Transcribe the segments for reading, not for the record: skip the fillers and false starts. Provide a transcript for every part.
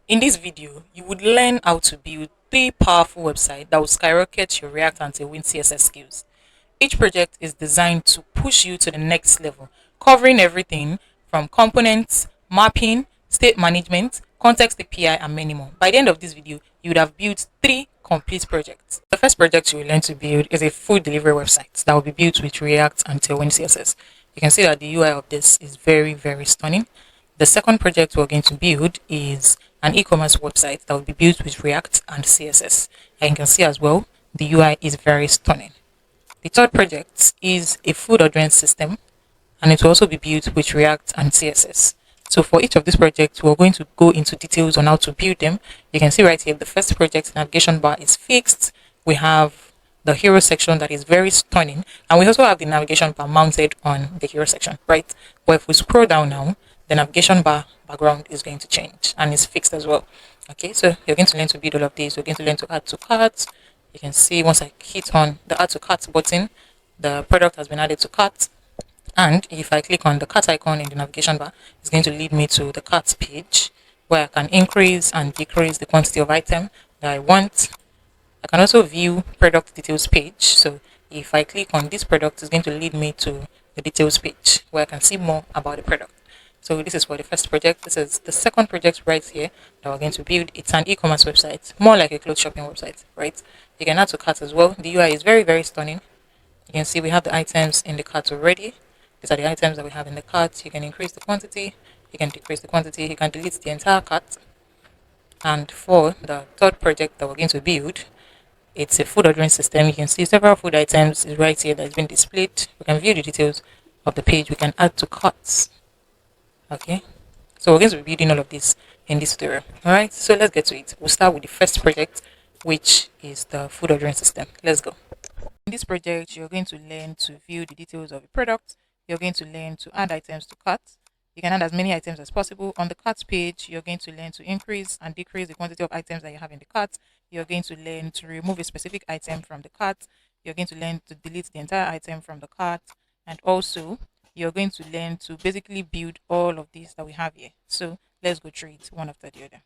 In this video, you would learn how to build three powerful websites that will skyrocket your React and Tailwind CSS skills. Each project is designed to push you to the next level, covering everything from components, mapping, state management, context API, and many more. By the end of this video, you would have built three complete projects. The first project you will learn to build is a food delivery website that will be built with React and Tailwind CSS. You can see that the UI of this is very, very stunning. The second project we're going to build is an e-commerce website that will be built with React and CSS. And you can see as well, the UI is very stunning. The third project is a food ordering system, and it will also be built with React and CSS. So for each of these projects, we're going to go into details on how to build them. You can see right here, the first project navigation bar is fixed. We have the hero section that is very stunning, and we also have the navigation bar mounted on the hero section, right? But if we scroll down now, the navigation bar background is going to change and is fixed as well. Okay, so you're going to learn to build all of these. You're going to learn to add to carts. You can see once I hit on the add to cart button, the product has been added to cart. And if I click on the cart icon in the navigation bar, it's going to lead me to the cart page where I can increase and decrease the quantity of item that I want. I can also view product details page. So if I click on this product, it's going to lead me to the details page where I can see more about the product. So this is for the first project. This is the second project right here that we're going to build. It's an e-commerce website, more like a clothes shopping website, right? You can add to cart as well. The UI is very, very stunning. You can see we have the items in the cart already. These are the items that we have in the cart. You can increase the quantity, you can decrease the quantity, you can delete the entire cart. And for the third project that we're going to build, it's a food ordering system. You can see several food items is right here that has been displayed. We can view the details of the page. We can add to carts. Okay, so we're going to be building all of this in this tutorial. All right, so let's get to it. We'll start with the first project, which is the food ordering system. Let's go. In this project, you're going to learn to view the details of a product. You're going to learn to add items to cart. You can add as many items as possible. On the cart page, you're going to learn to increase and decrease the quantity of items that you have in the cart. You're going to learn to remove a specific item from the cart. You're going to learn to delete the entire item from the cart. And also, you're going to learn to basically build all of these that we have here. So let's go through it one after the other.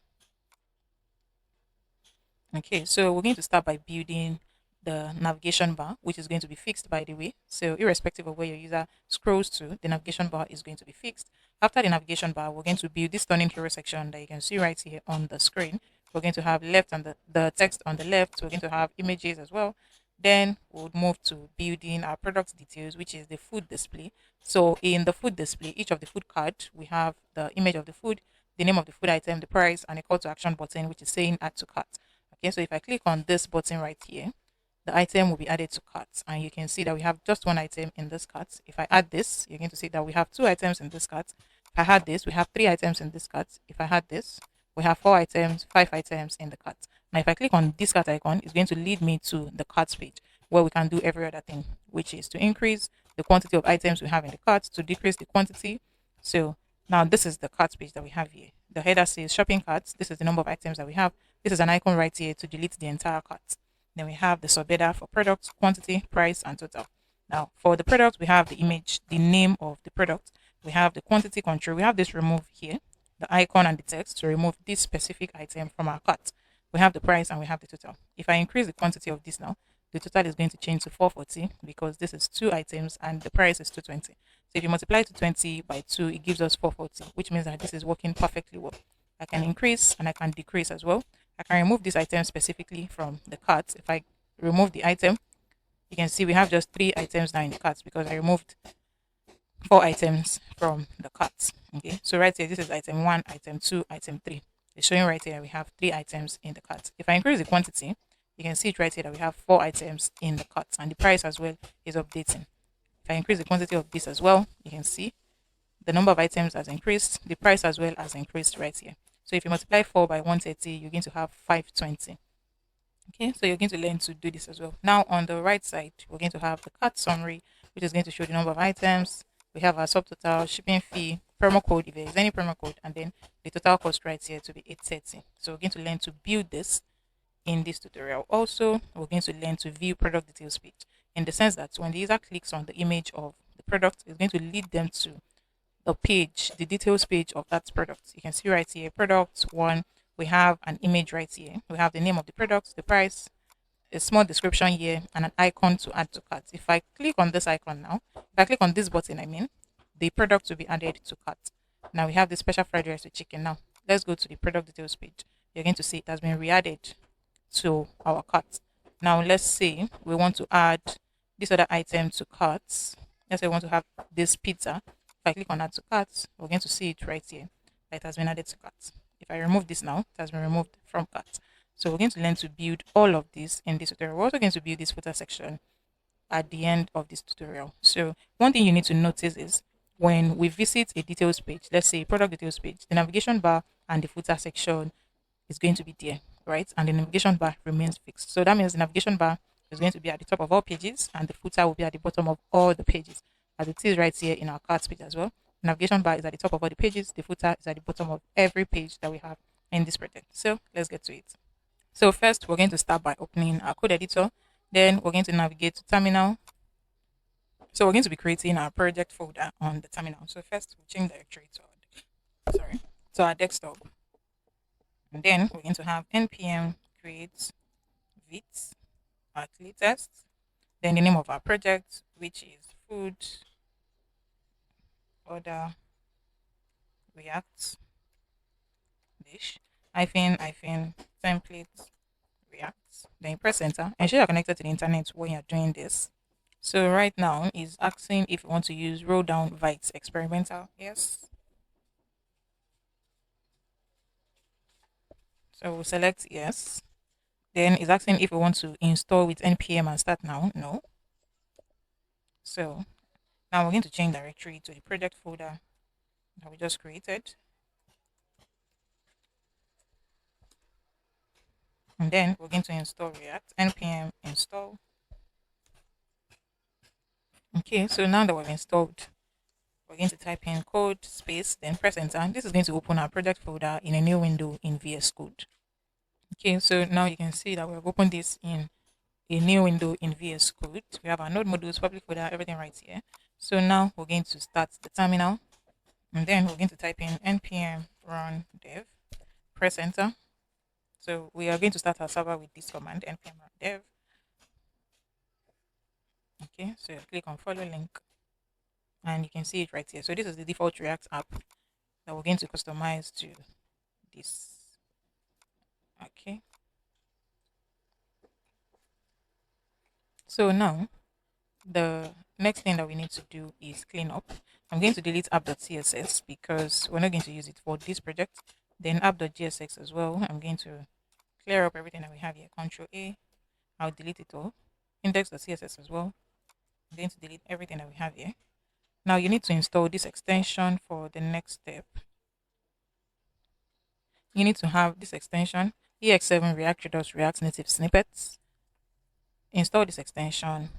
Okay, so we're going to start by building the navigation bar, which is going to be fixed, by the way. So irrespective of where your user scrolls to, the navigation bar is going to be fixed. After the navigation bar, we're going to build this stunning hero section that you can see right here on the screen. We're going to have left and the text on the left. We're going to have images as well. Then we'll move to building our product details, which is the food display. So in the food display, each of the food card, we have the image of the food, the name of the food item, the price, and a call to action button, which is saying add to cart. Okay, so if I click on this button right here, the item will be added to cart, and you can see that we have just one item in this cart. If I add this, you're going to see that we have two items in this cart. If I had this, we have three items in this cart. If I had this, we have four items, five items in the cart. Now if I click on this cart icon, it's going to lead me to the cart page where we can do every other thing, which is to increase the quantity of items we have in the cart, to decrease the quantity. So now this is the cart page that we have here. The header says shopping carts. This is the number of items that we have. This is an icon right here to delete the entire cart. Then we have the subheader for product, quantity, price, and total. Now, for the product, we have the image, the name of the product. We have the quantity control. We have this remove here, the icon and the text to remove this specific item from our cart. We have the price and we have the total. If I increase the quantity of this now, the total is going to change to 440 because this is two items and the price is 220. So if you multiply 220 by 2, it gives us 440, which means that this is working perfectly well. I can increase and I can decrease as well. I can remove this item specifically from the cart. If I remove the item, you can see we have just three items now in the cart because I removed four items from the cart. Okay, so right here, this is item 1, item 2, item 3. It's showing right here we have three items in the cart. If I increase the quantity, you can see it right here that we have four items in the cart, and the price as well is updating. If I increase the quantity of this as well, you can see the number of items has increased, the price as well has increased right here. So if you multiply 4 by 130, you're going to have 520. Okay, so you're going to learn to do this as well. Now on the right side, we're going to have the cart summary, which is going to show the number of items. We have our subtotal, shipping fee, promo code, if there is any promo code, and then the total cost right here to be 830. So we're going to learn to build this in this tutorial. Also, we're going to learn to view product details page in the sense that when the user clicks on the image of the product, it's going to lead them to the page, the details page of that product. You can see right here, product 1, we have an image right here. We have the name of the product, the price, a small description here, and an icon to add to cart. If I click on this icon now, if I click on this button, I mean, the product will be added to cart. Now we have the special fried rice with chicken. Now let's go to the product details page. You're going to see it has been re-added to our cart. Now let's say we want to add this other item to carts. Let's say we want to have this pizza. If I click on add to cart, we're going to see it right here. It has been added to cart. If I remove this now, it has been removed from cart. So we're going to learn to build all of this in this tutorial. We're also going to build this footer section at the end of this tutorial. So one thing you need to notice is when we visit a details page, let's say product details page, the navigation bar and the footer section is going to be there, right? And the navigation bar remains fixed. So that means the navigation bar is going to be at the top of all pages and the footer will be at the bottom of all the pages, as it is right here in our cards page as well. The navigation bar is at the top of all the pages, the footer is at the bottom of every page that we have in this project. So let's get to it. So first, we're going to start by opening our code editor. Then we're going to navigate to terminal. So we're going to be creating our project folder on the terminal. So first, we'll change directory to our desktop. And then we're going to have npm create vit at latest. Then the name of our project, which is food order react dish hyphen template react. Then you press enter. Ensure you're connected to the internet when you're doing this. So right now is asking if you want to use roll down Vite experimental. Yes. So we'll select yes. Then it's asking if we want to install with npm and start now. No. So now we're going to change directory to the project folder that we just created. And then we're going to install React, npm install. Okay, so now that we've installed, we're going to type in code space, then press enter. This is going to open our project folder in a new window in VS Code. Okay, so now you can see that we've opened this in a new window in VS Code. We have our node modules, public folder, everything right here. So now we're going to start the terminal. And then we're going to type in npm run dev, press enter. So we are going to start our server with this command, npm run dev. Okay, so click on follow link and you can see it right here. So this is the default React app that we're going to customize to this. Okay. So now the next thing that we need to do is clean up. I'm going to delete app.css because we're not going to use it for this project. Then app.gsx as well. I'm going to clear up everything that we have here. Control A. I'll delete it all. Index.css as well. I'm going to delete everything that we have here. Now you need to install this extension for the next step. You need to have this extension, EX7 React native snippets. Install this extension.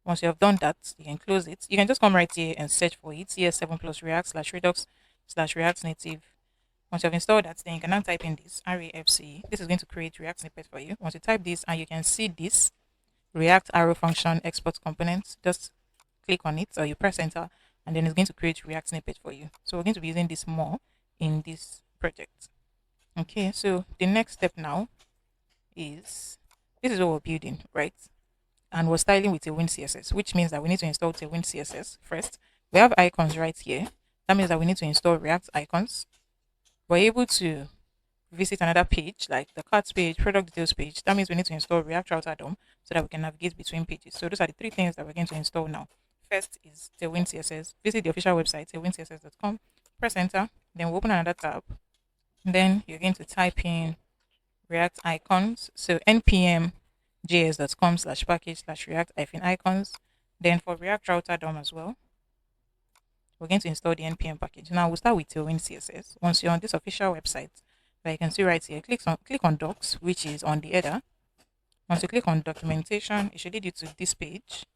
Once you have done that, you can close it. You can just come right here and search for it, ES7 plus React / Redux / React native. Once you have installed that, then you can now type in this RAFC. This is going to create React snippet for you. Once you type this and you can see this React arrow function export components, just click on it or you press enter and then it's going to create React snippet for you. So we're going to be using this more in this project. Okay, so the next step now is this is what we're building, right? And we're styling with a WinCSS, which means that we need to install a WinCSS first. We have icons right here. That means that we need to install React icons. We're able to visit another page like the cards page, product details page. That means we need to install React Router DOM so that we can navigate between pages. So those are the three things that we're going to install now. First is Tailwind CSS. Visit the official website, tailwindcss.com. Press enter. Then we'll open another tab. Then you're going to type in React icons. So npm js.com /package /react icons. Then for React Router DOM as well, we're going to install the npm package. Now we'll start with Tailwind CSS. Once you're on this official website, that you can see right here, click on docs, which is on the header. Once you click on documentation, it should lead you to this page.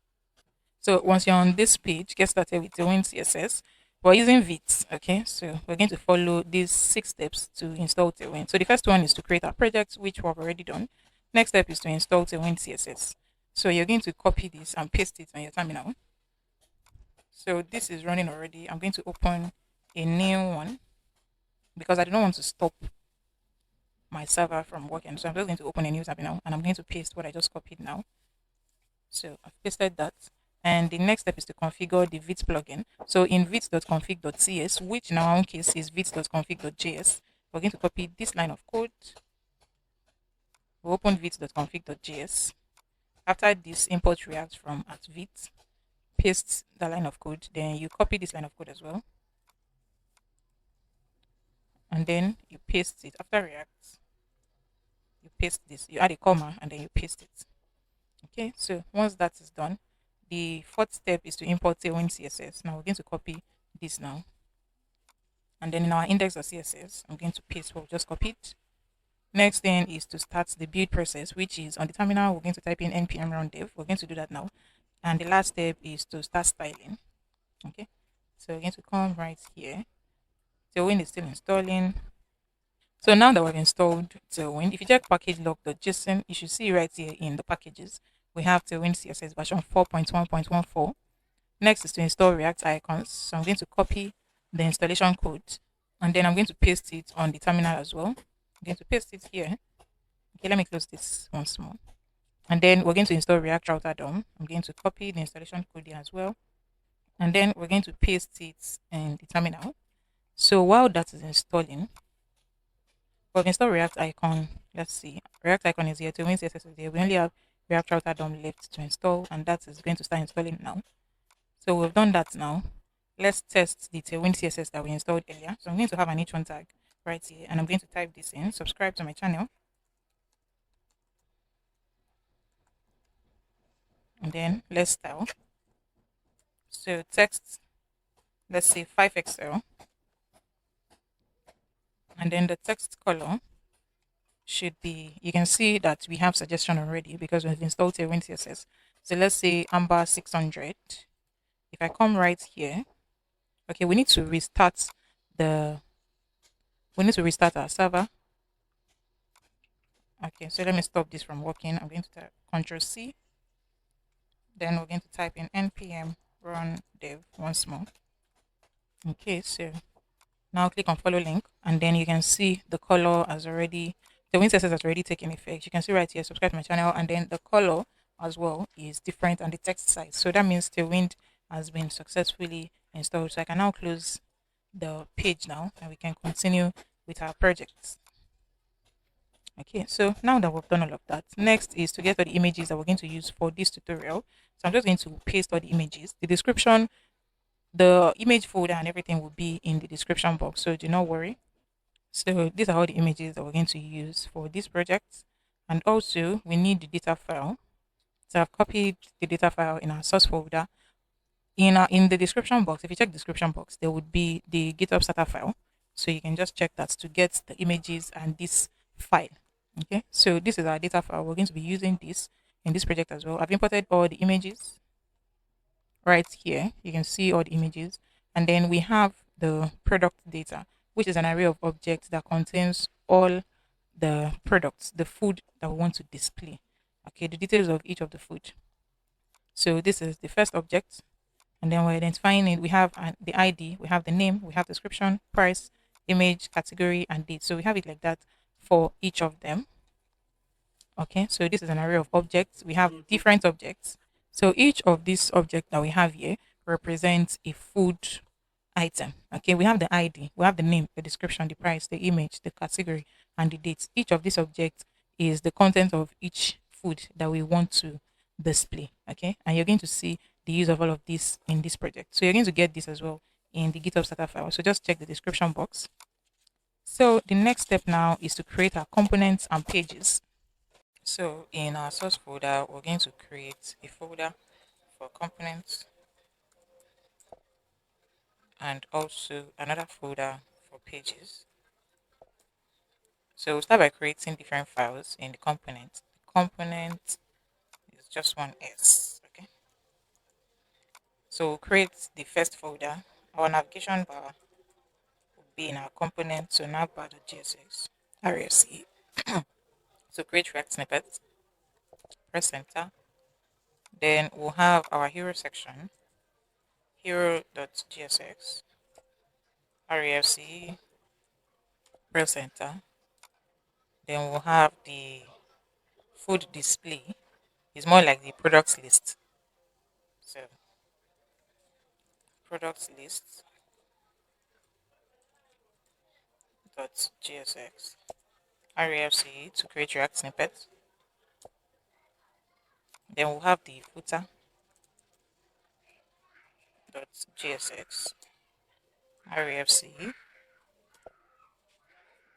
So once you're on this page, get started with Tailwind CSS. We're using Vite, okay? So we're going to follow these 6 steps to install Tailwind. So the first one is to create a project, which we've already done. Next step is to install Tailwind CSS. So you're going to copy this and paste it on your terminal. So this is running already. I'm going to open a new one because I do not want to stop my server from working. So I'm just going to open a new tab now, and I'm going to paste what I just copied now. So I've pasted that. And the next step is to configure the vit plugin. So in vit.config.cs, which in our own case is vit.config.js, we're going to copy this line of code. We'll open vit.config.js. After this, import React from at vit, paste the line of code. Then you copy this line of code as well. And then you paste it. After React, you paste this. You add a comma and then you paste it. Okay, so once that is done, the fourth step is to import Tailwind CSS. Now we're going to copy this now. And then in our index.css, I'm going to paste what we just copied. Next thing is to start the build process, which is on the terminal, we're going to type in npm run dev. We're going to do that now. And the last step is to start styling. Okay, so we're going to come right here. Tailwind is still installing. So now that we've installed Tailwind, if you check package log.json, you should see right here in the packages, we have Tailwind CSS version 4.1.14. Next is to install React icons. So I'm going to copy the installation code and then I'm going to paste it on the terminal as well. I'm going to paste it here. Okay, let me close this once more. And then we're going to install React Router DOM. I'm going to copy the installation code here as well. And then we're going to paste it in the terminal. So while that is installing, we've installed React icon. Let's see. React icon is here. Tailwind CSS is here. We only have React Router DOM left to install, and that is going to start installing now. So we've done that now. Let's test the Tailwind CSS that we installed earlier. So I'm going to have an h1 tag right here, and I'm going to type this in. Subscribe to my channel. And then let's style. So text, let's say 5XL. And then the text color should be, you can see that we have suggestion already because we've installed Tailwind CSS. So let's say Amber 600. If I come right here, okay, we need to restart our server. Okay, so let me stop this from working. I'm going to type Ctrl C. Then we're going to type in npm run dev once more. Okay, so now click on follow link, and then you can see the color has already, the wind CSS has already taken effect. You can see right here, subscribe to my channel, and then the color as well is different and the text size. So that means the wind has been successfully installed. So I can now close the page now and we can continue with our projects. Okay, so now that we've done all of that, next is to get all the images that we're going to use for this tutorial. So I'm just going to paste all the images. The description, the image folder and everything will be in the description box, so do not worry. So these are all the images that we're going to use for this project. And also we need the data file. So I've copied the data file in our source folder. In the description box, if you check the description box, there would be the GitHub starter file. So you can just check that to get the images and this file. Okay, so this is our data file. We're going to be using this in this project as well. I've imported all the images right here. You can see all the images. And then we have the product data, which is an array of objects that contains all the products, the food that we want to display. Okay, the details of each of the food. So this is the first object. And then we're identifying it. We have the ID, we have the name, we have description, price, image, category, and date. So we have it like that for each of them. Okay, so this is an array of objects. We have different objects. So each of these objects that we have here represents a food item. Okay, we have the ID, we have the name, the description, the price, the image, the category, and the date. Each of these objects is the content of each food that we want to display. Okay, and you're going to see the use of all of this in this project. So you're going to get this as well in the GitHub starter file. So just check the description box. So the next step now is to create our components and pages. So in our source folder, we're going to create a folder for components and also another folder for pages. So we'll start by creating different files in the component. The component is just one S. Okay. So we'll create the first folder. Our navigation bar will be in our component. So navbar.jsx, RFC. So create React snippets, press enter. Then we'll have our hero section, hero.gsx, REFC, press enter. Then we'll have the food display. It's more like the products list. So products list dot gsx refc to create React snippets. Then we'll have the footer dot gsx refc.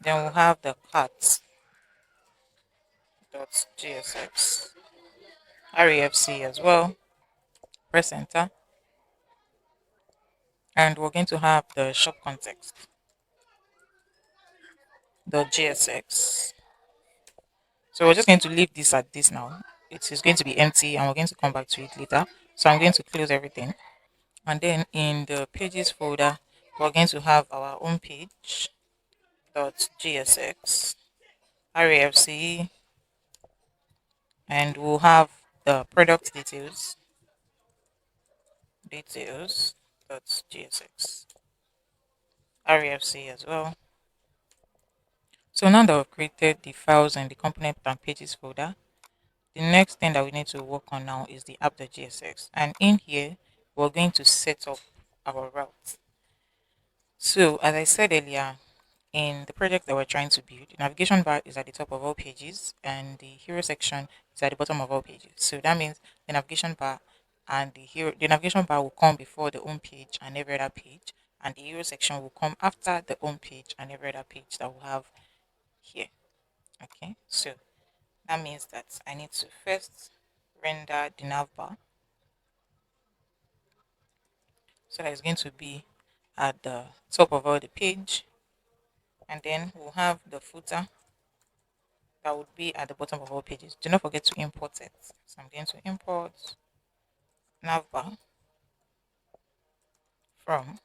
Then we'll have the cart dot gsx refc as well. Press enter, and we're going to have the shop context dot gsx. So we're just going to leave this at this now. It is going to be empty, and we're going to come back to it later. So I'm going to close everything. And then in the pages folder, we're going to have our home page dot gsx refc, and we'll have the product details dot gsx refc as well. So now that we've created the files in the component and pages folder, the next thing that we need to work on now is the app.gsx. And in here, we're going to set up our route. So as I said earlier, in the project that we're trying to build, the navigation bar is at the top of all pages and the hero section is at the bottom of all pages. So that means the navigation bar and the navigation bar will come before the home page and every other page, and the hero section will come after the home page and every other page that we have here. Okay, so that means that I need to first render the nav bar, so that it's going to be at the top of all the page, and then we'll have the footer that would be at the bottom of all pages. Do not forget to import it. So I'm going to import navbar from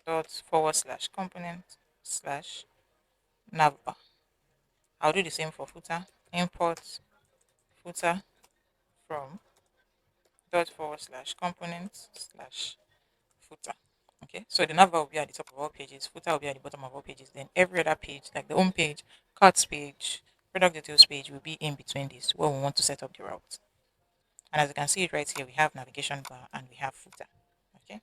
dot forward slash component slash navbar. I'll do the same for footer. Import footer from dot forward slash component slash footer. Okay, so the navbar will be at the top of all pages, footer will be at the bottom of all pages, then every other page, like the home page, cards page, product details page, will be in between these where we want to set up the route. And as you can see it right here, we have navigation bar and we have footer. Okay,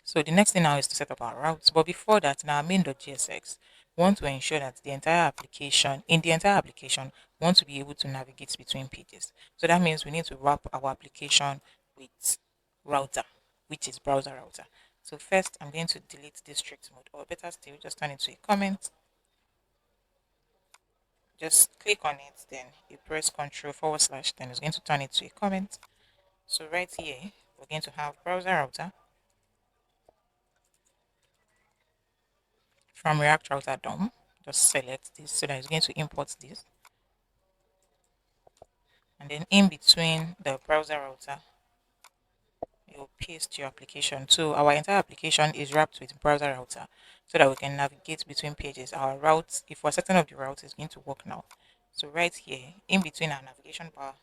so the next thing now is to set up our routes. But before that, in our main.gsx, we want to ensure that in the entire application, we want to be able to navigate between pages. So that means we need to wrap our application with router, which is browser router. So first, I'm going to delete this strict mode, or better still, just turn it to a comment. Just click on it, then you press Ctrl forward slash, then it's going to turn it to a comment. So right here, we're going to have browser router from React Router DOM. Just select this so that it's going to import this. And then in between the browser router, you'll paste your application. So our entire application is wrapped with browser router so that we can navigate between pages. Our route, if we're setting up the route, is going to work now. So right here, in between our navigation bar,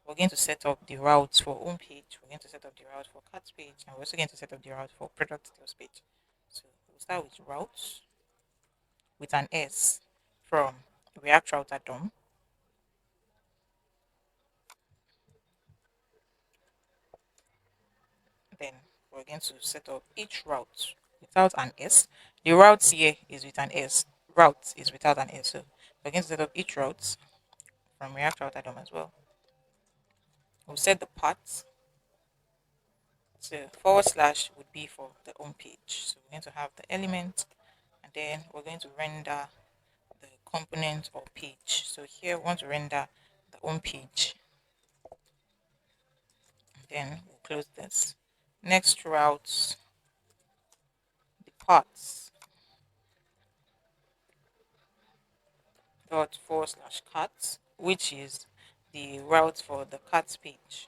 we're going to set up the routes for home page, we're going to set up the route for cart page, and we're also going to set up the route for product details page. So we'll start with routes with an S from React Router DOM. Then we're going to set up each route without an S. The route here is with an S. Route is without an S. So we're going to set up each route from React Router DOM as well. We'll set the path. So forward slash would be for the home page. So we're going to have the element, and then we're going to render the component or page. So here we want to render the home page. And then we'll close this. Next route, the paths dot forward slash cart, which is the route for the cart page.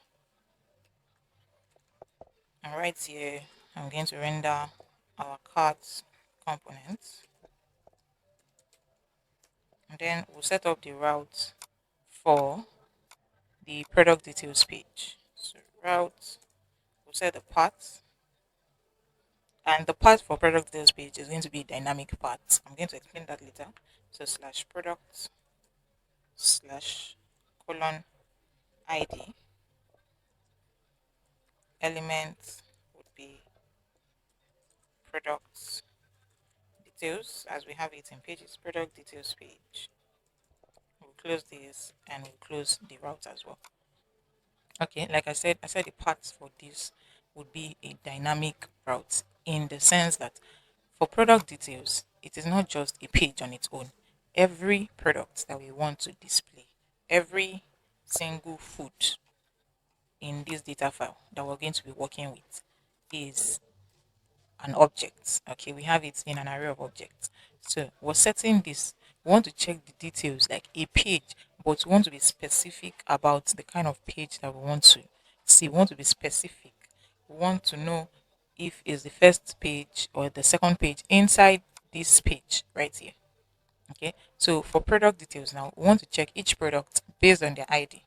And right here, I'm going to render our cart components. And then we'll set up the route for the product details page. So route, we'll set the path. And the path for product details page is going to be dynamic path. I'm going to explain that later. So slash product slash colon id. Element would be products details as we have it in pages, product details page. We'll close this and we'll close the route as well. Okay, like I said the parts for this would be a dynamic route in the sense that for product details, it is not just a page on its own. Every product that we want to display, every single food in this data file that we're going to be working with is an object. Okay, we have it in an array of objects. So we're setting this. We want to check the details like a page, but we want to be specific about the kind of page that we want to see. We want to be specific. We want to know if it's the first page or the second page inside this page right here. Okay, so for product details now, we want to check each product based on their ID.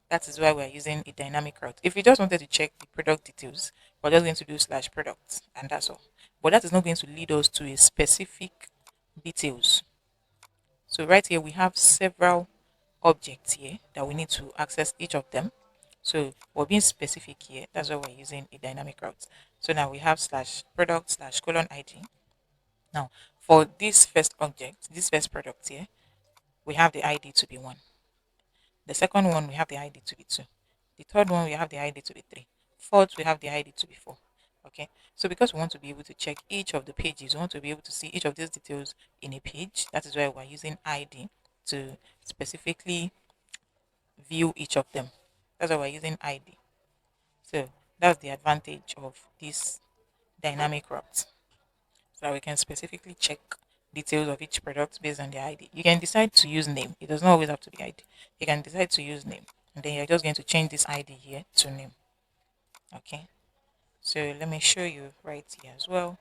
That is why we're using a dynamic route. If we just wanted to check the product details, we're just going to do slash product and that's all. But that is not going to lead us to a specific details. So right here we have several objects here that we need to access each of them. So we're being specific here. That's why we're using a dynamic route. So now we have slash product slash colon ID. Now for this first object, this first product here, we have the ID to be 1. The second one, we have the ID to be 2. The third one, we have the ID to be 3. Fourth, we have the ID to be 4. Okay. So because we want to be able to check each of the pages, we want to be able to see each of these details in a page. That is why we're using ID to specifically view each of them. That's why we're using ID. So that's the advantage of this dynamic route. So that we can specifically check details of each product based on the ID. You can decide to use name. It does not always have to be ID. You can decide to use name. And then you're just going to change this ID here to name. Okay. So let me show you right here as well.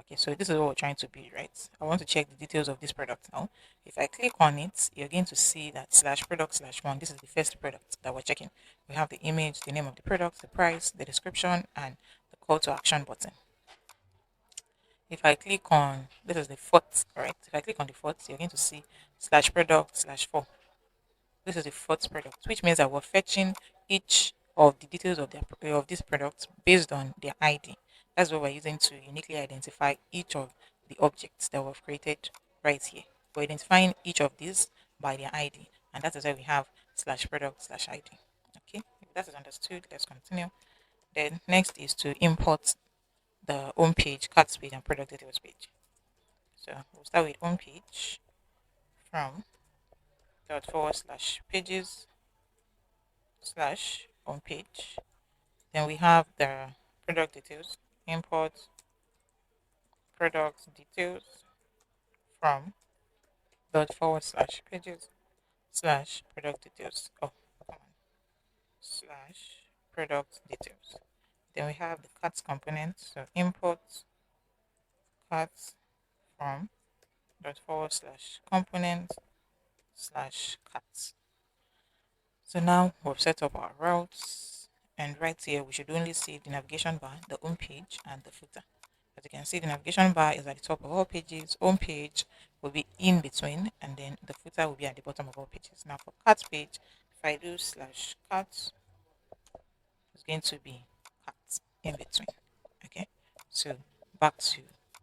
Okay, so this is what we're trying to build, right? I want to check the details of this product now. If I click on it, you're going to see that slash product slash 1. This is the first product that we're checking. We have the image, the name of the product, the price, the description, and the call to action button. If I click on, this is the fourth, right? If I click on the fourth, you're going to see slash product slash 4. This is the fourth product, which means that we're fetching each of the details of this product based on their ID. That's what we're using to uniquely identify each of the objects that we've created right here. We're identifying each of these by their ID, and that is why we have slash product slash ID. Okay, if that is understood, let's continue. Then next is to import the home page, cards page, and product details page. So we'll start with home page from dot forward slash pages slash home page. Then we have the product details, import product details from dot forward slash pages slash product details. Oh, come on. Slash product details. Then we have the cards component. So import cards from dot forward slash component slash cards. So now we've set up our routes, and right here we should only see the navigation bar, the home page, and the footer. As you can see, the navigation bar is at the top of all pages, home page will be in between, and then the footer will be at the bottom of all pages. Now for cart page, if I do slash cart, it's going to be cart in between. Okay, so back to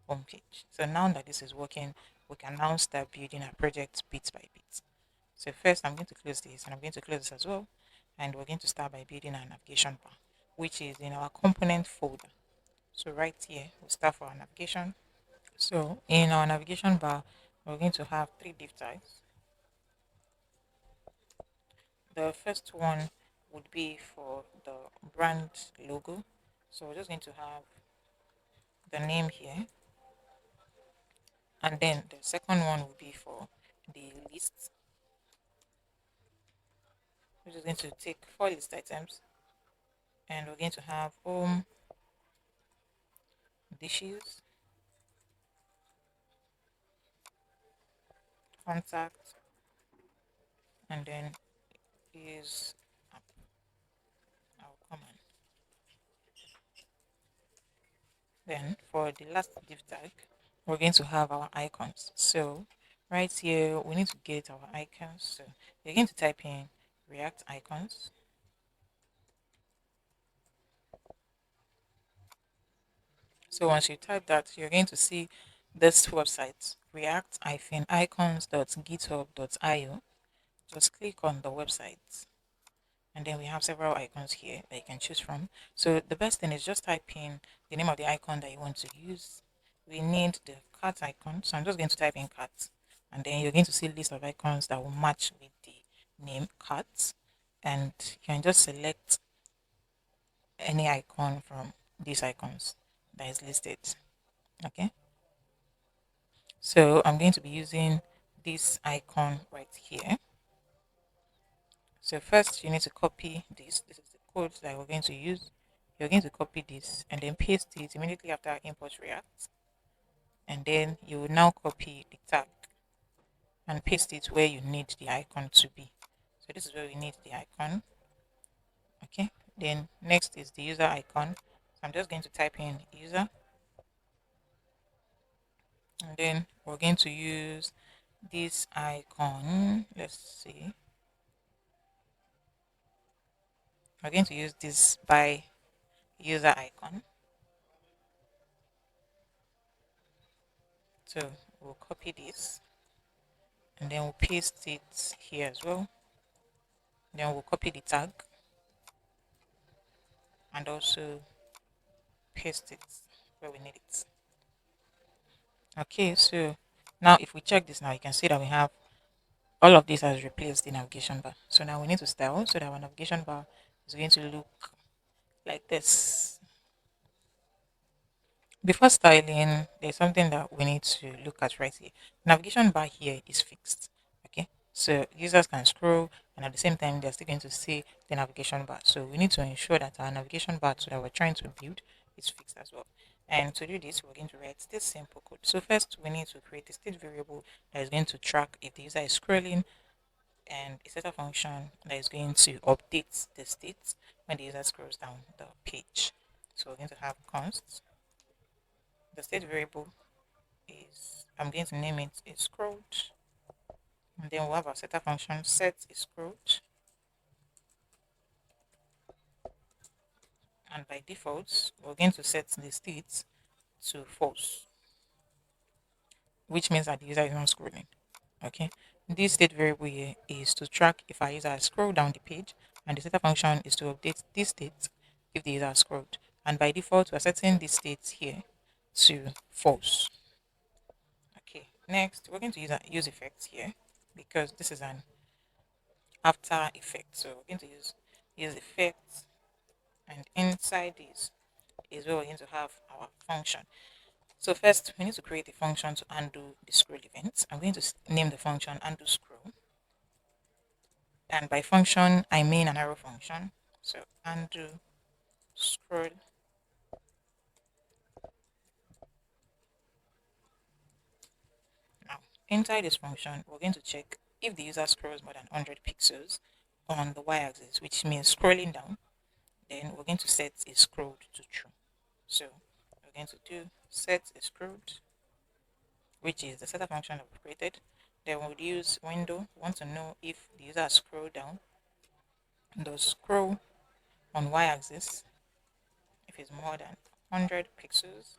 home page. So now that this is working, we can now start building our project bit by bit. So first I'm going to close this and I'm going to close this as well. And we're going to start by building our navigation bar, which is in our component folder. So right here, we'll start for our navigation. So in our navigation bar, we're going to have 3 div tags. The first one would be for the brand logo. So we're just going to have the name here. And then the second one will be for the list, which is going to take 4 list items. And we're going to have home, dishes, contact, and then is our command. Then for the last div tag, we're going to have our icons. So Right here, we need to get our icons. So you're going to type in React icons. So once you type that, you're going to see this website, react-icons.github.io. Just click on the website, and then we have several icons here that you can choose from. So the best thing is just type in the name of the icon that you want to use. We need the cat icon, so I'm just going to type in cat, and then you're going to see a list of icons that will match with the name cat, and you can just select any icon from these icons that is listed. Okay, so I'm going to be using this icon right here. So first you need to copy this. This is the code that we're going to use. You're going to copy this and then paste it immediately after import React. And then you will now copy the tag and paste it where you need the icon to be. So this is where we need the icon. Okay. Then next is the user icon. So I'm just going to type in user, and then we're going to use this icon. Let's see. We're going to use this by user icon. So we'll copy this and then we'll paste it here as well. Then we'll copy the tag and also paste it where we need it. Okay, so now if we check this now, you can see that we have all of this has replaced the navigation bar. So now we need to style so that our navigation bar is going to look like this. Before styling, there's something that we need to look at right here. Navigation bar here is fixed. Okay, so users can scroll and at the same time they're still going to see the navigation bar. So we need to ensure that our navigation bar that we're trying to build is fixed as well. And to do this, we're going to write this simple code. So first we need to create a state variable that is going to track if the user is scrolling, and a set function that is going to update the state when the user scrolls down the page. So we're going to have const. The state variable is, I'm going to name it is scrolled, and then we'll have our setter function set is scrolled, and by default we're going to set the state to false, which means that the user is not scrolling. Okay, this state variable here is to track if our user has scrolled down the page, and the setter function is to update this state if the user has scrolled, and by default we're setting this state here to false. Okay, next we're going to use effects here because this is an after effect. So we're going to use effects, and inside this is where we're going to have our function. So first we need to create a function to undo the scroll event. I'm going to name the function undo scroll, and by function I mean an arrow function. So undo scroll. Now inside this function we're going to check if the user scrolls more than 100 pixels on the y-axis, which means scrolling down, then we're going to set is scrolled to true. So we're going to do set is scrolled, which is the setter function that we created. Then we'll use window. We want to know if the user scroll down, the scroll on y-axis, if it's more than 100 pixels,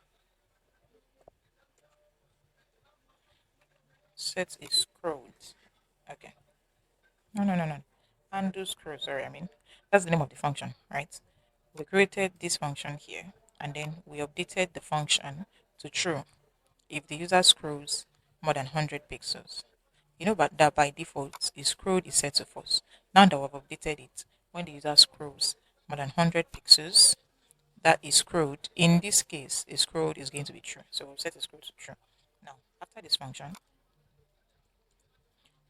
set is scrolled. Okay. No. Undo scroll, sorry, I mean, that's the name of the function, right? We created this function here, and then we updated the function to true if the user scrolls more than 100 pixels. You know but that by default is scrolled is set to false. Now that we've updated it, when the user scrolls more than 100 pixels, that is scrolled. In this case, is scrolled is going to be true. So we'll set the scroll to true. Now, after this function,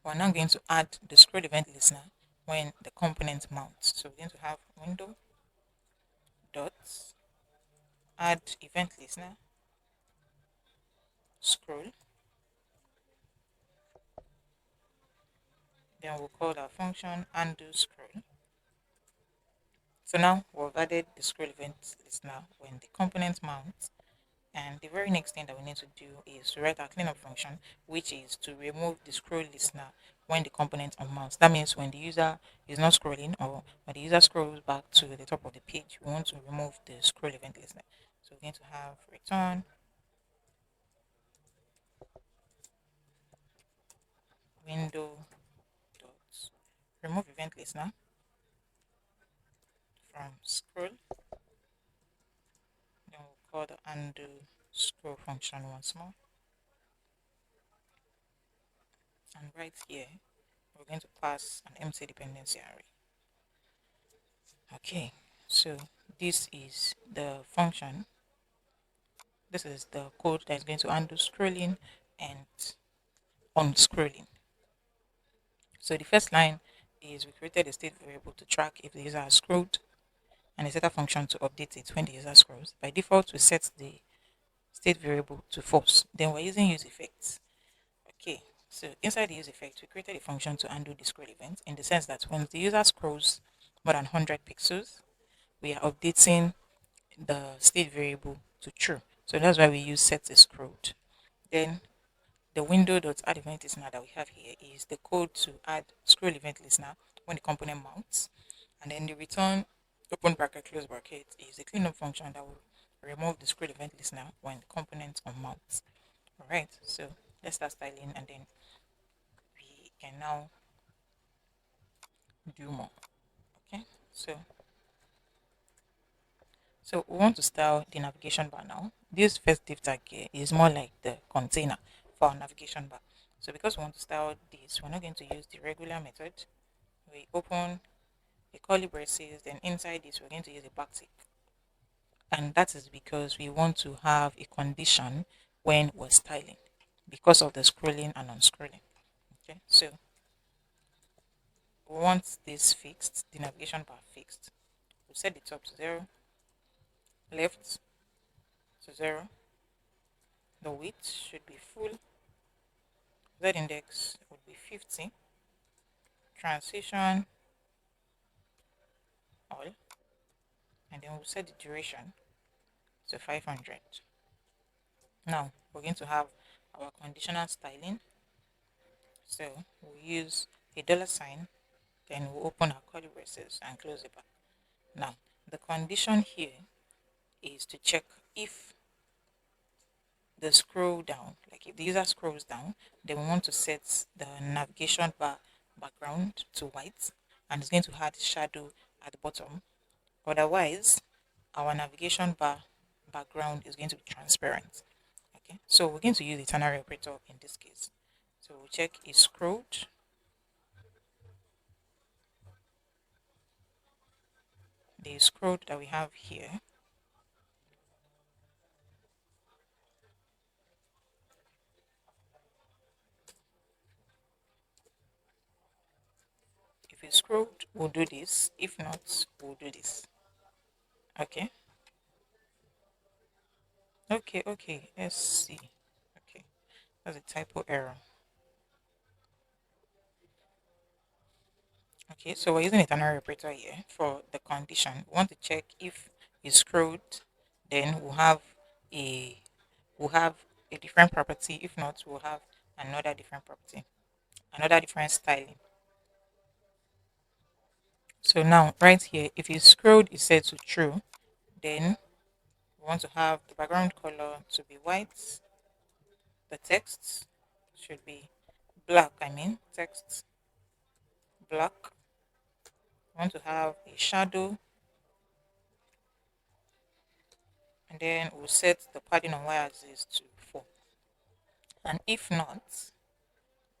we're now going to add the scroll event listener when the component mounts. So we're going to have window dot add event listener scroll. Then we'll call our function undo scroll. So now we've added the scroll event listener when the component mounts, And the very next thing that we need to do is to write our cleanup function, which is to remove the scroll listener when the component unmounts. That means when the user is not scrolling or when the user scrolls back to the top of the page, we want to remove the scroll event listener. So we're going to have return window dot remove event listener from scroll. Then we'll call the undo scroll function once more. And right here, we're going to pass an empty dependency array. Okay, so this is the function. This is the code that is going to undo scrolling and unscrolling. So the first line is we created a state variable to track if the user has scrolled and a setter function to update it when the user scrolls. By default, we set the state variable to false. Then we're using use effects. Okay, so inside the use effect, we created a function to undo the scroll event in the sense that when the user scrolls more than 100 pixels, we are updating the state variable to true. So that's why we use set is scrolled. Then the window.add event listener that we have here is the code to add scroll event listener when the component mounts. And then the return open bracket close bracket is a cleanup function that will remove the scroll event listener when the component unmounts. Alright, so let's start styling and then we can now do more. Okay, so we want to style the navigation bar now. This first div tag here is more like the container for our navigation bar. So because we want to style this, we're not going to use the regular method. We open a curly braces, then inside this we're going to use a backtick. And that is because we want to have a condition when we're styling because of the scrolling and unscrolling. Okay, so we want this fixed, the navigation bar fixed. We'll set the top to 0, left to 0, the width should be full, z index would be 50, transition all, and then we'll set the duration to 500. Now we're going to have our conditional styling. So we'll use a dollar sign, then we'll open our curly braces and close it back. Now the condition here is to check if the scroll down, like if the user scrolls down, then we want to set the navigation bar background to white and it's going to add shadow at the bottom. Otherwise, our navigation bar background is going to be transparent. Okay, so we're going to use the ternary operator in this case. So we'll check is scrolled. The scroll that we have here, if it's scrolled, we'll do this. If not, we'll do this. Okay. Okay. Let's see. Okay. That's a typo error. Okay, so we're using a ternary operator here for the condition. We want to check if it's scrolled, then a we'll have a different property. If not, we'll have another different property, another different styling. So now right here, if it's scrolled is set to true, then we want to have the background color to be white. The text should be black. I mean text black. We want to have a shadow, and then we'll set the padding on y-axis to 4. And if not,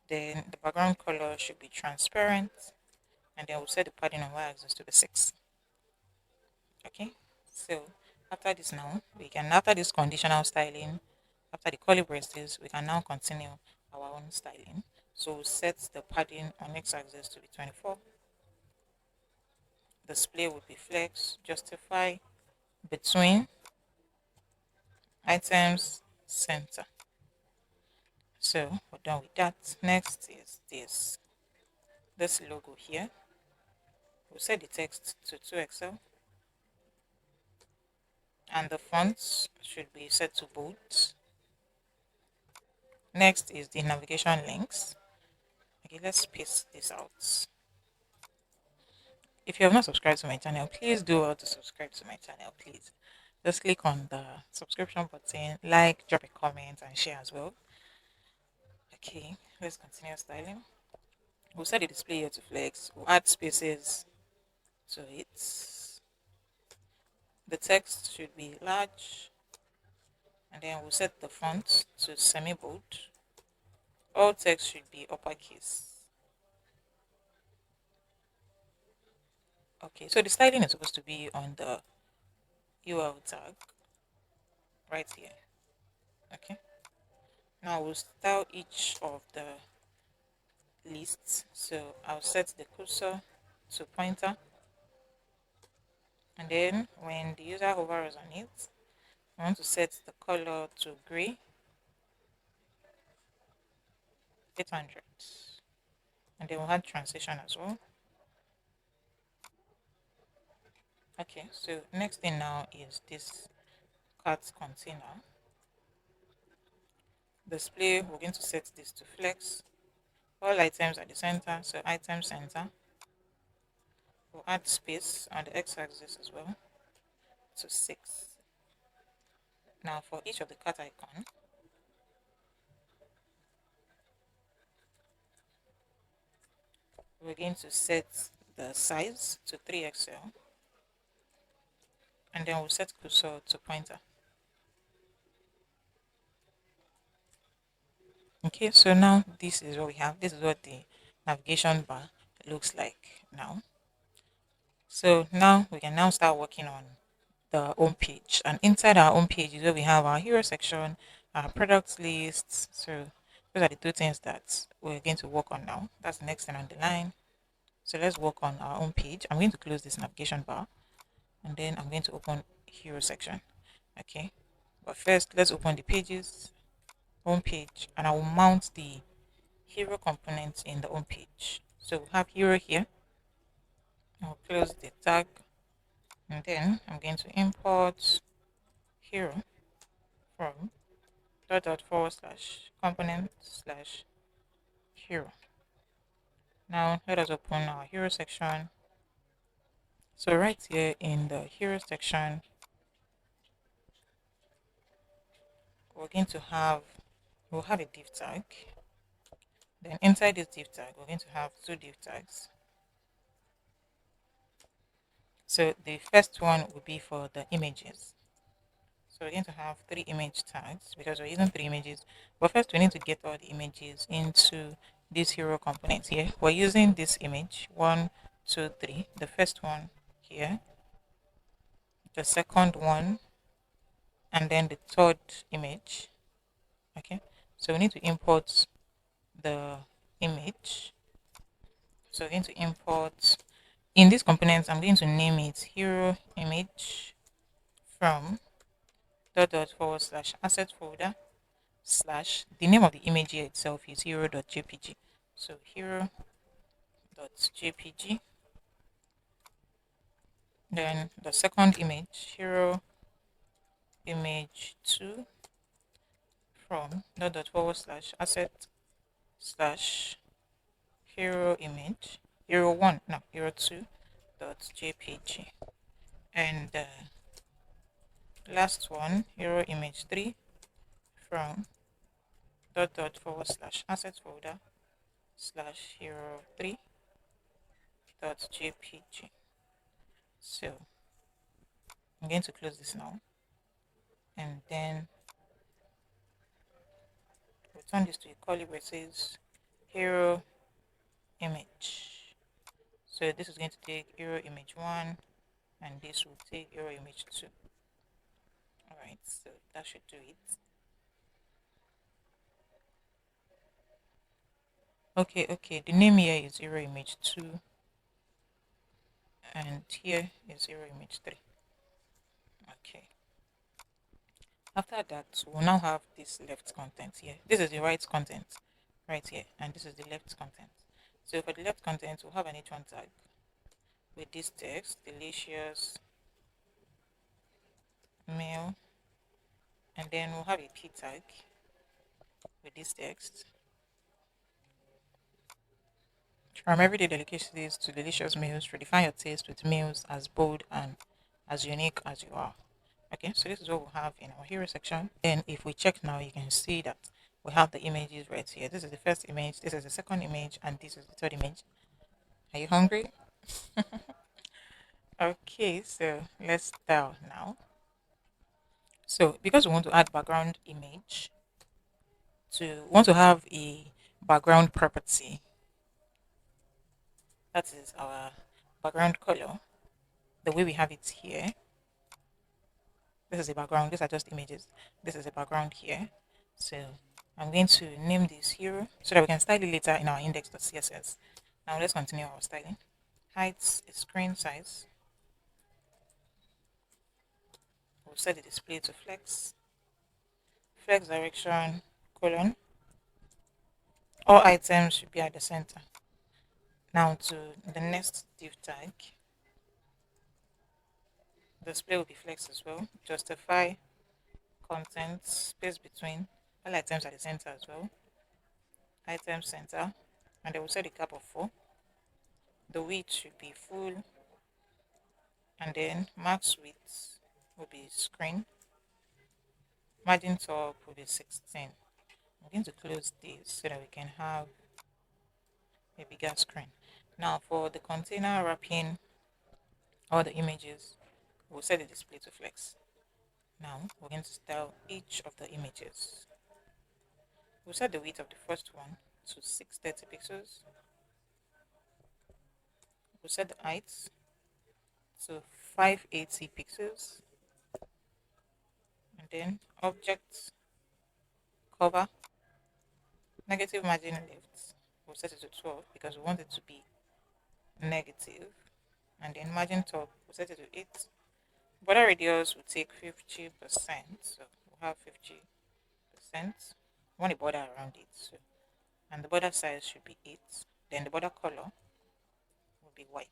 then the background color should be transparent, and then we'll set the padding on y-axis to the 6. Okay, so after this now, after this conditional styling, after the curly braces, we can now continue our own styling. So we'll set the padding on x-axis to be 24. Display would be flex, justify between items center. So we're done with that. Next is this logo here. We'll set the text to 2XL. and the fonts should be set to bold. Next is the navigation links. Okay, let's space this out. If you have not subscribed to my channel, please do well to subscribe to my channel, please. Just click on the subscription button, like, drop a comment, and share as well. Okay, let's continue styling. We'll set the display here to flex. We'll add spaces to it. The text should be large, and then we'll set the font to semi-bold. All text should be uppercase. Okay, so the styling is supposed to be on the UL tag right here. Okay, now we'll style each of the lists. So I'll set the cursor to pointer, and then when the user hovers on it, I want to set the color to gray 800, and then we'll add transition as well. Okay, so next thing now is this cart container display. We're going to set this to flex. All items at the center, so item center. We'll add space on the x-axis as well to 6. Now for each of the cart icon, we're going to set the size to 3XL, and then we'll set cursor to pointer. Okay, so now this is what we have. This is what the navigation bar looks like now. So now we can now start working on the home page, and inside our home page is where we have our hero section, our product lists. So those are the two things that we're going to work on now. That's the next thing on the line. So let's work on our home page. I'm going to close this navigation bar, and then I'm going to open hero section. Okay, but first let's open the pages, home page, and I will mount the hero components in the home page. So we have hero here. I'll close the tag, and then I'm going to import hero from /component slash hero. Now let us open our hero section. So right here in the hero section, we'll have a div tag. Then inside this div tag, we're going to have two div tags. So the first one will be for the images. So we're going to have 3 image tags because we're using 3 images. But first we need to get all the images into this hero component here. We're using this image 1, 2, 3. The first one here, the second one, and then the third image. Okay, so we need to import the image. So we're going to import in this component. I'm going to name it hero image from /asset folder slash the name of the image here itself is hero.jpg. So hero.jpg. Then the second image, hero image 2 from /asset slash hero image hero 1 no hero 2 dot jpg. And last one, hero image 3 from /asset folder slash hero 3 dot jpg. So I'm going to close this now, and then return this to a curly braces hero image. So this is going to take hero image 1, and this will take hero image 2. Alright, so that should do it. Okay, the name here is hero image 2, and here is hero image 3. Okay, after that we'll now have this left content here. This is the right content right here, and this is the left content. So for the left content, we'll have an h1 tag with this text delicious mail, and then we'll have a p tag with this text. From everyday delicacies to delicious meals, redefine your taste with meals as bold and as unique as you are. Okay, so this is what we have in our hero section. Then if we check now, you can see that we have the images right here. This is the first image, this is the second image, and this is the third image. Are you hungry? Okay, so let's start now. So because we want to add background image, to want to have a background property, that is our background color, the way we have it here. This is a background, these are just images. This is a background here. So I'm going to name this hero so that we can style it later in our index.css. Now let's continue our styling. Height is screen size. We'll set the display to flex. Flex direction, colon. All items should be at the center. Now to the next div tag. Display will be flex as well. Justify content, space between. All items at the center as well. Item center. And then we'll set the cap of 4. The width should be full, and then max width will be screen. Margin top will be 16. I'm going to close this so that we can have a bigger screen. Now for the container wrapping all the images, we'll set the display to flex. Now we're going to style each of the images. We'll set the width of the first one to 630 pixels. We'll set the height to 580 pixels. And then object cover, negative margin left, we'll set it to 12 because we want it to be negative. And then margin top, we'll set it to 8. Border radius will take 50%, so we'll have 50%. We want a border around it, so, and the border size should be 8. Then the border color will be white.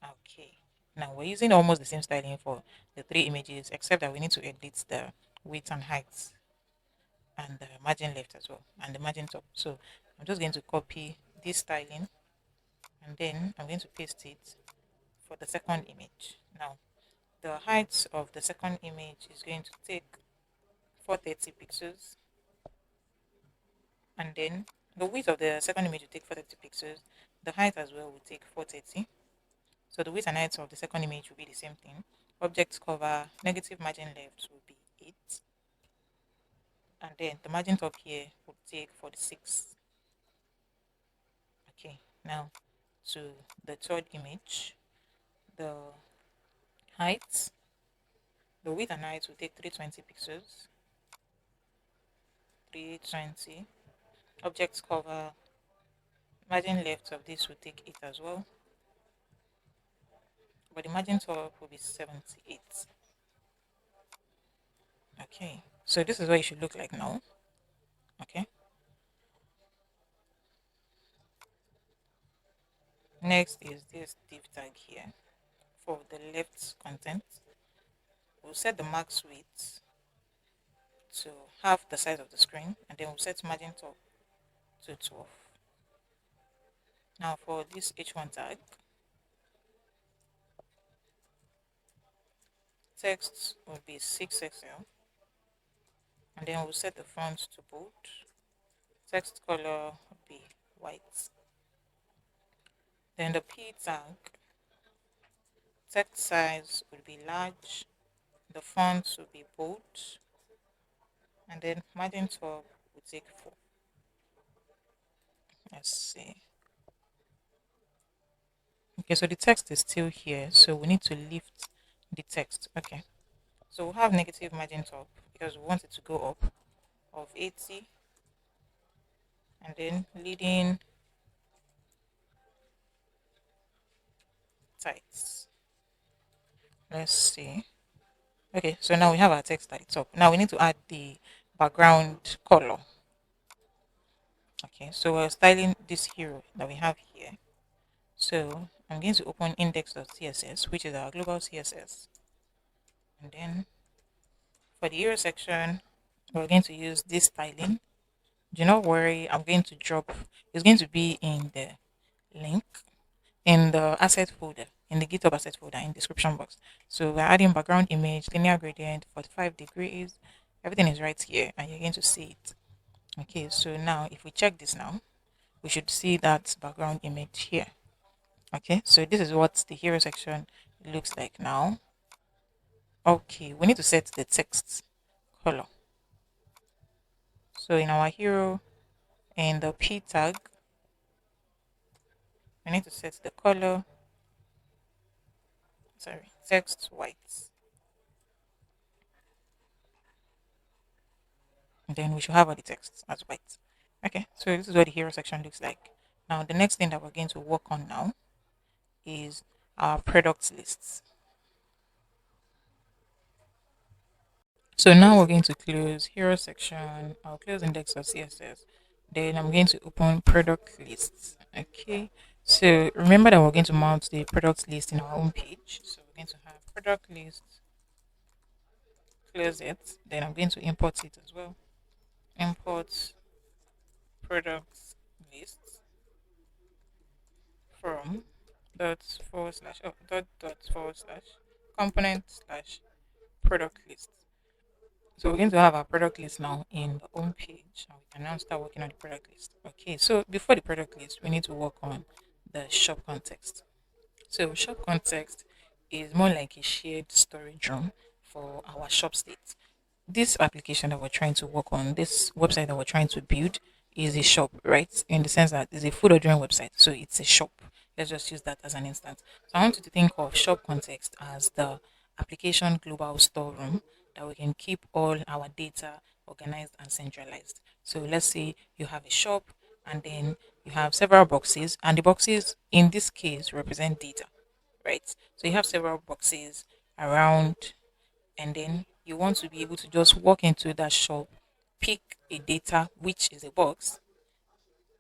Okay, now we're using almost the same styling for the 3 images, except that we need to edit the width and height and the margin left as well, and the margin top. So I'm just going to copy this styling, and then I'm going to paste it for the second image. Now the height of the second image is going to take 430 pixels, and then the width of the second image will take 430 pixels. The height as well will take 430. So the width and height of the second image will be the same thing. Object cover, negative margin left will be 8, and then the margin top here will take 46. Okay, now to the third image, the height, the width and height will take 320 pixels. 320. Object cover, margin left of this will take 8 as well, but the margin top will be 78. Okay, so this is what it should look like now. Okay, next is this div tag here. For the left content, we'll set the max width to half the size of the screen, and then we'll set margin top to 12. Now for this h1 tag, text will be 6XL, and then we'll set the font to bold. Text color will be white. Then the p tag, text size will be large, the font will be bold, and then margin top will take 4. Let's see. Okay, so the text is still here, so we need to lift the text. Okay, so we'll have negative margin top because we want it to go up of 80, and then leading tights. Let's see. Okay, so now we have our text at the top. Now we need to add the background color. Okay, so we're styling this hero that we have here. So I'm going to open index.css, which is our global CSS. And then for the hero section, we're going to use this styling. Do not worry, I'm going to drop, it's going to be in the link in the asset folder, in the GitHub asset folder in description box. So we're adding background image, linear gradient, 45 degrees. Everything is right here and you're going to see it. Okay, so now if we check this now, we should see that background image here. Okay, so this is what the hero section looks like now. Okay, we need to set the text color. So in our hero, in the p tag, we need to set the color, sorry, text white. And then we should have all the text as white. Okay, so this is what the hero section looks like. Now the next thing that we're going to work on now is our product lists. So now we're going to close hero section. I'll close index.css. Then I'm going to open product lists. Okay. So remember that we're going to mount the product list in our own page. So we're going to have product list, close it. Then I'm going to import it as well. Import product list from dot forward slash dot forward slash component slash product list. So we're going to have our product list now in the home page and we can now start working on the product list. Okay, so before the product list, we need to work on the shop context. So shop context is more like a shared storage room for our shop state. This application that we're trying to work on, this website that we're trying to build is a shop, right? In the sense that it's a food ordering website. So it's a shop. Let's just use that as an instance. So I want you to think of shop context as the application global storeroom that we can keep all our data organized and centralized. So let's say you have a shop and then you have several boxes, and the boxes in this case represent data, right? So you have several boxes around, and then you want to be able to just walk into that shop, pick a data which is a box,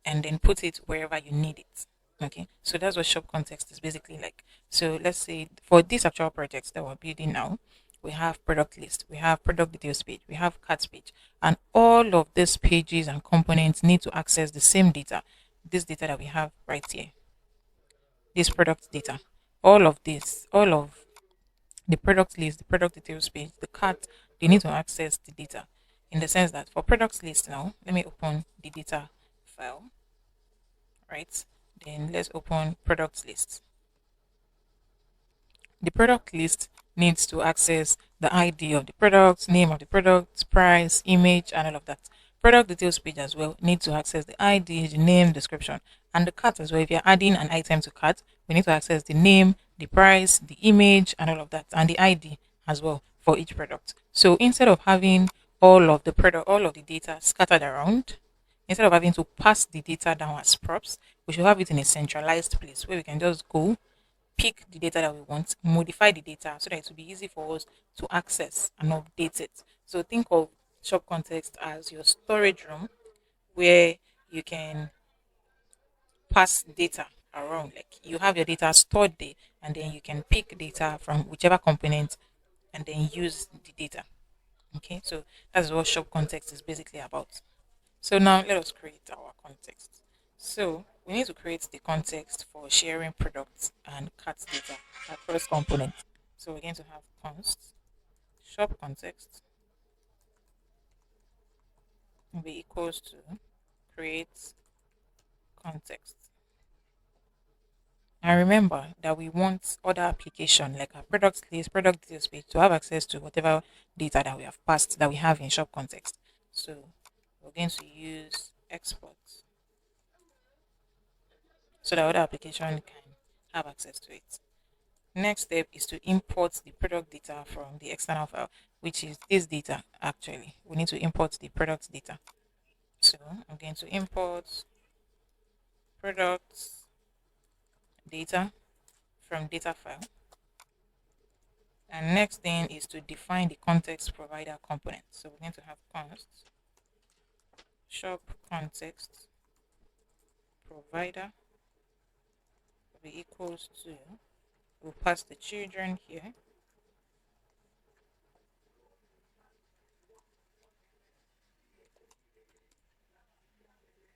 and then put it wherever you need it. Okay, so that's what shop context is basically like. So let's say for this actual project that we're building now, we have product list, we have product details page, we have carts page, and all of these pages and components need to access the same data. This data that we have right here, this product data, all of the product list, the product details page, the cart, they need to access the data. In the sense that for products list now, let me open the data file, right? Then let's open product list. The product list needs to access the ID of the product, name of the product, price, image, and all of that. Product details page as well need to access the ID, the name, description, and the cart as well. If you're adding an item to cart, we need to access the name, the price, the image, and all of that, and the ID as well for each product. So instead of having all of the data scattered around, instead of having to pass the data down as props, we should have it in a centralized place where we can just go pick the data that we want, modify the data so that it will be easy for us to access and update it. So think of shop context as your storage room where you can pass data around. Like you have your data stored there and then you can pick data from whichever component and then use the data. Okay, so that's what shop context is basically about. So now let us create our context. So we need to create the context for sharing products and cart data across components. So we're going to have const shop context will be equals to create context. And remember that we want other application like our product list, product details page to have access to whatever data that we have passed that we have in shop context. So we're going to use export so that other application can have access to it. Next step is to import the product data from the external file, which is this data actually. We need to import the product data. So I'm going to import products data from data file. And next thing is to define the context provider component. So we're going to have const shop context provider will be equals to, we'll pass the children here,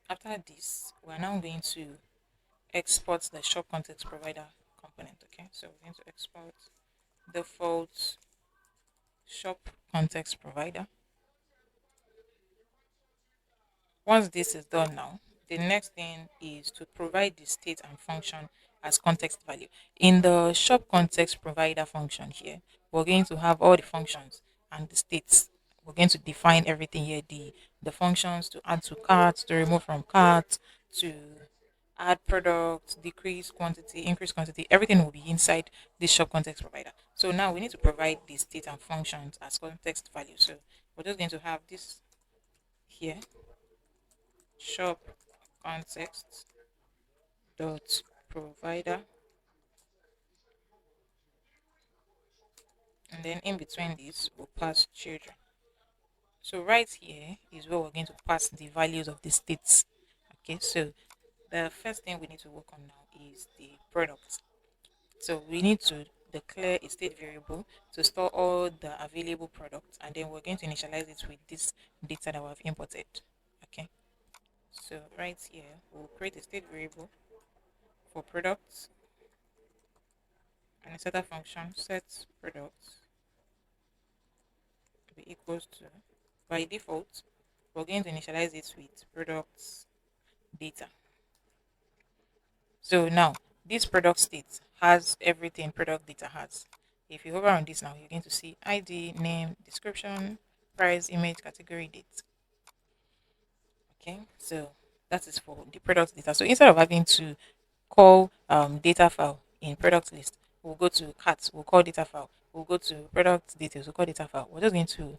After this, we're now going to export the shop context provider component. Okay, so we're going to export default shop context provider. Once this is done now, the next thing is to provide the state and function as context value. In the shop context provider function here, we're going to have all the functions and the states. We're going to define everything here, the functions to add to cart, to remove from cart, to add products, decrease quantity, increase quantity, everything will be inside this shop context provider. So now we need to provide the state and functions as context value. So we're just going to have this here, shop context dot provider, and then in between this we'll pass children. So right here is where we're going to pass the values of the states. Okay, so the first thing we need to work on now is the product. So we need to declare a state variable to store all the available products, and then we're going to initialize it with this data that we have imported. Okay, so right here we'll create a state variable for products and a setter function set products to be equals to, by default, we're going to initialize it with products data. So now this product state has everything product data has. If you hover on this now, you're going to see ID, name, description, price, image, category, date. Okay, so that is for the product data. So instead of having to call data file in product list, we'll go to cart, we'll call data file. We'll go to product details, we'll call data file. We're just going to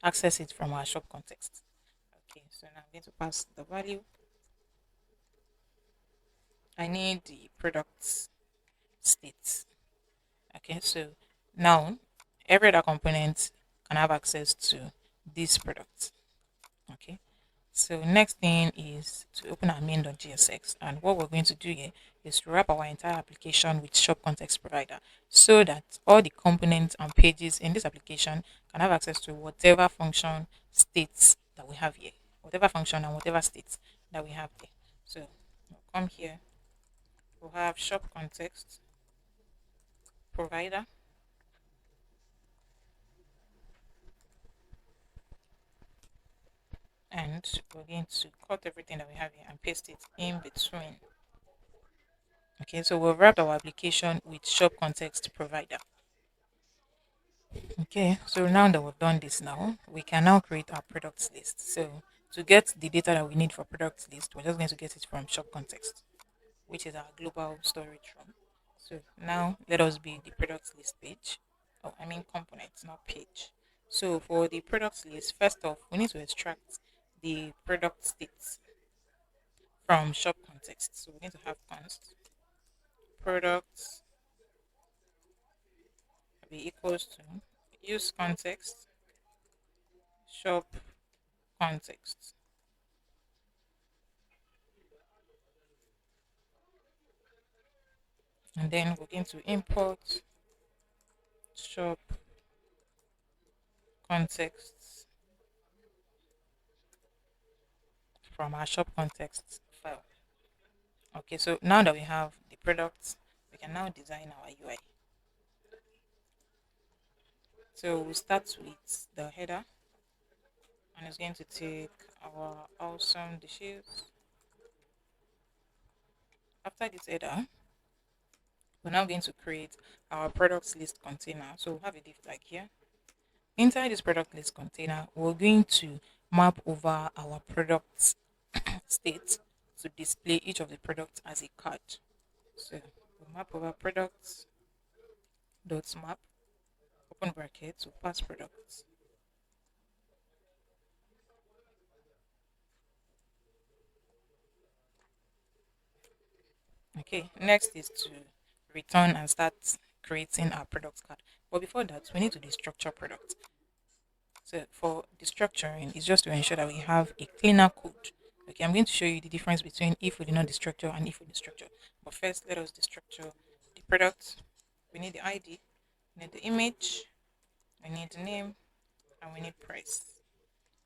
access it from our shop context. Okay, so now I'm going to pass the value. I need the product state. Okay, so now every other component can have access to this product. Okay, so next thing is to open our main.gsx, and what we're going to do here is to wrap our entire application with shop context provider so that all the components and pages in this application can have access to whatever function states that we have here, whatever function and whatever states that we have there. So we'll come here, we'll have shop context provider, and we're going to cut everything that we have here and paste it in between. Okay, so we've wrapped our application with shop context provider. Okay, so now that we've done this now, we can now create our products list. So to get the data that we need for products list, we're just going to get it from shop context, which is our global storage room. So now let us be the products list page. Oh, I mean components, not page. So for the products list, first off, we need to extract the product states from shop context. So we're going to have const products be equals to use context shop context, and then we're going to import shop context from our shop context file. Okay, so now that we have the products, we can now design our UI. So we'll start with the header, and it's going to take our awesome dishes. After this header, we're now going to create our products list container. So we'll have a div tag here. Inside this product list container, we're going to map over our products state to display each of the products as a card. So we map over products dot map, open bracket, to pass products. Okay, next is to return and start creating our product card. But before that, we need to destructure product. So for destructuring, it's just to ensure that we have a cleaner code. Okay, I'm going to show you the difference between if we do not destructure and if we destructure. But first, let us destructure the product. We need the ID, we need the image, we need the name, and we need price.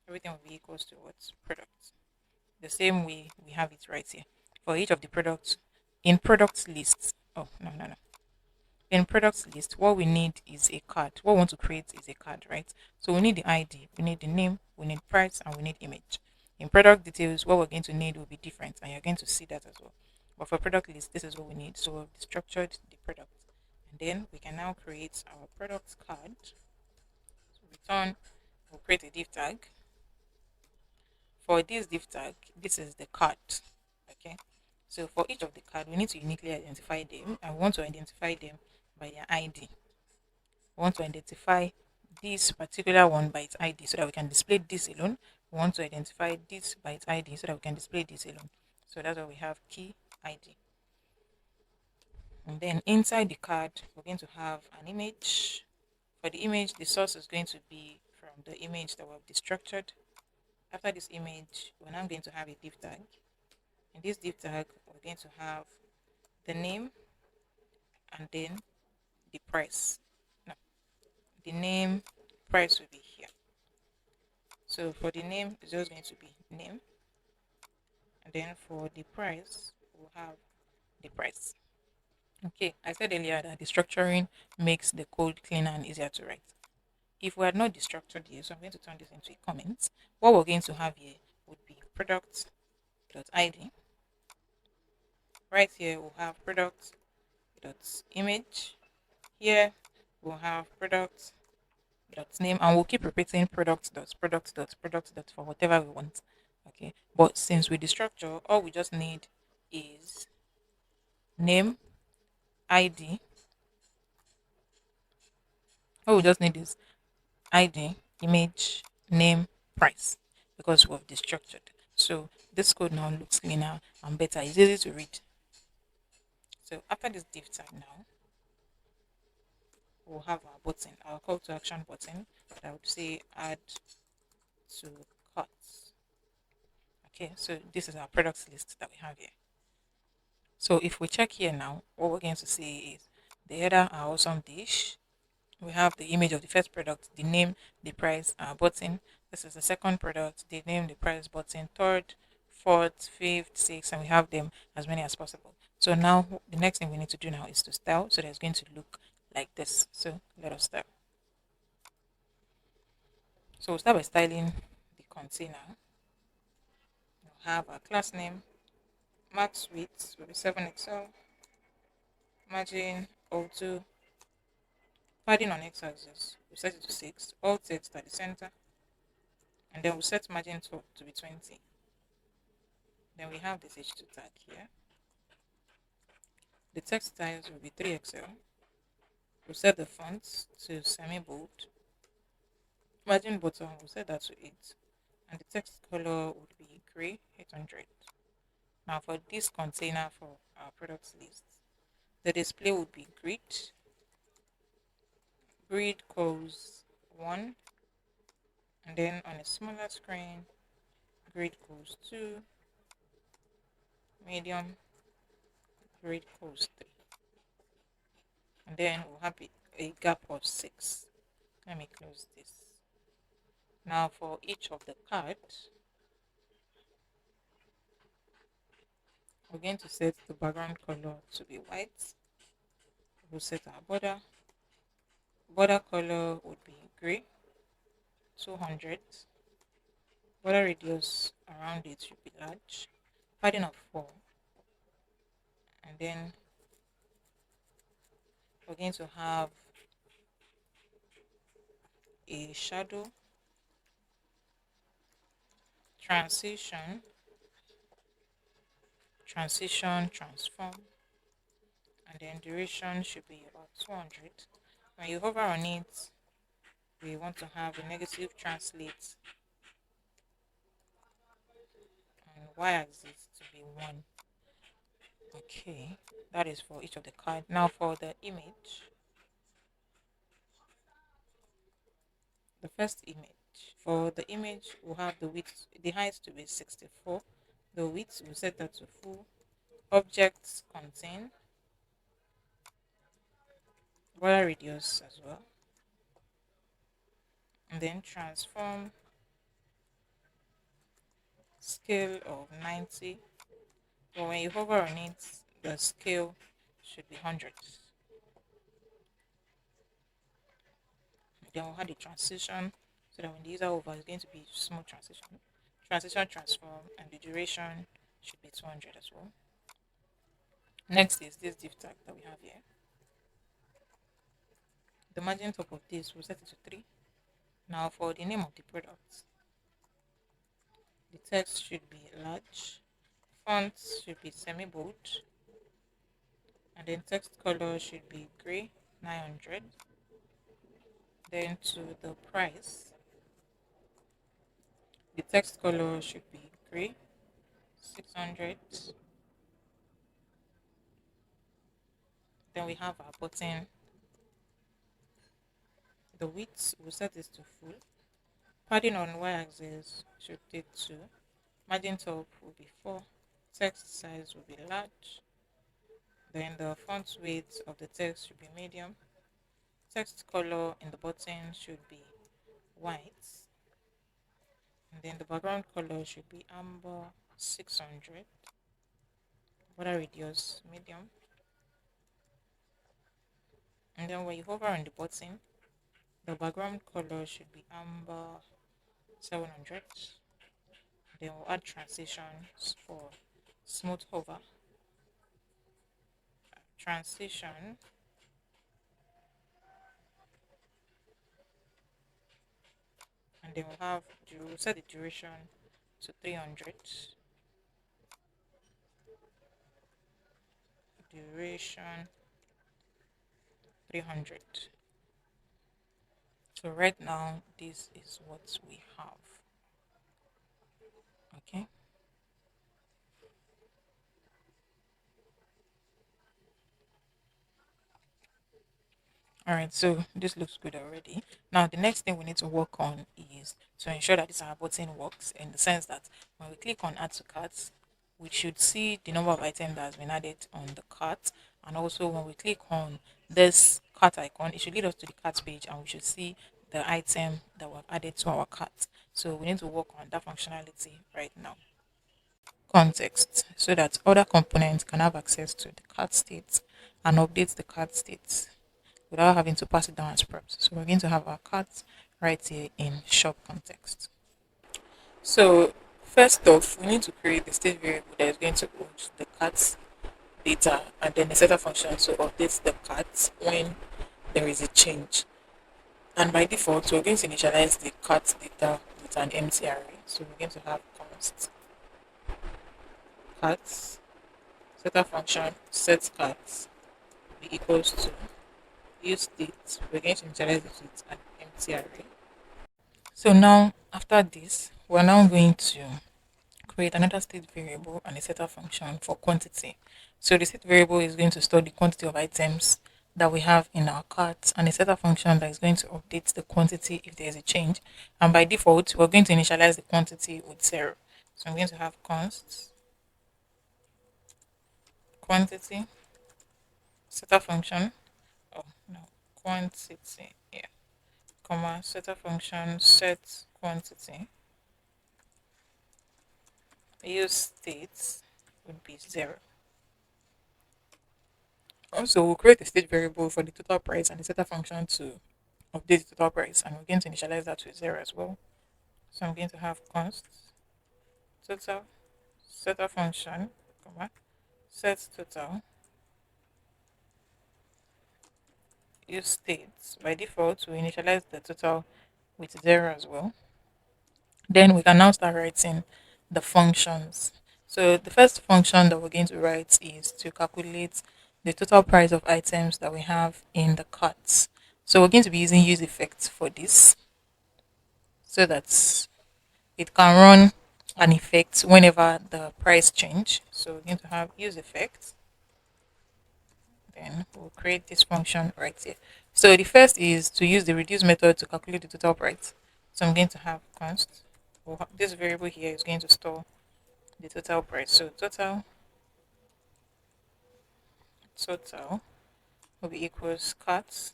Everything will be equals to what? Product. the same way we have it right here. For each of the products in product lists. Oh, no, no, no. In product list, what we need is a card. What we want to create is a card, right? So we need the ID, we need the name, we need price, and we need image. In product details, what we're going to need will be different, and you're going to see that as well. But for product list, this is what we need. So we've structured the product. And then we can now create our product card. So return, we'll create a div tag. For this div tag, this is the card. Okay. So for each of the card, we need to uniquely identify them. And we want to identify them by their ID. We want to identify this particular one by its ID so that we can display this alone. We want to identify this by its ID so that we can display this alone. So that's why we have key ID. And then inside the card, we're going to have an image. For the image, the source is going to be from the image that we've destructured. After this image, we're now going to have a div tag. In this div tag, we're going to have the name and then the price. No, the name, price will be here. So for the name, it's just going to be name. And then for the price, we'll have the price. Okay, I said earlier that the structuring makes the code cleaner and easier to write. If we had not destructured here, so I'm going to turn this into a comment. What we're going to have here would be product.id. Right here, we'll have product.image. Here, we'll have product.name, and we'll keep repeating product.product.product. For whatever we want. Okay, but since we destructure, all we just need is name, ID. All we just need is ID, image, name, price, because we've destructured. So this code now looks cleaner and better. It's easy to read. So after this div tag now, we'll have our button, our call to action button that would say add to cart. Okay, so this is our products list that we have here. So if we check here now, what we're going to see is the header, our awesome dish. We have the image of the first product, the name, the price, our button. This is the second product, the name, the price, button, third, fourth, fifth, sixth, and we have them as many as possible. So now the next thing we need to do now is to style. So that it's going to look like this. So let us start. So we'll start by styling the container. We'll have our class name, max width will be 7XL, margin 02, padding on x-axis, we'll set it to 6, all text at the center, and then we'll set margin to be 20. Then we have this H2 tag here. The text styles will be 3XL. We'll set the font to semi-bold. Margin bottom, we'll set that to 8. And the text color would be gray 800. Now for this container for our products list, the display would be grid calls 1, and then on a smaller screen, grid calls 2, medium, grid calls 3. And then we'll have a gap of 6. Let me close this. Now for each of the cards, we're going to set the background color to be white. We'll set our border. Border color would be gray, 200. Border radius around it should be large. Padding of 4. And then we're going to have a shadow, transition, transform, and then duration should be about 200. When you hover on it, we want to have a negative translate and y-axis to be 1. Okay, that is for each of the card. Now for the image, the first image. For the image, we'll have the width, the height to be 64. The width, we'll set that to full. Objects contain border radius as well. And then transform scale of 90. But when you hover on it, the scale should be 100. Then we'll have the transition so that when the user over, it's going to be smooth transition. Transition transform and the duration should be 200 as well. Next is this div tag that we have here. The margin top of this, we'll set it to 3. Now for the name of the product, the text should be large, font should be semi-bold, and then text color should be gray 900. Then to the price, the text color should be gray 600. Then we have our button. The width, we'll set this to full. Padding on y-axis should take 2. Margin top will be 4. Text size will be large. Then the font weight of the text should be medium. Text color in the button should be white. And then the background color should be amber 600. Border radius medium. And then when you hover on the button, the background color should be amber 700. Then we'll add transitions for smooth hover. Transition. And then we'll set the duration to 300. Duration 300. So right now, this is what we have. Okay. All right, so this looks good already. Now, the next thing we need to work on is to ensure that this our button works in the sense that when we click on add to cart, we should see the number of items that has been added on the cart. And also when we click on this cart icon, it should lead us to the cart page and we should see the item that we've added to our cart. So we need to work on that functionality right now. Context so that other components can have access to the cart state and update the cart state without having to pass it down as props. So we're going to have our cart right here in shop context. So first off, we need to create the state variable that is going to hold the cart data and then the setter function to update the cart when there is a change. And by default, we're going to initialize the cart data with an empty array. So we're going to have const cart setter function set cart be equals to use state. We're going to initialize it with an empty array. So now after this, we're now going to create another state variable and a setter function for quantity. So the state variable is going to store the quantity of items that we have in our cart and a setter function that is going to update the quantity if there is a change. And by default, we're going to initialize the quantity with 0. So I'm going to have const quantity setter function. Oh no, quantity. Yeah, comma setter function set quantity. Use state would be 0. Also, we'll create a state variable for the total price and the setter function to update the total price, and we're going to initialize that to 0 as well. So I'm going to have const total setter function, comma, set total, use state. By default, we initialize the total with 0 as well. Then we can now start writing the functions. So the first function that we're going to write is to calculate the total price of items that we have in the cart. So we're going to be using use effect for this so that it can run an effect whenever the price change. So we're going to have use effect. Then we'll create this function right here. So the first is to use the reduce method to calculate the total price. So I'm going to have const. This variable here is going to store the total price. So total will be equals cut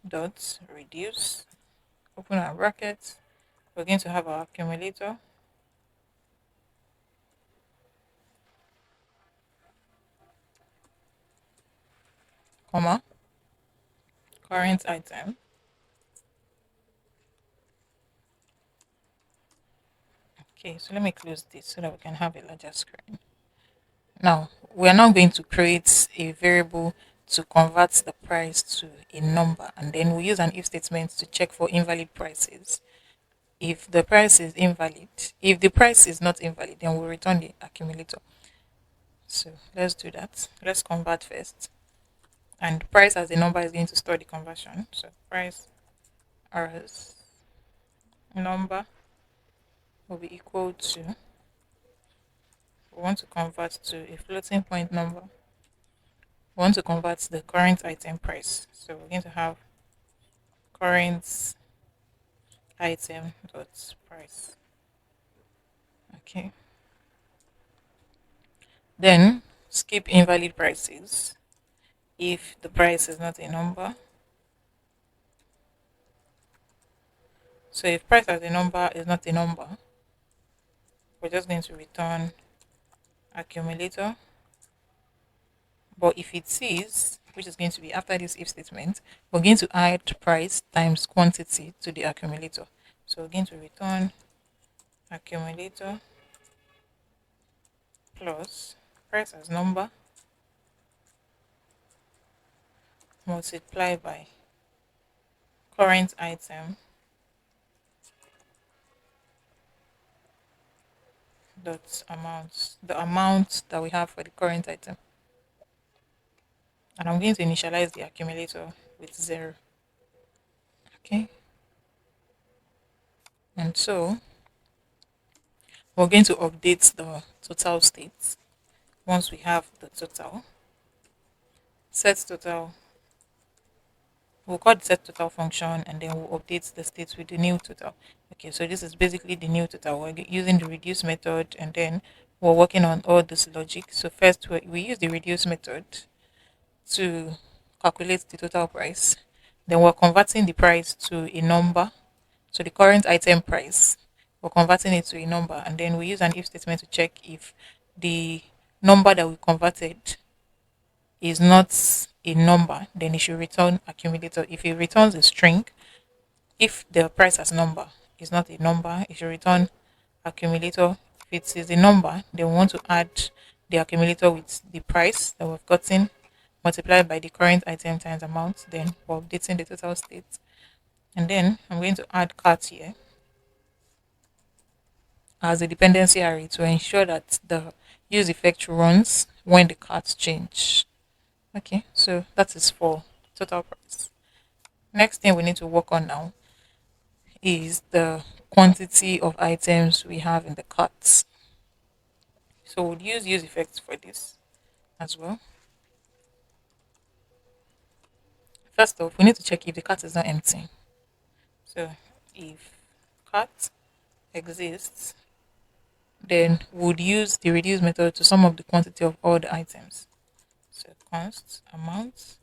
dot reduce, open our bracket. We're going to have our accumulator comma, current item. Okay, so let me close this so that we can have a larger screen. Now, we are now going to create a variable to convert the price to a number, and then we use an if statement to check for invalid prices. If the price is invalid, if the price is not invalid, then we'll return the accumulator. So let's do that. Let's convert first. And price as a number is going to store the conversion. So price as number will be equal to, we want to convert to a floating point number. We want to convert the current item price. So we're going to have current item dot price. Okay. Then skip invalid prices. If the price is not a number, so if price as a number is not a number, we're just going to return accumulator. But if it is, which is going to be after this if statement, we're going to add price times quantity to the accumulator. So we're going to return accumulator plus price as number multiplied by current item dot amount, the amount that we have for the current item. And I'm going to initialize the accumulator with 0. Okay. And so we're going to update the total state. Once we have the total, set total, we'll call the set total function, and then we'll update the state with the new total. Okay, so this is basically the new total. We're using the reduce method, and then we're working on all this logic. So first we use the reduce method to calculate the total price. Then we're converting the price to a number. So the current item price, we're converting it to a number, and then we use an if statement to check if the number that we converted is not a number, then it should return accumulator. If it returns a string, if the price as number is not a number, it should return accumulator. If it is a number, then we want to add the accumulator with the price that we've gotten multiplied by the current item times amount. Then we're updating the total state. And then I'm going to add cart here as a dependency array to ensure that the use effect runs when the cards change. Okay, so that is for total price. Next thing we need to work on now is the quantity of items we have in the carts. So we'll use effects for this as well. First off, we need to check if the cart is not empty. So if cart exists, then we'll use the reduce method to sum up the quantity of all the items. So const amount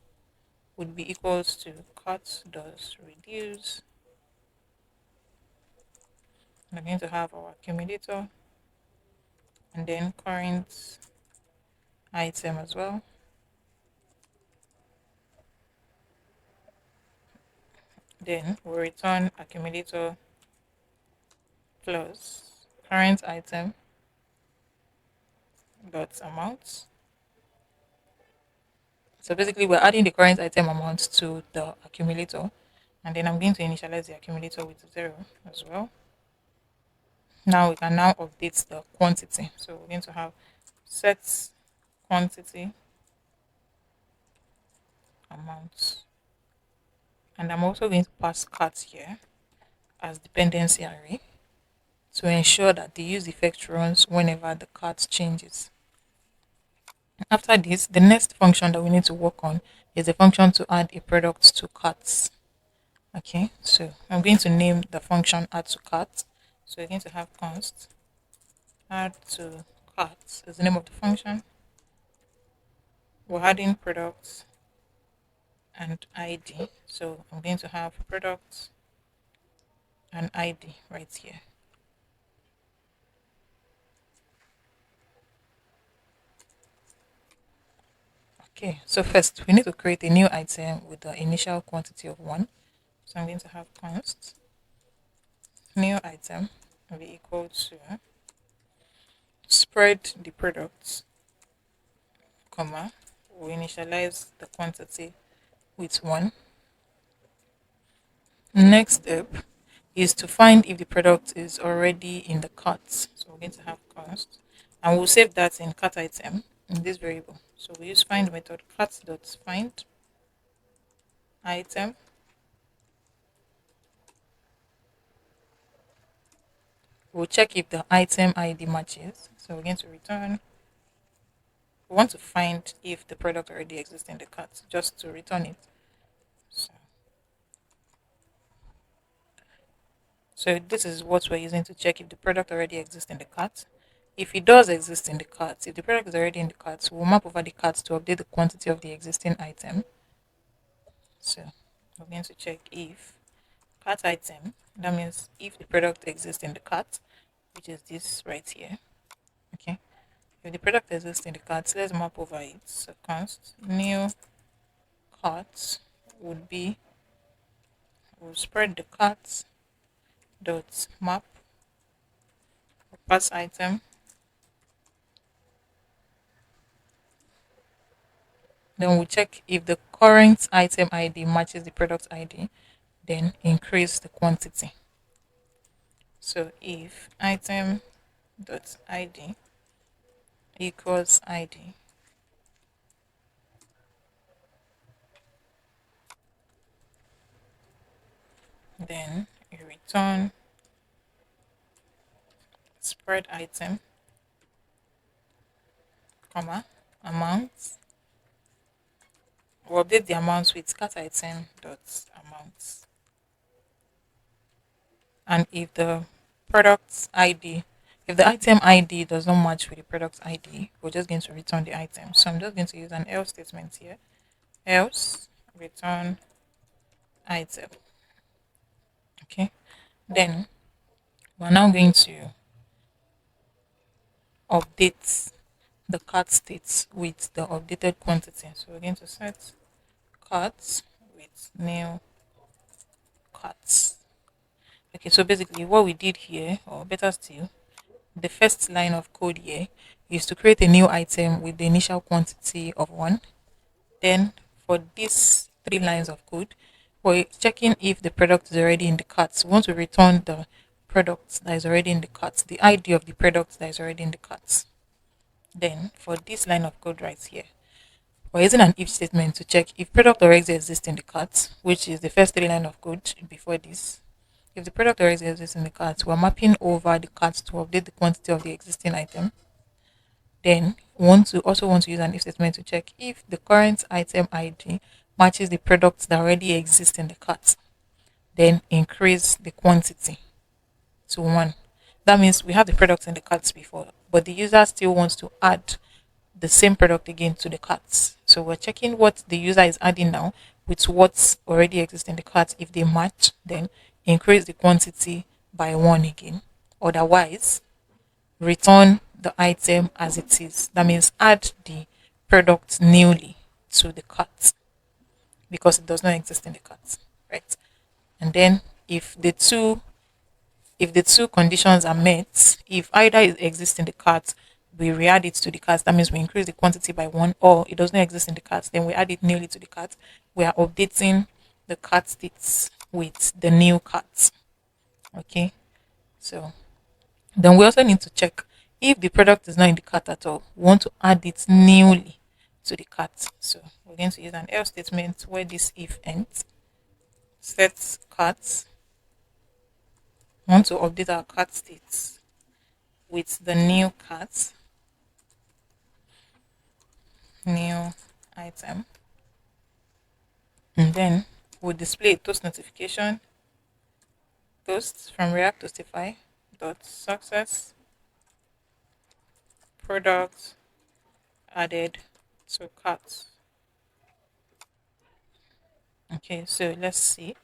would be equals to cart does reduce. We're going to have our accumulator and then current item as well. Then we'll return accumulator plus current item dot amount. So basically we're adding the current item amount to the accumulator, and then I'm going to initialize the accumulator with 0 as well. Now we can now update the quantity. So we're going to have set quantity amount. And I'm also going to pass cart here as dependency array to ensure that the use effect runs whenever the cart changes. After this, the next function that we need to work on is the function to add a product to carts. Okay, so I'm going to name the function add to cart. So we're going to have const add to cart is the name of the function. We're adding products and ID. So I'm going to have products and ID right here. Okay, so first we need to create a new item with the initial quantity of 1. So I'm going to have const new item will be equal to spread the product, comma, we initialize the quantity with 1. Next step is to find if the product is already in the cart. So we're going to have const, and we'll save that in cart item in this variable. So we use find method cart.find item. We'll check if the item ID matches. So we're going to return. We want to find if the product already exists in the cart, just to return it. So, so this is what we're using to check if the product already exists in the cart. If it does exist in the cart, if the product is already in the cart, we'll map over the cart to update the quantity of the existing item. So we're going to check if cart item, that means if the product exists in the cart, which is this right here. Okay. If the product exists in the cart, let's map over it. So const new cart would be, we'll spread the cart dot map pass item. Then we'll check if the current item ID matches the product ID, then increase the quantity. So if item dot ID equals ID, then you return spread item, comma, amount. We'll update the amounts with cat item dot amounts. And if the product ID, if the item ID does not match with the product ID, we're just going to return the item. So I'm just going to use an else statement here. Else return item. Okay. Then we're now going to update the cart state with the updated quantity. So we're going to set cart with new carts. Okay, so basically what we did here, or better still, the first line of code here is to create a new item with the initial quantity of 1. Then for these 3 lines of code, we're checking if the product is already in the cart. We want to return the product that is already in the cart, the ID of the product that is already in the cart. Then for this line of code right here, we're using an if statement to check if product already exists in the cart, which is the first 3 line of code before this. If the product already exists in the cart, we're mapping over the cart to update the quantity of the existing item. Then we also want to use an if statement to check if the current item ID matches the products that already exist in the cart. Then increase the quantity to 1. That means we have the products in the carts before, but the user still wants to add the same product again to the carts. So we're checking what the user is adding now with what's already exists in the cart. If they match, then increase the quantity by 1 again. Otherwise, return the item as it is. That means add the product newly to the cart because it does not exist in the cart, right? And then if the two conditions are met, if either it exists in the cart, we re-add it to the cart. That means we increase the quantity by 1, or it does not exist in the cart, then we add it newly to the cart. We are updating the cart states with the new cart. Okay, so then we also need to check if the product is not in the cart at all. We want to add it newly to the cart. So we're going to use an else statement where this if ends. Set cart. We want to update our cart states with the new cart, new item, and then we'll display a toast notification. Toast from React Toastify dot success product added to cart. Okay, so let's see.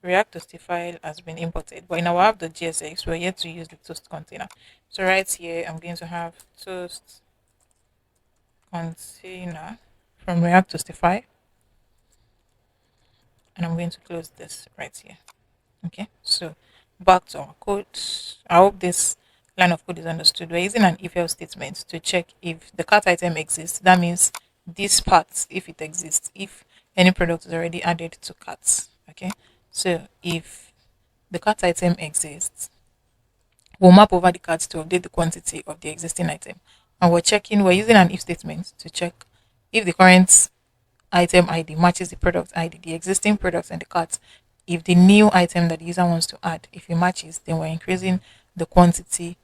React Toasty file has been imported, but in our app.gsx, we're yet to use the toast container. So right here, I'm going to have toast container from React to Stify, and I'm going to close this right here. Okay, so back to our code. I hope this line of code is understood. We're using an if else statement to check if the cart item exists. That means this part, if it exists, if any product is already added to carts. Okay, so if the cart item exists, we'll map over the cards to update the quantity of the existing item. And we're using an if statement to check if the current item ID matches the product ID, the existing products and the cart. If the new item that the user wants to add, if it matches, then we're increasing the quantity.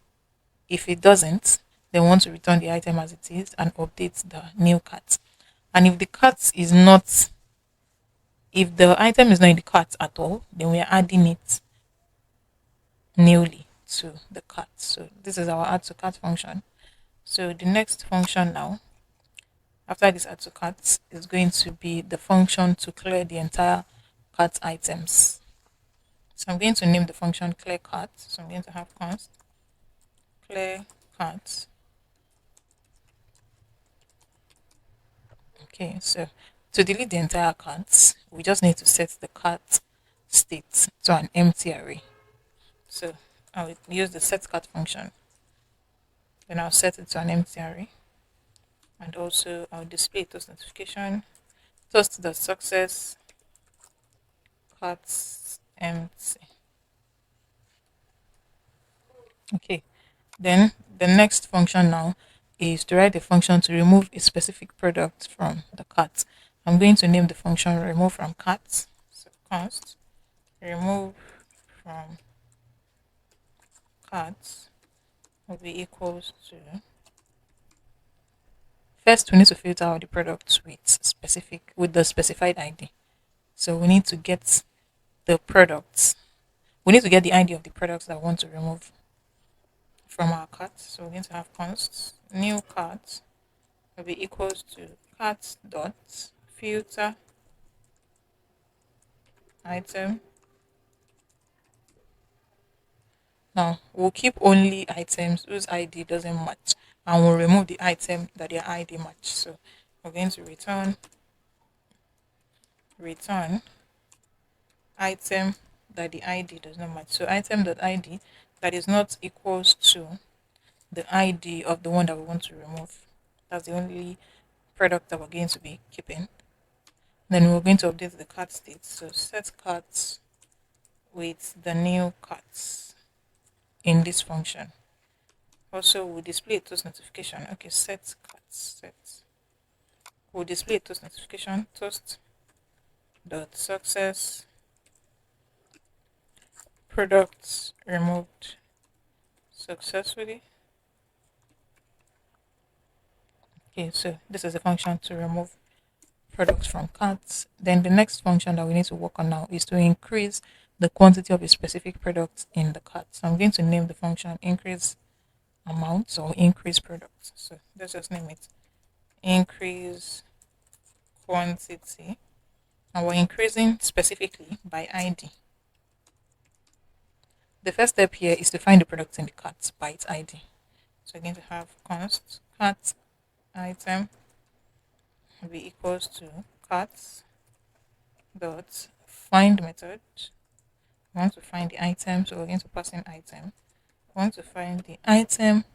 If it doesn't, then we want to return the item as it is and update the new cart. And if the cart is not, if the item is not in the cart at all, then we are adding it newly to the cart. So this is our add to cart function. So the next function now, after this add to cart, is going to be the function to clear the entire cart items. So I'm going to name the function clear cart. So I'm going to have const clear cart. Okay, so to delete the entire cart, we just need to set the cart state to an empty array. So I'll use the set cart function. Then I'll set it to an empty array. And also I'll display toast notification, toast.success cart empty. Okay, then the next function now is to write a function to remove a specific product from the cart. I'm going to name the function remove from cart. So const remove from cart will be equals to, first we need to filter out the products with the specified ID. So we need to get the products. We need to get the ID of the products that we want to remove from our cart. So we're going to have const new cart will be equals to cart dot filter item. Now we'll keep only items whose ID doesn't match, and we'll remove the item that their ID match. So we're going to return item that the ID does not match. So item.id that is not equals to the ID of the one that we want to remove. That's the only product that we're going to be keeping. Then we're going to update the cart state. So set cart with the new carts in this function. Also, we'll display a toast notification. Okay, set carts set. We'll display a toast notification toast dot success products removed successfully. Okay, so this is a function to remove products from carts. Then the next function that we need to work on now is to increase the quantity of a specific product in the cart. So I'm going to name the function increase amount or increase products. So let's just name it increase quantity. And we're increasing specifically by ID. The first step here is to find the product in the cart by its ID. So we're going to have const cart item will be equals to cart dot find method. We want to find the item, so we're going to pass in item. We want to find the item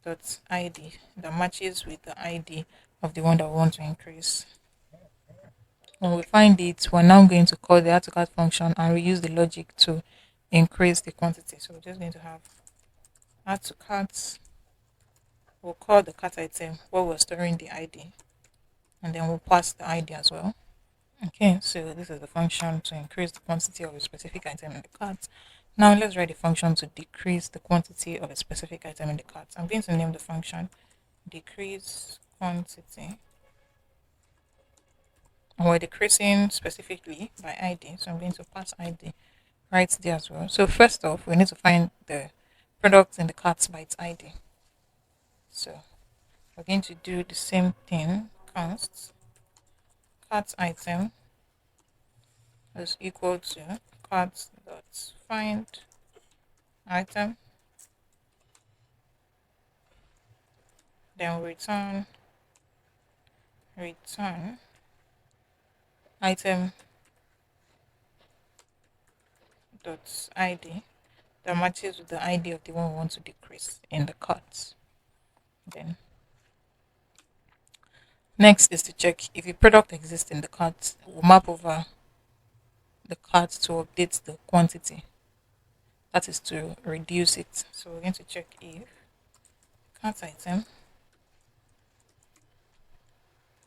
dot ID that matches with the ID of the one that we want to increase. When we find it, we're now going to call the add to cart function and reuse the logic to increase the quantity. So we're just going to have add to cart. We'll call the cart item where we're storing the ID, and then we'll pass the ID as well. Okay, so this is the function to increase the quantity of a specific item in the cart. Now let's write a function to decrease the quantity of a specific item in the cart. I'm going to name the function decrease quantity. And we're decreasing specifically by ID, so I'm going to pass ID right there as well. So first off, we need to find the product in the cart by its ID. So we're going to do the same thing, const cart item is equal to cart dot find item. Then we return return item dot id that matches with the ID of the one we want to decrease in the cart. Then next is to check if the product exists in the cart. We'll map over the cart to update the quantity. That is to reduce it. So we're going to check if cart item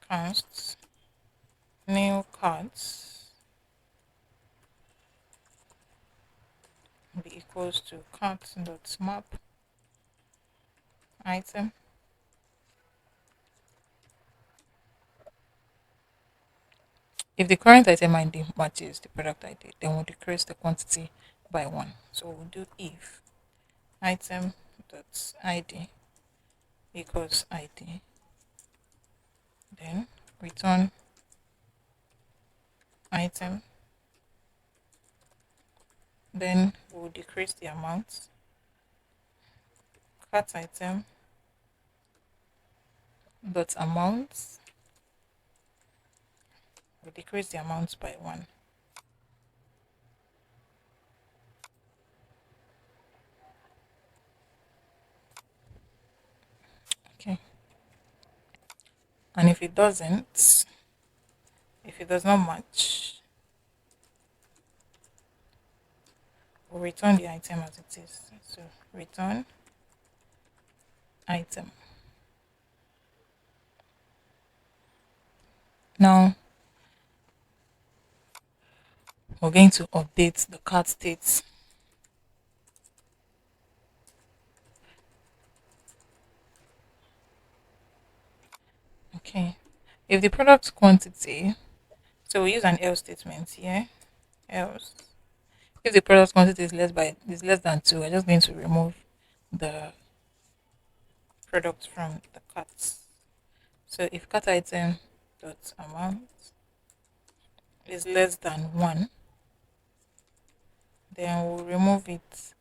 const new cards be equals to cart.map item. If the current item ID matches the product ID, then we'll decrease the quantity by one. So we'll do if item dot id equals id, then return item, then we'll decrease the amount, cart item dot amount, we'll decrease the amount by one. Okay, and if it doesn't, if it does not match, we'll return the item as it is. So return item. Now we're going to update the cart state. Okay, if the product quantity, so we use an else statement here, else. If the product quantity is less than two, we're just going to remove the product from the cart. So if cart item dot amount is less than one, then we'll remove it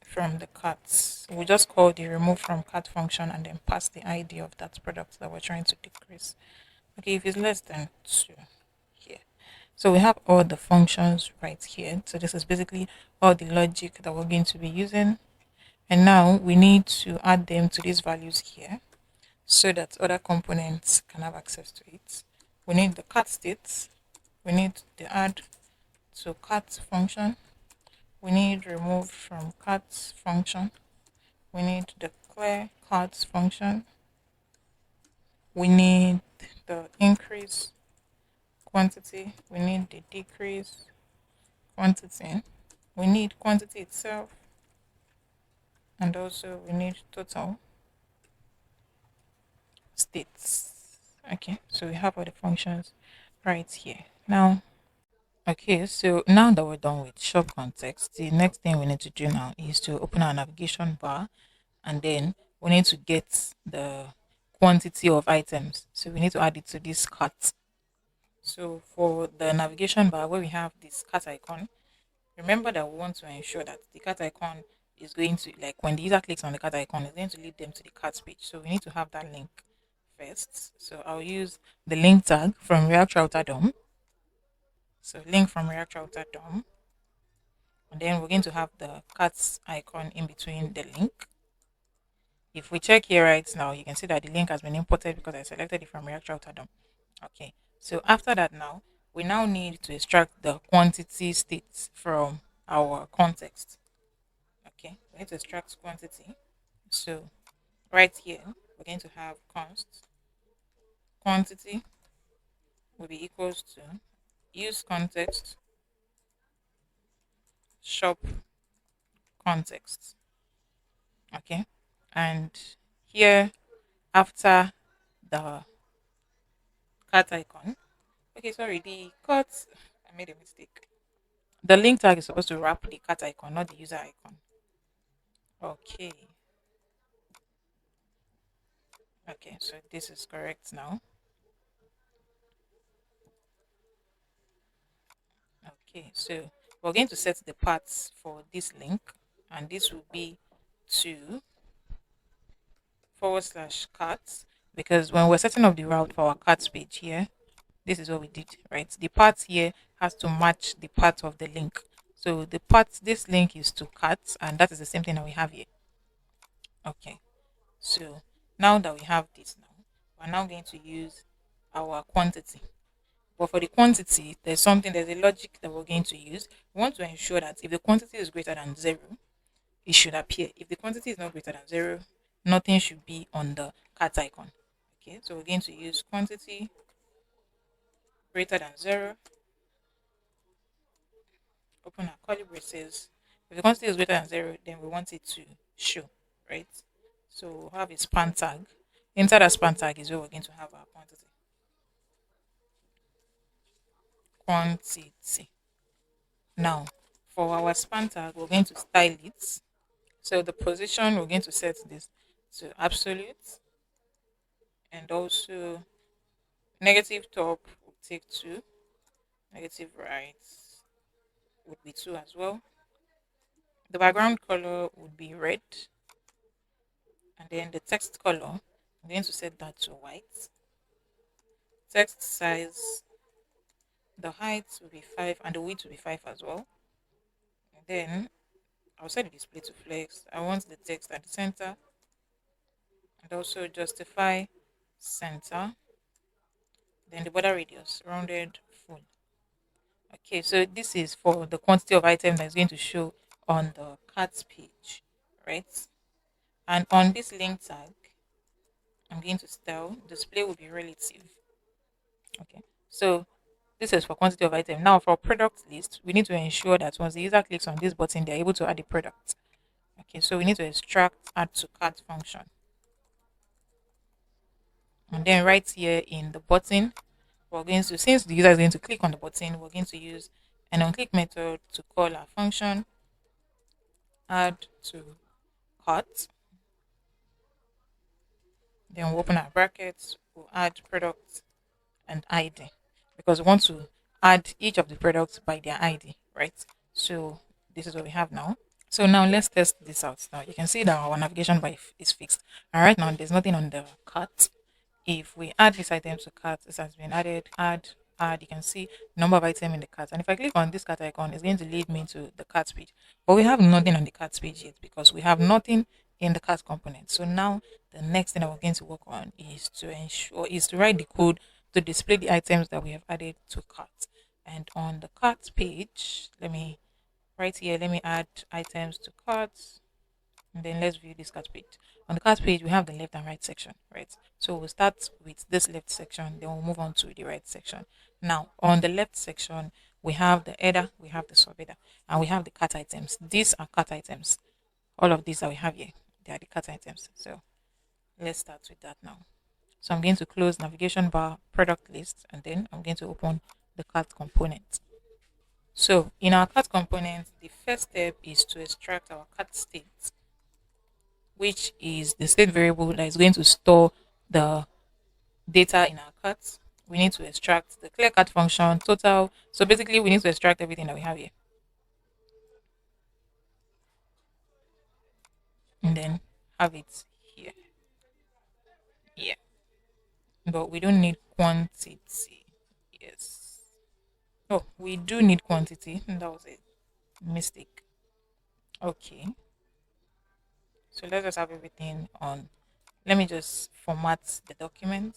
from the cart. We'll just call the remove from cart function and then pass the ID of that product that we're trying to decrease. Okay, if it's less than two here. So we have all the functions right here. So this is basically all the logic that we're going to be using. And now we need to add them to these values here so that other components can have access to it. We need the cart state. We need the add to cart function. We need remove from cart function. We need the clear cart function. We need the increase quantity. We need the decrease quantity. We need quantity itself. And also we need total states. Okay, so we have all the functions right here. Now, okay, so now that we're done with shop context, the next thing we need to do now is to open our navigation bar, and then we need to get the quantity of items. So we need to add it to this cart. So for the navigation bar where we have this cart icon, remember that we want to ensure that the cart icon is going to, like when the user clicks on the cart icon, it's going to lead them to the cart page. So we need to have that link first. So I'll use the link tag from React Router DOM. So link from React Router DOM. And then we're going to have the cart icon in between the link. If we check here right now, you can see that the link has been imported because I selected it from React Router DOM. Okay. So after that now, we now need to extract the quantity state from our context. Okay, we need to extract quantity. So right here, we're going to have const quantity will be equals to use context shop context. Okay, and here after the cart icon, okay, sorry, the cart, I made a mistake. The link tag is supposed to wrap the cart icon, not the user icon. Okay, okay, so this is correct now. Okay, so we're going to set the paths for this link, and this will be to /cart. because when we're setting up the route for our cards page here, this is what we did, right? The part here has to match the part of the link. So the part, this link is to cards, and that is the same thing that we have here. Okay, so now that we have this now, we're now going to use our quantity. But for the quantity, there's a logic that we're going to use. We want to ensure that if the quantity is greater than zero, it should appear. If the quantity is not greater than zero, nothing should be on the cat icon. Okay, so we're going to use quantity greater than zero, open our curly braces. If the quantity is greater than zero, then we want it to show, right? So we'll have a span tag. Inside a span tag is where we're going to have our quantity. Quantity. Now, for our span tag, we're going to style it. So the position, we're going to set this to absolute, and also negative top will take 2, negative right would be 2 as well. The background color would be red, and then the text color, I'm going to set that to white. Text size, the height will be 5 and the width will be 5 as well. And then I'll set the display to flex. I want the text at the center, and also justify center. Then the border radius rounded full. Okay, so this is for the quantity of item that's going to show on the cards page, right? And on this link tag, I'm going to style display will be relative. Okay, so this is for quantity of item. Now for product list, we need to ensure that once the user clicks on this button, they're able to add a product. Okay, so we need to extract add to cart function. And then right here in the button, we're going to, since the user is going to click on the button, we're going to use an on click method to call our function add to cart. Then we'll open our brackets, we'll add product and ID because we want to add each of the products by their ID, right? So this is what we have now. So now let's test this out. Now you can see that our navigation bar is fixed. And right now there's nothing on the cart. If we add this item to cart, this has been added, add, you can see number of item in the cart. And if I click on this cart icon, it's going to lead me to the cart page. But we have nothing on the cart page yet because we have nothing in the cart component. So now the next thing that we're going to work on is to write the code to display the items that we have added to cart. And on the cart page, right here, let me add items to carts. And then let's view this cart page. On the cart page, we have the left and right section, right? So we'll start with this left section, then we'll move on to the right section. Now, on the left section, we have the header, we have the subheader, and we have the cart items. These are cart items. All of these that we have here, they are the cart items. So let's start with that now. So I'm going to close navigation bar, product list, and then I'm going to open the cart component. So in our cart component, the first step is to extract our cart state, which is the state variable that is going to store the data in our cart. We need to extract the clear cart function, total. So basically, we need to extract everything that we have here. And then have it here. Yeah. But we don't need quantity. Yes. Oh, we do need quantity. That was a mistake. Okay. So let's just have everything on. Let me just format the document.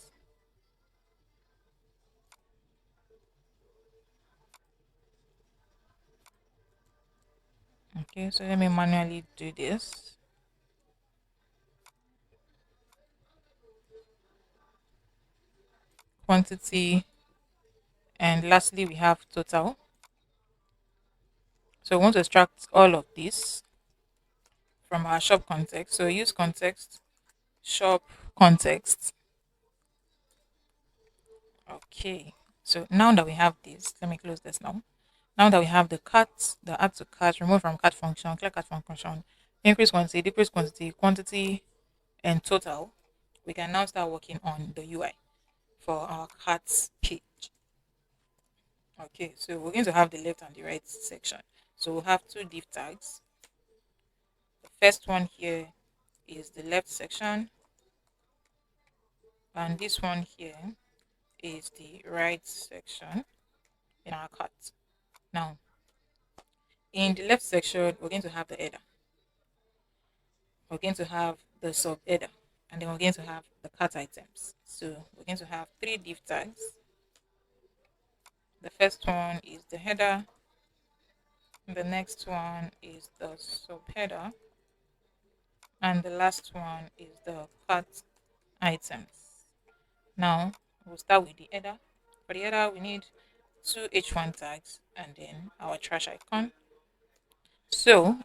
Okay, so let me manually do this. Quantity, and lastly we have total. So we want to extract all of this from our shop context. So use context, shop context. Okay, so now that we have this, let me close this now. Now that we have the cut, the add to cart, remove from cart function, clear cart function, increase quantity, decrease quantity, quantity, and total, we can now start working on the UI for our cart page. Okay, so we're going to have the left and the right section. So we'll have two div tags. The first one here is the left section, And this one here is the right section in our cart. Now, in the left section, we're going to have the header. We're going to have the sub header, and then we're going to have the cart items. So we're going to have three div tags. The first one is the header, the next one is the sub header, and the last one is the cart items. Now we'll start with the header. For the header, we need two H1 tags and then our trash icon. So,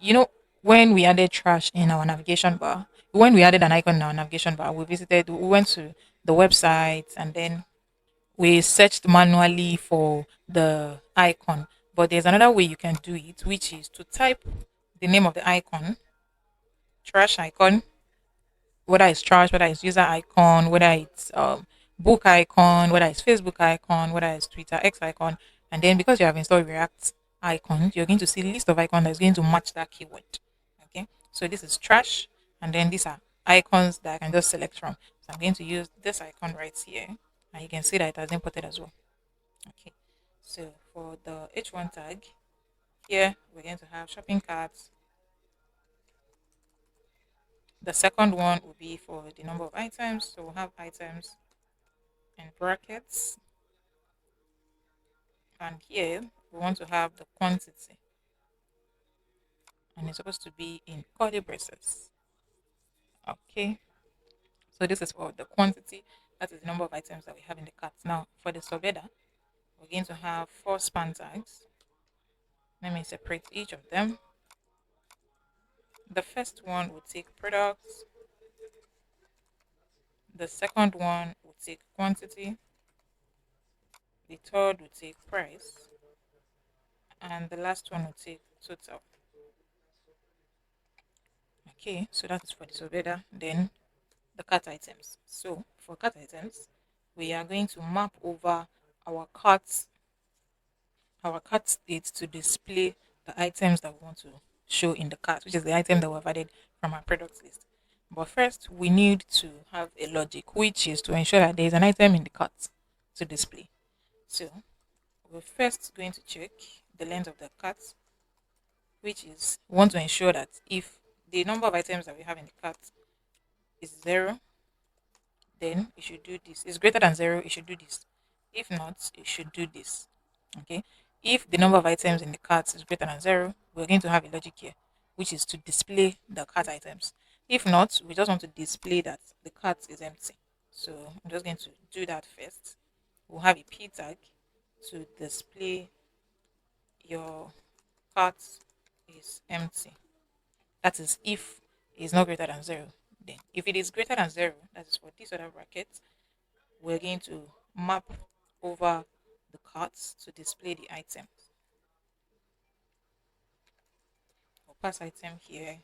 when we added trash in our navigation bar, when we added an icon in our navigation bar, we went to the website and then we searched manually for the icon. But there's another way you can do it, which is to type the name of the icon, trash icon, whether it's trash, whether it's user icon, whether it's book icon, whether it's Facebook icon, whether it's Twitter X icon, and then because you have installed React icon, you're going to see a list of icons that's going to match that keyword. Okay, so this is trash, and then these are icons that I can just select from. So I'm going to use this icon right here, and you can see that it has imported as well. Okay, so for the H1 tag here, we're going to have shopping carts. The second one will be for the number of items. So we'll have items in brackets. And here we want to have the quantity. And it's supposed to be in curly braces. Okay. So this is for the quantity. That is the number of items that we have in the cart. Now for the subheader, we're going to have four span tags. Let me separate each of them. The first one will take products. The second one will take quantity. The third will take price. And the last one will take total. Okay, so that is for the subheader. Then the cart items. So for cart items, we are going to map over our cart state to display the items that we want to show in the cart, which is the item that we've added from our product list. But first, we need to have a logic, which is to ensure that there is an item in the cart to display. So we're first going to check the length of the cart, which is we want to ensure that if the number of items that we have in the cart is zero, then it should do this. It's greater than zero, it should do this. If not, it should do this. Okay. If the number of items in the cart is greater than zero, we're going to have a logic here, which is to display the cart items. If not, we just want to display that the cart is empty. So I'm just going to do that first. We'll have a p tag to display your cart is empty. That is if it's not greater than zero. Then if it is greater than zero, that is for this other bracket, we're going to map over the carts to display the item. We'll pass item here.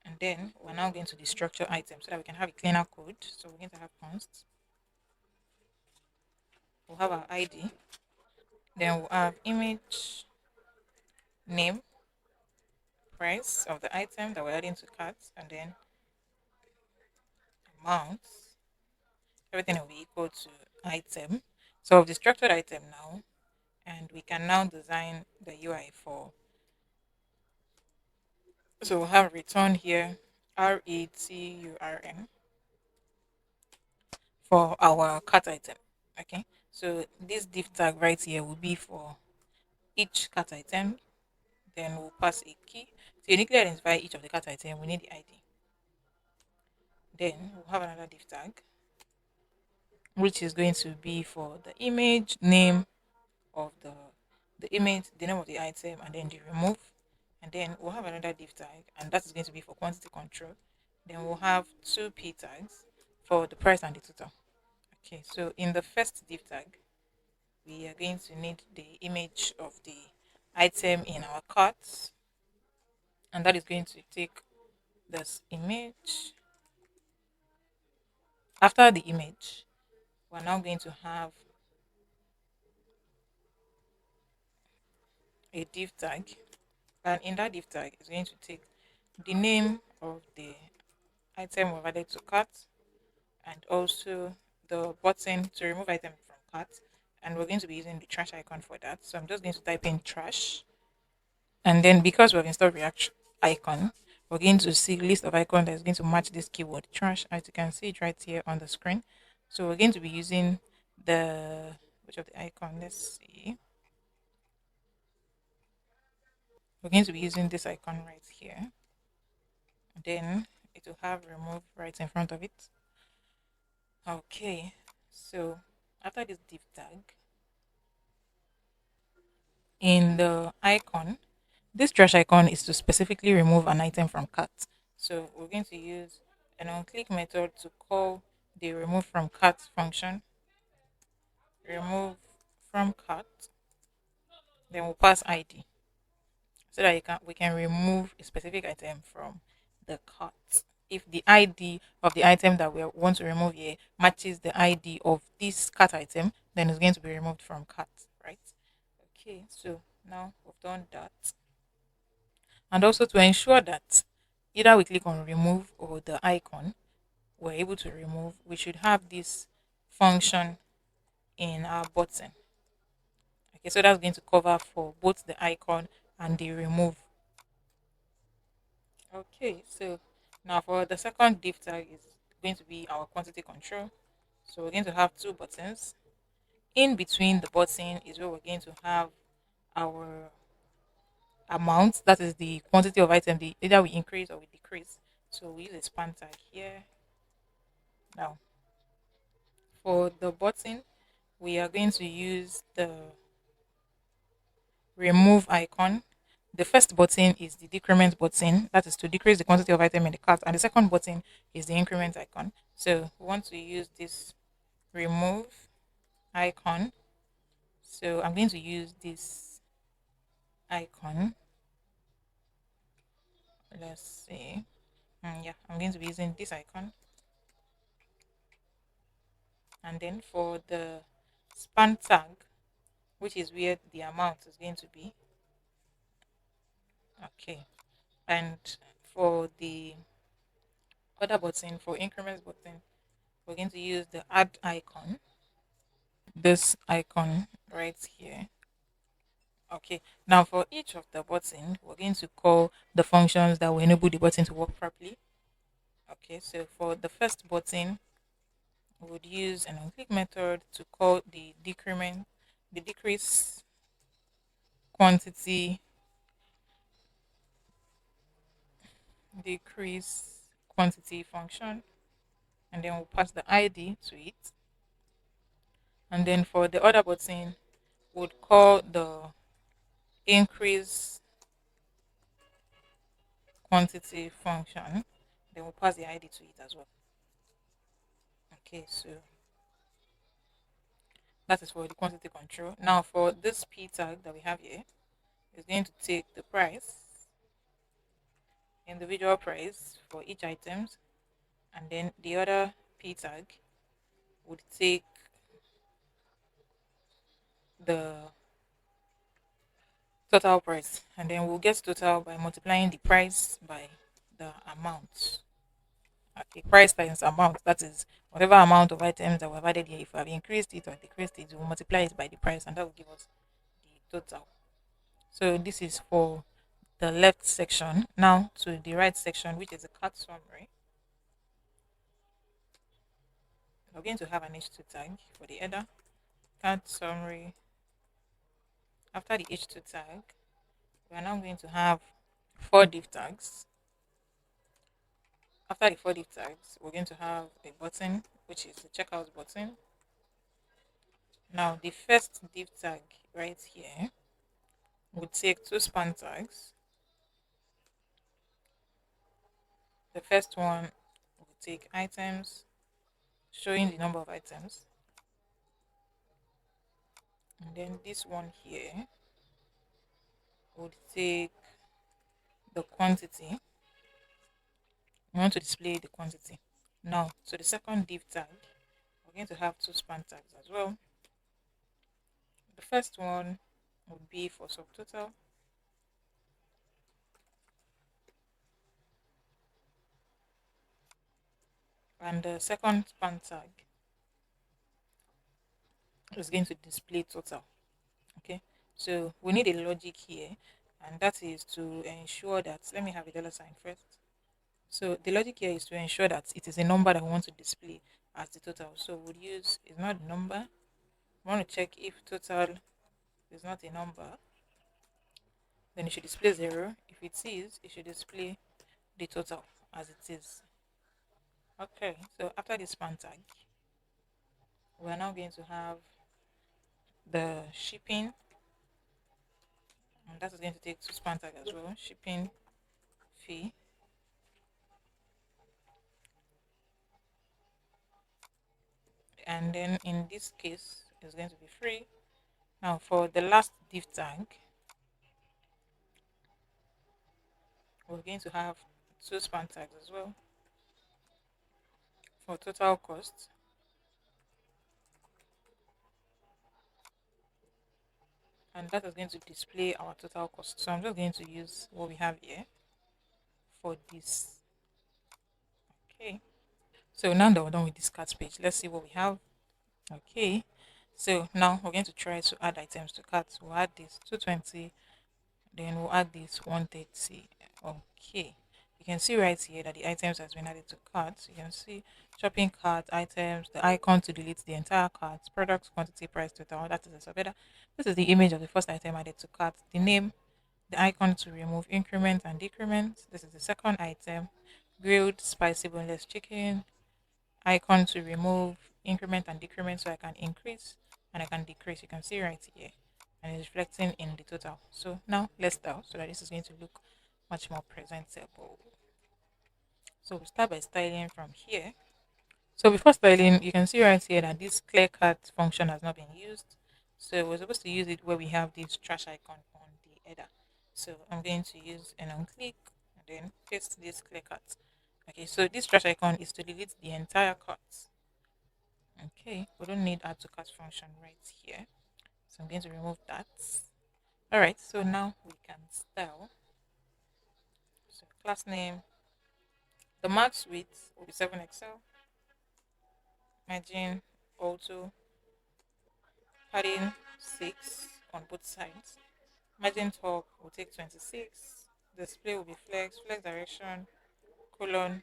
And then we're now going to the structure item so that we can have a cleaner code. So we're going to have const. We'll have our ID. Then we'll have image, name, price of the item that we're adding to cart, and then amount. Everything will be equal to item. So of the structured item now, and we can now design the UI for. So we'll have return here, return for our cart item. Okay, so this div tag right here will be for each cart item. Then we'll pass a key to uniquely identify each of the cart item. We need the ID. Then we'll have another div tag, which is going to be for the image name of the image, the name of the item, and then the remove. And then we'll have another div tag, and that is going to be for quantity control. Then we'll have two p tags for the price and the total. Okay, so in the first div tag, we are going to need the image of the item in our cart, and that is going to take this image. After the image, we're now going to have a div tag, and in that div tag is going to take the name of the item we've added to cart, and also the button to remove item from cart. And we're going to be using the trash icon for that. So I'm just going to type in trash. And then because we've installed React icon, we're going to see list of icon that's going to match this keyword trash. As you can see it right here on the screen. So we're going to be using the which of the icon? Let's see. We're going to be using this icon right here. Then it will have remove right in front of it. Okay. So after this div tag, in the icon, this trash icon is to specifically remove an item from cart. So we're going to use an on-click method to call the remove from cart function. Remove from cart. Then we'll pass ID so that we can remove a specific item from the cart. If the ID of the item that we want to remove here matches the ID of this cart item, then it's going to be removed from cart, right? Okay, so now we've done that. And also to ensure that either we click on remove or the icon, we're able to remove, we should have this function in our button. Okay, so that's going to cover for both the icon and the remove. Okay, so now for the second div tag is going to be our quantity control. So we're going to have two buttons. In between the button is where we're going to have our amount, that is the quantity of item, either we increase or we decrease. So we use a span tag here. Now for the button, we are going to use the remove icon. The first button is the decrement button, that is to decrease the quantity of item in the cart, and the second button is the increment icon. So we want to use this remove icon. So I'm going to use this icon. Let's see. Yeah, I'm going to be using this icon. And then for the span tag, which is where the amount is going to be. Okay. And for the other button, for increment button, we're going to use the add icon. This icon right here. Okay. Now for each of the button, we're going to call the functions that will enable the button to work properly. Okay. So for the first button, we would use an on-click method to call the decrease quantity, decrease quantity function, and then we'll pass the ID to it. And then for the other button, would call the increase quantity function. Then we'll pass the ID to it as well. Okay, so that is for the quantity control. Now for this p tag that we have here, it's going to take the price, individual price for each items, and then the other p tag would take the total price, and then we'll get total by multiplying the price by the amount. Okay, price times amount, that is whatever amount of items that we've added here. If we have increased it or decreased it, we'll multiply it by the price, and that will give us the total. So this is for the left section. Now to the right section, which is the cart summary. We're going to have an h2 tag for the header. Cart summary. After the h2 tag, we are now going to have four div tags. After the four div tags, we're going to have a button, which is the checkout button. Now the first div tag right here would take two span tags. The first one will take items, showing the number of items. And then this one here would take the quantity. We want to display the quantity. Now, so the second div tag, we're going to have two span tags as well. The first one would be for subtotal. And the second span tag is going to display total. Okay, so we need a logic here, and that is to ensure that, let me have a dollar sign first. So the logic here is to ensure that it is a number that we want to display as the total. So we'll use is not a number. We want to check if total is not a number, then it should display 0. If it is, it should display the total as it is. Okay, so after this span tag, we're now going to have the shipping, and that is going to take two span tag as well. Shipping fee, and then in this case, it's going to be free. Now for the last div tag, we're going to have two span tags as well for total cost, and that is going to display our total cost. So I'm just going to use what we have here for this. Okay, so now that we're done with this cart page, let's see what we have. Okay, so now we're going to try to add items to cart. We'll add this 220, then we'll add this 130. Okay, you can see right here that the items has been added to cart. You can see shopping cart items, the icon to delete the entire cart, product quantity, price total. That is a better. This is the image of the first item added to cart. The name, the icon to remove increment and decrement. This is the second item, grilled spicy boneless chicken. Icon to remove increment and decrement, so I can increase and I can decrease. You can see right here, and it's reflecting in the total. So now let's style so that this is going to look much more presentable. So we start by styling from here. So before styling, you can see right here that this clear cut function has not been used. So we're supposed to use it where we have this trash icon on the header. So I'm going to use an on click and then paste this clear cut. Okay, so this trash icon is to delete the entire cut. Okay, we don't need add to cart function right here. So I'm going to remove that. All right, so now we can style. So class name, the max width will be 7XL, margin auto, padding 6 on both sides. Margin top will take 26. Display will be flex direction, colon,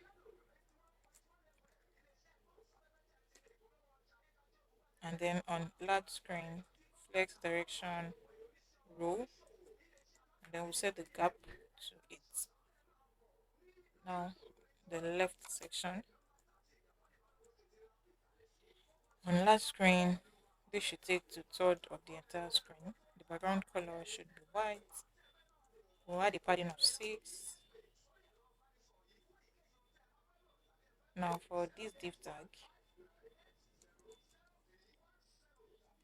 and then on large screen, flex direction, row, and then we'll set the gap to 8. Now the left section. On large screen, this should take to third of the entire screen. The background color should be white. We'll add a padding of 6. Now for this div tag,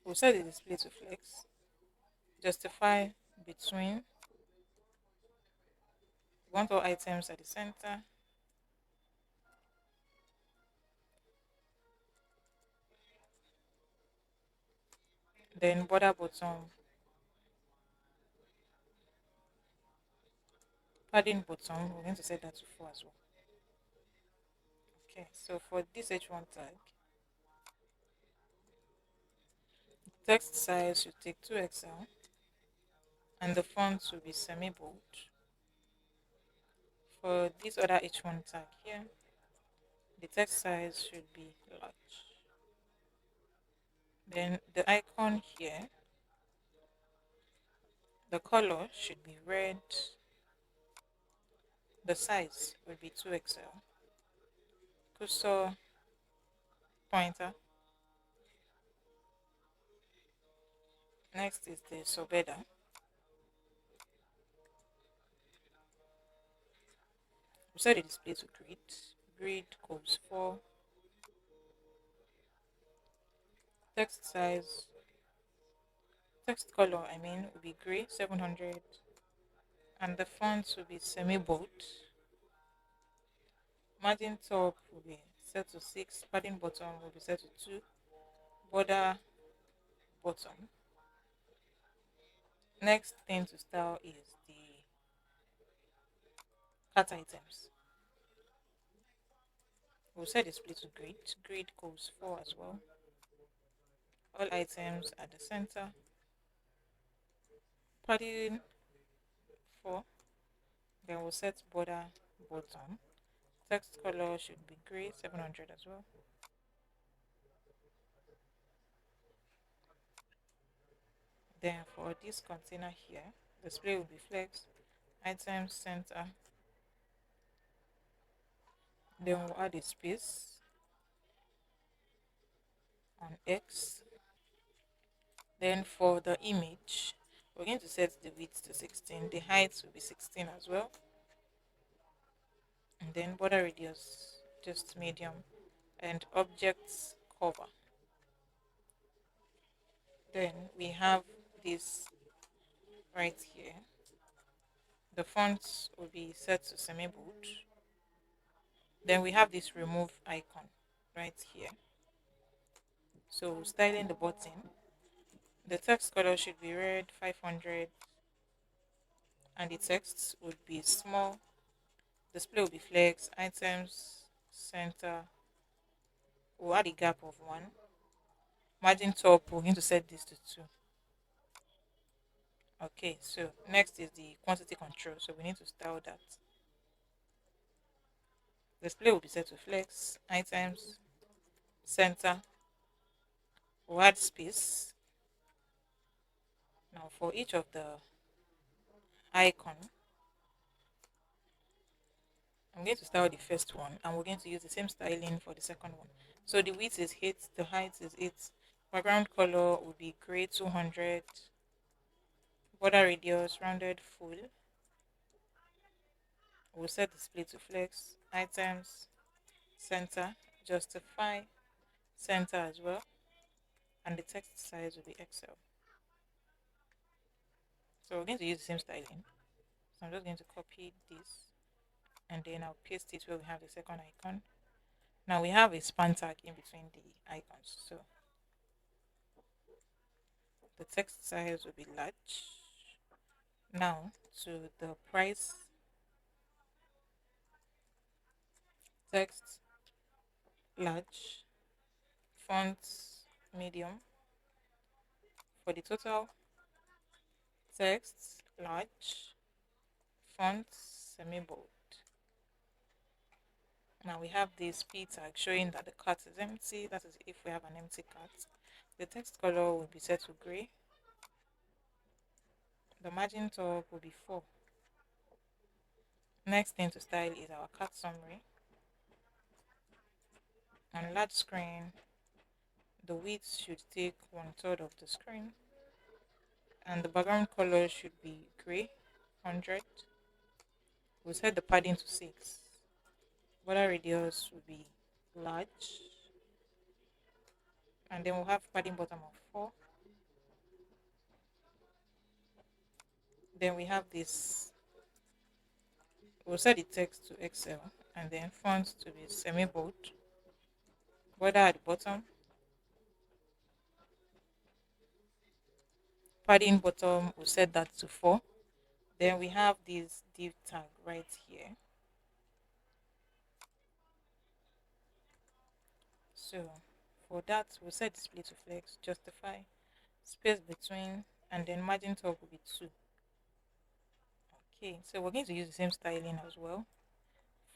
we'll set the display to flex. Justify between. We want all items at the center. Then border bottom, padding bottom, we're going to set that to 4 as well. Okay, so for this H1 tag, text size should take 2XL and the font will be semi-bold. For this other H1 tag here, the text size should be large. Then the icon here, the color should be red. The size will be 2XL. Cursor pointer. Next is the subheader. We set the display to grid. Grid goes 4. Text size, text color, will be gray 700, and the font will be semi bold. Margin top will be set to 6. Padding bottom will be set to 2. Border bottom. Next thing to style is the cart items. We'll set display to grid. Grid goes 4 as well. All items at the center. Padding 4. Then we'll set border bottom. Text color should be gray, 700 as well. Then for this container here, display will be flex, item center. Then we'll add a space on X. Then for the image, we're going to set the width to 16. The height will be 16 as well. And then border radius, just medium. And objects cover. Then we have this right here. The fonts will be set to semi-bold. Then we have this remove icon right here. So styling the button, the text color should be red, 500, and the text would be small. Display will be flex, items center. We'll add a gap of 1. Margin top, we're going to set this to 2. Okay, so next is the quantity control. So we need to style that. Display will be set to flex, items center. We'll add space. Now for each of the icon, I'm going to style the first one, and we're going to use the same styling for the second one. So the width is 8, the height is 8. Background color will be gray, 200. Border radius rounded full. We'll set display to flex, items center, justify center as well, and the text size will be XL. So we're going to use the same styling. So I'm just going to copy this, and then I'll paste it where we have the second icon. Now we have a span tag in between the icons, so the text size will be large. Now to the price, text large, font medium. For the total, text large, font semi-bold. Now we have this P tag showing that the cart is empty. That is if we have an empty cart. The text color will be set to gray. The margin top will be 4. Next thing to style is our cart summary. On large screen, the width should take 1/3 of the screen, and the background color should be gray, 100. We'll set the padding to 6. Border radius will be large, and then we'll have padding bottom of 4. Then we have this. We'll set the text to XL, and then font to be semi-bold. Border at the bottom. Padding bottom, we'll set that to 4. Then we have this div tag right here. So for that, we'll set display to flex, justify, space between, and then margin top will be 2. Okay, so we're going to use the same styling as well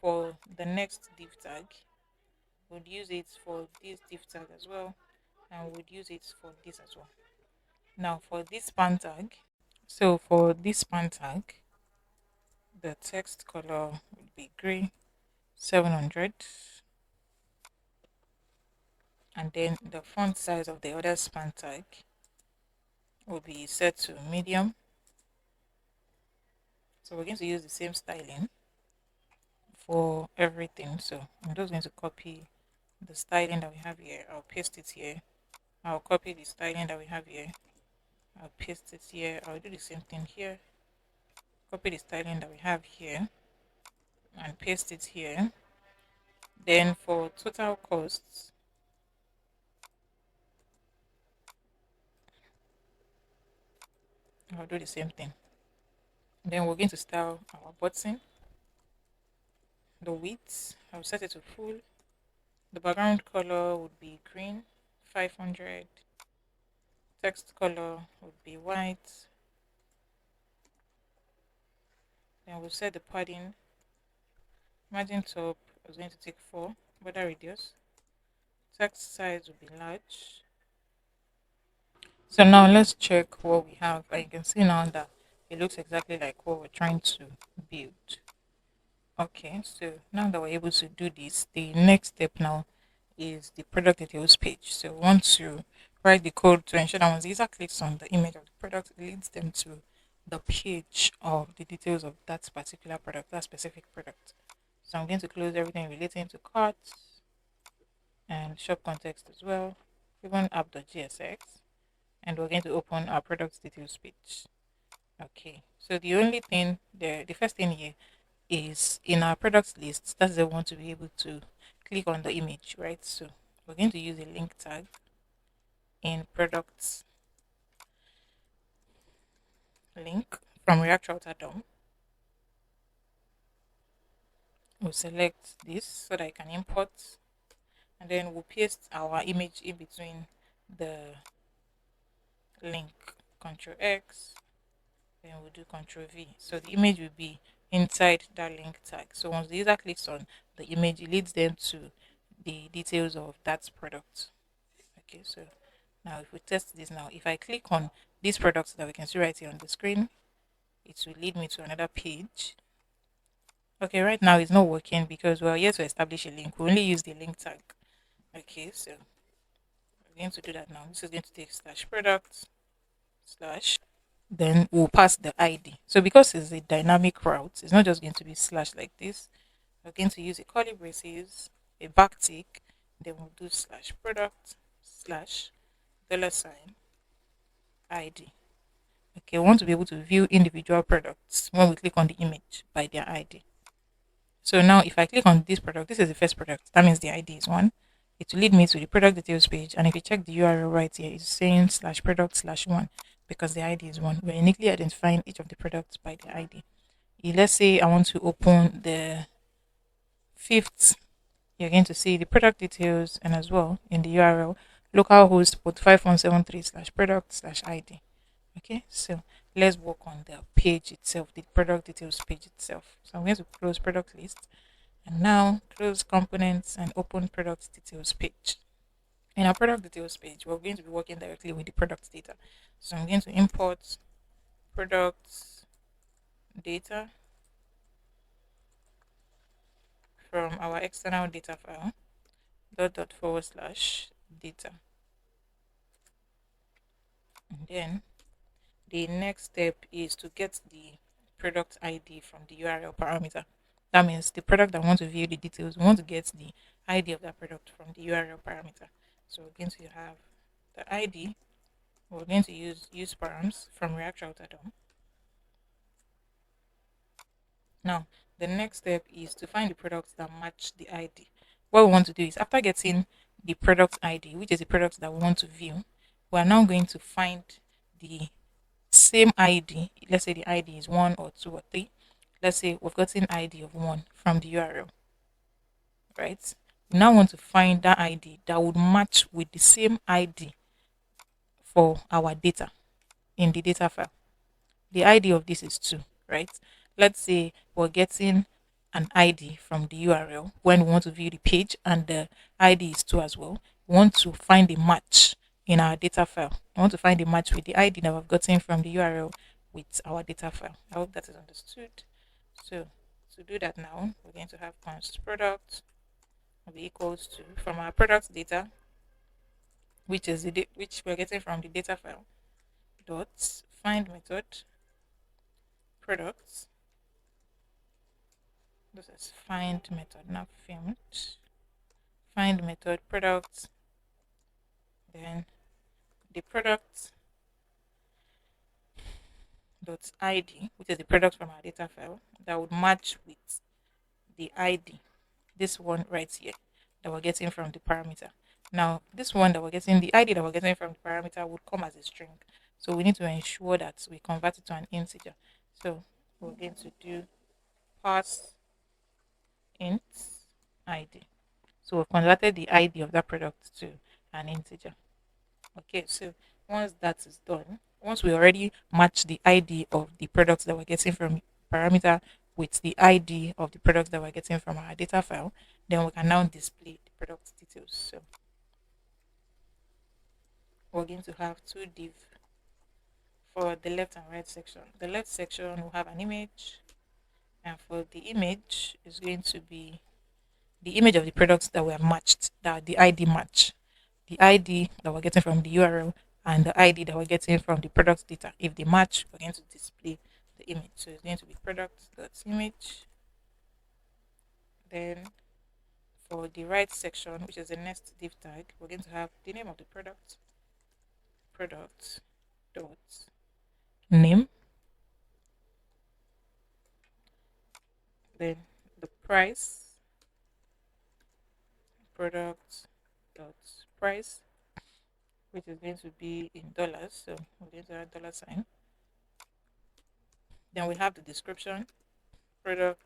for the next div tag. We'll use it for this div tag as well, and we'll use it for this as well. Now for this span tag, so for this span tag, the text color will be gray, 700, and then the font size of the other span tag will be set to medium. So we're going to use the same styling for everything. So I'm just going to copy the styling that we have here. I'll paste it here. I'll copy the styling that we have here. I'll paste it here. I'll do the same thing here. Copy the styling that we have here and paste it here. Then for total costs, I'll do the same thing. Then we're going to style our button. The width, I'll set it to full. The background color would be green, 500. Text color would be white. Then we'll set the padding. Margin top is going to take 4. Border radius. Text size will be large. So now let's check what we have. And you can see now that it looks exactly like what we're trying to build. Okay, so now that we're able to do this, the next step now is the product details page. So we want to write the code to ensure that once the user clicks on the image of the product, it leads them to the page of the details of that particular product, that specific product. So I'm going to close everything relating to carts and shop context as well, even app.gsx, and we're going to open our product details page. Okay, so the only thing the first thing here is in our products list. That's the one to be able to click on the image, right? So we're going to use a link tag in products link from React Router DOM. We'll select this so that I can import, and then we'll paste our image in between the link. Control X, then we'll do Control V. So the image will be inside that link tag. So once the user clicks on the image, it leads them to the details of that product. Okay, so now if we test this now, if I click on these products that we can see right here on the screen, it will lead me to another page. Okay, right now it's not working because we're here to establish a link. We only use the link tag. Okay, so we're going to do that now. This is going to take slash products slash, then we'll pass the ID. So because it's a dynamic route, it's not just going to be slash like this. We're going to use a curly braces, a backtick, then we'll do slash product slash dollar sign ID. Okay, we want to be able to view individual products when we click on the image by their ID. So now if I click on this product, this is the first product. That means the ID is 1. It will lead me to the product details page. And if you check the URL right here, it's saying slash product slash 1 because the ID is 1. We're uniquely identifying each of the products by the ID. Let's say I want to open the 5th. You're going to see the product details and as well in the URL localhost port 5173 slash product slash ID. Okay, so let's work on the page itself, the product details page itself. So I'm going to close product list and now close components and open product details page. In our product details page, we're going to be working directly with the product data. So I'm going to import products data from our external data file dot data. And then the next step is to get the product ID from the URL parameter. That means the product I want to view the details, we want to get the ID of that product from the URL parameter. So we're going to have the ID. We're going to use params from React Router DOM. Now, the next step is to find the products that match the ID. What we want to do is after getting the product ID, which is the product that we want to view, we are now going to find the same ID. Let's say the ID is 1 or 2 or 3. Let's say we've gotten ID of 1 from the URL, right? We now want to find that ID that would match with the same ID for our data in the data file. The ID of this is 2, right? Let's say we're getting an ID from the URL when we want to view the page and the ID is 2 as well. We want to find a match in our data file. I want to find a match with the ID that we've gotten from the URL with our data file. I hope that is understood. So to do that now, we're going to have const product will be equals to from our product data, which is which we're getting from the data file, dot find method products. This is find method, not filmed. Find method products, then the product dot id, which is the product from our data file that would match with the id, this one right here that we're getting from the parameter. Now this one that we're getting, the id that we're getting from the parameter would come as a string, so we need to ensure that we convert it to an integer. So we're going to do pass int id. So we've converted the ID of that product to an integer. Okay, so once that is done, once we already match the ID of the products that we're getting from parameter with the ID of the products that we're getting from our data file, then we can now display the product details. So we're going to have two div for the left and right section. The left section will have an image, and for the image is going to be the image of the products that were matched, that the ID match, the ID that we're getting from the URL and the ID that we're getting from the product data. If they match, we're going to display the image. So it's going to be product.image. Then for the right section, which is the next div tag, we're going to have the name of the product dot name, then the price, product dot price, which is going to be in dollars. So we're going to add dollar sign. Then we have the description, product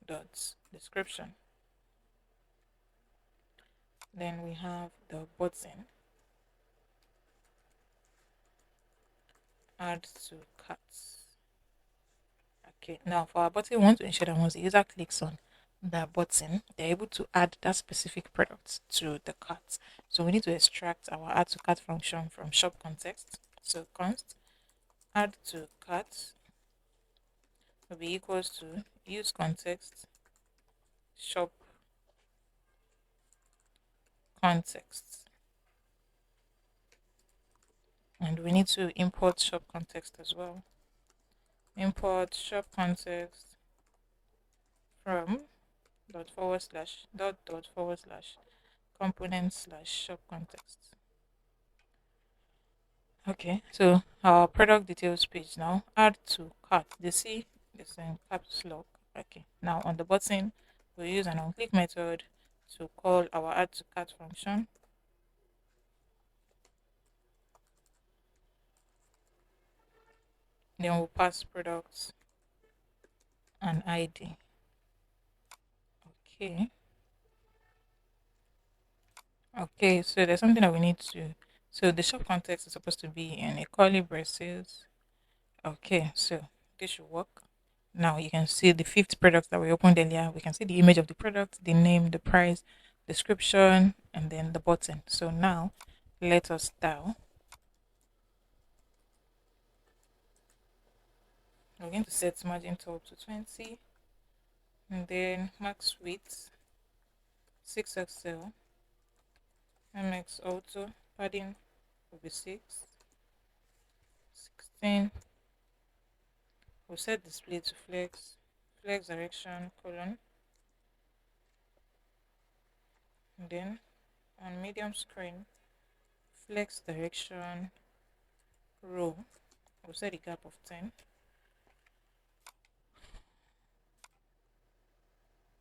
dot description. Then we have the button, add to carts. Okay, now for our button, we want to ensure that once the user clicks on the button, they're able to add that specific product to the cart. So we need to extract our add to cart function from shop context. So const add to cart will be equals to use context shop context. And we need to import shop context as well. Import shop context from dot forward slash dot forward slash component slash shop context. Okay, so our product details page now, add to cart. They see this in caps lock. Okay, now on the button, we'll use an on click method to call our add to cart function. Then we'll pass products and ID. Okay. Okay, so there's something that we need to. So the shop context is supposed to be in a curly braces. Okay, so this should work. Now you can see the fifth product that we opened earlier. We can see the image of the product, the name, the price, description, and then the button. So now let us style. We're going to set margin top to 20, and then max width 6XL, MX auto, padding will be 6, 16. We'll set display to flex direction colon, and then on medium screen, flex direction row, we'll set a gap of 10.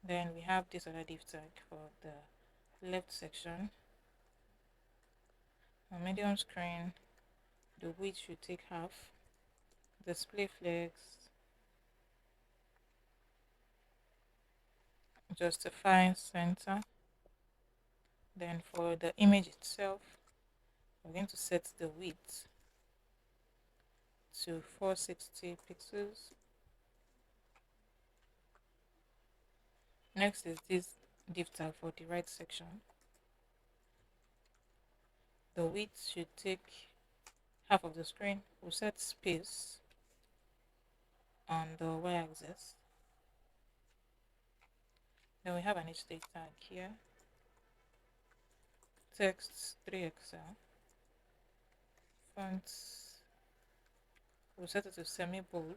Then we have this other div tag for the left section. On medium screen, the width should take half. Display flex, justify center. Then for the image itself, we're going to set the width to 460 pixels. Next is this div tag for the right section. The width should take half of the screen. We'll set space on the y-axis. Then we have an h tag here. Text 3XL. Fonts, we'll set it to semi-bold.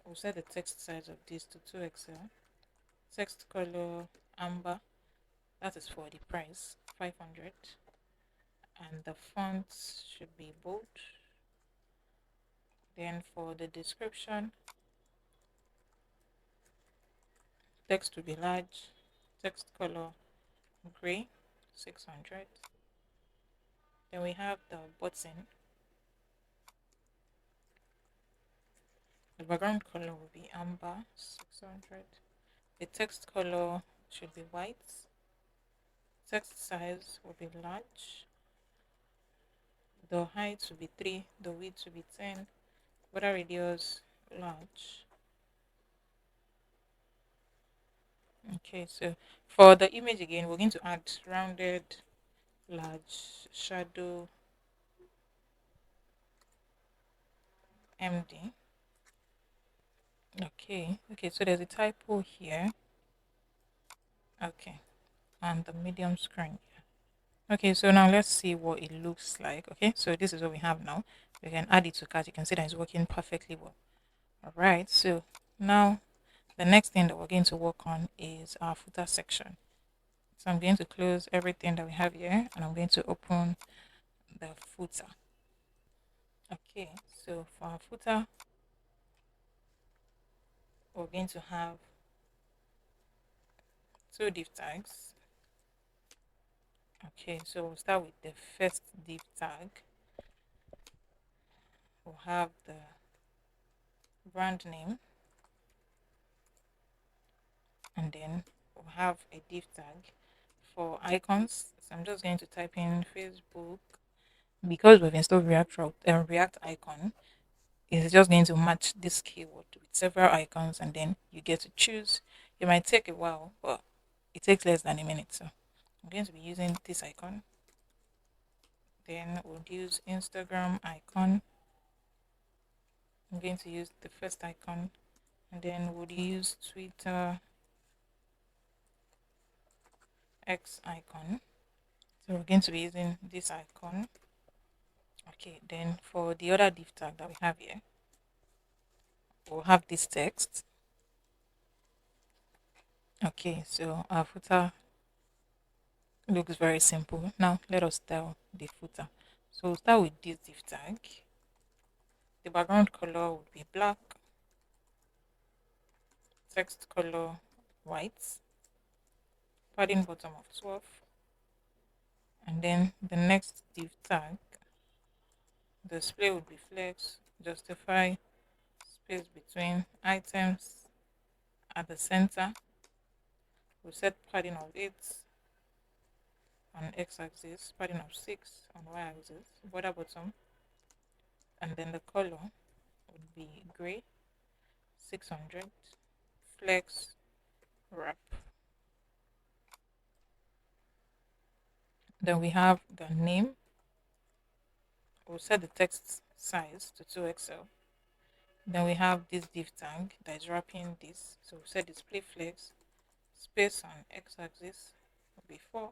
We'll set the text size of this to 2XL. Text color amber, that is for the price 500, and the font should be bold. Then for the description, text to be large, text color gray 600. Then we have the button. The background color will be amber 600. The text color should be white. Text size will be large. The height will be 3. The width will be 10. Border radius large. Okay, so for the image again, we're going to add rounded, large, shadow, MD. Okay, so there's a typo here. Okay, and the medium screen. Okay, so now let's see what it looks like. Okay, so this is what we have now. We can add it to cart. You can see that it's working perfectly well. All right, so now the next thing that we're going to work on is our footer section. So I'm going to close everything that we have here and I'm going to open the footer. Okay, so for our footer, we're going to have two div tags. Okay, so we'll start with the first div tag. We'll have the brand name, and then we'll have a div tag for icons. So I'm just going to type in Facebook because we've installed React icon. It's just going to match this keyword with several icons, and then you get to choose. It might take a while, but it takes less than a minute. So I'm going to be using this icon. Then we'll use Instagram icon. I'm going to use the first icon, and then we'll use Twitter X icon. So we're going to be using this icon. Okay, then for the other div tag that we have here, we'll have this text. Okay, so our footer looks very simple. Now let us style the footer. So we'll start with this div tag. The background color would be black, text color white, padding bottom of 12, and then the next div tag, the display would be flex, justify, space between items at the center. We'll set padding of 8 on x-axis, padding of 6 on y-axis, border bottom, and then the color would be gray 600, flex, wrap. Then we have the name. We'll set the text size to 2XL. Then we have this div tag that is wrapping this. So we'll set display flex, space on x-axis will be 4.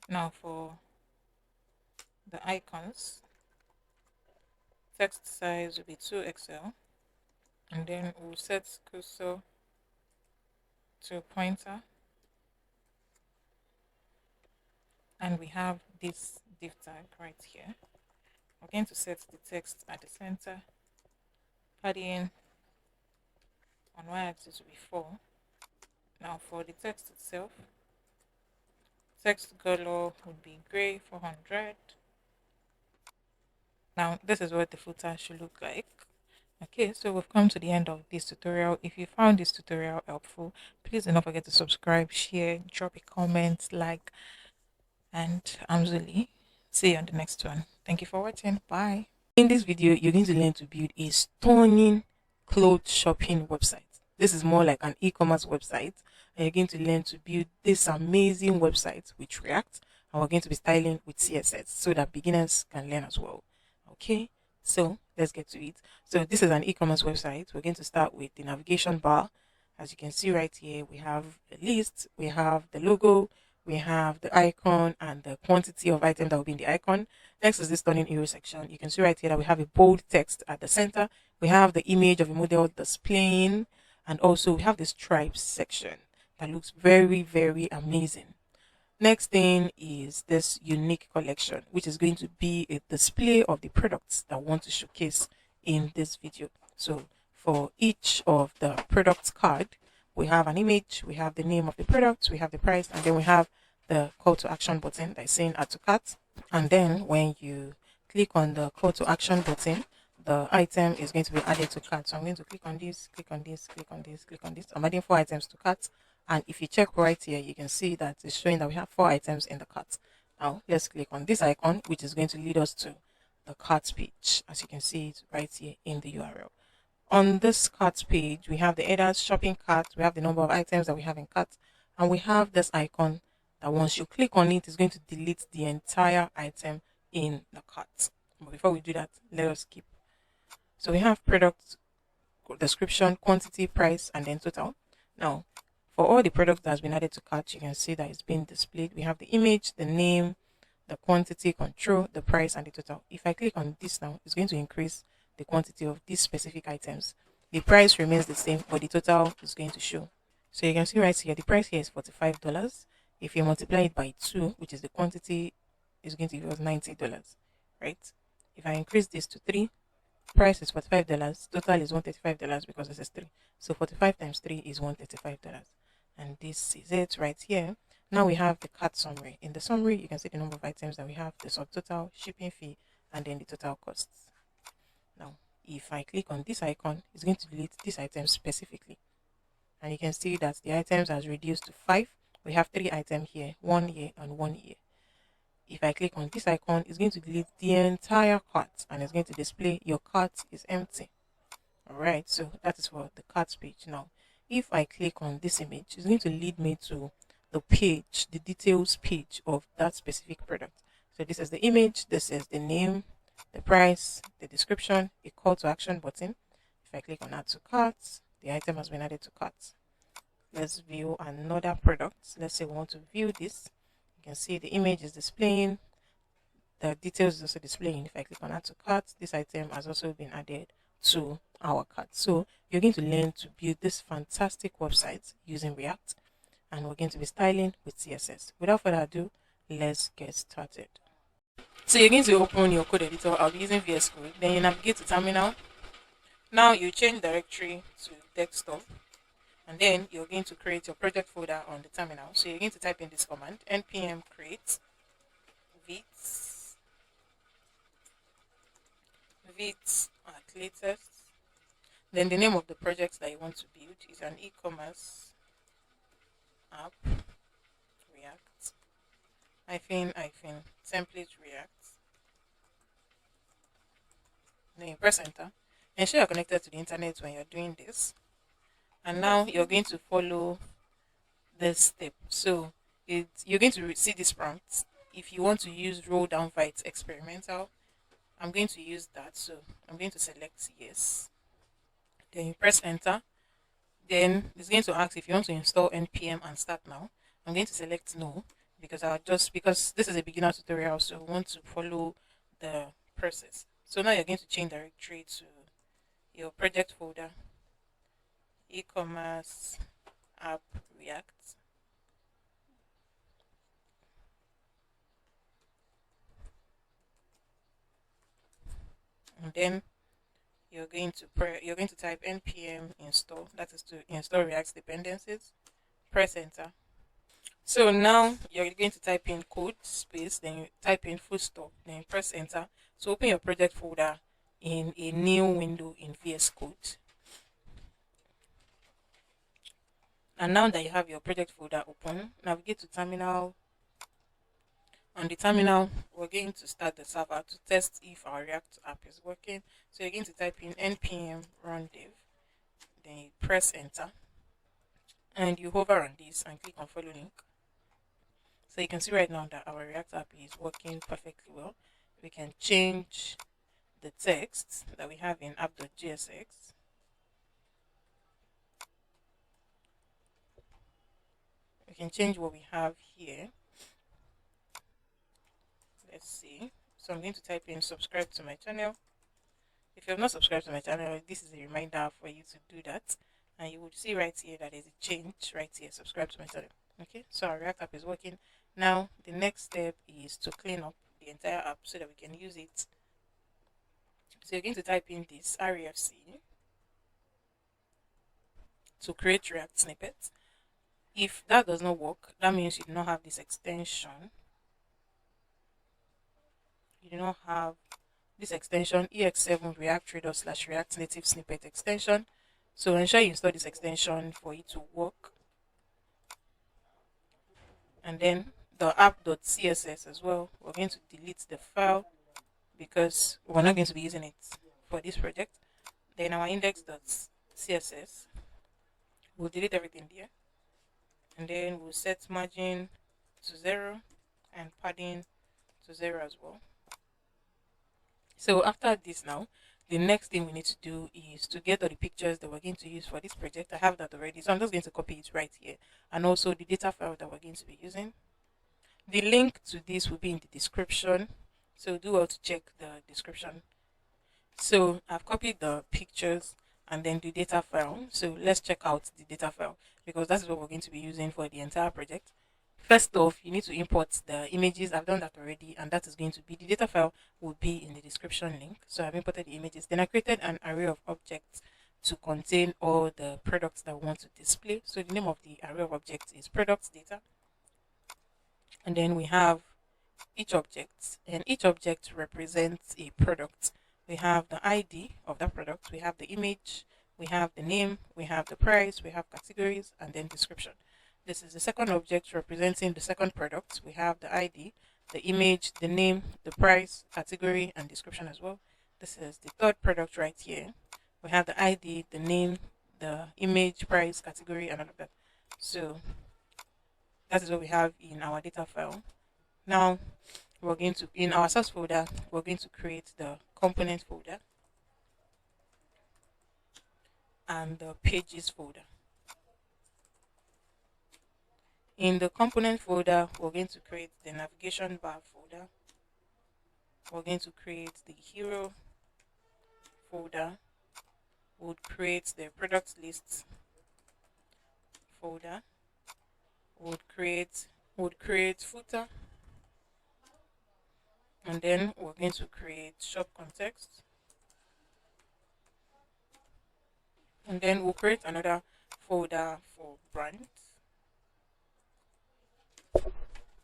Now for the icons, text size will be 2XL. And then we'll set cursor to pointer. And we have this div tag right here. We're going to set the text at the center. Padding on y-axis will be 4. Now for the text itself, text color would be gray 400. Now this is what the footer should look like. Okay, so we've come to the end of this tutorial. If you found this tutorial helpful, please do not forget to subscribe, share, drop a comment, like, and I'm Zuli. See you on the next one. Thank you for watching. Bye. In this video, you're going to learn to build a stunning clothes shopping website. This is more like an e-commerce website, and you're going to learn to build this amazing website with React, and we're going to be styling with CSS so that beginners can learn as well. Okay, so let's get to it. So this is an e-commerce website. We're going to start with the navigation bar. As you can see right here, we have a list, we have the logo, we have the icon and the quantity of items that will be in the icon. Next is this stunning hero section. You can see right here that we have a bold text at the center. We have the image of a model displaying, and also we have the stripes section that looks very, very amazing. Next thing is this unique collection, which is going to be a display of the products that I want to showcase in this video. So for each of the products card, we have an image, we have the name of the product, we have the price, and then we have the call to action button that is saying add to cart. And then when you click on the call to action button, the item is going to be added to cart. So I'm going to click on this, click on this, click on this, click on this. I'm adding 4 items to cart. And if you check right here, you can see that it's showing that we have 4 items in the cart. Now let's click on this icon, which is going to lead us to the cart page. As you can see it right here in the URL. On this cart page, we have the headers, shopping cart, we have the number of items that we have in cart, and we have this icon that once you click on it, is going to delete the entire item in the cart. But before we do that, let us skip. So we have product description, quantity, price, and then total. Now, for all the products that has been added to cart, you can see that it's been displayed. We have the image, the name, the quantity, control, the price, and the total. If I click on this now, it's going to increase the quantity of these specific items. The price remains the same, but the total is going to show. So you can see right here, the price here is $45. If you multiply it by 2, which is the quantity, is going to give us $90, right? If I increase this to 3, price is $45, total is $135 because this is 3. So 45 times 3 is $135. And this is it right here. Now we have the cart summary. In the summary, you can see the number of items that we have, the subtotal, shipping fee, and then the total costs. Now, if I click on this icon, it's going to delete this item specifically. And you can see that the items has reduced to 5. We have 3 items here, 1 here and 1 here. If I click on this icon, it's going to delete the entire cart and it's going to display your cart is empty. Alright, so that is for the cart page. Now, if I click on this image, it's going to lead me to the page, the details page of that specific product. So this is the image, this is the name, the price, the description, a call to action button. If I click on add to cart, the item has been added to cart. Let's view another product. Let's say we want to view this. You can see the image is displaying, the details is also displaying. If I click on add to cart, this item has also been added to our cart. So you're going to learn to build this fantastic website using React, and we're going to be styling with CSS. Without further ado, let's get started. So you're going to open your code editor. I'll be using VS Code. Then you navigate to terminal. Now you change directory to desktop, and then you're going to create your project folder on the terminal. So you're going to type in this command, npm create vit at latest. Then the name of the project that you want to build is an e-commerce app React template React. Then you press enter. Ensure you're connected to the internet when you're doing this. And now you're going to follow this step. So you're going to see this prompt. If you want to use roll down Vite experimental, I'm going to use that. So I'm going to select yes. Then you press enter. Then it's going to ask if you want to install npm and start now. I'm going to select no because because this is a beginner tutorial, so we want to follow the process. So now you're going to change directory to your project folder, e-commerce app React. And then you're going to type npm install, that is to install React dependencies. Press enter. So now you're going to type in code space, then you type in full stop, then you press enter. So open your project folder in a new window in VS Code. And now that you have your project folder open, navigate to terminal. On the terminal, we're going to start the server to test if our React app is working. So you're going to type in npm run dev, then you press enter, and you hover on this and click on follow link. So you can see right now that our React app is working perfectly well. We can change the text that we have in app.jsx. We can change what we have here. Let's see. So I'm going to type in subscribe to my channel. If you have not subscribed to my channel, this is a reminder for you to do that. And you would see right here that there's a change right here. Subscribe to my channel. Okay, so our React app is working. Now, the next step is to clean up the entire app so that we can use it. So you're going to type in this REFC to create React snippets. If that does not work, that means you do not have this extension. You do not have this extension ex7 react trader slash react native snippet extension. So ensure you install this extension for it to work. And then the app.css as well. We're going to delete the file because we're not going to be using it for this project. Then our index.css, we'll delete everything there. And then we'll set margin to 0 and padding to 0 as well. So after this now, the next thing we need to do is to get all the pictures that we're going to use for this project. I have that already, so I'm just going to copy it right here. And also the data file that we're going to be using. The link to this will be in the description, so do well to check the description. So I've copied the pictures and then the data file. So let's check out the data file because that's what we're going to be using for the entire project. First off, you need to import the images. I've done that already, and that is going to be the data file will be in the description link. So I've imported the images. Then I created an array of objects to contain all the products that we want to display. So the name of the array of objects is products data. And then we have each object, and each object represents a product. We have the ID of that product, we have the image, we have the name, we have the price, we have categories, and then description. This is the second object representing the second product. We have the ID, the image, the name, the price, category, and description as well. This is the third product right here. We have the ID, the name, the image, price, category, and all of that. So that is what we have in our data file. Now we're going to, in our source folder, we're going to create the component folder and the pages folder. In the component folder, we're going to create the navigation bar folder. We're going to create the hero folder. We'll create the product list folder. We'll create footer. And then we're going to create shop context. And then we'll create another folder for brand.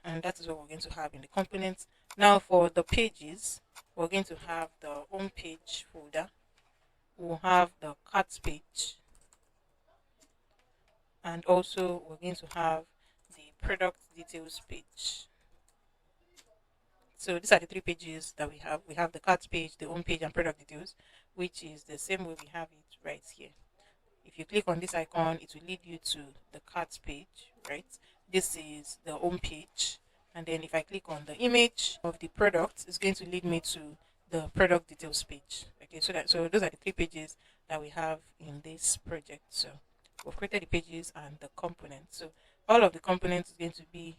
And that is what we're going to have in the components. Now for the pages, we're going to have the home page folder. We'll have the cart page. And also we're going to have the product details page. So these are the three pages that we have. We have the cart page, the home page, and product details, which is the same way we have it right here. If you click on this icon, it will lead you to the cart page, right? This is the home page. And then if I click on the image of the product, it's going to lead me to the product details page. Okay, so those are the three pages that we have in this project. So we've created the pages and the components. So all of the components is going to be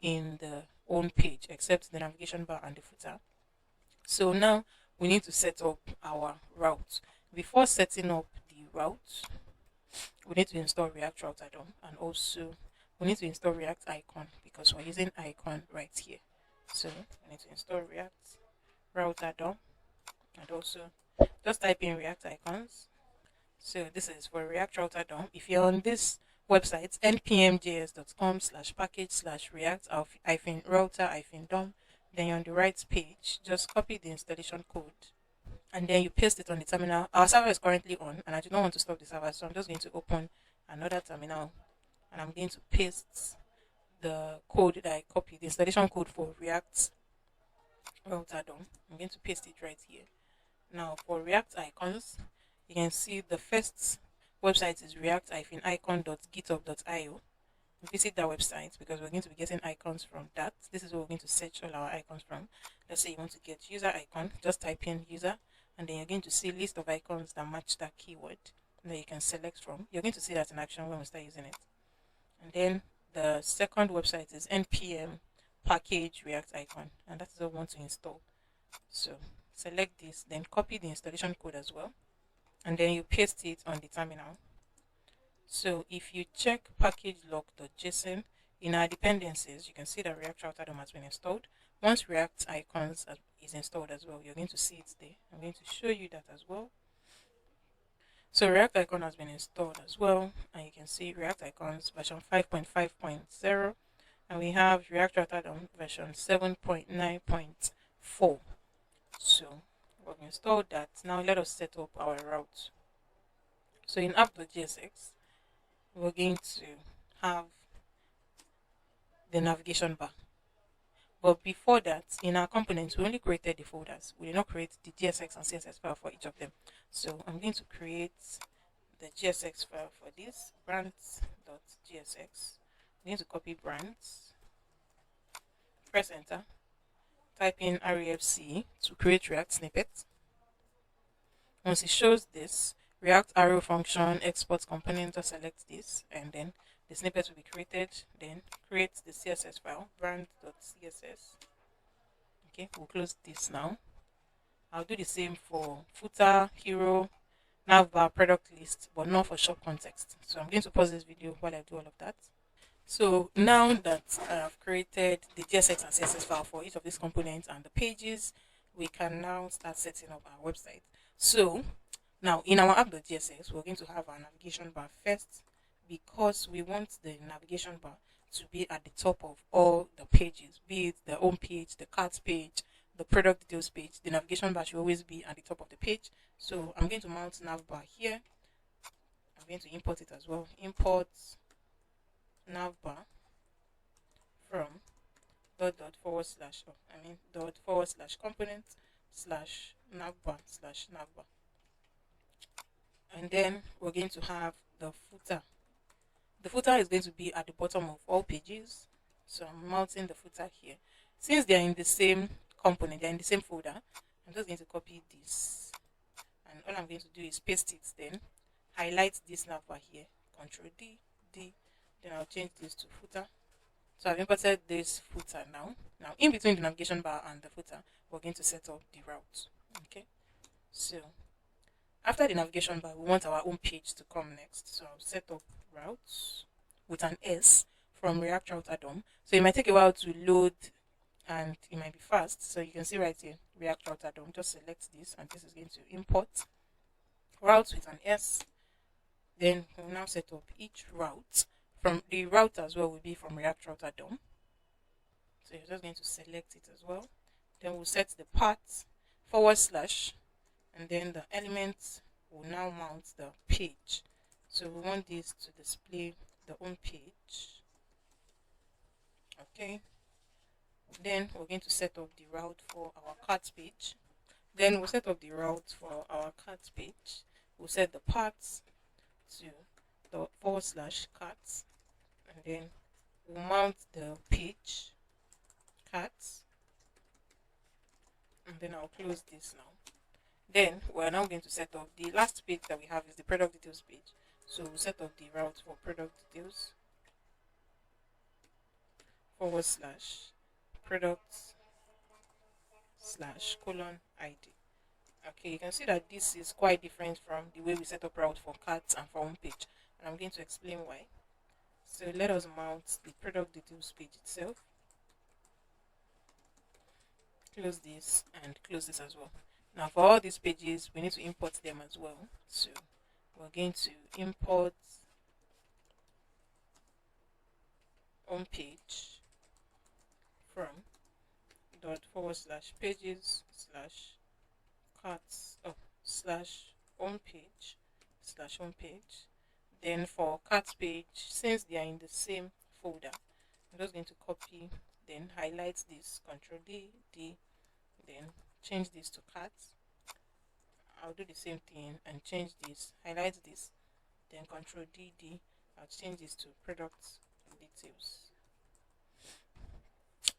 in the home page except the navigation bar and the footer. So now we need to set up our route. Before setting up the route, we need to install React Router DOM, and also we need to install React Icon because we're using icon right here. So we need to install React Router DOM, and also just type in React Icons. So this is for React Router DOM. If you're on this website, npmjs.com/package/react-router-dom, then you're on the right page. Just copy the installation code and then you paste it on the terminal. Our server is currently on and I do not want to stop the server, so I'm just going to open another terminal and I'm going to paste the code that I copied, the installation code for React Router DOM. I'm going to paste it right here. Now for React icons, you can see the first website is react-icon.github.io. Visit that website because we're going to be getting icons from that. This is where we're going to search all our icons from. Let's say you want to get user icon, just type in user, and then you're going to see list of icons that match that keyword that you can select from. You're going to see that in action when we start using it. And then the second website is npm package react icon, and that is what we want to install. So select this, then copy the installation code as well, and then you paste it on the terminal. So if you check package log.json in our dependencies, you can see that React Router DOM has been installed. Once React icons is installed as well, you're going to see it there. I'm going to show you that as well. So React icon has been installed as well, and you can see React icons version 5.5.0, and we have React Router DOM version 7.9.4. So We've installed that. Now let us set up our route. So in app.gsx, we're going to have the navigation bar. But before that, in our components, we only created the folders. We did not create the GSX and CSS file for each of them. So I'm going to create the GSX file for this, brands.gsx. I'm going to copy brands, press enter, type in REFC to create React snippet. Once it shows this, React arrow function export component, just select this, and then the snippet will be created. Then create the CSS file, brand.css. Okay, we'll close this now. I'll do the same for footer, hero, navbar, product list, but not for shop context. So I'm going to pause this video while I do all of that. So now that I have created the GSX and CSS file for each of these components and the pages, we can now start setting up our website. So now in our app.gsx, we're going to have our navigation bar first because we want the navigation bar to be at the top of all the pages, be it the home page, the cart page, the product details page. The navigation bar should always be at the top of the page. So I'm going to mount navbar here. I'm going to import it as well. Import navbar from dot component slash navbar, and then we're going to have the footer. The footer is going to be at the bottom of all pages, so I'm mounting the footer here. Since they're in the same component, they're in the same folder, I'm just going to copy this, and all I'm going to do is paste it, then highlight this navbar here, Control D, then I'll change this to footer. So I've imported this footer now. Now in between the navigation bar and the footer, we're going to set up the route. Okay, so after the navigation bar, we want our home page to come next. So I'll set up routes with an S from React Router DOM. So it might take a while to load and it might be fast. So you can see right here, React Router DOM. Just select this and this is going to import routes with an S. Then we'll now set up each route. From the route as well will be from React Router DOM. So you're just going to select it as well. Then we'll set the path / and then the elements will now mount the page. So we want this to display the home page. Okay. Then we're going to set up the route for our cart page. Then we'll set up the route for our cart page. We'll set the path to the / cart, and then we'll mount the page cart, and then I'll close this now. Then we're now going to set up the last page that we have is the product details page. So we'll set up the route for product details / product / ID. Okay, you can see that this is quite different from the way we set up route for carts and for home page, and I'm going to explain why. So let us mount the product details page itself. Close this and close this as well. Now for all these pages, we need to import them as well. So we're going to import home page from ./pages / carts / home page. Then for cart page, since they are in the same folder, I'm just going to copy, then highlight this, Control D, then change this to cart. I'll do the same thing and change this, highlight this, then Control D. I'll change this to product details.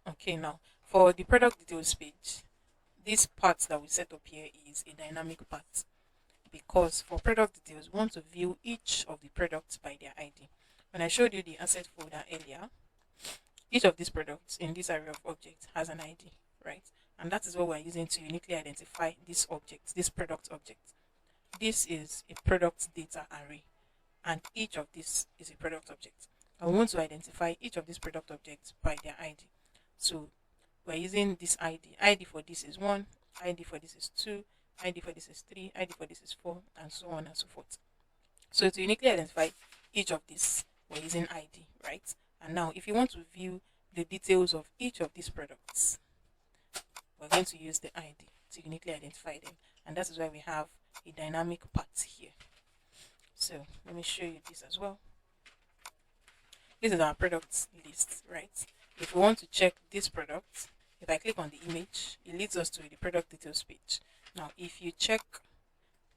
Okay, now for the product details page, this part that we set up here is a dynamic part, because for product details, we want to view each of the products by their ID. When I showed you the asset folder earlier, each of these products in this array of objects has an ID, right? And that is what we're using to uniquely identify this object, this product object. This is a product data array, and each of this is a product object. And we want to identify each of these product objects by their ID. So we're using this ID. ID for this is 1, ID for this is 2, ID for this is 3, ID for this is 4, and so on and so forth. So to uniquely identify each of these, we're using ID, right? And now if you want to view the details of each of these products, we're going to use the ID. to uniquely identify them. And that is why we have a dynamic part here. So let me show you this as well. This is our products list, right? If we want to check this product, if I click on the image, it leads us to the product details page. Now, if you check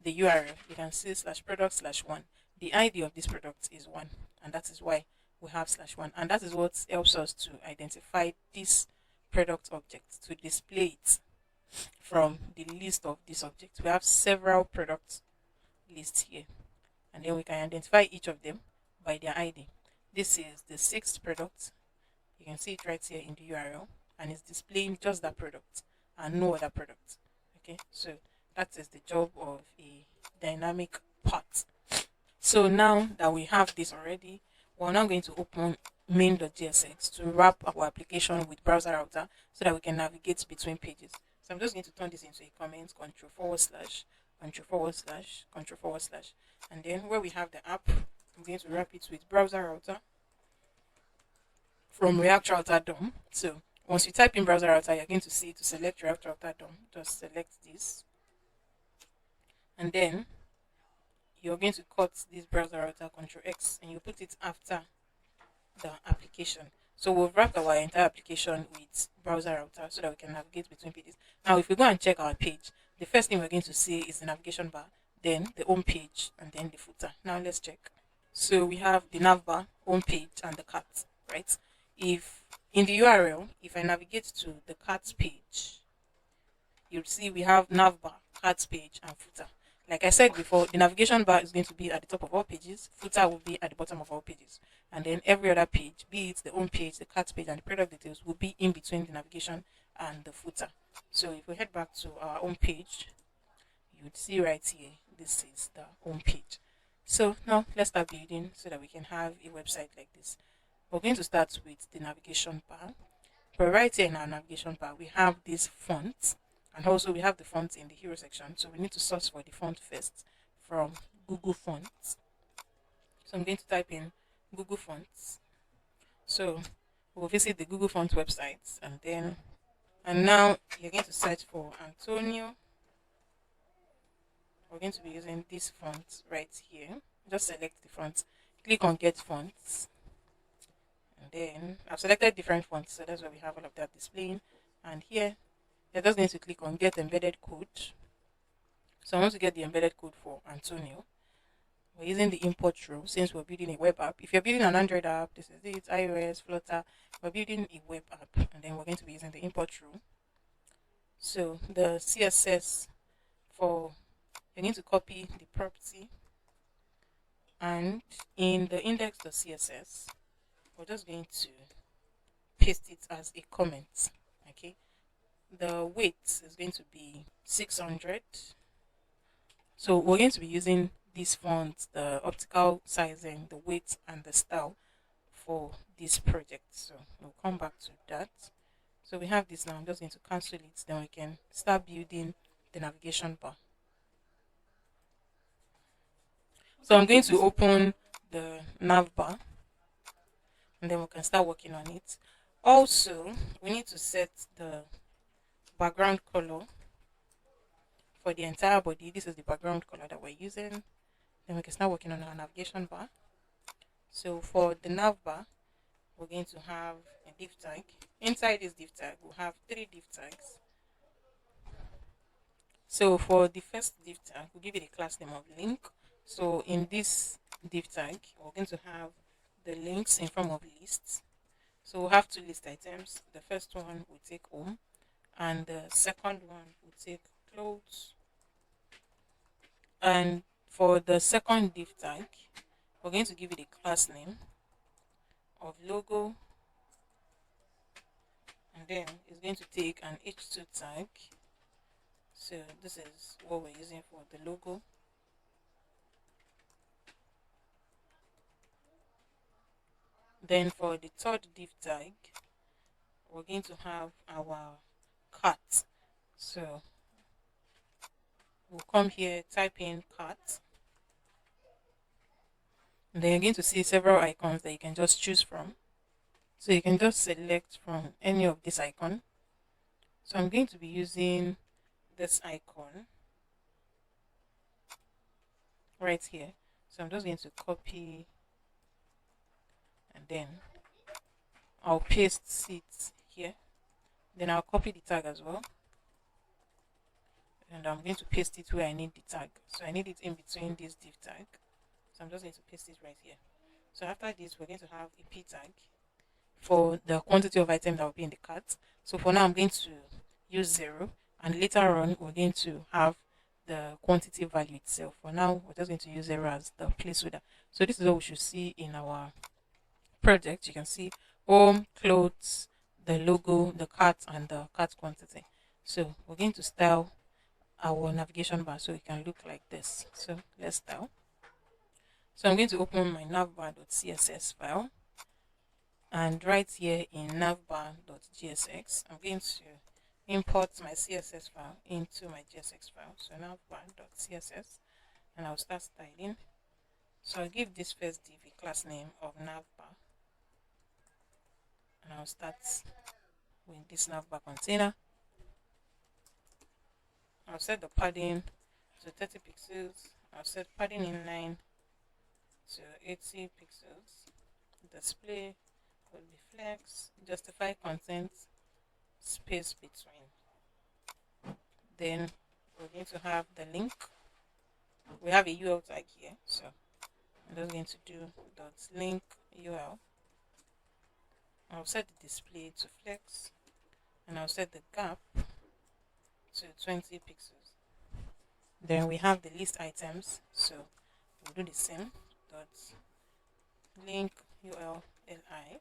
the URL, you can see /product/1. The ID of this product is 1, and that is why we have /1. And that is what helps us to identify this product object, to display it from the list of this object. We have several product lists here, and then we can identify each of them by their ID. This is the 6th product. You can see it right here in the URL, and it's displaying just that product and no other product. Okay, so that is the job of a dynamic part. So now that we have this already, we're now going to open main.jsx to wrap our application with browser router so that we can navigate between pages. So I'm just going to turn this into a comment, control forward slash, control forward slash, control forward slash. And then where we have the app, I'm going to wrap it with browser router from React Router DOM. So once you type in browser router, you're going to see to select React Router DOM. Just select this. And then you're going to cut this browser router, Control X, and you put it after the application. So we've wrapped our entire application with browser router so that we can navigate between pages. Now, if we go and check our page, the first thing we're going to see is the navigation bar, then the home page, and then the footer. Now let's check. So we have the nav bar, home page, and the cart, right? If in the URL, if I navigate to the cart page, you'll see we have nav bar, cart page, and footer. Like I said before, the navigation bar is going to be at the top of all pages, footer will be at the bottom of all pages, and then every other page, be it the home page, the cart page, and the product details, will be in between the navigation and the footer. So if we head back to our home page, you would see right here, this is the home page. So now let's start building so that we can have a website like this. We're going to start with the navigation bar. But right here in our navigation bar, we have this font. And also we have the fonts in the hero section. So we need to search for the font first from Google Fonts. So I'm going to type in Google Fonts. So we'll visit the Google Fonts website, and now you're going to search for Antonio. We're going to be using this font right here. Just select the font, click on Get Fonts. And then I've selected different fonts, so that's why we have all of that displaying. And here you're just going to click on Get Embedded Code. So I want to get the embedded code for Antonio. We're using the import row since we're building a web app. If you're building an Android app, this is it, iOS, Flutter. We're building a web app, and then we're going to be using the import row. So the CSS for, you're going to copy the property, and in the index.css, we're just going to paste it as a comment. Okay, the weight is going to be 600. So we're going to be using these fonts, the optical sizing, the weight, and the style for this project. So we'll come back to that. So we have this now. I'm just going to cancel it, then we can start building the navigation bar. So I'm going to open the nav bar, and then we can start working on it. Also, we need to set the background color for the entire body. This is the background color that we're using. Then we can start working on our navigation bar. So for the nav bar, we're going to have a div tag. Inside this div tag, we'll have 3 div tags. So for the first div tag, we'll give it a class name of link. So in this div tag, we're going to have the links in form of lists. So we'll have 2 list items. The first one will take home, and the second one will take clothes. And for the second div tag, we're going to give it a class name of logo, and then it's going to take an h2 tag. So this is what we're using for the logo. Then for the third div tag, we're going to have our cart. So we'll come here, type in cart, and then you're going to see several icons that you can just choose from. So you can just select from any of this icon. So I'm going to be using this icon right here. So I'm just going to copy, and then I'll paste it here. Then I'll copy the tag as well, and I'm going to paste it where I need the tag. So I need it in between this div tag. So I'm just going to paste it right here. So after this, we're going to have a p tag for the quantity of items that will be in the cart. So for now, I'm going to use 0, and later on, we're going to have the quantity value itself. For now, we're just going to use 0 as the placeholder. So this is what we should see in our project. You can see home, clothes, the logo, the cart, and the cart quantity. So we're going to style our navigation bar so it can look like this. So let's style. So I'm going to open my navbar.css file, and right here in navbar.gsx, I'm going to import my CSS file into my GSX file. So navbar.css, and I'll start styling. So I'll give this first div a class name of navbar, and I'll start with this navbar container. I'll set the padding to 30 pixels. I'll set padding inline to 80 pixels. Display will be flex. Justify content, space between. Then we're going to have the link. We have a UL tag here, so I'm just going to do .link UL. I'll set the display to flex, and I'll set the gap to 20 pixels. Then we have the list items, so we'll do the same. .link UL li.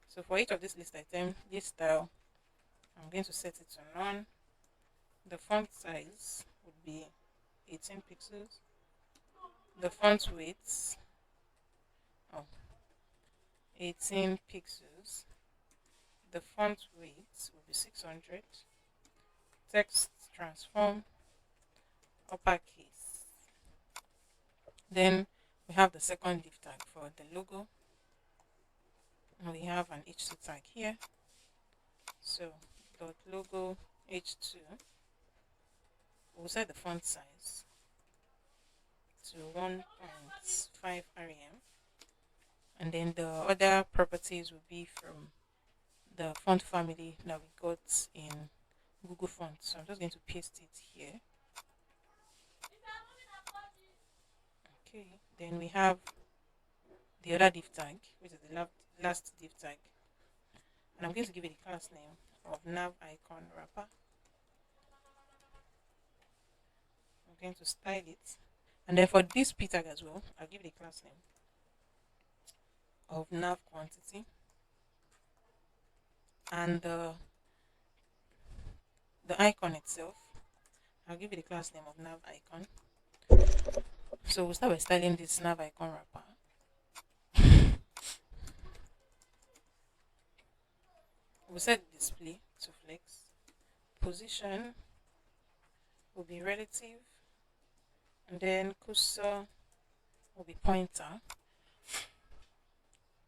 So for each of this list item, this style, I'm going to set it to none. The font size would be 18 pixels. The font weight, 18 pixels. The font weight will be 600. Text transform, uppercase. Then we have the second div tag for the logo. And we have an h2 tag here. So .logo h2. We'll set the font size to 1.5 rem, and then the other properties will be from the font family that we got in Google Fonts. So I'm just going to paste it here. Okay, then we have the other div tag, which is the last div tag, and I'm going to give it a class name of nav icon wrapper. I'm going to style it, and then for this p tag as well, I'll give it a class name of nav quantity, and the icon itself, I'll give it a class name of nav icon. So we'll start by styling this nav icon wrapper. We'll set the display to flex. Position will be relative, and then cursor will be pointer.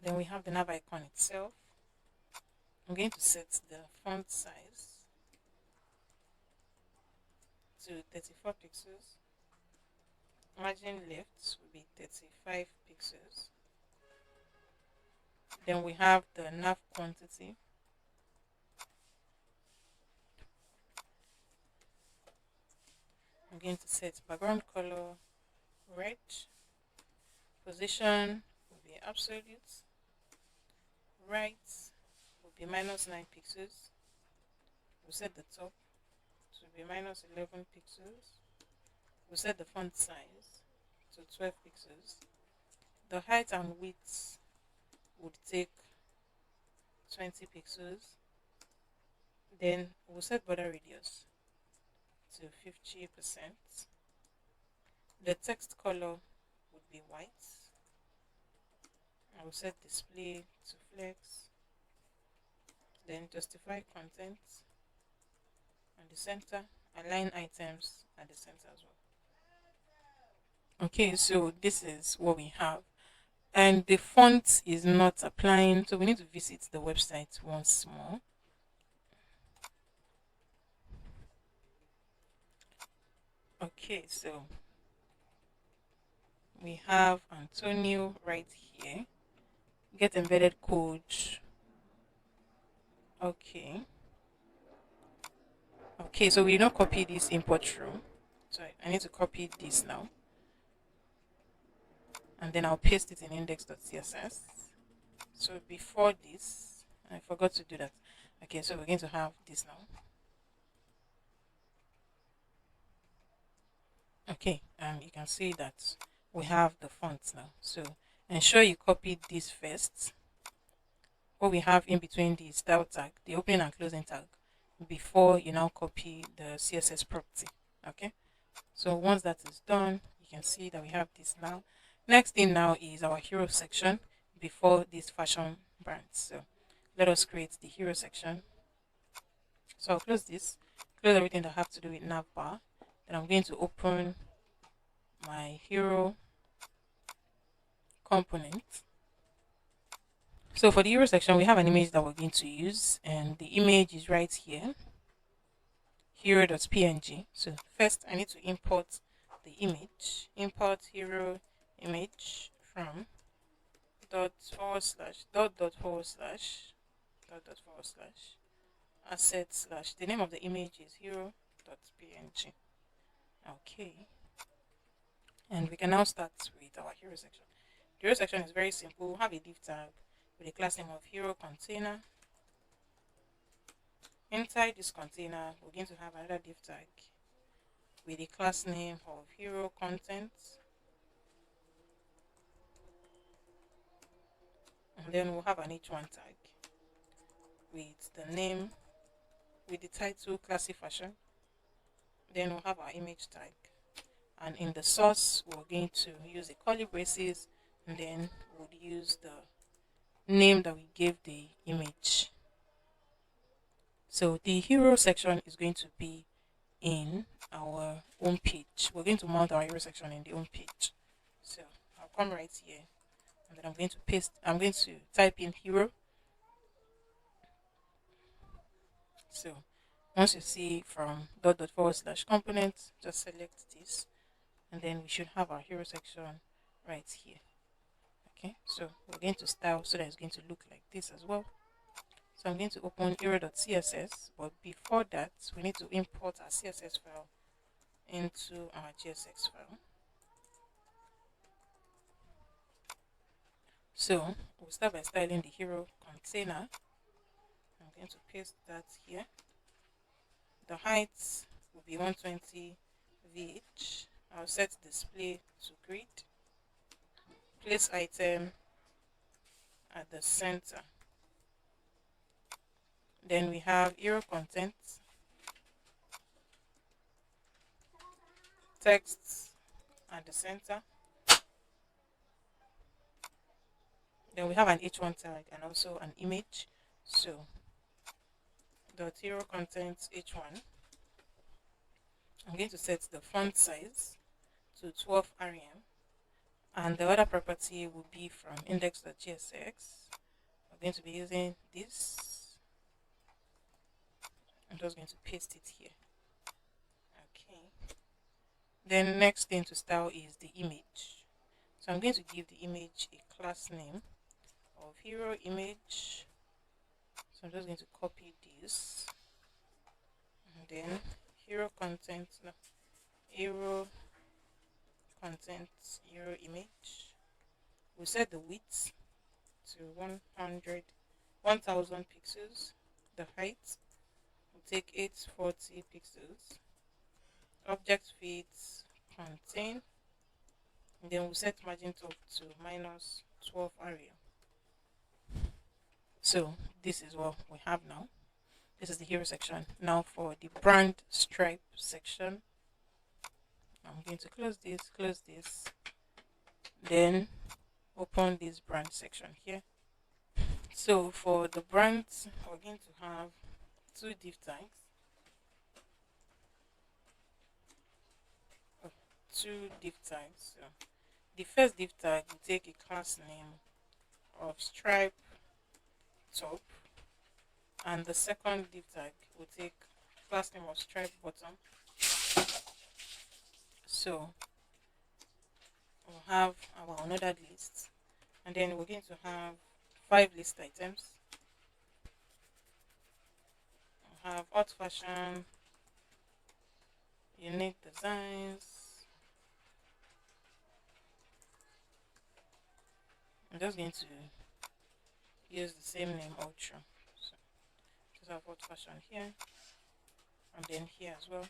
Then we have the nav icon itself. I'm going to set the font size to 34 pixels. Margin left will be 35 pixels. Then we have the nav quantity. I'm going to set background color red. Position will be absolute. Right will be -9 pixels. We'll set the top to be -11 pixels. We'll set the font size to 12 pixels. The height and width would take 20 pixels. Then we'll set border radius to 50%. The text color would be white. I will set display to flex. Then justify content on the center. Align items at the center as well. Okay, so this is what we have, and the font is not applying, so we need to visit the website once more. Okay, so we have Antonio right here. Get embedded code. Okay. Okay, so we not copy this import row. So I need to copy this now. And then I'll paste it in index.css. So before this, I forgot to do that. Okay, so we're going to have this now. Okay, you can see that we have the fonts now. So ensure you copy this first. What we have in between the style tag, the opening and closing tag, before you now copy the CSS property. Okay, so once that is done, you can see that we have this now. Next thing now is our hero section before this fashion brand. So let us create the hero section. So I'll close this, close everything that have to do with navbar. Then I'm going to open my hero component. So for the hero section, we have an image that we're going to use, and the image is right here, hero.png. So first I need to import the image. Import hero image from dot forward slash dot forward slash dot forward slash asset slash the name of the image is hero.png. Okay, and we can now start with our hero section. The hero section is very simple. We'll have a div tag with a class name of hero container. Inside this container, we're going to have another div tag with a class name of hero content. And then we'll have an h1 tag with the name, with the title classic fashion. Then we'll have our image tag. And in the source, we're going to use a curly braces, and then we'll use the name that we gave the image. So the hero section is going to be in our home page. We're going to mount our hero section in the home page. So I'll come right here, and then I'm going to type in hero. So once you see from dot forward slash component, just select this, and then we should have our hero section right here. Okay, so we're going to style so that it's going to look like this as well. So I'm going to open hero.css, but before that, we need to import our CSS file into our JSX file. So we'll start by styling the hero container. I'm going to paste that here. The height will be 120 VH. I'll set display to grid. Place item at the center. Then we have hero content, text at the center. Then we have an h1 tag and also an image. So dot hero content h1. I'm going to set the font size to 12 rem, and the other property will be from index.jsx. We're going to be using this. I'm just going to paste it here. Okay. Then next thing to style is the image. So I'm going to give the image a class name of hero image. So I'm just going to copy this, and then hero content, no, hero content, hero image. We set the width to 1000 pixels. The height will take 840 pixels. Object width contain, and then we'll set margin top to minus 12 area. So this is what we have now. This is the hero section. Now for the brand stripe section, I'm going to close this, then open this brand section here. So for the brands, we're going to have two div tags. Two div tags. So the first div tag will take a class name of stripe top, and the second div tag will take class name of stripe bottom. So we'll have our another list, and then we're going to have 5 list items. We'll have hot fashion, unique designs. I'm just going to use the same name ultra. So just have hot fashion here, and then here as well.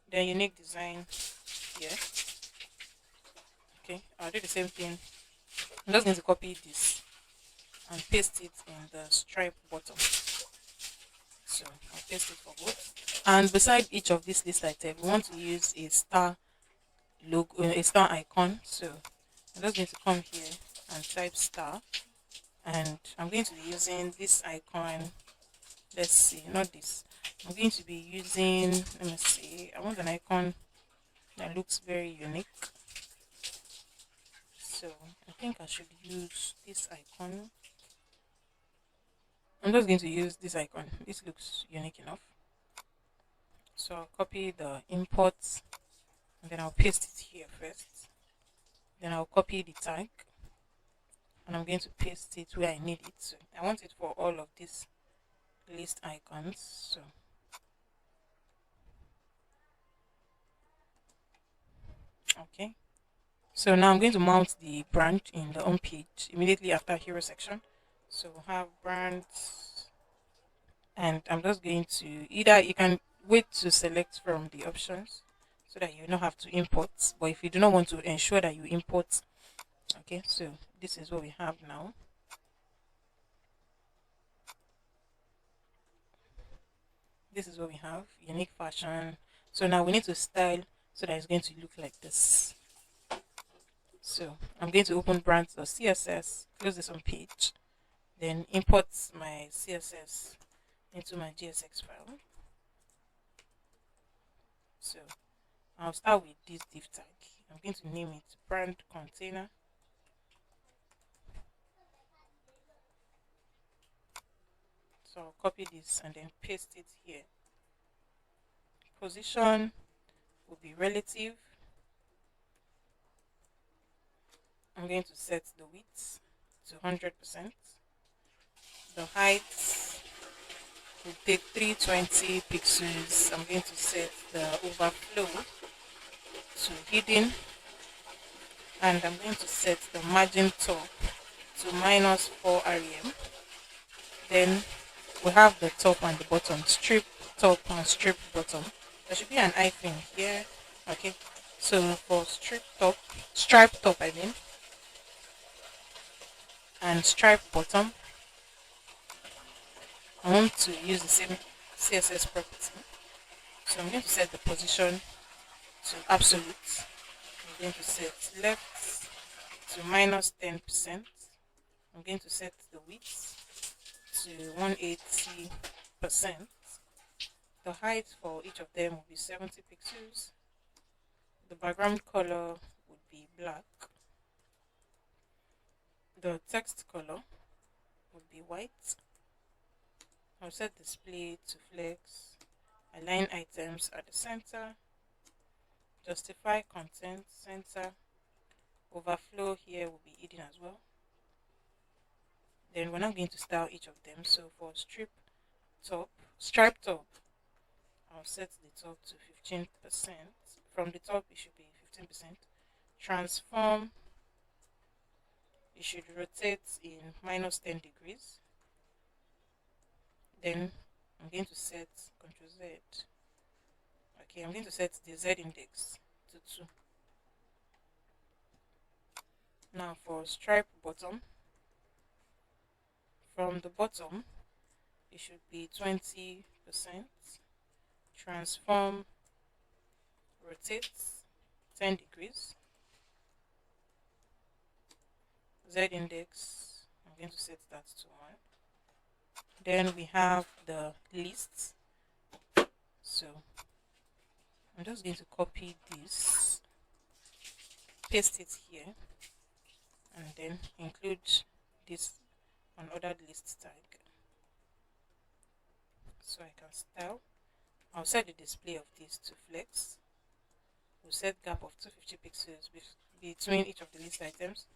Then unique design here. Okay, I'll do the same thing. I'm just going to copy this and paste it in the stripe bottom. So I'll paste it for both. And beside each of these list items, we want to use a star logo, a star icon. So I'm just going to come here and type star, and I'm going to be using this icon. Let's see, not this. I'm going to be using, let me see, I want an icon that looks very unique. So I think I should use this icon. I'm just going to use this icon. This looks unique enough. So I'll copy the import, and then I'll paste it here first. Then I'll copy the tag, and I'm going to paste it where I need it. So I want it for all of these list icons. So okay. So now I'm going to mount the brand in the home page immediately after hero section. So we'll have brands, and I'm just going to, either you can wait to select from the options so that you don't have to import, but if you do not want to, ensure that you import. Okay, so this is what we have now. This is what we have, unique fashion. So now we need to style so that it's going to look like this. So I'm going to open brands.css, close this on page, then import my CSS into my GSX file. So I'll start with this div tag. I'm going to name it brand container. So I'll copy this and then paste it here. Position will be relative. I'm going to set the width to 100%. The height will take 320 pixels. I'm going to set the overflow to hidden, and I'm going to set the margin top to -4 rem. Then we have the top and the bottom, strip top and strip bottom. There should be an hyphen here. Okay, so for stripe top I mean, and stripe bottom, I want to use the same CSS property. So I'm going to set the position to absolute. I'm going to set left to -10%. I'm going to set the width to 180%. The height for each of them will be 70 pixels. The background color would be black. The text color would be white. I'll set display to flex. Align items at the center. Justify content center. Overflow here will be hidden as well. Then we're not going to style each of them. So for stripe top, I'll set the top to 15%. From the top, it should be 15%. Transform, it should rotate in -10 degrees. Then I'm going to set Ctrl Z. Okay, I'm going to set the Z index to 2. Now for stripe bottom, from the bottom, it should be 20%. Transform, rotate 10 degrees. Z index, I'm going to set that to 1. Then we have the lists. So I'm just going to copy this, paste it here, and then include this on other list tag. So I can style. I'll set the display of this to flex. We'll set gap of 250 pixels between each of the list items.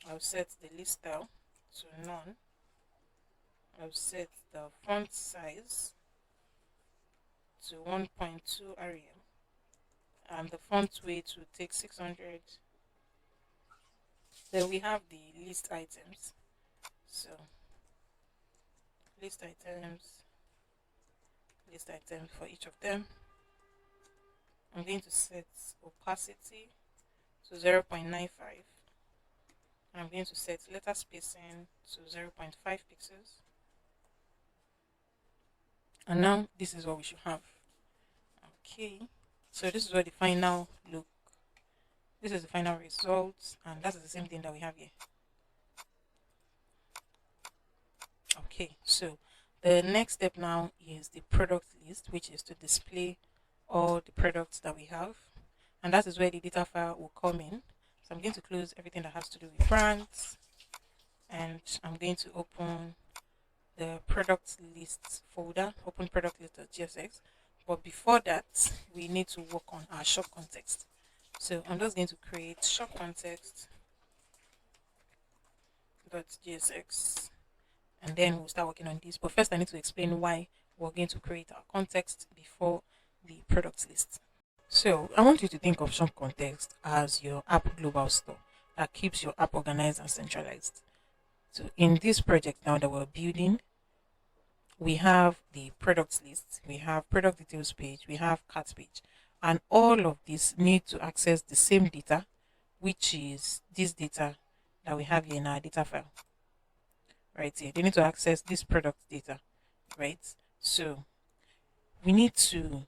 I'll set the list style to none. I'll set the font size to 1.2 rem, and the font weight will take 600. Then we have the list items. So list items, list items for each of them. I'm going to set opacity to 0.95. I'm going to set letter spacing to 0.5 pixels. And now this is what we should have. Okay, so this is what the final look. This is the final result, and that is the same thing that we have here. Okay, so the next step now is the product list, which is to display all the products that we have, and that is where the data file will come in. So I'm going to close everything that has to do with brands, and I'm going to open the product list folder, open product list.gsx. But before that, we need to work on our shop context. So I'm just going to create shop context.gsx, and then we'll start working on this. But first, I need to explain why we're going to create our context before the product list. So I want you to think of shop context as your app global store that keeps your app organized and centralized. So in this project now that we're building, we have the products list, we have product details page, we have cart page, and all of these need to access the same data, which is this data that we have here in our data file. Right here, they need to access this product data, right? So we need to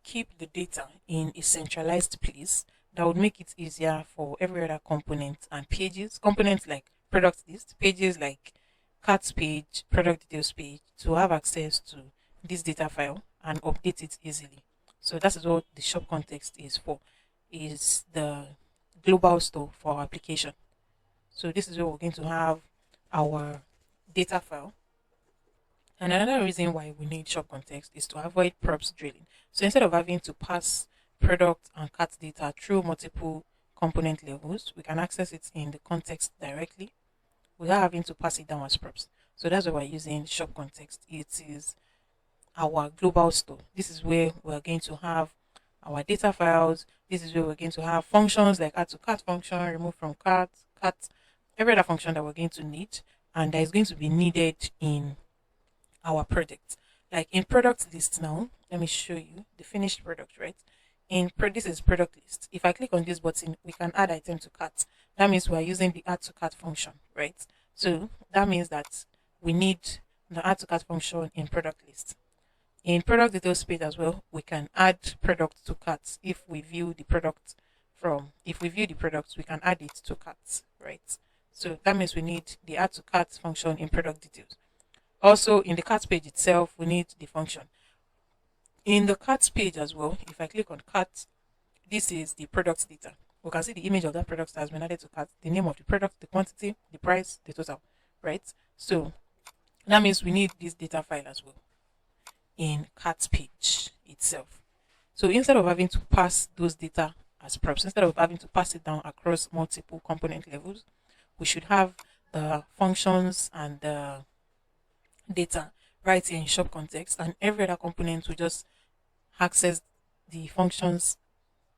keep the data in a centralized place that would make it easier for every other component and pages, components like product list, pages like cart page, product details page, to have access to this data file and update it easily. So that is what the shop context is for, is the global store for our application. So this is where we're going to have our data file. And another reason why we need shop context is to avoid props drilling. So instead of having to pass product and cart data through multiple component levels, we can access it in the context directly without having to pass it down as props. So that's why we're using shop context. It is our global store. This is where we're going to have our data files. This is where we're going to have functions like add to cart function, remove from cart, every other function that we're going to need, and that is going to be needed in our product. Like in product list now, let me show you the finished product, right? This is product list. If I click on this button, we can add item to cart. That means we're using the add to cart function, right? So that means that we need the add to cart function in product list. In product details page as well, we can add product to cart. If we view the product, we can add it to cart, right? So that means we need the add to cart function in product details. Also, in the cart page itself, we need the function. In the cart page as well, if I click on cart, this is the product data. We can see the image of that product that has been added to cart, the name of the product, the quantity, the price, the total, right? So that means we need this data file as well in cart page itself. So instead of having to pass those data as props, instead of having to pass it down across multiple component levels, we should have the functions and the data right here in shop context, and every other component will just access the functions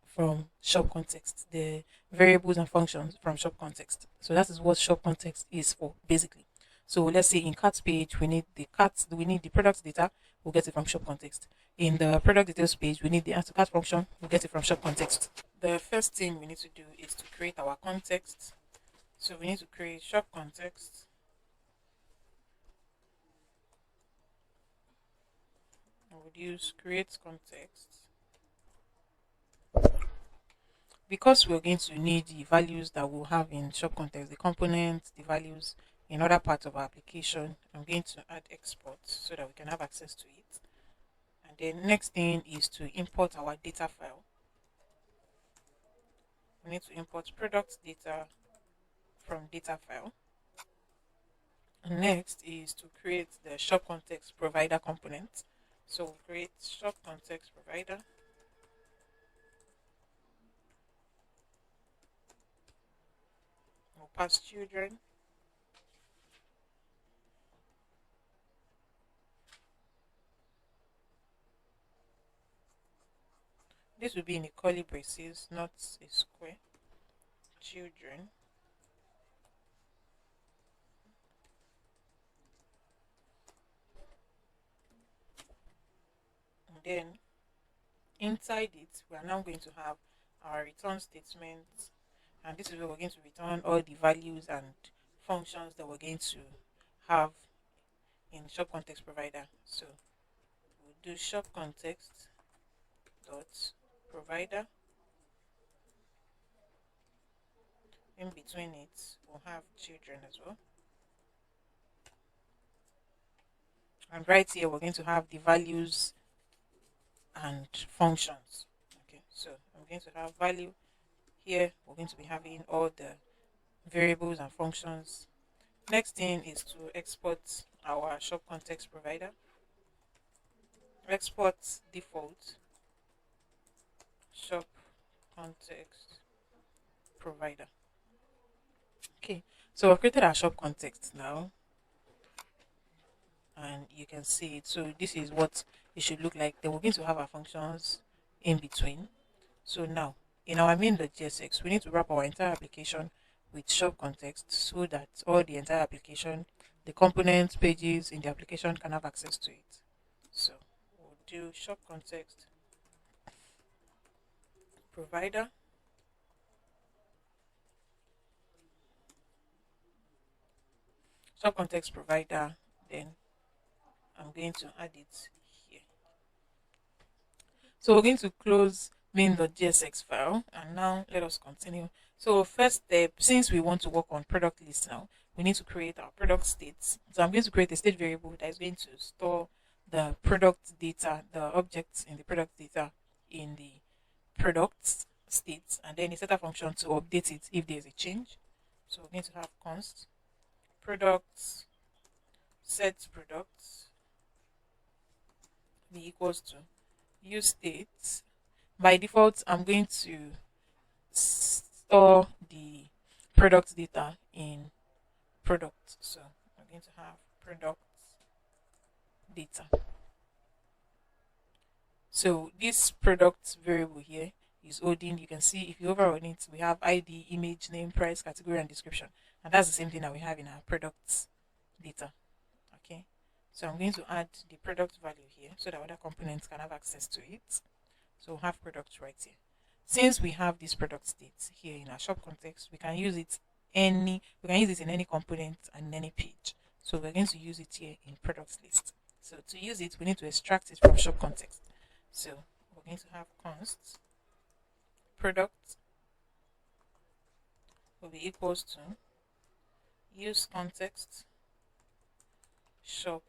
from shop context, the variables and functions from shop context. So that is what shop context is for, basically. So let's say in cart page, we need the product data, we'll get it from shop context. In the product details page, we need the add to cart function, we'll get it from shop context. The first thing we need to do is to create our context. So we need to create shop context. I would use create context, because we're going to need the values that we'll have in shop context, the components, the values in other parts of our application. I'm going to add export so that we can have access to it. And then next thing is to import our data file. We need to import product data from data file. And next is to create the shop context provider component. So we'll create shop context provider. past children. This will be in a curly braces, not a square. Children. And then inside it, we are now going to have our return statement. And this is where we're going to return all the values and functions that we're going to have in shop context provider. So we'll do shop context dot provider. In between it, we'll have children as well. And right here, we're going to have the values and functions. Okay, so I'm going to have value here. We're going to be having all the variables and functions. Next thing is to export our shop context provider. Export default shop context provider. Okay, so I've created our shop context now, and you can see it. So this is what it should look like. Then we're going to have our functions in between. So now in our main.jsx, we need to wrap our entire application with shop context so that all the entire application, the components, pages in the application can have access to it. So we'll do shop context provider. Shop context provider, then I'm going to add it here. So we're going to close main.jsx file, and now let us continue. So first step, since we want to work on product list now, we need to create our product states. So I'm going to create a state variable that is going to store the product data, the objects in the product data in the product state, and then a setter function to update it if there's a change. So we're going to have const products set products be equals to use state. By default, I'm going to store the product data in product. So I'm going to have product data. So this product variable here is holding. You can see if you overrun it, we have ID, image, name, price, category, and description. And that's the same thing that we have in our products data. Okay. So I'm going to add the product value here so that other components can have access to it. So we'll have product right here. Since we have this product state here in our shop context, we can use it in any component and any page. So we're going to use it here in product list. So to use it, we need to extract it from shop context. So we're going to have const product will be equals to use context shop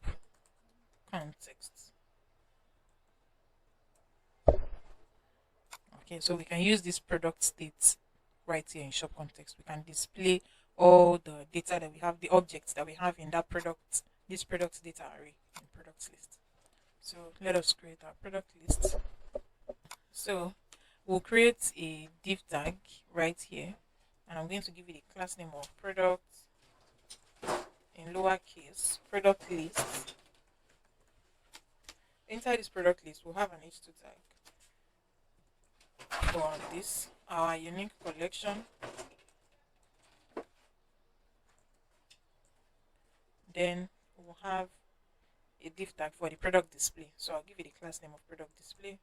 context. Okay, so we can use this product state right here in shop context. We can display all the data that we have, the objects that we have in that product, this product data array in product list. So let us create our product list. So we'll create a div tag right here, and I'm going to give it a class name of product in lowercase product list. Inside this product list, we'll have an h2 tag for this, our unique collection. Then we'll have a div tag for the product display. So I'll give it a class name of product display.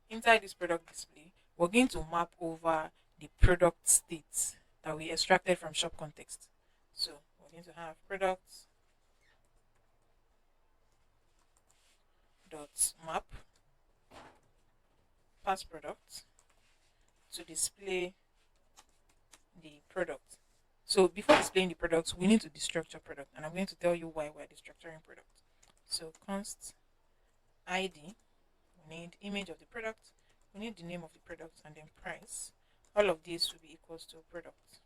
Inside this product display, we're going to map over the product state that we extracted from shop context. So we're going to have products dot map past product to display the product. So before displaying the product, we need to destructure product, and I'm going to tell you why we're destructuring product. So const ID, we need image of the product, we need the name of the product, and then price. All of these will be equals to product.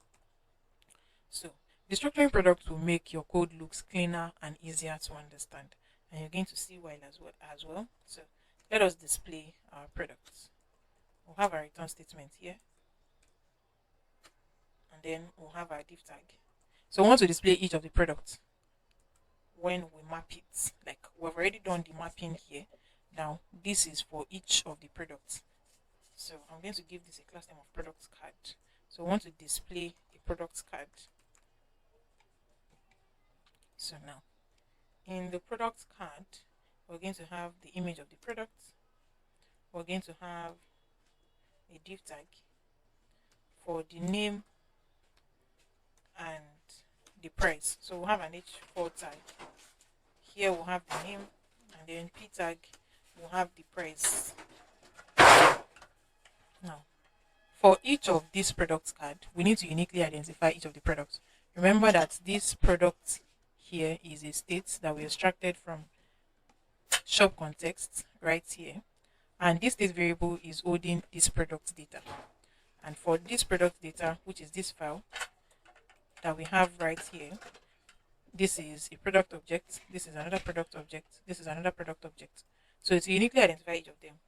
So destructuring product will make your code looks cleaner and easier to understand, and you're going to see why as well. So let us display our products. We'll have a return statement here, and then we'll have our div tag. So we want to display each of the products when we map it. Like we've already done the mapping here. Now this is for each of the products. So I'm going to give this a class name of product card. So I want to display a product card. So now in the product card, we're going to have the image of the product. We're going to have a div tag for the name and the price. So we'll have an H4 tag. Here we'll have the name, and then P tag will have the price. Now, for each of these product card, we need to uniquely identify each of the products. Remember that this product here is a state that we extracted from shop context right here, and this state variable is holding this product data. And for this product data, which is this file that we have right here, this is a product object, this is another product object, this is another product object. So to uniquely identify each of them,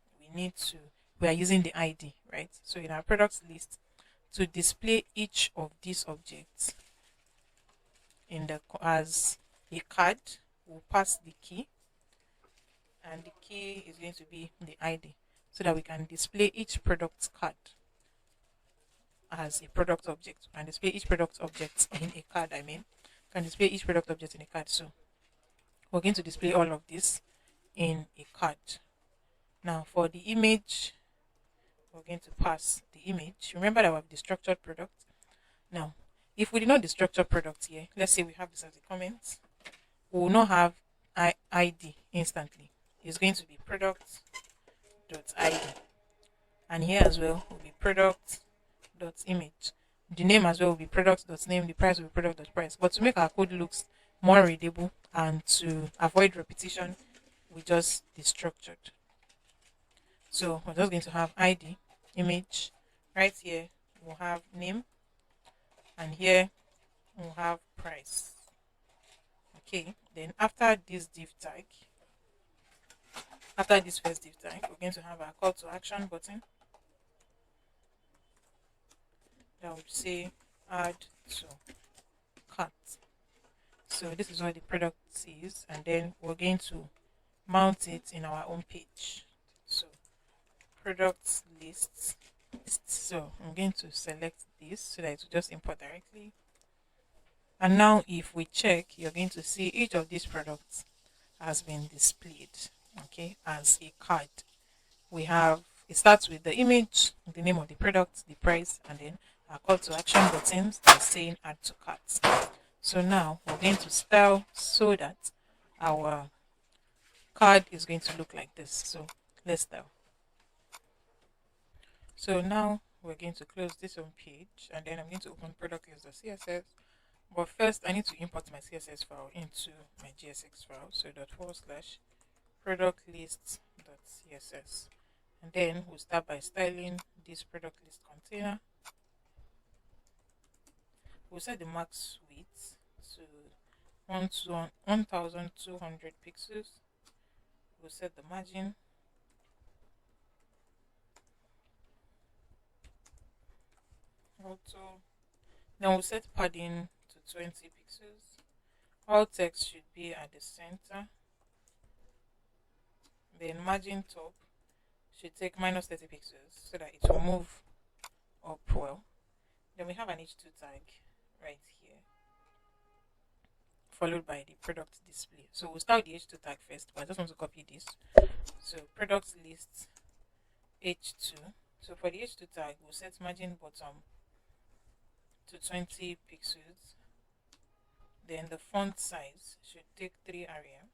we are using the ID, right? So in our products list, to display each of these objects as a card, we'll pass the key, and the key is going to be the ID, so that we can display each product card as a product object, and display each product object in a card. Can display each product object in a card. So we're going to display all of this in a card. Now for the image, we're going to pass the image. Remember that we have the structured product. Now, if we did not destructure product here, let's say we have this as a comment, we will not have ID instantly. It's going to be product.id, and here as well will be product.image. The name as well will be product.name, the price will be product.price. But to make our code looks more readable and to avoid repetition, we just destructured. So we're just going to have ID, image, right here we'll have name, and here we'll have price. Okay, then after this div tag, after this first div tag, we're going to have our call to action button that would say add to cart. So this is what the product is, and then we're going to mount it in our own page. So product lists. So I'm going to select this so that it will just import directly. And now if we check, you're going to see each of these products has been displayed, okay, as a card. It starts with the image, the name of the product, the price, and then our call to action buttons are saying add to cart. So now we're going to style so that our card is going to look like this. So let's style. So now we're going to close this home page, and then I'm going to open product list.css. But first I need to import my CSS file into my GSX file. So /product list.css. And then we'll start by styling this product list container. We'll set the max width to 1200 pixels. We'll set the margin. Then we'll set padding to 20 pixels. All text should be at the center. Then margin top should take -30 pixels so that it will move up well. Then we have an H2 tag right here, followed by the product display. So we'll start the H2 tag first, but I just want to copy this. So product list H2. So for the H2 tag, we'll set margin bottom to 20 pixels. Then the font size should take 3 area.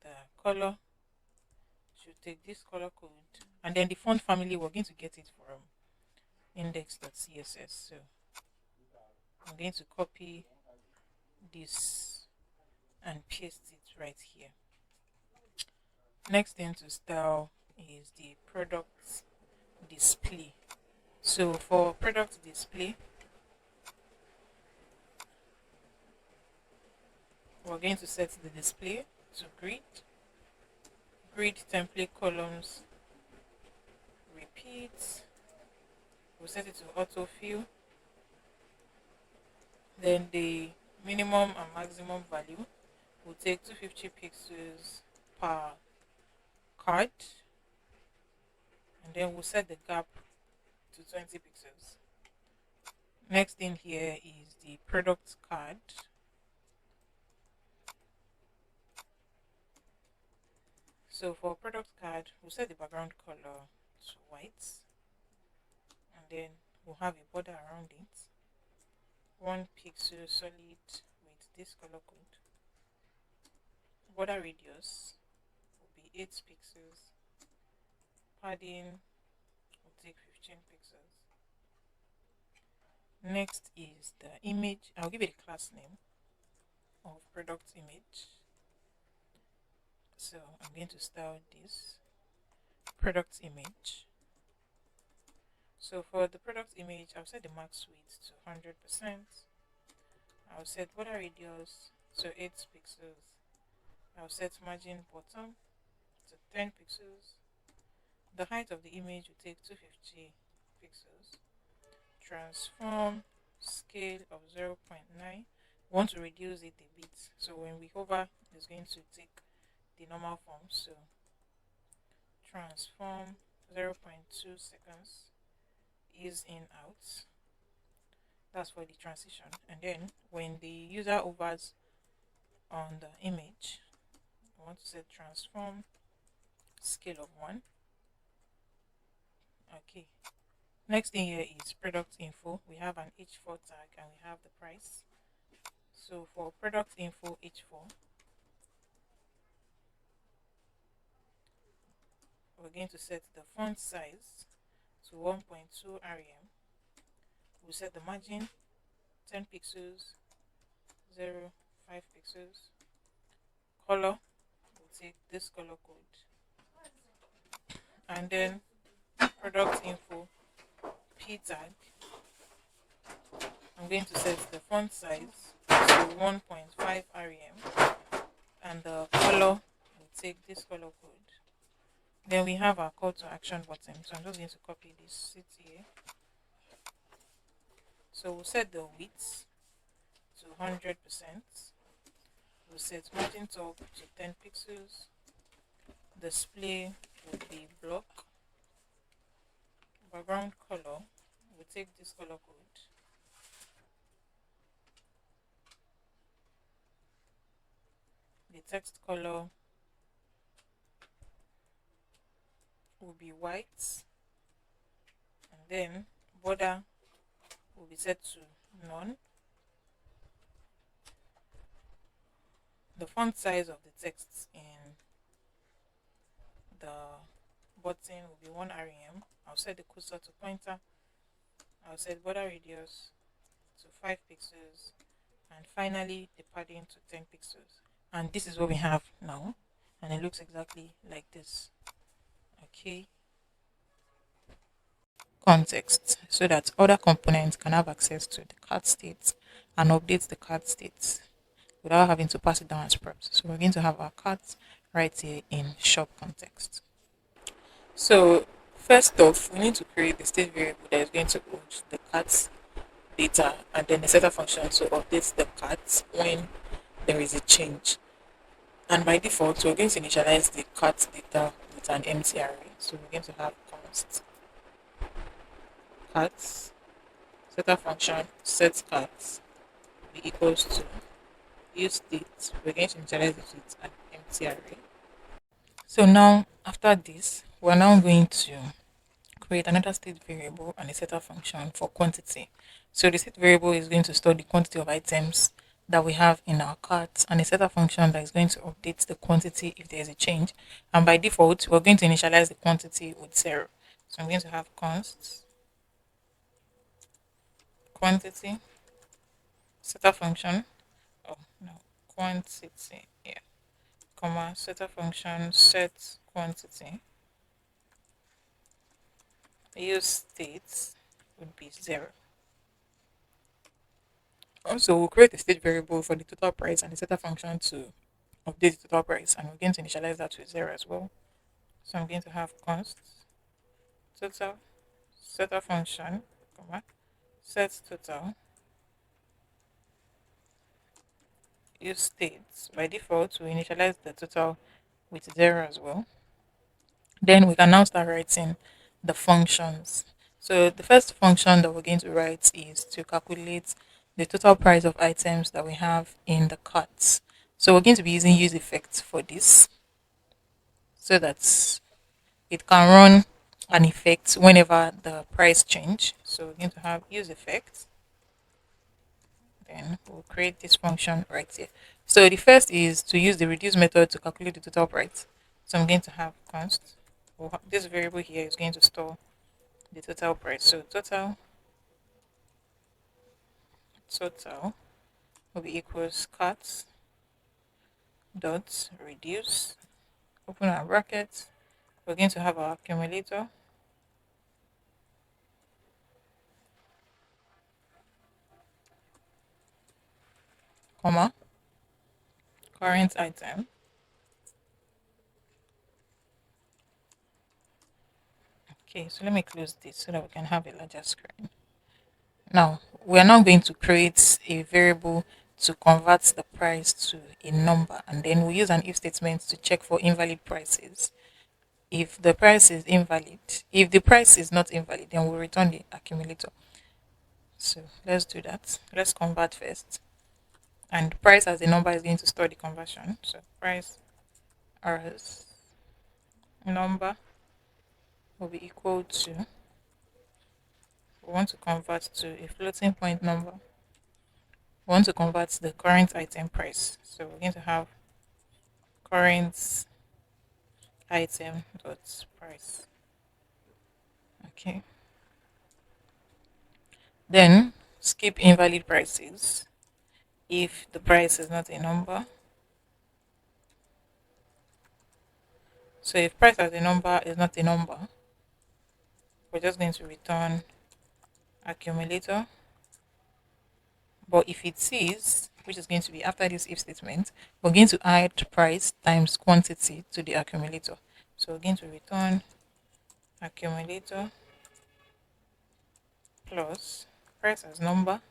The color should take this color code, and then the font family, we're going to get it from index.css. So I'm going to copy this and paste it right here. Next thing to style is the product display. So for product display, we're going to set the display to grid template columns repeat. We'll set it to autofill, Then the minimum and maximum value will take 250 pixels per card, and then we'll set the gap to 20 pixels. Next thing here is the product card. So for product card, we'll set the background color to white, and then we'll have a border around it, 1 pixel solid with this color code. Border radius will be 8 pixels. Padding will take 15 pixels. Next is the image. I'll give it a class name of product image. So I'm going to style this product image. So for the product image, I'll set the max width to 100%. I'll set border radius to 8 pixels. I'll set margin bottom to 10 pixels. The height of the image will take 250 pixels. Transform scale of 0.9. We want to reduce it a bit. So when we hover, it's going to take the normal form. So transform 0.2 seconds, ease in out. That's for the transition. And then when the user hovers on the image, I want to set transform scale of 1. Okay. Next thing here is product info. We have an H4 tag and we have the price. So for product info H4, we're going to set the font size to 1.2 rem. We'll set the margin 10 pixels, 0, 5 pixels. Color, we'll take this color code. And then product info P tag, I'm going to set the font size to 1.5 rem, and the color will take this color code. Then we have our call to action button. So I'm just going to copy this CTA. So we'll set the width to 100%. We'll set margin top to 10 pixels. Display will be block. Background color, we'll take this color code. The text color will be white, and then border will be set to none. The font size of the text in the button will be 1 rem. I'll set the cursor to pointer. I'll set border radius to 5 pixels, and finally the padding to 10 pixels. And this is what we have now, and it looks exactly like this. Okay. Context, so that other components can have access to the card state and update the card state without having to pass it down as props. So we're going to have our cards right here in shop context. So first off, we need to create the state variable that is going to hold the cards data, and then the setter function to update the cards when there is a change. And by default, we're going to initialize the cards data with an empty array. So we're going to have const cards setter function set cards be equals to use state. We're going to initialize it with an empty array. So now after this, we're now going to create another state variable and a setter function for quantity. So the state variable is going to store the quantity of items that we have in our cart, and a setter function that is going to update the quantity if there is a change. And by default, we're going to initialize the quantity with 0. So I'm going to have const quantity setter function. Oh no, quantity. Yeah, comma setter function set quantity. Use state would be 0. Also, we'll create a state variable for the total price and the setter function to update the total price, and we're going to initialize that to 0 as well. So I'm going to have const total setter function, comma, set total use states. By default, we initialize the total with 0 as well. Then we can now start writing the functions. So the first function that we're going to write is to calculate the total price of items that we have in the cart. So we're going to be using use effects for this so that it can run an effect whenever the price change. So we're going to have use effects. Then we'll create this function right here. So the first is to use the reduce method to calculate the total price. So I'm going to have const. This variable here is going to store the total price. So total will be equals cut dot reduce, open our bracket. We're going to have our accumulator, comma, current item. Okay, so let me close this so that we can have a larger screen. Now, we are now going to create a variable to convert the price to a number, and then we use an if statement to check for invalid prices. If the price is invalid, if the price is not invalid, then we'll return the accumulator. So let's do that. Let's convert first. And price as a number is going to store the conversion. So price as number will be equal to, we want to convert to a floating point number. We want to convert the current item price. So we're going to have current item dot price. Okay. Then skip invalid prices. If the price is not a number, so if price as a number is not a number, we're just going to return accumulator. But if it is, which is going to be after this if statement, we're going to add price times quantity to the accumulator. So we're going to return accumulator plus price as number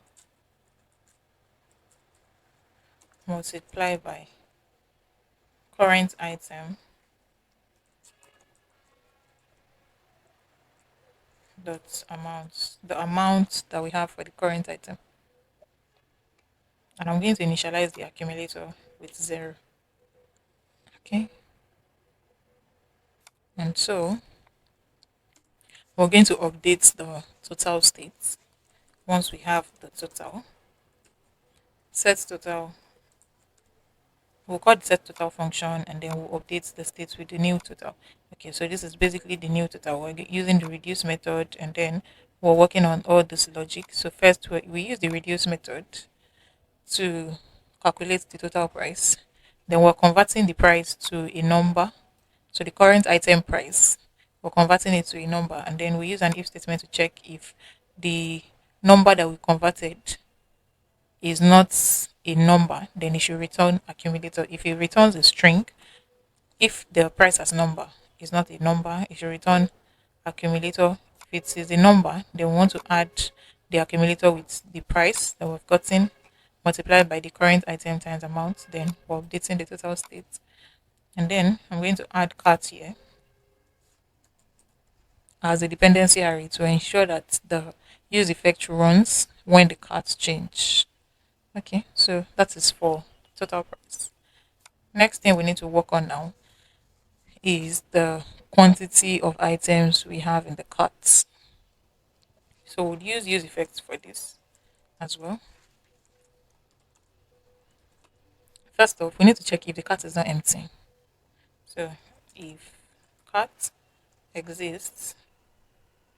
multiplied by current item dot amount, the amount that we have for the current item. And I'm going to initialize the accumulator with 0. Okay. And so we're going to update the total state once we have the total. Set total, we'll call the set total function and then we'll update the state with the new total. Okay, so this is basically the new total. We're using the reduce method and then we're working on all this logic. So first we use the reduce method to calculate the total price. Then we're converting the price to a number. So the current item price, we're converting it to a number, and then we use an if statement to check if the number that we converted is not a number, then it should return accumulator. If it returns a string, if the price as number is not a number, it should return accumulator. If it is a number, then we want to add the accumulator with the price that we've gotten multiplied by the current item times amount. Then we're updating the total state. And then I'm going to add cart here as a dependency array to ensure that the use effect runs when the cards change. Okay, so that is for total price. Next thing we need to work on now is the quantity of items we have in the carts. So we'll use effects for this as well. First off, we need to check if the cart is not empty. So if cart exists,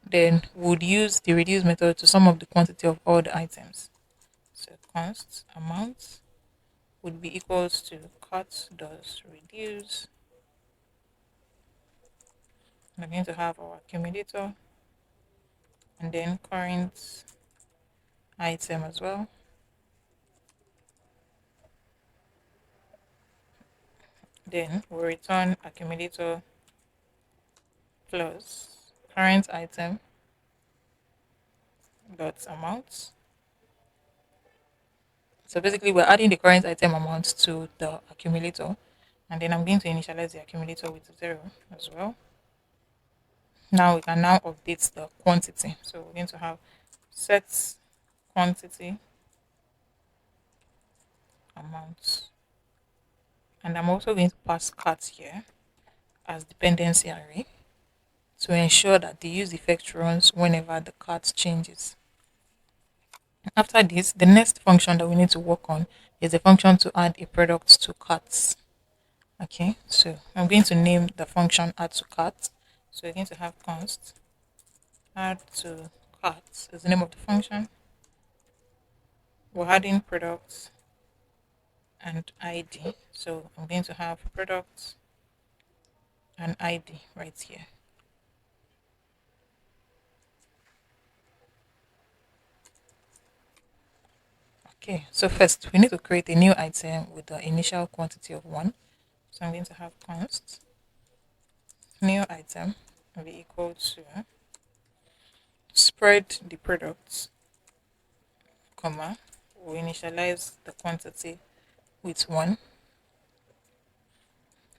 then we'd use the reduce method to sum up the quantity of all the items. So const amount would be equals to cut does reduce. We're going to have our accumulator and then current item as well. Then we'll return accumulator plus current item dot amount So basically, we're adding the current item amount to the accumulator, and then I'm going to initialize the accumulator with 0 as well. Now we can now update the quantity. So we're going to have set quantity amount, and I'm also going to pass cat here as dependency array to ensure that the use effect runs whenever the cat changes. After this, the next function that we need to work on is the function to add a product to carts. Okay, so I'm going to name the function add to cart. So we're going to have const add to cart is the name of the function. We're adding products and ID. So I'm going to have products and ID right here. Okay, so first we need to create a new item with the initial quantity of 1. So I'm going to have const new item will be equal to spread the products, comma, we initialize the quantity with 1.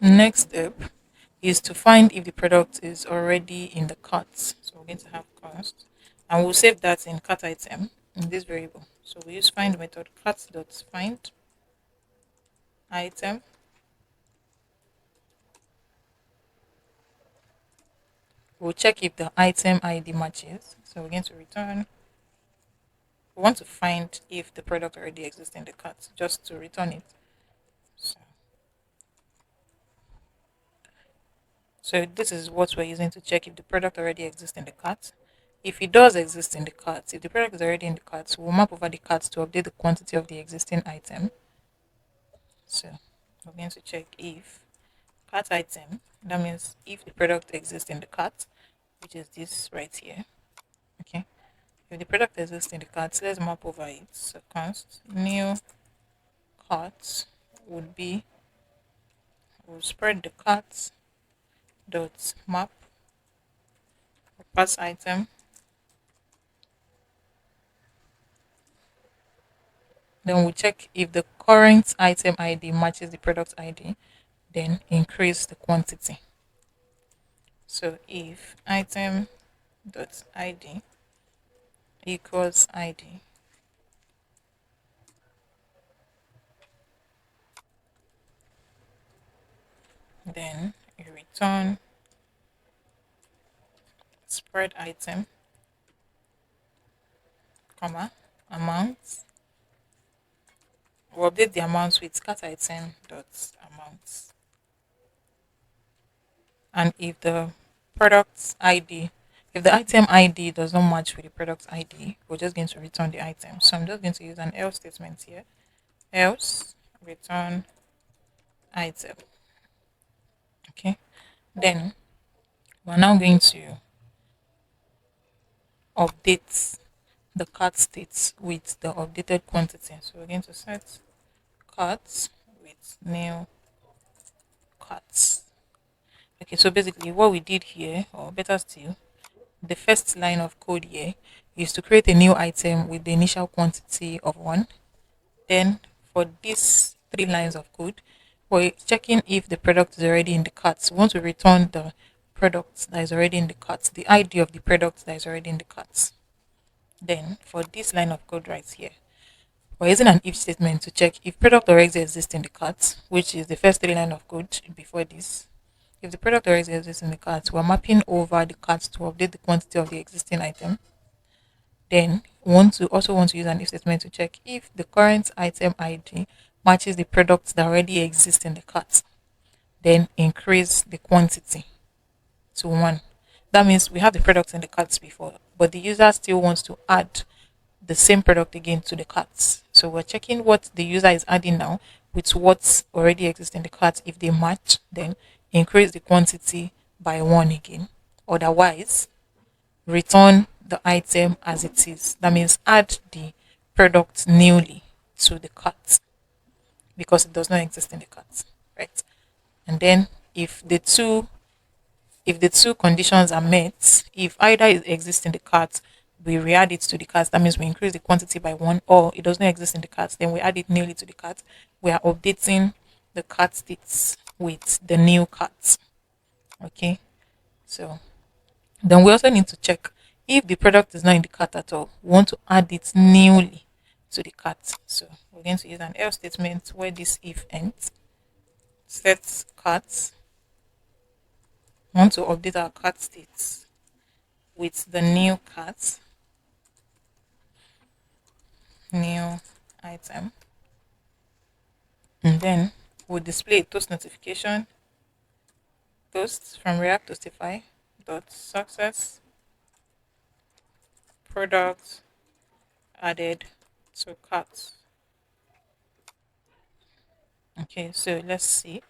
Next step is to find if the product is already in the cart. So we're going to have const, and we'll save that in cart item in this variable. So we use find method cart.find item. We'll check if the item ID matches. So we're going to return. We want to find if the product already exists in the cart, just to return it. So this is what we're using to check if the product already exists in the cart. If it does exist in the cart, if the product is already in the cart, we'll map over the cart to update the quantity of the existing item. So we're going to check if cart item, that means if the product exists in the cart, which is this right here. Okay. If the product exists in the cart, let's map over it. So const new cart would be, we'll spread the cart dot map pass item. Then we check if the current item ID matches the product ID, then increase the quantity. So if item dot ID equals ID, then you return spread item, comma, amount. We'll update the amounts with cat item dot amount. And if the product ID, if the item ID does not match with the product ID, we're just going to return the item. So I'm just going to use an else statement here. Else return item. Okay. Then we're now going to update the cart state with the updated quantity. So we're going to set cart with new carts. Okay, so basically what we did here, or better still, the first line of code here is to create a new item with the initial quantity of 1. Then for these 3 lines of code, we're checking if the product is already in the cart. We want to return the product that is already in the cart, the ID of the product that is already in the cart. Then for this line of code right here, we're using an if statement to check if product already exists in the cart, which is the first 3 line of code before this. If the product already exists in the cart, we're mapping over the cart to update the quantity of the existing item. Then we also want to use an if statement to check if the current item ID matches the product that already exists in the cart. Then increase the quantity to 1. That means we have the product in the cart before, but the user still wants to add the same product again to the cart. So we're checking what the user is adding now with what already exists in the cart. If they match, then increase the quantity by 1 again. Otherwise, return the item as it is. That means add the product newly to the cart because it does not exist in the cart, right? And then if the two conditions are met, if either exists in the cart we re-add it to the cart. That means we increase the quantity by one, or it does not exist in the cart. Then we add it newly to the cart. We are updating the cart states with the new cart. Okay, so then we also need to check if the product is not in the cart at all. We want to add it newly to the cart. So we're going to use an else statement where this if ends. Set cart. We want to update our cart states with the new cart, new item, and then we'll display a toast notification. Toast from React Toastify dot success product added to cart. Okay, so let's see.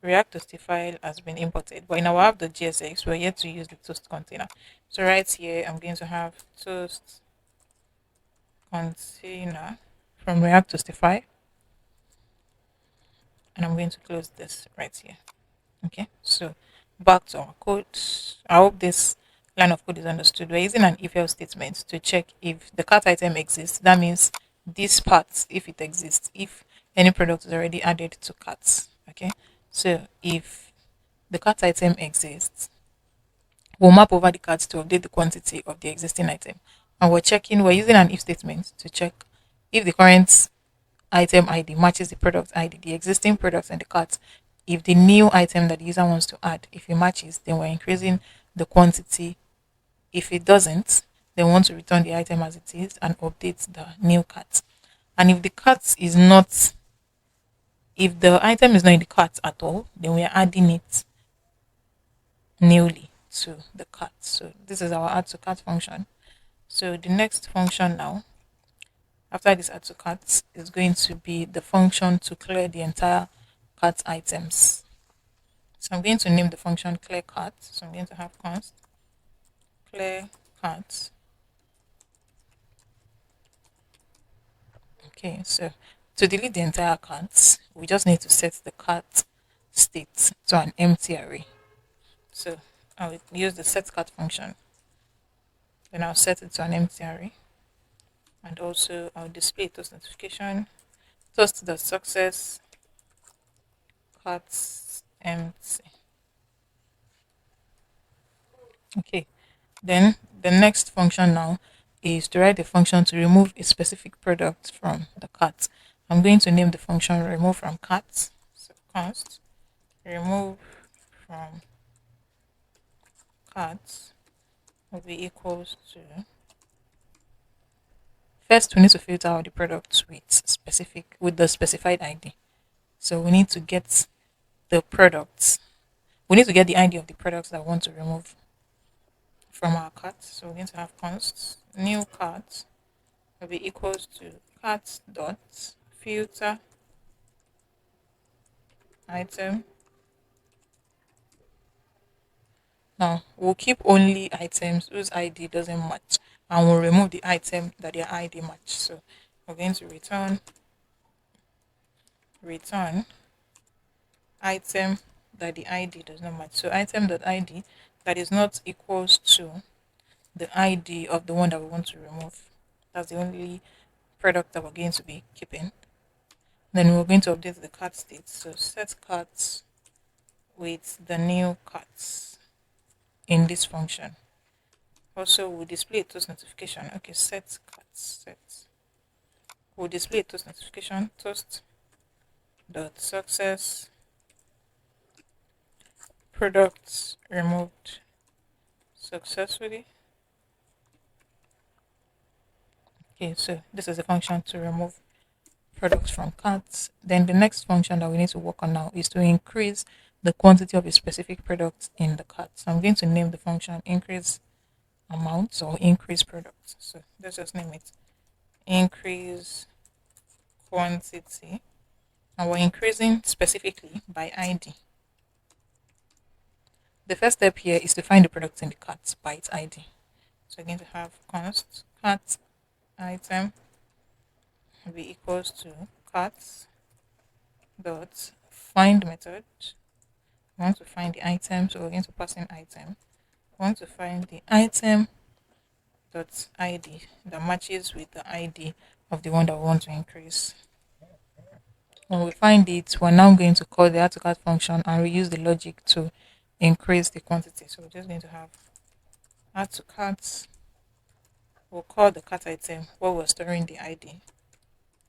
React Toastify has been imported, but in our app.gsx, we're yet to use the toast container. So right here, I'm going to have toast container from React Toastify, and I'm going to close this right here. Okay, so back to our code. I hope this line of code is understood. We're using an if else statement to check if the cart item exists. That means this part, if it exists, if any product is already added to carts. Okay, so if the cart item exists, we'll map over the cart to update the quantity of the existing item. And we're using an if statement to check if the current item ID matches the product ID, the existing product and the cart. If the new item that the user wants to add, if it matches, then we're increasing the quantity. If it doesn't, then we want to return the item as it is and update the new cart. And if the cart is not, if the item is not in the cart at all, then we are adding it newly to the cart. So this is our add to cart function. So the next function now, after this add to cart, is going to be the function to clear the entire cart items. So I'm going to name the function clear cart. So I'm going to have const clear cart. Okay, so to delete the entire cart, we just need to set the cart state to an empty array. So I'll use the set cart function. Then I'll set it to an empty array. And also I'll display toast notification. Toast.success cart empty. Okay, then the next function now is to write the function to remove a specific product from the cart. I'm going to name the function remove from cart. So const remove from cart will be equals to, first we need to filter out the products with the specified ID. So we need to get the products. We need to get the ID of the products that we want to remove from our cart. So we're going to have const new cart will be equals to cart dot filter item. Now we'll keep only items whose ID doesn't match, and we'll remove the item that their ID match. So we're going to return item that the ID does not match. So item.id that is not equals to the ID of the one that we want to remove. That's the only product that we're going to be keeping. Then we're going to update the cart state. So set cart with the new carts in this function. Also, we'll display a toast notification. Okay, set carts set. We'll display a toast notification. Toast dot success products removed successfully. Okay, so this is a function to remove products from carts. Then the next function that we need to work on now is to increase the quantity of a specific product in the cart. So I'm going to name the function increase amounts or increase products. So let's just name it increase quantity. And we're increasing specifically by ID. The first step here is to find the product in the cart by its ID. So we're going to have const cart item will be equals to cart dot find method. We want to find the item, so we're going to pass in item. We want to find the item dot id that matches with the id of the one that we want to increase. When we find it, we're now going to call the add to cart function and reuse the logic to increase the quantity. So we're just going to have add to cart. We'll call the cart item where we're storing the id,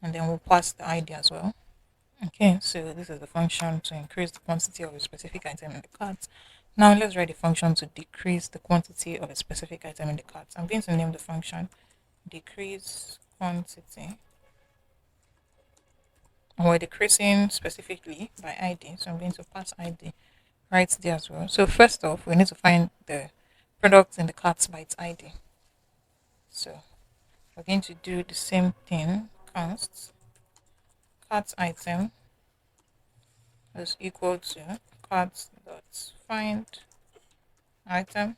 and then we'll pass the id as well. Okay, so this is the function to increase the quantity of a specific item in the cart. Now let's write the function to decrease the quantity of a specific item in the cart. I'm going to name the function decrease quantity. And we're decreasing specifically by id, so I'm going to pass id right there as well. So first off, we need to find the product in the cart by its id. So we're going to do the same thing, const cart item is equal to cart dot find item,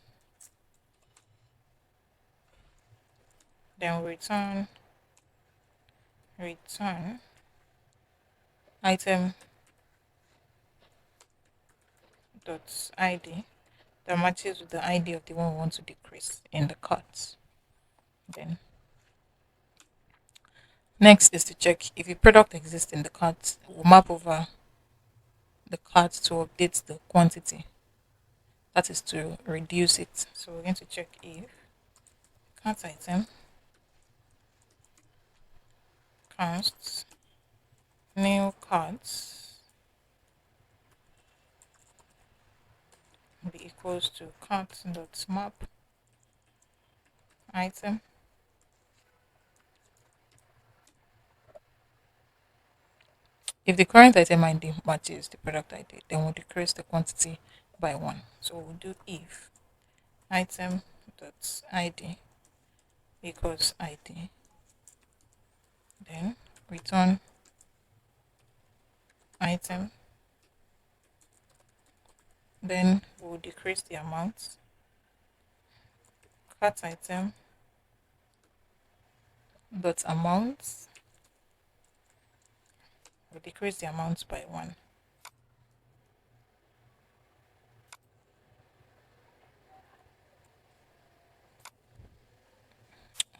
then return item dot id that matches with the id of the one we want to decrease in the cart. Then next is to check if the product exists in the cart. We'll map over the cart to update the quantity. That is to reduce it. So we're going to check if cart item const new cart be equals to cart dot map item. If the current item ID matches the product ID, then we'll decrease the quantity by 1. So we'll do if item dot id equals id, then return item, then we'll decrease the amount, cart item dot amount, we'll decrease the amount by 1.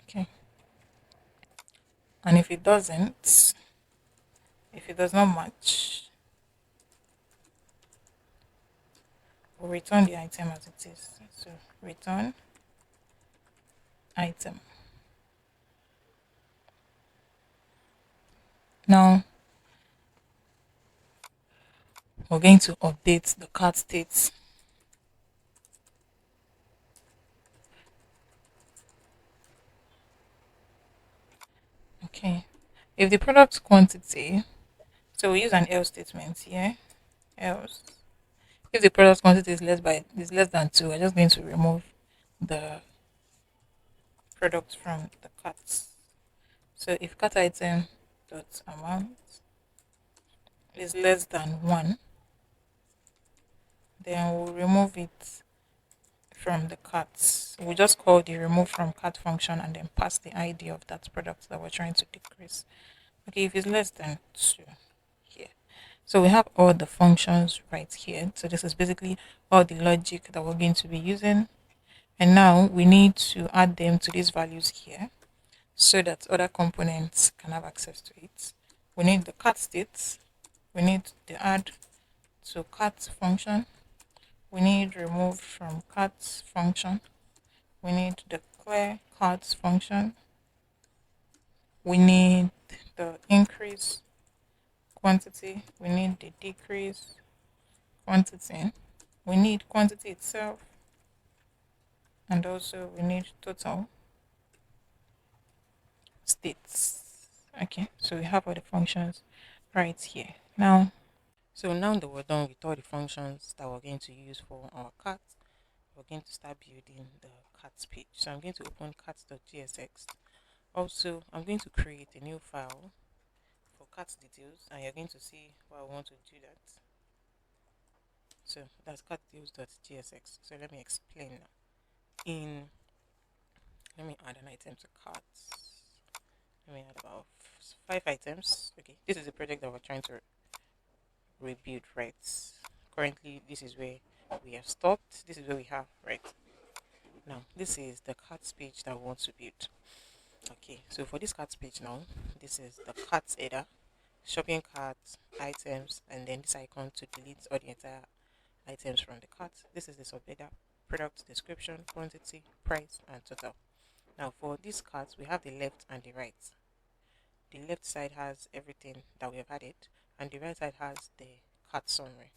Okay, and if it does not match, we'll return the item as it is. So return item. Now we're going to update the cart state. Okay, if the product quantity, so we use an else statement here, else. If the product quantity is less than 2, we're just going to remove the product from the cart. So if cart item dot amount is less than 1, then we'll remove it from the cart. We'll just call the remove from cart function and then pass the ID of that product that we're trying to decrease. Okay, if it's less than 2 here. So we have all the functions right here. So this is basically all the logic that we're going to be using. And now we need to add them to these values here so that other components can have access to it. We need the cart state. We need the add to cart function. We need remove from cart function. We need the clear cart function. We need the increase quantity. We need the decrease quantity. We need quantity itself. And also we need total states. Okay, so we have all the functions right here. Now that we're done with all the functions that we're going to use for our cart, we're going to start building the cart page. So I'm going to open cart.gsx. Also, I'm going to create a new file for cart details, and you're going to see why I want to do that. So that's cart details.gsx. So let me explain now. Let me add an item to cart. Let me add about 5 items. Okay, this is a project that we're trying to rebuild, right? Currently, this is where we have stopped. This is where we have, right? Now, this is the cards page that we want to build. Okay, so for this cards page now, this is the cards header, shopping carts, items, and then this icon to delete all the entire items from the cart. This is the subheader, product description, quantity, price, and total. Now for these carts, we have the left and the right. The left side has everything that we have added, and the right side has the cart summary.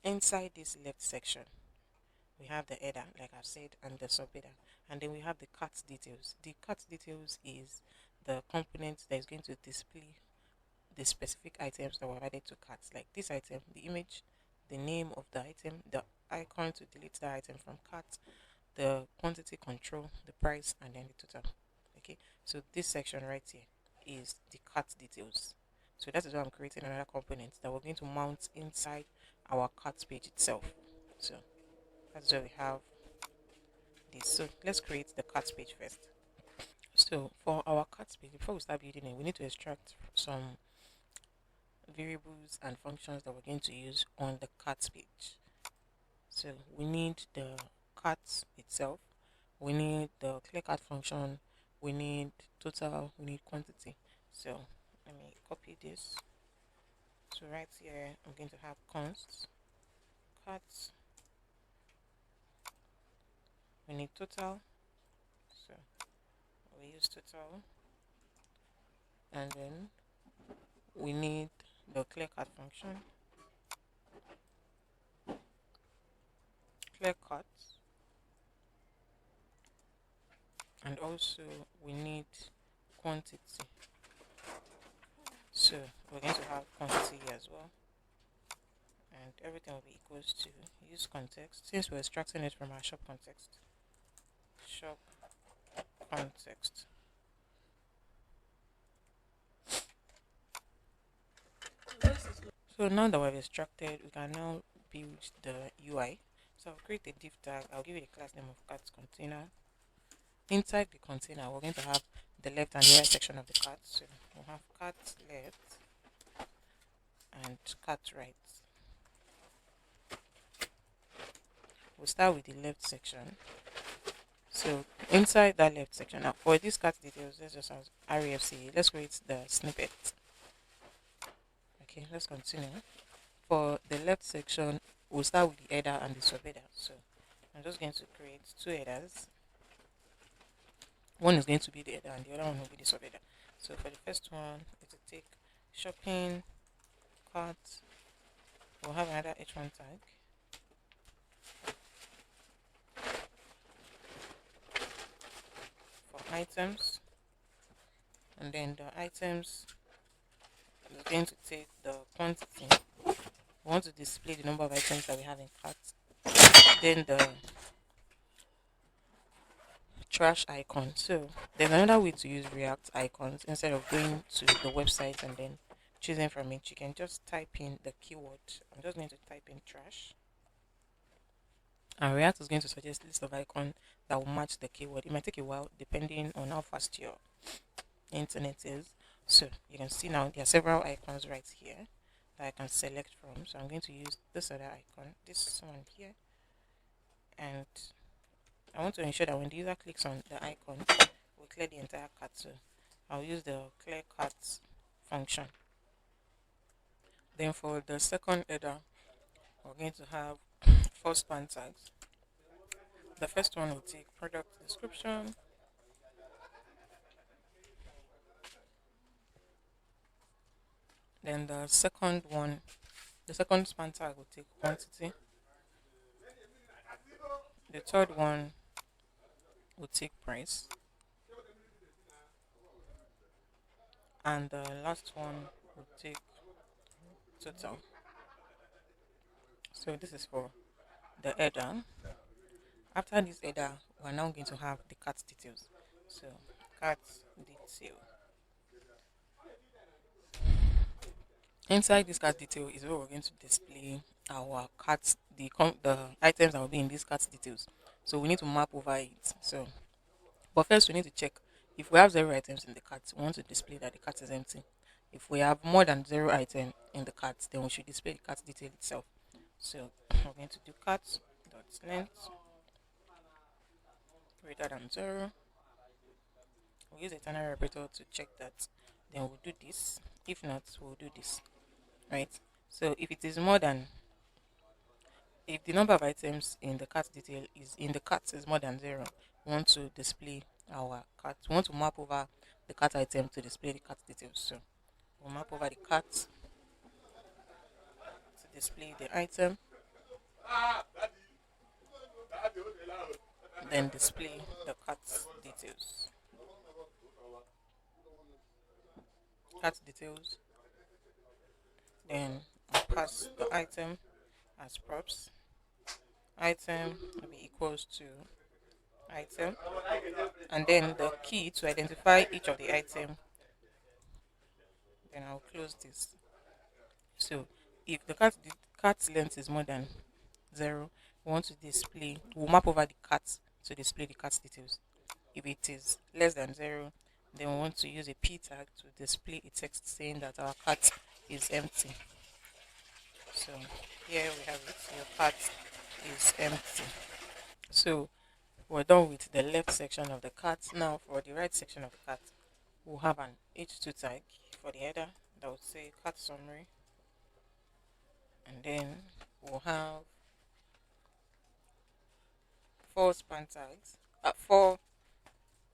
Inside this left section, we have the header, like I've said, and the subheader, and then we have the cart details. The cart details is the component that is going to display the specific items that were added to carts, like this item, the image, the name of the item, the icon to delete the item from cart, the quantity control, the price, and then the total. Okay, so this section right here is the cart details. So that is why I'm creating another component that we're going to mount inside our cart page itself. So that's where we have this. So let's create the cart page first. So for our cart page, before we start building it, we need to extract some variables and functions that we're going to use on the cart page. So we need the cart itself, we need the clear cart function, we need total, we need quantity. So let me copy this. So right here I'm going to have const cart, we need total, so we use total, and then we need the clear cart function, clear cart, and also we need quantity. So we're going to have quantity here as well, and everything will be equals to use context, since we're extracting it from our shop context. Shop context. So now that we've extracted, we can now build the UI. So I'll create a div tag. I'll give it a class name of cart container. Inside the container, we're going to have the left and the right section of the cart. So we'll have cart left and cart right. We'll start with the left section. So inside that left section, now for this cart details, let's just have REFC. Let's create the snippet. Okay, let's continue. For the left section, we'll start with the header and the subheader. So I'm just going to create two headers. One is going to be the header and the other one will be the subheader. So for the first one, it will take shopping cart. We'll have another h1 tag. For items, and then the items is going to take the quantity. We want to display the number of items that we have in cart. Then the trash icon. So there's another way to use React icons. Instead of going to the website and then choosing from it, you can just type in the keyword. I'm just going to type in trash, and React is going to suggest a list of icons that will match the keyword. It might take a while depending on how fast your internet is. So you can see now there are several icons right here that I can select from. So I'm going to use this other icon, this one here, and I want to ensure that when the user clicks on the icon, we clear the entire cart. So I'll use the clear cart function. Then for the second header, we're going to have four span tags. The first one will take product description. Then the second span tag will take quantity. The third one will take price. And the last one will take total. So this is for the header. After this header, we're now going to have the cart details. So cart detail. Inside this cart detail is where we're going to display our carts, the items that will be in these cart details. So we need to map over it. So, but first we need to check if we have 0 items in the cart. We want to display that the cart is empty. If we have more than 0 item in the cart, then we should display the cart detail itself. So we're going to do cart dot length greater than 0. We'll use a ternary operator to check that. Then we'll do this. If not, we'll do this. Right? So if it is more than, if the number of items in the cart detail is in the cart is more than 0, we want to display our cart. We want to map over the cart item to display the cart details. So we'll map over the cart to display the item, then display the cart details. Cart details. Then I'll pass the item as props. Item will be equals to item, and then the key to identify each of the item. Then I'll close this. So if the cart length is more than 0, we want to display, we'll map over the cart to display the cart details. If it is less than 0, then we want to use a p tag to display a text saying that our cart is empty. So here we have it, your cart is empty. So we're done with the left section of the cart. Now for the right section of the cart, we'll have an h2 tag for the header that will say cart summary, and then we'll have 4 span tags, 4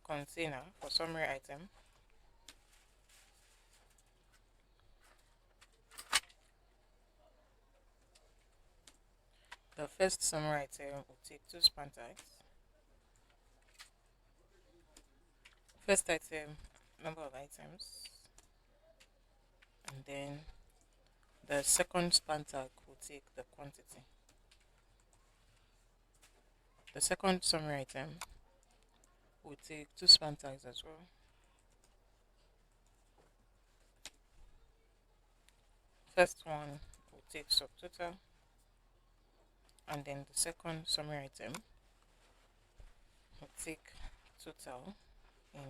container for summary item. The first summary item will take 2 span tags. First item, number of items, and then the second span tag will take the quantity. The second summary item will take 2 span tags as well. First one will take subtotal, and then the second summary item will take total in,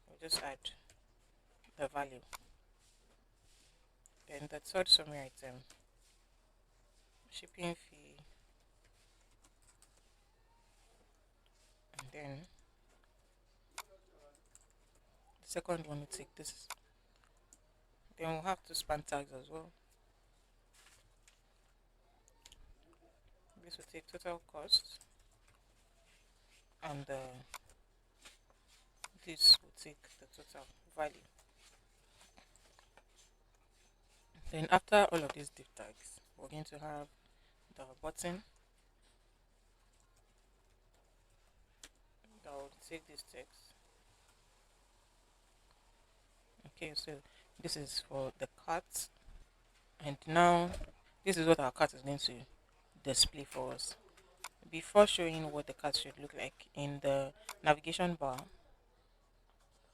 we'll just add the value. Then the third summary item, shipping fee, and then the second one will take this. Then we'll have 2 span tags as well. This will take total cost, and this will take the total value. Then after all of these div tags, we're going to have the button that will take this text. Okay, so this is for the cart, and now this is what our cart is going to display for us. Before showing what the cart should look like, in the navigation bar,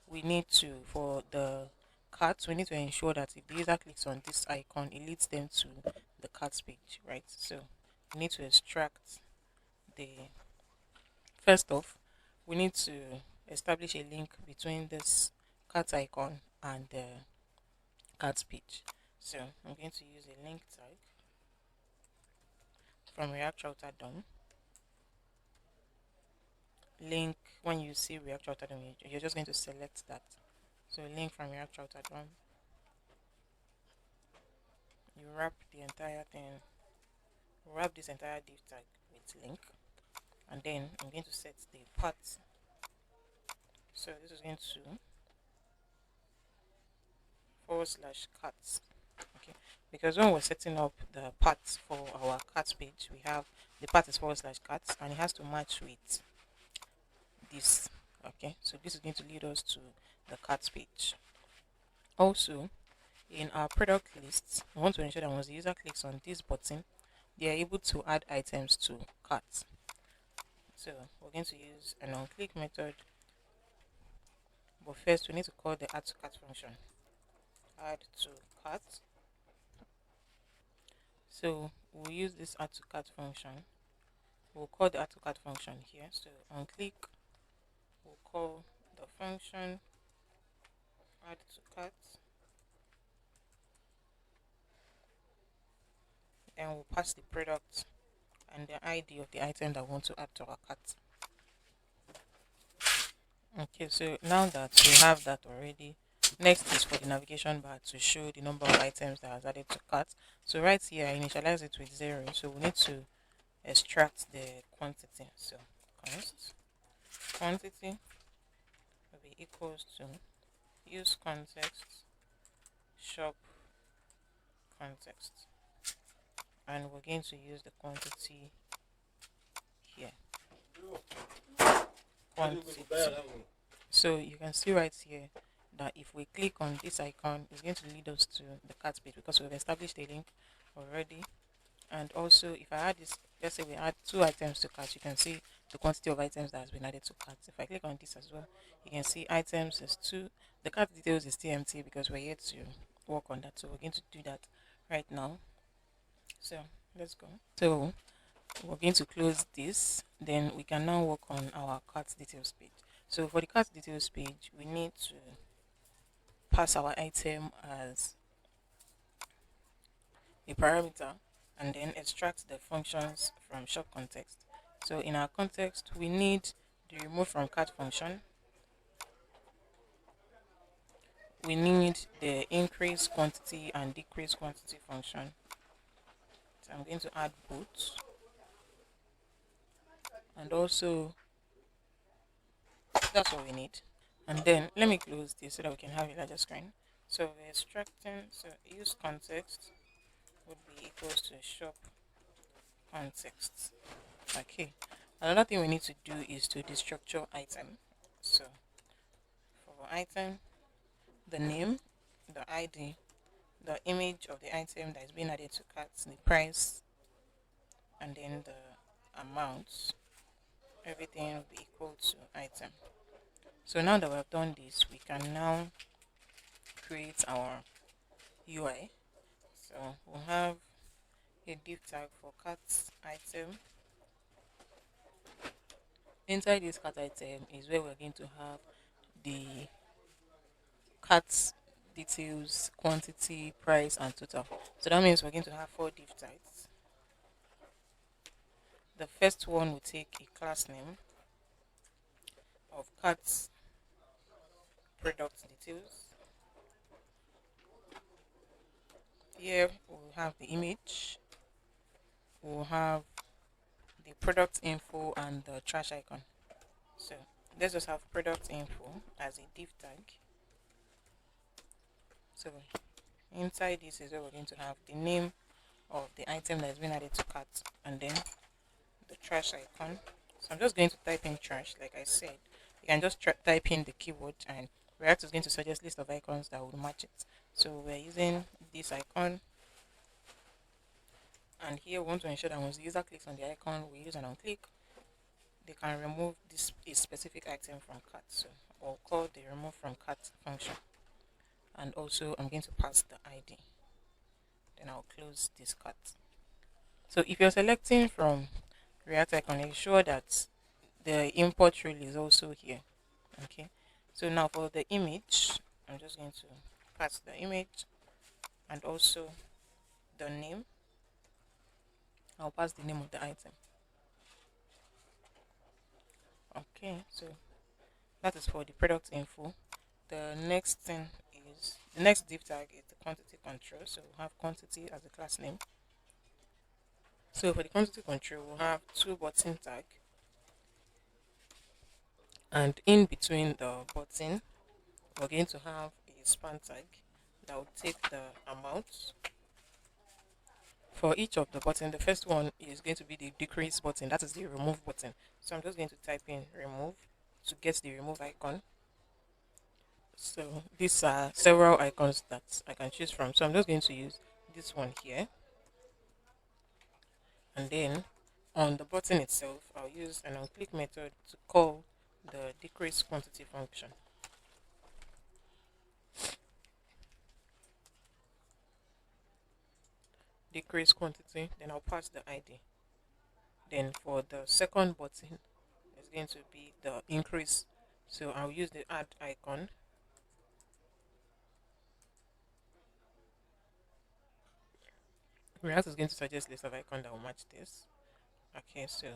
we need to, for the cart, we need to ensure that if the user clicks on this icon, it leads them to the cart page, right? So we need to extract the, first off, we need to establish a link between this cart icon and the cart page. So I'm going to use a link tag from React Router DOM. Link, when you see React Router DOM, you're just going to select that. So link from React Router DOM. You wrap the entire thing, wrap this entire div tag with link, and then I'm going to set the path. So this is going to /cart. Okay, because when we're setting up the path for our cart page, we have the path is /cart, and it has to match with this. Okay, so this is going to lead us to the cart page. Also, in our product list, we want to ensure that once the user clicks on this button, they are able to add items to cart. So we're going to use an onClick method, but first we need to call the add to cart function. Add to cart. So we'll use this add to cart function. We'll call the add to cart function here. So on click, we'll call the function add to cart, and we'll pass the product and the ID of the item that we want to add to our cart. Okay, so now that we have that already, next is for the navigation bar to show the number of items that has added to cart. So right here, I initialize it with 0. So we need to extract the quantity. So const quantity will be equals to use context shop context, and we're going to use the quantity here. Quantity. So you can see right here that if we click on this icon, it's going to lead us to the cart page because we've established a link already. And also, if I add this, let's say we add 2 items to cart, you can see the quantity of items that has been added to cart. If I click on this as well, you can see items is 2. The cart details is still empty because we're yet to work on that. So we're going to do that right now. So let's go. So we're going to close this. Then we can now work on our cart details page. So for the cart details page, we need to pass our item as a parameter and then extract the functions from shop context. So in our context, we need the remove from cart function. We need the increase quantity and decrease quantity function. So I'm going to add both. And also, that's what we need. And then let me close this so that we can have a larger screen. So we're extracting, so use context would be equals to shop context. Okay. Another thing we need to do is to destructure item. So for item, the name, the ID, the image of the item that is being added to cart, the price, and then the amount, everything will be equal to item. So now that we have done this, we can now create our UI. So we'll have a div tag for cart item. Inside this cart item is where we're going to have the cart details, quantity, price, and total. So that means we're going to have 4 div tags. The first one will take a class name of cart product details. Here we'll have the image, we'll have the product info and the trash icon. So let's just have product info as a div tag. So inside this is where we're going to have the name of the item that has been added to cart and then the trash icon. So I'm just going to type in trash like I said. You can just type in the keyword and React is going to suggest list of icons that will match it. So we're using this icon, and here we want to ensure that once the user clicks on the icon, we use an on click, they can remove this a specific item from cart. So I'll call the remove from cart function, and also I'm going to pass the ID. Then I'll close this cart. So if you're selecting from React icon, ensure that the import rule is also here. Okay, so now for the image, I'm just going to pass the image and also the name. I'll pass the name of the item. Okay, so that is for the product info. The next thing is the next div tag is the quantity control. So we'll have quantity as a class name. So for the quantity control, we'll have 2 button tag, and in between the button, we're going to have a span tag that will take the amount. For each of the button, the first one is going to be the decrease button, that is the remove button. So I'm just going to type in remove to get the remove icon. So these are several icons that I can choose from. So I'm just going to use this one here. And then on the button itself, I'll use an on click method to call the decrease quantity function. Decrease quantity, then I'll pass the ID. Then for the second button, it's going to be the increase. So I'll use the add icon. React is going to suggest list of icons that will match this. Okay, so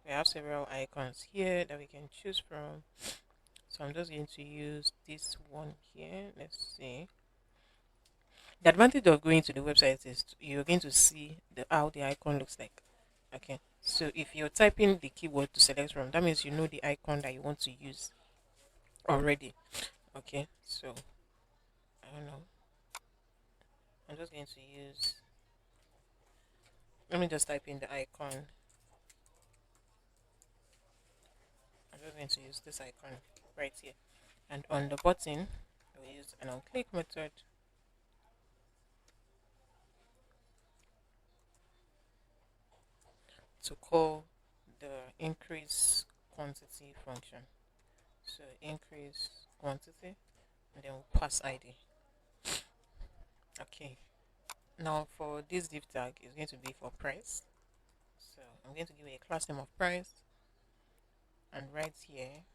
we have several icons here that we can choose from. So I'm just going to use this one here. Let's see. The advantage of going to the website is you're going to see how the icon looks like. Okay. So if you're typing the keyword to select from, that means you know the icon that you want to use already. Okay. So I don't know. I'm just going to use. Let me just type in the icon. I'm just going to use this icon right here. And on the button, we'll use an on-click method to call the increase quantity function. So increase quantity, and then we'll pass ID. Okay. Now for this div tag, it's going to be for price. So I'm going to give it a class name of price, and right here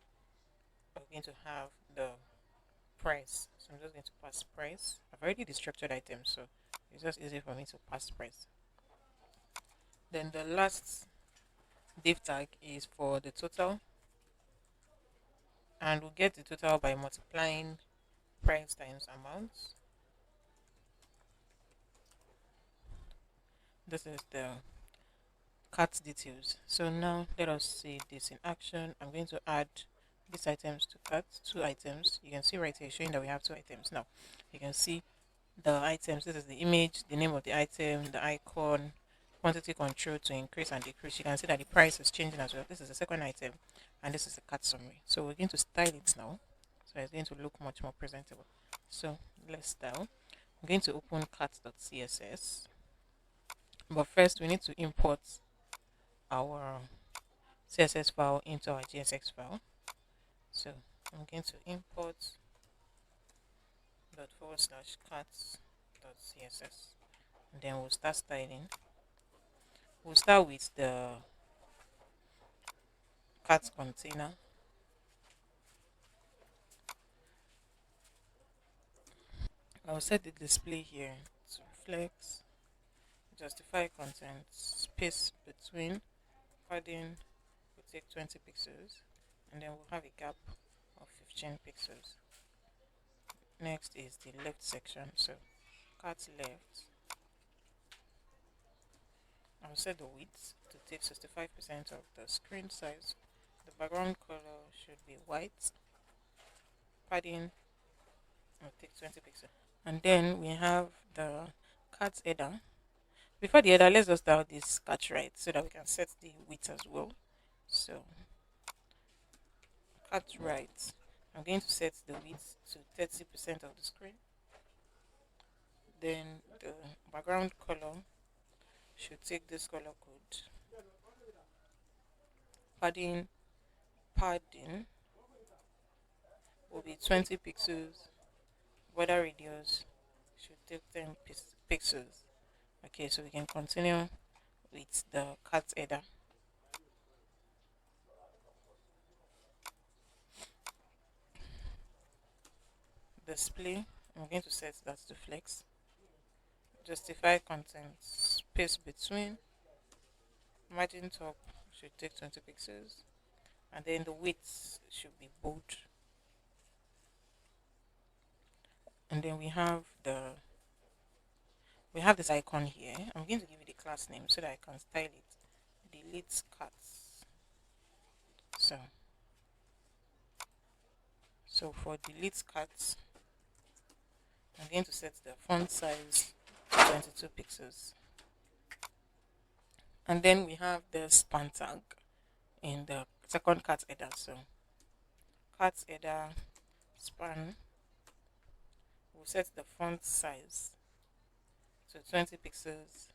we're going to have the price. So I'm just going to pass price. I've already destructured items, so it's just easy for me to pass price. Then the last div tag is for the total, and we'll get the total by multiplying price times amount. This is the cart details. So now let us see this in action. I'm going to add these items to cart, two items. You can see right here showing that we have two items. Now you can see the items. This is the image, the name of the item, the icon, quantity control to increase and decrease. You can see that the price is changing as well. This is the second item, and this is the cart summary. So we're going to style it now, so it's going to look much more presentable. So let's style. I'm going to open cart.css, but first we need to import our CSS file into our GSX file. So I'm going to import dot forward slash cats.css, and then we'll start styling. We'll start with the cat container. I'll set the display here to reflect, justify content, space between, padding will take 20 pixels, and then we'll have a gap of 15 pixels. Next is the left section. So cat left, I'll set the width to take 65% of the screen size. The background color should be white. Padding will take 20 pixels. And then we have the cat header. Before the header, let's just start this cat right so that we can set the width as well. So cat right, I'm going to set the width to 30% of the screen. Then the background color should take this color code. Padding will be 20 pixels. Border radius should take 10 pixels. Okay, so we can continue with the cat header. Display, I'm going to set that to flex. Justify content, space between, margin top should take 20 pixels, and then the width should be bold. And then we have this icon here. I'm going to give it a class name so that I can style it. Delete cards. So for delete cards, I'm going to set the font size to 22 pixels. And then we have the span tag in the second cat header. So cat header span, we'll set the font size to 20 pixels,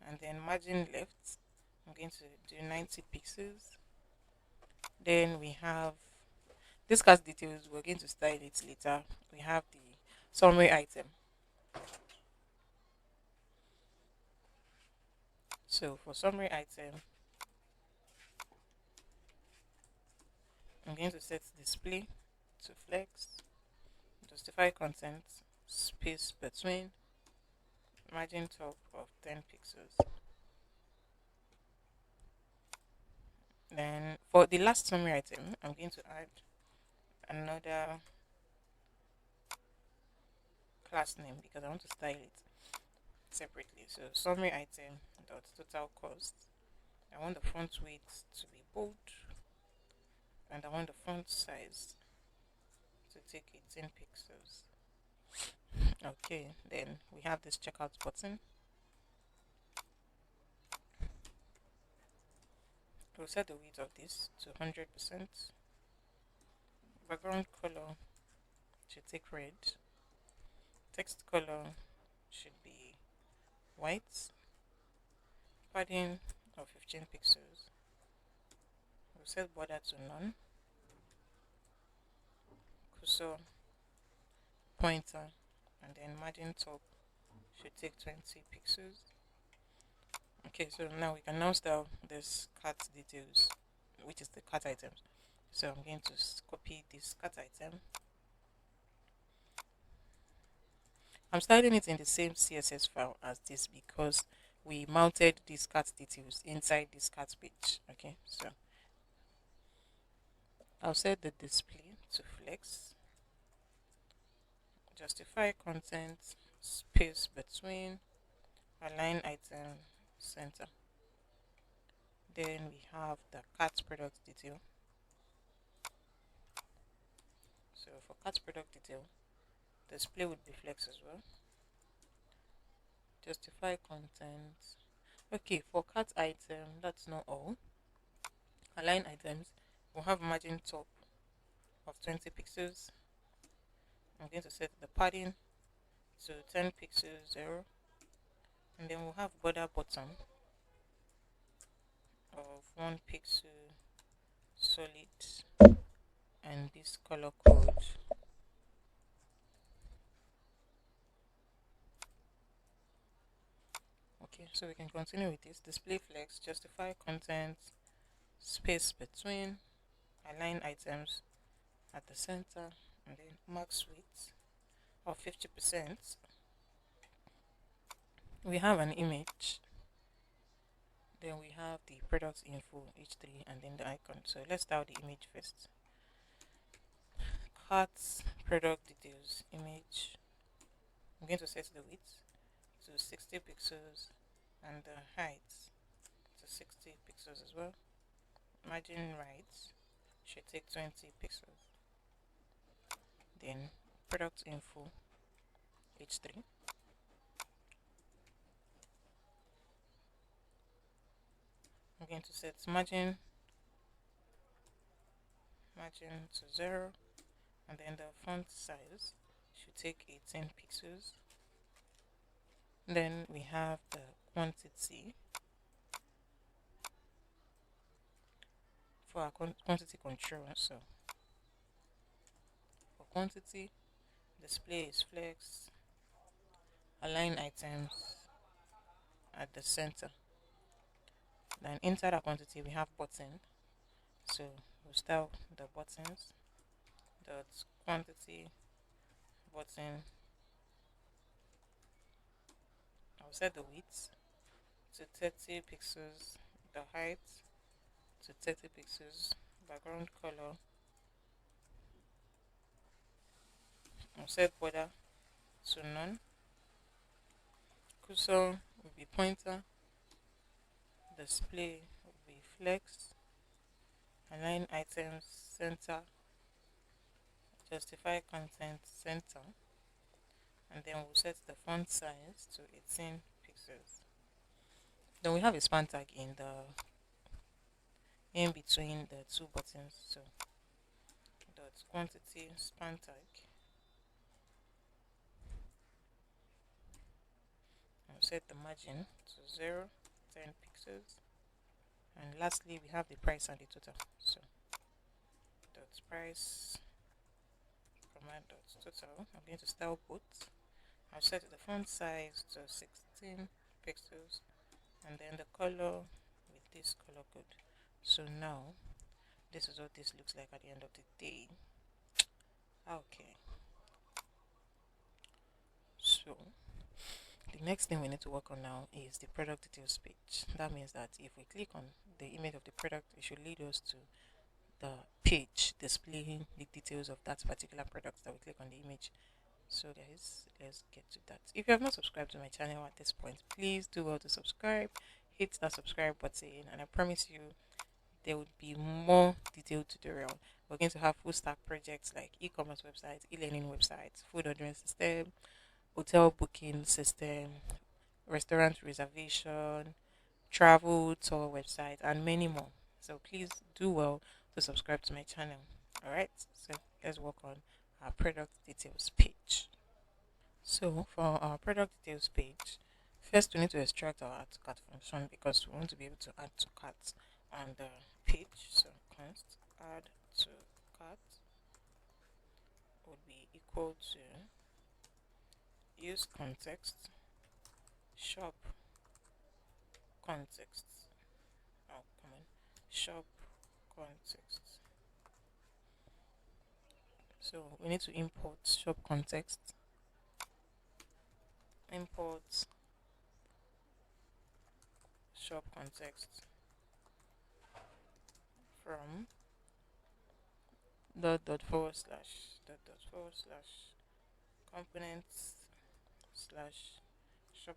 and then margin left, I'm going to do 90 pixels. Then we have this cat details, we're going to style it later. We have the summary item. So for summary item, I'm going to set display to flex, justify content, space between, margin top of 10 pixels. Then for the last summary item, I'm going to add another class name because I want to style it separately. So summary item dot total cost. I want the font weight to be bold and I want the font size to take 18 pixels. Okay, then we have this checkout button. We'll set the width of this to 100%. Background color should take red. Text color should be white. Padding of 15 pixels. We'll set border to none. Cursor, pointer, and then margin top should take 20 pixels. Okay, so now we can now style this cart details, which is the cart items. So I'm going to copy this cart item. I'm styling it in the same CSS file as this because we mounted these cart details inside this cart page. Okay, so I'll set the display to flex, justify content, space between, align item, center. Then we have the cart product detail. So for cart product detail, display would be flex as well. Justify content. Okay, for cart item, that's not all. Align items, we'll have margin top of 20 pixels. I'm going to set the padding to 10 pixels 0, and then we'll have border bottom of 1 pixel solid and this color code. Okay, so we can continue with this. Display flex, justify content, space between, align items at the center, and then max width of 50%. We have an image, then we have the product info h3 and then the icon. So let's start the image first. Cart product details image. I'm going to set the width to 60 pixels and the height to 60 pixels as well. Margin right should take 20 pixels. Then product info h3. I'm going to set margin to 0, and then the font size should take 18 pixels. Then we have the quantity for our quantity control. So for quantity, display is flex, align items at the center. Then inside our quantity we have button, so we'll style the buttons dot quantity button. I'll set the width to 30 pixels, the height to 30 pixels, background color. I'll set border to none. Cursor will be pointer, display will be flex, align items center, justify content center, and then we'll set the font size to 18 pixels. Then we have a span tag in between the two buttons. So dot quantity span tag. I'll set the margin to 0, 10 pixels. And lastly, we have the price and the total. So dot price command dot total. I'm going to style both. I'll set the font size to 16 pixels and then the color with this color code. So now this is what this looks like at the end of the day. Okay, so the next thing we need to work on now is the product details page. That means that if we click on the image of the product, it should lead us to the page displaying the details of that particular product that we click on the image. So guys, let's get to that. If you have not subscribed to my channel at this point, please do well to subscribe. Hit that subscribe button, and I promise you there would be more detailed tutorial. We're going to have full stack projects like e-commerce websites, e-learning websites, food ordering system, hotel booking system, restaurant reservation, travel tour website, and many more. So please do well to subscribe to my channel. Alright, so let's work on our product details page. So for our product details page, first we need to extract our add to cart function because we want to be able to add to cart on the page. So const add to cart would be equal to use context shop context. Oh, come on, shop context. So we need to import shop context, import shop context from dot forward slash dot forward slash components slash shop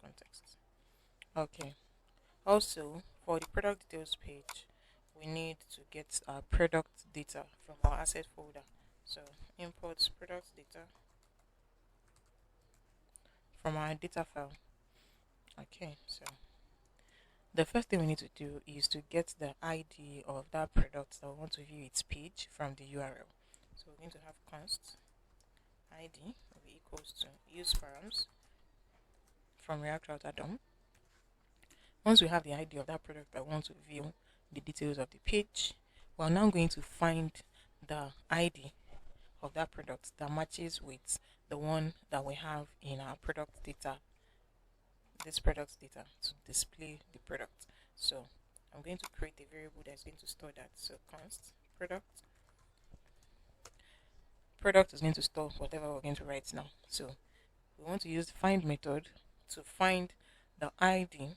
context. Okay. Also, for the product details page, we need to get our product data from our asset folder. So import product data from our data file. Okay, so the first thing we need to do is to get the ID of that product that we want to view its page from the URL. So we're going to have const ID will be equals to use params from React Router DOM. Once we have the ID of that product that we want to view the details of the page, we're now going to find the ID of that product that matches with the one that we have in our product data, this product data, to display the product. So I'm going to create a variable that's going to store that. So const product is going to store whatever we're going to write now. So we want to use the find method to find the ID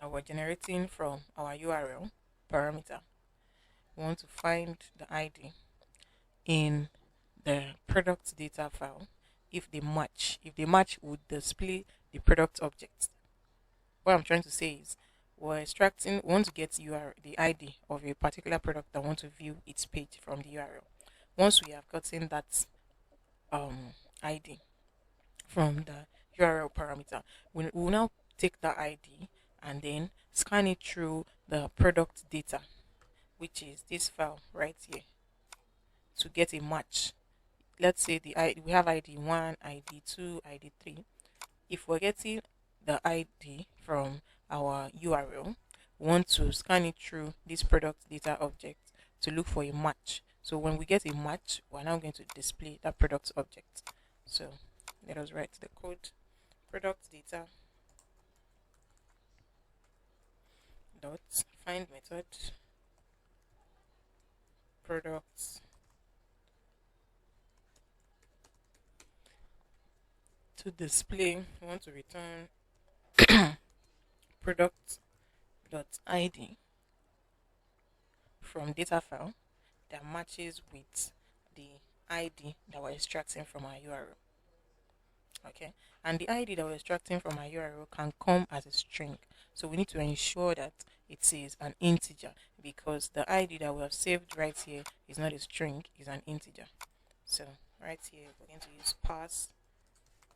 that we're generating from our URL parameter. We want to find the ID in the product data file. If they match would display the product object. What I'm trying to say is we want to get the ID of a particular product that want to view its page from the URL. Once we have gotten that ID from the URL parameter, we will now take that ID and then scan it through the product data, which is this file right here, to get a match. Let's say we have ID 1, ID 2, ID 3. If we're getting the ID from our URL, we want to scan it through this product data object to look for a match. So when we get a match, we're now going to display that product object. So let us write the code. Product data dot find method products to display. We want to return product dot ID from data file that matches with the ID that we're extracting from our URL. Okay, and the ID that we're extracting from our URL can come as a string, so we need to ensure that it is an integer, because the ID that we have saved right here is not a string, it's an integer. So right here we're going to use pass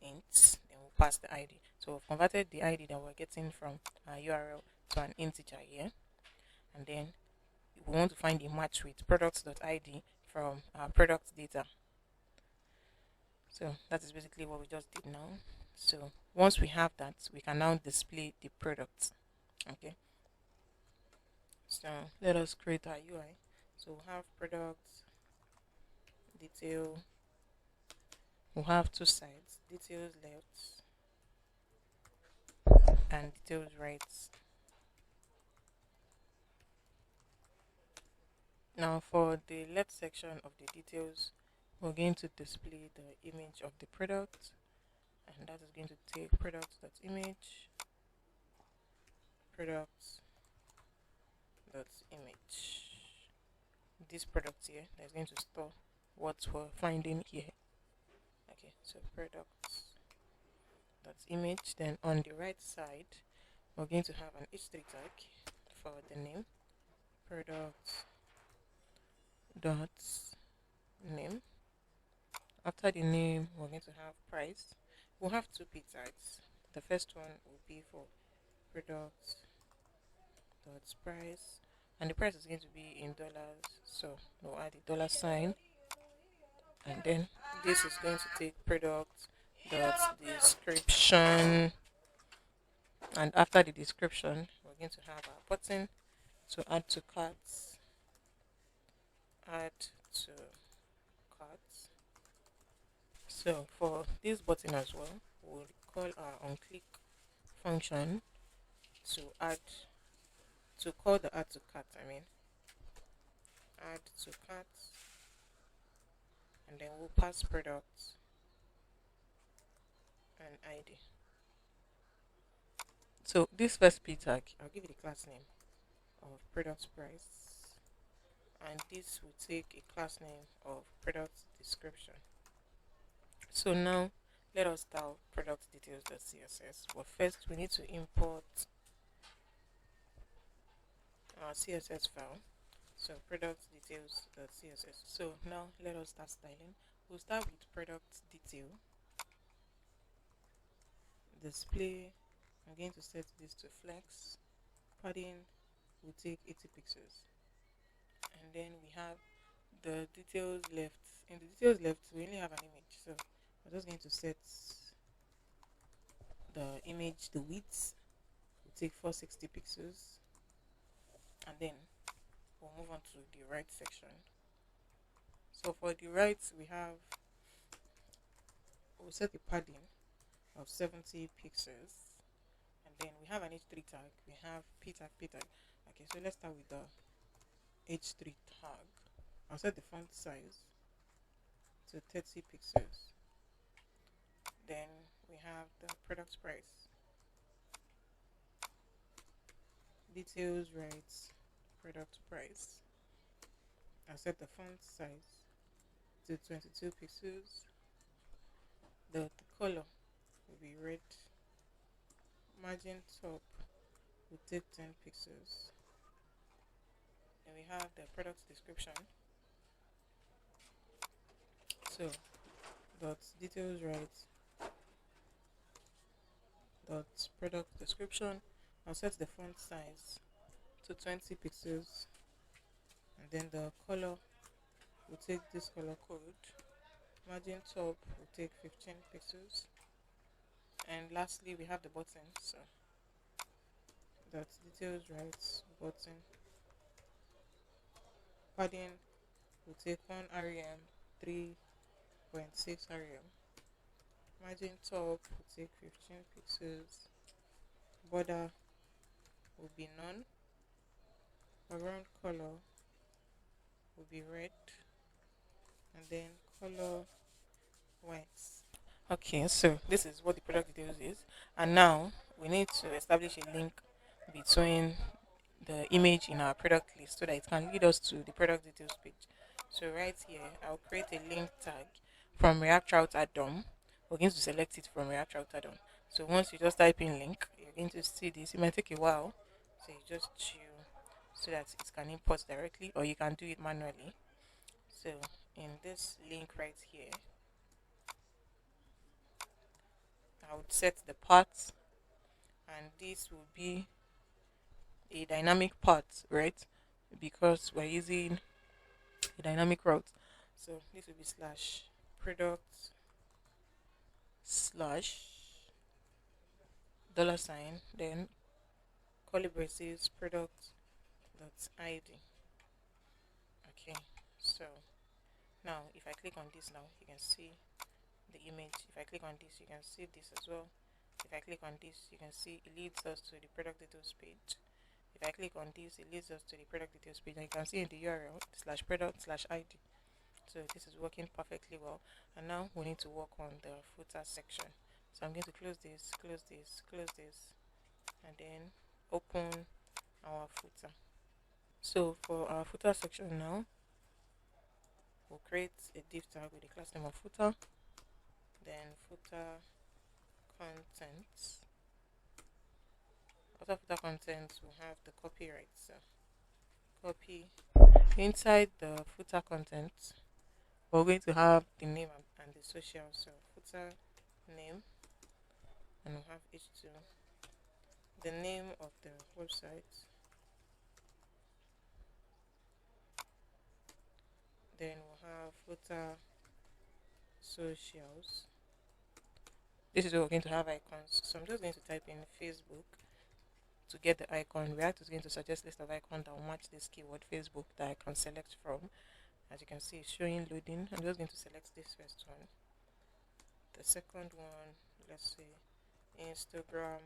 int, then we'll pass the ID. So we've converted the ID that we're getting from our URL to an integer here, and then we want to find a match with products.id from our product data. So that is basically what we just did now. So once we have that, we can now display the product. Okay, so let us create our UI. So we'll have product detail, we'll have two sides, details left and details right. Now for the left section of the details, we're going to display the image of the product, and that is going to take product.image, product dot image. This product here that's going to store what we're finding here. Okay, so products dot image. Then on the right side, we're going to have an h3 tag for the name. Product dot name. After the name, we're going to have price. We'll have two p tags. The first one will be for product dot price, and the price is going to be in dollars. So we'll add the dollar sign, and then this is going to take product dot description, and after the description, we're going to have our button to add to carts. Add to carts. So for this button as well, we'll call our onClick function to add to call the add to cart. Add to cart, and then we'll pass product and ID. So this first p tag, I'll give it a class name of product price, and this will take a class name of product description. So now let us style product details.css. But first we need to import our CSS file. So product details.css. So now let us start styling. We'll start with product detail. Display, I'm going to set this to flex. Padding will take 80 pixels. And then we have the details left. In the details left, we only have an image. So we're just going to set the image, the width will take 460 pixels. And then we'll move on to the right section. So for the right, we'll set the padding of 70 pixels, and then we have an h3 tag. We have p tag. Okay, so let's start with the h3 tag. I'll set the font size to 30 pixels. Then we have the product price. Details right, product price. I'll set the font size to 22 pixels. The color will be red. Margin top will take 10 pixels. Then we have the product description. So dot details right dot product description. I'll set the font size to 20 pixels, and then the color will take this color code. Margin top will take 15 pixels, and lastly we have the button. So dot details right button. Padding will take 1 rem, 3.6 rem. Margin top will take 15 pixels. Border will be none. Background color will be red, and then color white. Okay, so this is what the product details is, and now we need to establish a link between the image in our product list so that it can lead us to the product details page. So right here, I'll create a link tag from React Route add-on. We're going to select it from React Route add-on. So once you just type in link, you're going to see this. It might take a while, so you just chill so that it can import directly, or you can do it manually. So in this link right here, I would set the path, and this will be a dynamic path, right? Because we're using a dynamic route. So this will be slash product slash dollar sign, then curly braces product dot id. Okay, so now if I click on this now, you can see the image. If I click on this, you can see this as well. If I click on this, you can see it leads us to the product details page. If I click on this, it leads us to the product details page, and you can see in the URL slash product slash id. So this is working perfectly well, and now we need to work on the footer section. So I'm going to close this, close this, close this, and then open our footer. So for our footer section now, we'll create a div tag with the class name of footer, then footer contents. After footer contents, we'll have the copyright. So copy inside the footer content, we're going to have the name and the social. So footer name, and we'll have h2, the name of the website, then we'll have footer socials. This is where we're going to have icons. So I'm just going to type in Facebook to get the icon. React is going to suggest list of icons that will match this keyword Facebook that I can select from. As you can see, it's showing loading. I'm just going to select this first one. The second one, let's say Instagram.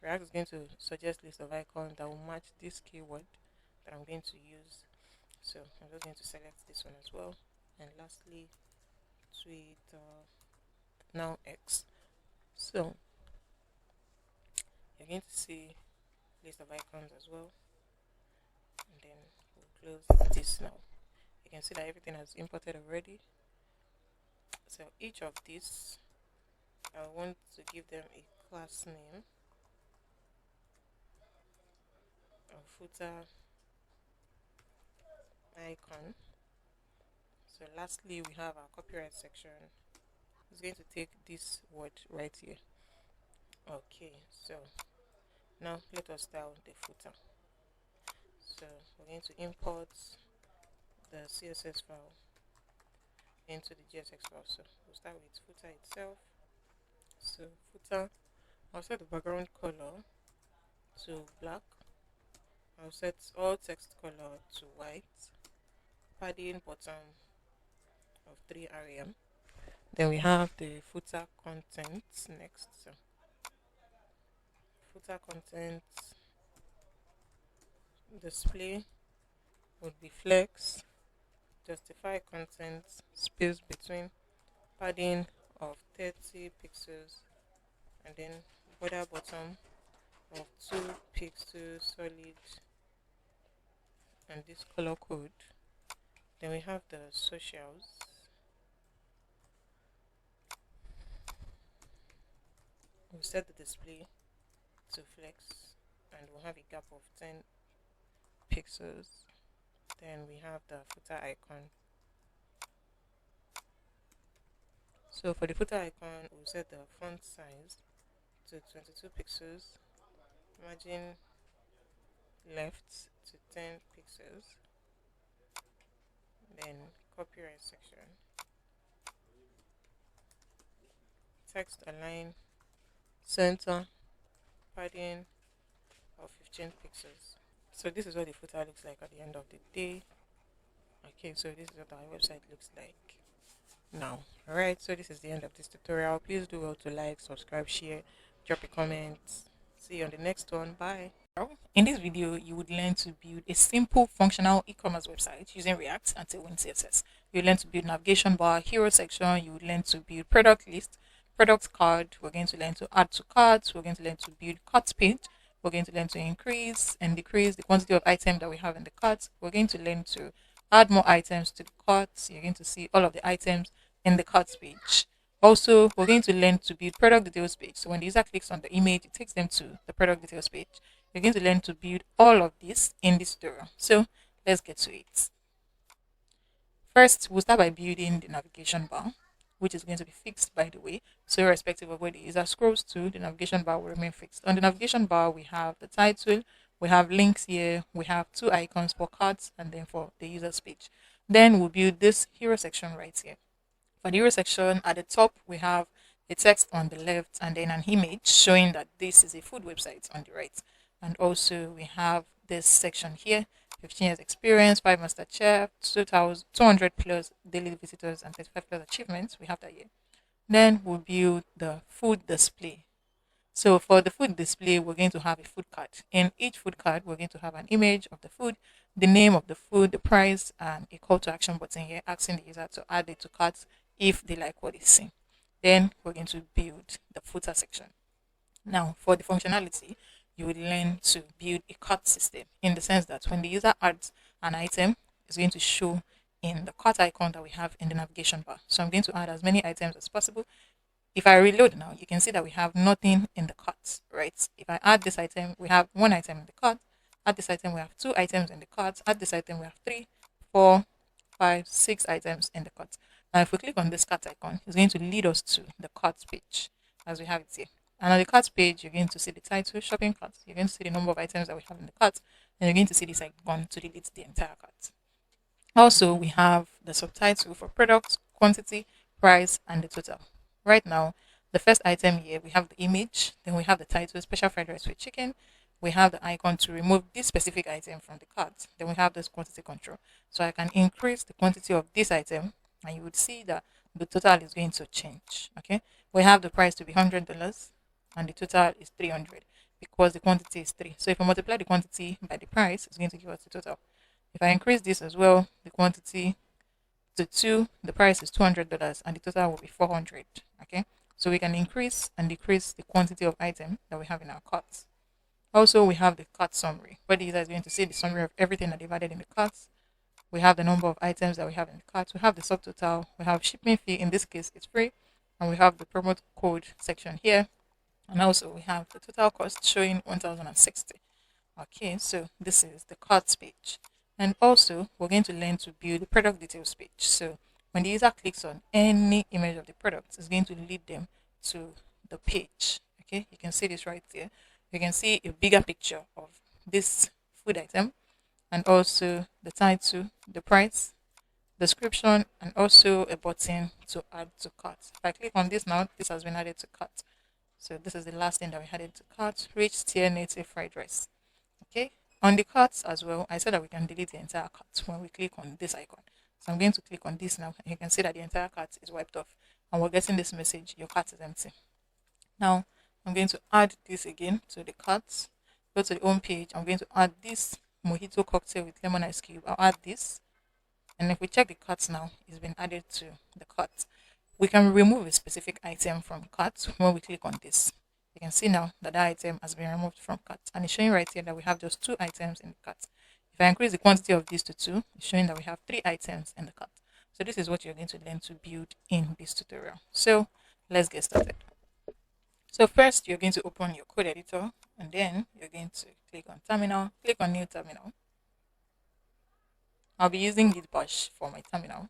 React is going to suggest list of icons that will match this keyword that I'm going to use. So I'm just going to select this one as well. And lastly, Twitter, now X. So you're going to see list of icons as well. And then we'll close this now. You can see that everything has imported already. So each of these, I want to give them a class name of footer icon. So lastly, we have our copyright section. It's going to take this word right here. Okay, so now let us style the footer. So we're going to import the CSS file into the JSX file. So we'll start with footer itself. So footer, I'll set the background color to black. I'll set all text color to white. Padding bottom of 3 rem. Then we have the footer content next. So footer content display would be flex, justify content, space between, padding of 30 pixels, and then border bottom of 2 pixels solid, and this color code. Then we have the socials. We'll set the display to flex, and we'll have a gap of 10 pixels. Then we have the footer icon. So for the footer icon, we'll set the font size to 22 pixels, margin left to 10 pixels, then copyright section, text align, center, padding of 15 pixels. So this is what the footer looks like at the end of the day. Okay, so this is what our website looks like now. Alright, so this is the end of this tutorial. Please do well to like, subscribe, share, drop a comment. See you on the next one. Bye. In this video, you would learn to build a simple functional e-commerce website using React and Tailwind CSS. You learn to build navigation bar, hero section. You would learn to build product list, product card. We're going to learn to add to carts. We're going to learn to build cart page. We're going to learn to increase and decrease the quantity of items that we have in the cart. We're going to learn to add more items to the cart. You're going to see all of the items in the cart page. Also, we're going to learn to build product details page. So when the user clicks on the image, it takes them to the product details page. You're going to learn to build all of this in this tutorial. So let's get to it. First, we'll start by building the navigation bar, which is going to be fixed, by the way. So irrespective of where the user scrolls to, the navigation bar will remain fixed. On the navigation bar, we have the title, we have links here, we have 2 icons for cards and then for the user's page. Then we'll build this hero section right here. For the hero section, at the top, we have a text on the left and then an image showing that this is a food website on the right. And also we have this section here, 15 years experience, 5 master chef, 200 plus daily visitors and 35 plus achievements. We have that here. Then we'll build the food display. So for the food display, we're going to have a food card. In each food card, we're going to have an image of the food, the name of the food, the price, and a call to action button here asking the user to add it to carts if they like what they see. Then we're going to build the footer section. Now, for the functionality, you will learn to build a cart system in the sense that when the user adds an item, it's going to show in the cart icon that we have in the navigation bar. So I'm going to add as many items as possible. If I reload now, you can see that we have nothing in the cart, right? If I add this item, we have one item in the cart. Add this item, we have two items in the cart. Add this item, we have three, four, five, six items in the cart. Now, if we click on this cart icon, it's going to lead us to the cart page as we have it here. And on the cart page, you're going to see the title, shopping cart. You're going to see the number of items that we have in the cart. And you're going to see this icon to delete the entire cart. Also, we have the subtitle for product, quantity, price, and the total. Right now, the first item here, we have the image, then we have the title, special fried rice with chicken. We have the icon to remove this specific item from the cart. Then we have this quantity control. So I can increase the quantity of this item, and you would see that the total is going to change. Okay, we have the price to be $100, and the total is 300 because the quantity is 3. So if I multiply the quantity by the price, it's going to give us the total. If I increase this as well, the quantity to 2, the price is $200 and the total will be 400. Okay, so we can increase and decrease the quantity of item that we have in our cart. Also, we have the cart summary, where the user is going to see the summary of everything that they've added in the cart. We have the number of items that we have in the cart. We have the subtotal. We have shipping fee. In this case, it's free. And we have the promo code section here. And also, we have the total cost showing 1060. Okay, so this is the cards page. And also, we're going to learn to build the product details page. So when the user clicks on any image of the product, it's going to lead them to the page. Okay, you can see this right there. You can see a bigger picture of this food item and also the title, the price, description, and also a button to add to cart. If I click on this now, this has been added to cart. So this is the last thing that we added to cart, rich tier native fried rice. Okay, on the carts as well, I said that we can delete the entire cart when we click on this icon. So I'm going to click on this now, and you can see that the entire cart is wiped off, and we're getting this message: your cart is empty. Now I'm going to add this again to the cart. Go to the home page. I'm going to add this mojito cocktail with lemon ice cube. I'll add this, and if we check the cart now, it's been added to the cart. We can remove a specific item from cart when we click on this. You can see now that that item has been removed from cart, and it's showing right here that we have just 2 items in the cart. If I increase the quantity of this to 2, it's showing that we have 3 items in the cart. So this is what you're going to learn to build in this tutorial. So let's get started. So first, you're going to open your code editor, and then you're going to click on terminal, click on new terminal. I'll be using Git bash for my terminal.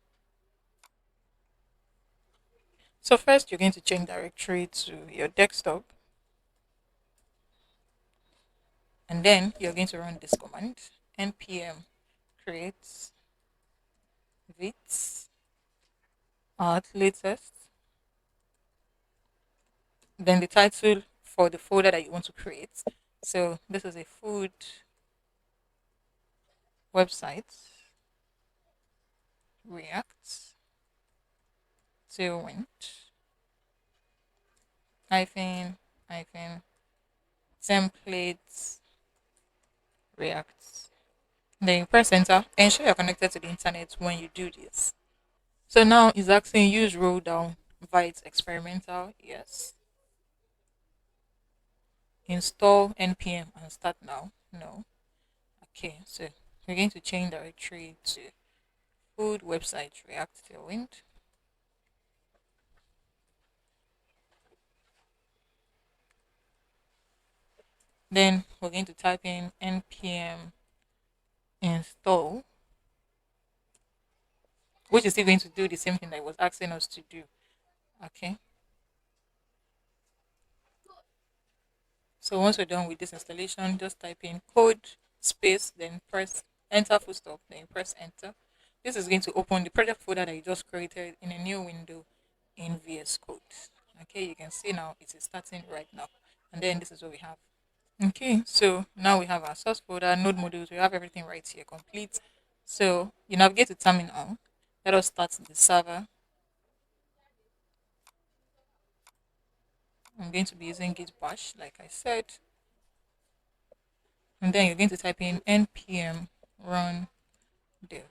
So first, you're going to change directory to your desktop, and then you're going to run this command: npm create vits at latest, then the title for the folder that you want to create. So this is a food website, React, Tailwind, hyphen, hyphen, templates, React. Then you press enter. Ensure you're connected to the internet when you do this. So now it's asking use roll down Vite experimental. Yes. Install npm and start now. No. Okay, so we're going to change directory to food website React Tailwind. Then we're going to type in npm install, which is still going to do the same thing that it was asking us to do. Okay. So once we're done with this installation, just type in code space, then press enter full stop, then you press enter. This is going to open the project folder that you just created in a new window in VS Code. Okay, you can see now it is starting right now. And then this is what we have. Okay, so now we have our source folder, node modules, we have everything right here complete. So you navigate to terminal. Let us start the server. I'm going to be using git bash, like I said. And then you're going to type in npm run dev.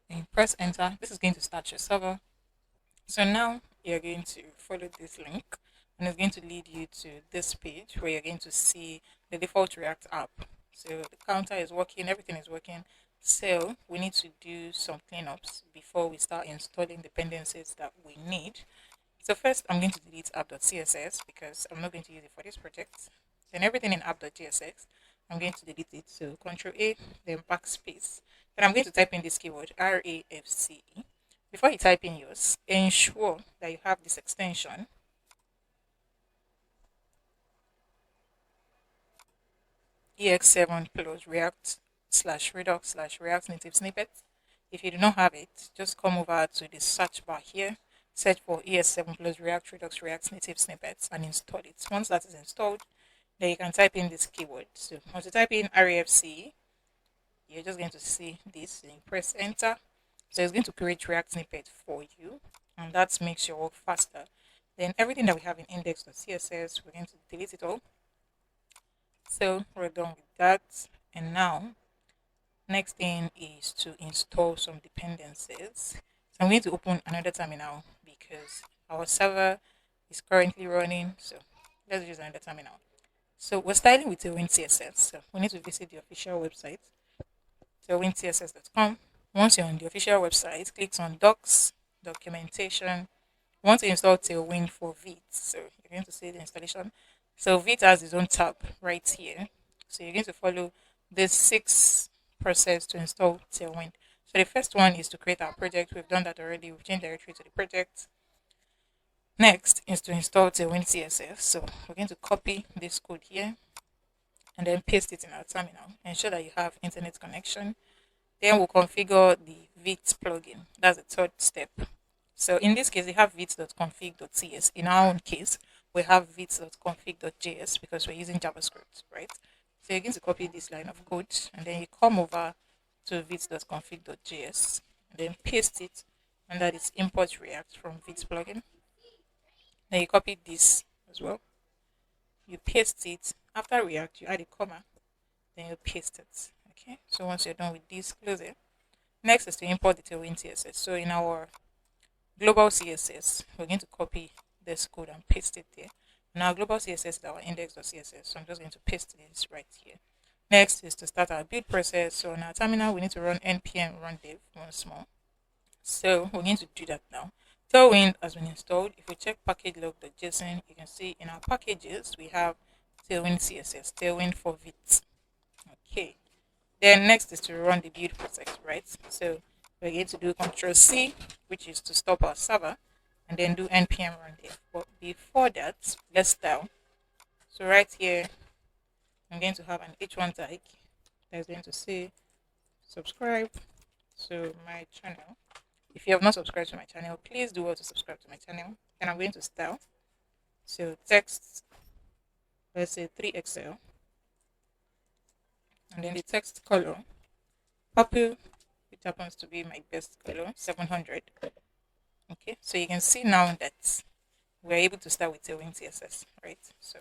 And you press enter. This is going to start your server. So now you're going to follow this link and it's going to lead you to this page where you're going to see the default React app. So the counter is working, everything is working. So we need to do some cleanups before we start installing dependencies that we need. So first I'm going to delete app.css because I'm not going to use it for this project. Then everything in app.jsx, I'm going to delete it. So Control A, then backspace. Then I'm going to type in this keyword RAFCE. Before you type in yours, ensure that you have this extension EX7 plus React slash Redux slash React Native Snippets. If you do not have it, just come over to the search bar here, search for ES7 plus React Redux React Native Snippets and install it. Once that is installed, then you can type in this keyword. So once you type in RFC, you're just going to see this and press enter. So it's going to create React snippet for you, and that makes your work faster. Then everything that we have in index.css, we're going to delete it all. So we're done with that. And now, next thing is to install some dependencies. So I'm going to open another terminal because our server is currently running. So let's use another terminal. So we're starting with Tailwind CSS. So we need to visit the official website, tailwindcss.com. Once you're on the official website, click on Docs, Documentation. We want to install Tailwind for Vite. So you're going to see the installation. So Vite has its own tab right here. So you're going to follow the 6 process to install Tailwind. So the first one is to create our project. We've done that already. We've changed directory to the project. Next is to install Tailwind CSS. So we're going to copy this code here and then paste it in our terminal. Ensure that you have internet connection. Then we'll configure the Vite plugin. That's the third step. So in this case, we have vite.config.cs. In our own case, we have vite.config.js because we're using JavaScript, right? So you're going to copy this line of code and then you come over to vite.config.js and then paste it under this import React from Vite plugin. Then you copy this as well. You paste it. After React, you add a comma, then you paste it. Okay. So once you're done with this, close it. Next is to import the Tailwind CSS. So in our global CSS, we're going to copy this code and paste it there. Now global CSS is our index.css, so I'm just going to paste this right here. Next is to start our build process. So on our terminal, we need to run npm run dev once more. So we're going to do that now. Tailwind has been installed. If we check package log.json, you can see in our packages we have Tailwind CSS, Tailwind for Vite. Okay. Then next is to run the build process, right? So we're going to do Control C, which is to stop our server, and then do npm run dev. But before that, let's style. So right here, I'm going to have an H1 tag that's going to say subscribe to my channel. If you have not subscribed to my channel, please do well to subscribe to my channel. And I'm going to style. So text, let's say 3XL, and then the text color, purple, which happens to be my best color, 700. Okay, so you can see now that we're able to start with Tailwind CSS, right? So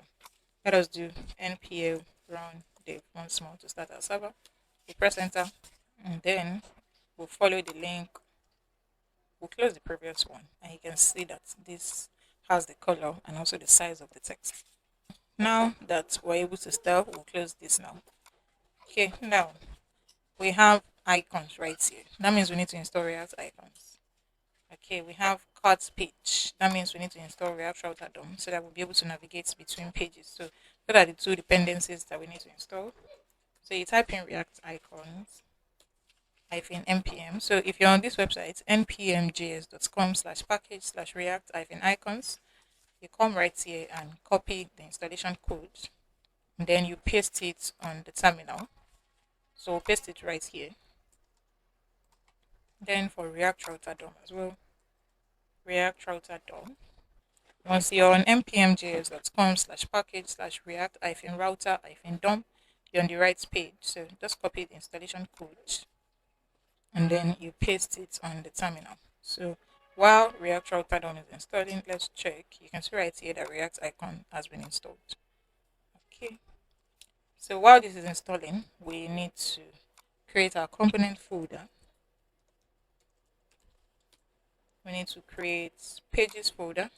let us do npm run dev once more to start our server. We press enter, and then we'll follow the link. We'll close the previous one, and you can see that this has the color and also the size of the text. Now that we're able to style, we'll close this now. Okay, now we have icons right here. That means we need to install React icons. Okay, we have cart page. That means we need to install React Router DOM so that we'll be able to navigate between pages. So those are the 2 dependencies that we need to install. So you type in React icons -npm. So if you're on this website, npmjs.com/package/react-icons, you come right here and copy the installation code. And then you paste it on the terminal. So we'll paste it right here. Then for React Router DOM as well, React Router DOM. Once you're on npmjs.com/package/react-router-dom, you're on the right page. So just copy the installation code and then you paste it on the terminal. So while React Router DOM is installing, let's check. You can see right here that React icon has been installed. Okay. So while this is installing, we need to create our component folder. We need to create pages folder.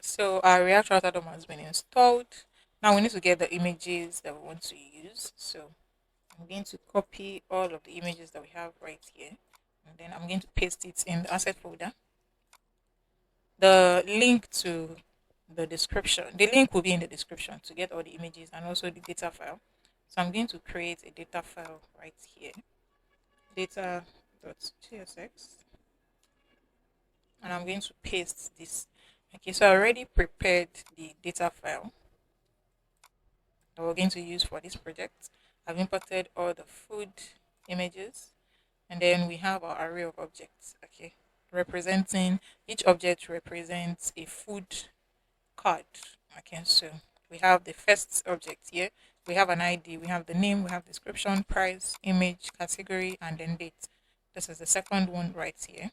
So our React Router DOM has been installed. Now we need to get the images that we want to use. So I'm going to copy all of the images that we have right here, and then I'm going to paste it in the asset folder. The link to the link will be in the description to get all the images and also the data file. So I'm going to create a data file right here, data.tsx, and I'm going to paste this. Okay, so I already prepared the data file that we're going to use for this project. I've imported all the food images, and then we have our array of objects. Okay, representing each object represents a food card. Okay, so we have the first object here. We have an ID, we have the name, we have description, price, image, category, and then date. This is the second one right here.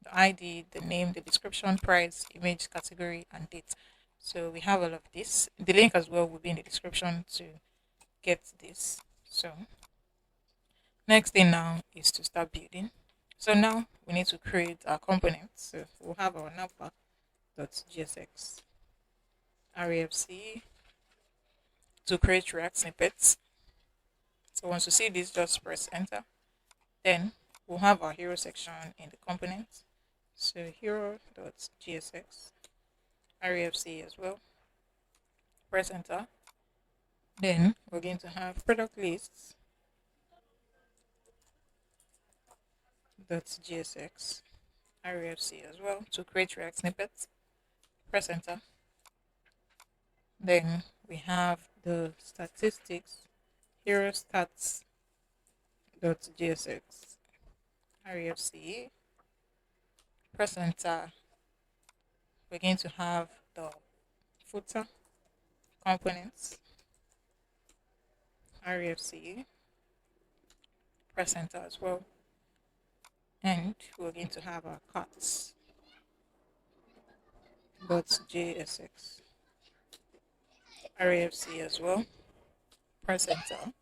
The ID, the name, the description, price, image, category, and date. So we have all of this. The link as well will be in the description to get this. So next thing now is to start building. So now we need to create our components. So we'll have our navbar.gsx refc to create React snippets. So once you see this, just press enter. Then we'll have our hero section in the component. So hero.gsx refc as well. Press enter. Then we're going to have product lists .gsx refc as well to create React snippets. Press enter. Then we have the statistics hero stats.gsx refc. Press enter. We're going to have the footer components refc. Press enter as well. And we're going to have our carts.jsx refc as well. Press enter.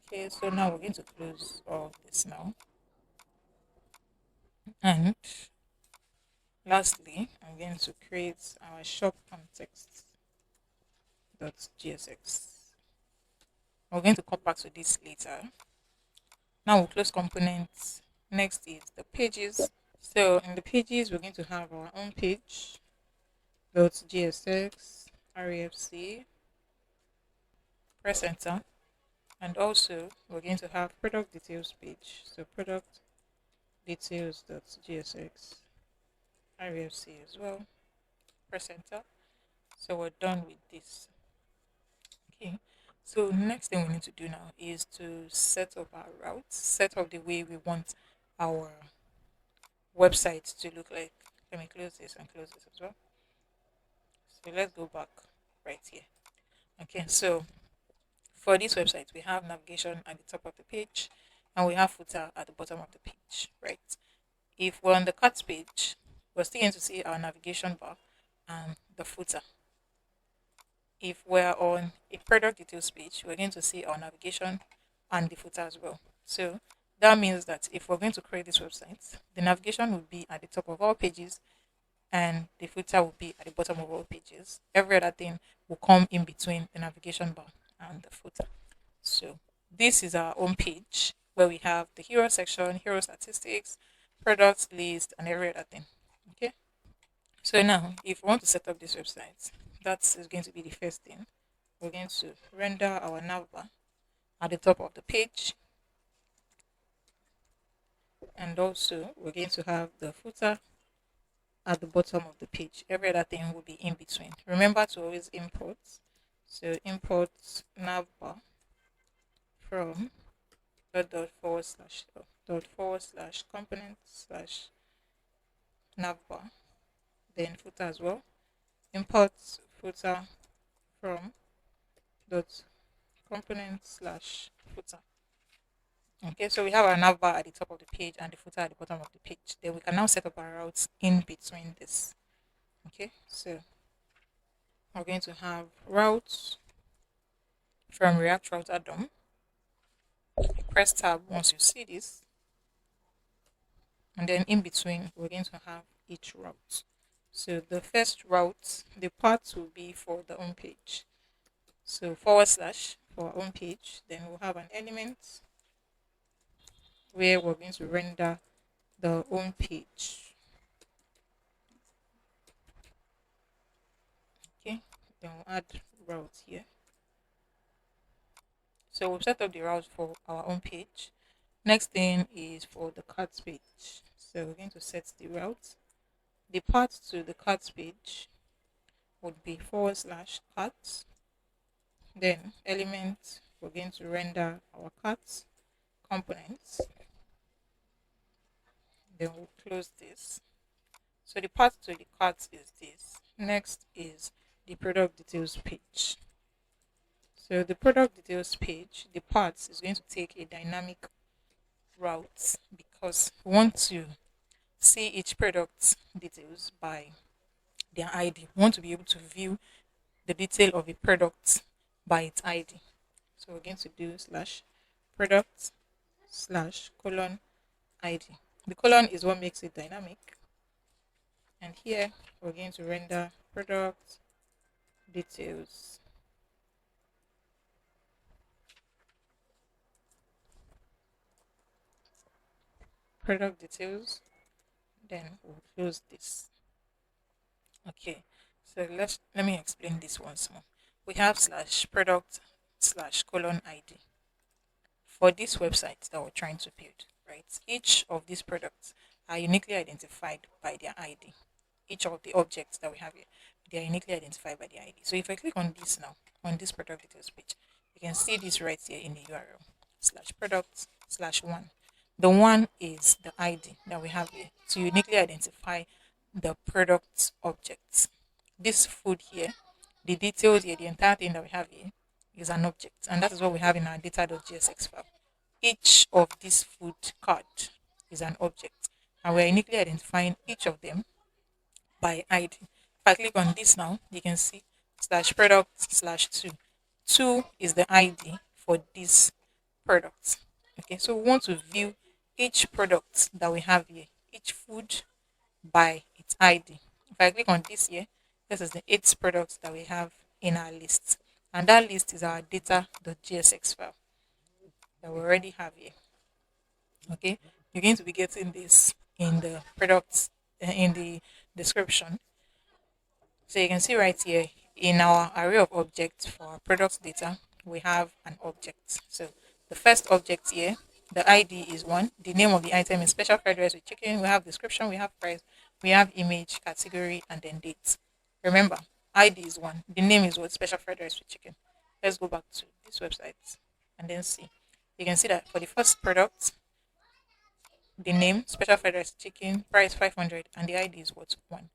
Okay, so now we're going to close all this now. And lastly, I'm going to create our shop context.gsx. We're going to come back to this later. Now we'll close components. Next is the pages. So in the pages, we're going to have our own page.gsx refc. Press enter. And also we're going to have product details page. So product details.gsx refc as well. Press enter. So we're done with this. Okay. So next thing we need to do now is to set up our routes, set up the way we want our website to look like. Let me close this and close this as well. So let's go back right here. Okay, so for this website, we have navigation at the top of the page and we have footer at the bottom of the page, right? If we're on the carts page, we're still going to see our navigation bar and the footer. If we're on a product details page, we're going to see our navigation and the footer as well. So that means that if we're going to create this website, the navigation will be at the top of all pages and the footer will be at the bottom of all pages. Every other thing will come in between the navigation bar and the footer. So this is our home page where we have the hero section, hero statistics, products list, and every other thing. Okay. So now, if we want to set up this website, that is going to be the first thing. We're going to render our navbar at the top of the page, and also we're going to have the footer at the bottom of the page. Every other thing will be in between. Remember to always import. So import navbar from dot component slash navbar, then footer as well. Import footer from dot component slash footer. Okay, so we have our navbar at the top of the page and the footer at the bottom of the page. Then we can now set up our routes in between this. Okay, so we're going to have routes from React Router DOM. Press tab once you see this, and then in between we're going to have each route. So the first route, the path will be for the home page. So forward slash for our home page. Then we'll have an element where we're going to render the home page. Okay. Then we'll add route here. So we've set up the route for our home page. Next thing is for the cart page. So we're going to set the route. The path to the cart page would be forward slash cart. Then element, we're going to render our cart components. Then we'll close this. So the path to the cart is this. Next is the product details page. So the product details page, the path is going to take a dynamic route because we want to see each product details by their ID. We want to be able to view the detail of a product by its ID. So we're going to do slash product slash colon ID. The colon is what makes it dynamic. And here we're going to render product details. Product details. Then we'll close this. Okay. So let me explain this once more. We have slash product slash colon ID for this website that we're trying to build, right? Each of these products are uniquely identified by their ID. Each of the objects that we have here, they are uniquely identified by the ID. So if I click on this now, on this product details page, you can see this right here in the URL slash product slash one. The one is the ID that we have here to uniquely identify the product objects. This food here, the details here, the entire thing that we have here is an object, and that is what we have in our data.jsx file. Each of this food card is an object, and we're uniquely identifying each of them by ID. If I click on this now, you can see slash product slash two. Two is the ID for this product. Okay, so we want to view each product that we have here, each food by its ID. If I click on this here, this is the 8 products that we have in our list. And that list is our data.gsx file that we already have here. Okay, you're going to be getting this in the products in the description. So you can see right here in our array of objects for our product data, we have an object. So the first object here, the ID is one. The name of the item is special fried rice with chicken. We have description, we have price, we have image, category, and then date. Remember, ID is one. The name is what? Special fried rice with chicken. Let's go back to this website and then see. You can see that for the first product, the name, special fried rice chicken, price 500, and the ID is what? 1.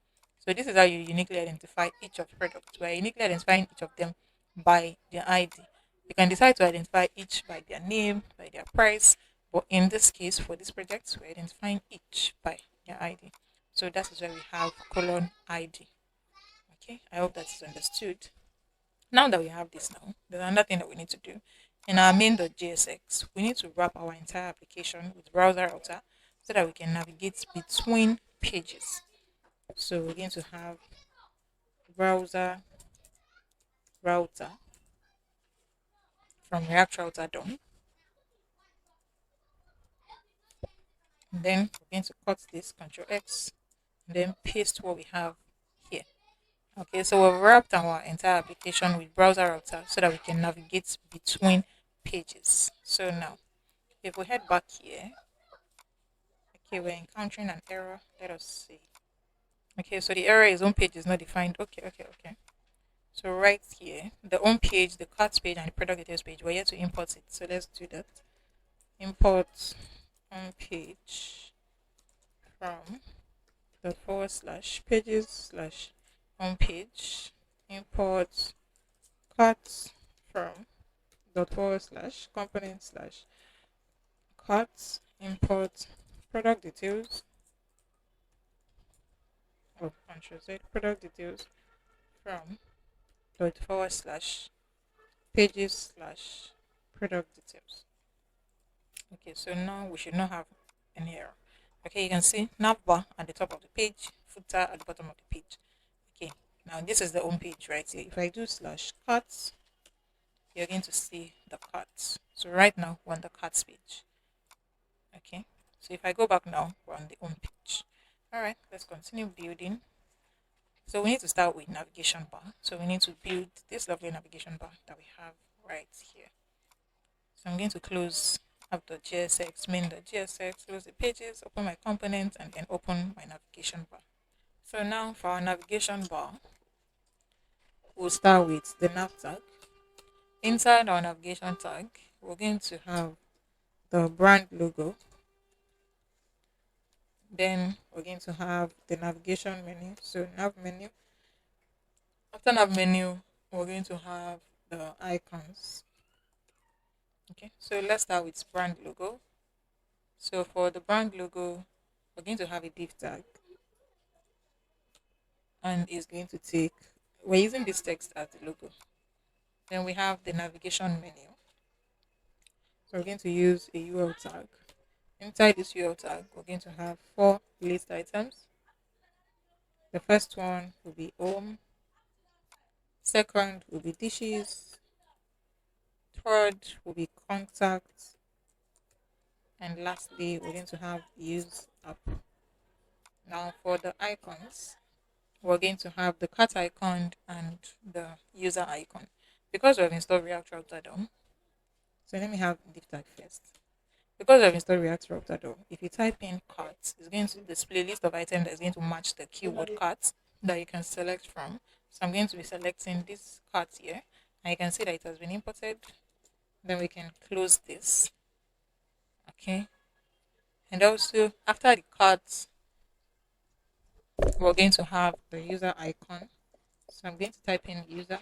So this is how you uniquely identify each of the products. We're uniquely identifying each of them by their ID. You can decide to identify each by their name, by their price, but in this case, for this project, we're identifying each by their ID. So that is why we have colon ID. Okay, I hope that is understood. Now that we have this now, there's another thing that we need to do. In our main.jsx, we need to wrap our entire application with browser router so that we can navigate between pages. So we're going to have browser router from React Router done. And then we're going to cut this, Control X, and then paste what we have here. Okay, so we've wrapped our entire application with browser router so that we can navigate between pages. So now, if we head back here, okay, we're encountering an error. Let us see. Okay, so the error is home page is not defined. Okay. So right here, the home page, the carts page, and the product details page, we're here to import it. So let's do that. Import home page from dot forward slash pages slash home page. Import carts from dot forward slash component slash carts. Import product details. Oh, Control Z, product details from dot forward slash pages slash product details. Okay, so now we should not have an error. Okay, you can see navbar at the top of the page, footer at the bottom of the page. Okay, now this is the home page right here. If I do slash carts, you're going to see the carts. So right now we're on the carts page. Okay, so if I go back now, we're on the home page. All right, let's continue building. So we need to start with navigation bar. So we need to build this lovely navigation bar that we have right here. So I'm going to close app.gsx, main.gsx, close the pages, open my components, and then open my navigation bar. So now for our navigation bar, we'll start with the nav tag. Inside our navigation tag, we're going to have the brand logo. Then we're going to have the navigation menu. So nav menu. After nav menu, we're going to have the icons. Okay, so let's start with brand logo. So for the brand logo, we're going to have a div tag, and it's going to take, we're using this text as the logo. Then we have the navigation menu. So we're going to use a UL tag. Inside this UL tag, we're going to have 4 list items. The first one will be home, second will be dishes, third will be contact, and lastly we're going to have use app. Now for the icons, we're going to have the cat icon and the user icon. Because we have installed React Router DOM, so let me have div tag first. Because we have installed React Router DOM, if you type in cart, it's going to display a list of items that is going to match the keyword cart that you can select from. So I'm going to be selecting this cart here, and you can see that it has been imported. Then we can close this. Okay. And also after the cart, we're going to have the user icon. So I'm going to type in user,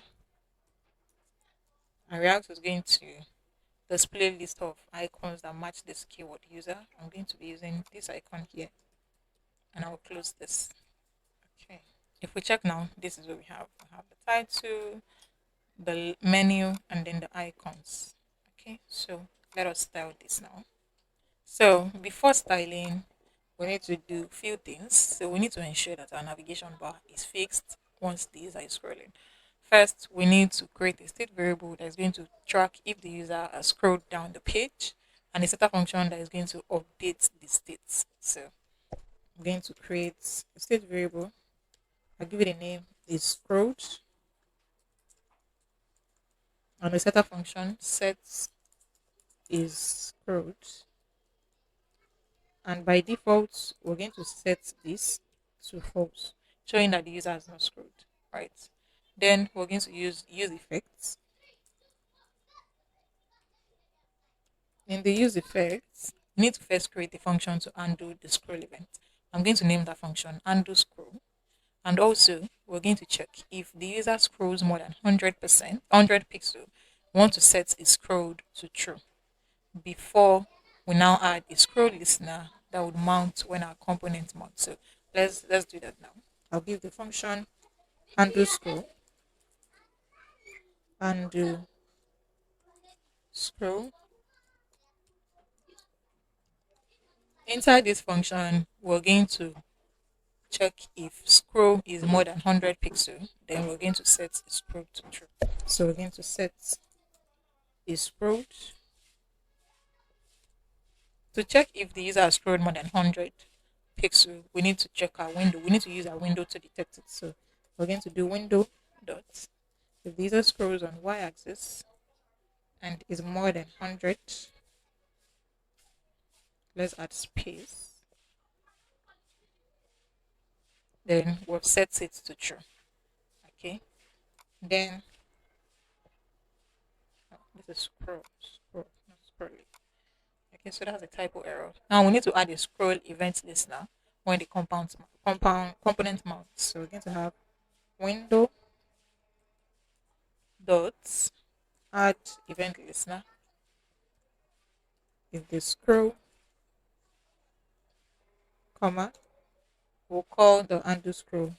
and React is going to display list of icons that match this keyword user. I'm going to be using this icon here, and I'll close this. Okay. If we check now, this is what we have. We have the title, the menu, and then the icons. Okay, so let us style this now. So before styling, we need to do few things. So we need to ensure that our navigation bar is fixed once the user is scrolling. First, we need to create a state variable that is going to track if the user has scrolled down the page, and a setter function that is going to update the states. So I'm going to create a state variable. I'll give it a name is scrolled, and the setter function sets is scrolled, and by default we're going to set this to false, showing that the user has not scrolled, right? Then we're going to use effects. In the use effects, we need to first create a function to undo the scroll event. I'm going to name that function undo scroll, and also we're going to check if the user scrolls more than 100%, 100 pixel. We want to set is scrolled to true before we now add a scroll listener that would mount when our component mounts. So let's do that now. I'll give the function undo scroll, undo scroll. Inside this function, we're going to check if scroll is more than 100 pixel. Then we're going to set scroll to true. So we're going to set is scrolled. To check if the user has scrolled more than 100 pixel, we need to check our window. We need to use our window to detect it. So we're going to do window dot. If the user scrolls on y-axis and is more than 100, let's add space. Then we've set it to true. Okay. Then this is scroll, not scrolling. Okay, so that's a typo error. Now we need to add a scroll event listener when the component mounts. So we're going to have window dot add event listener. If the scroll, comma, we'll call the undo scroll.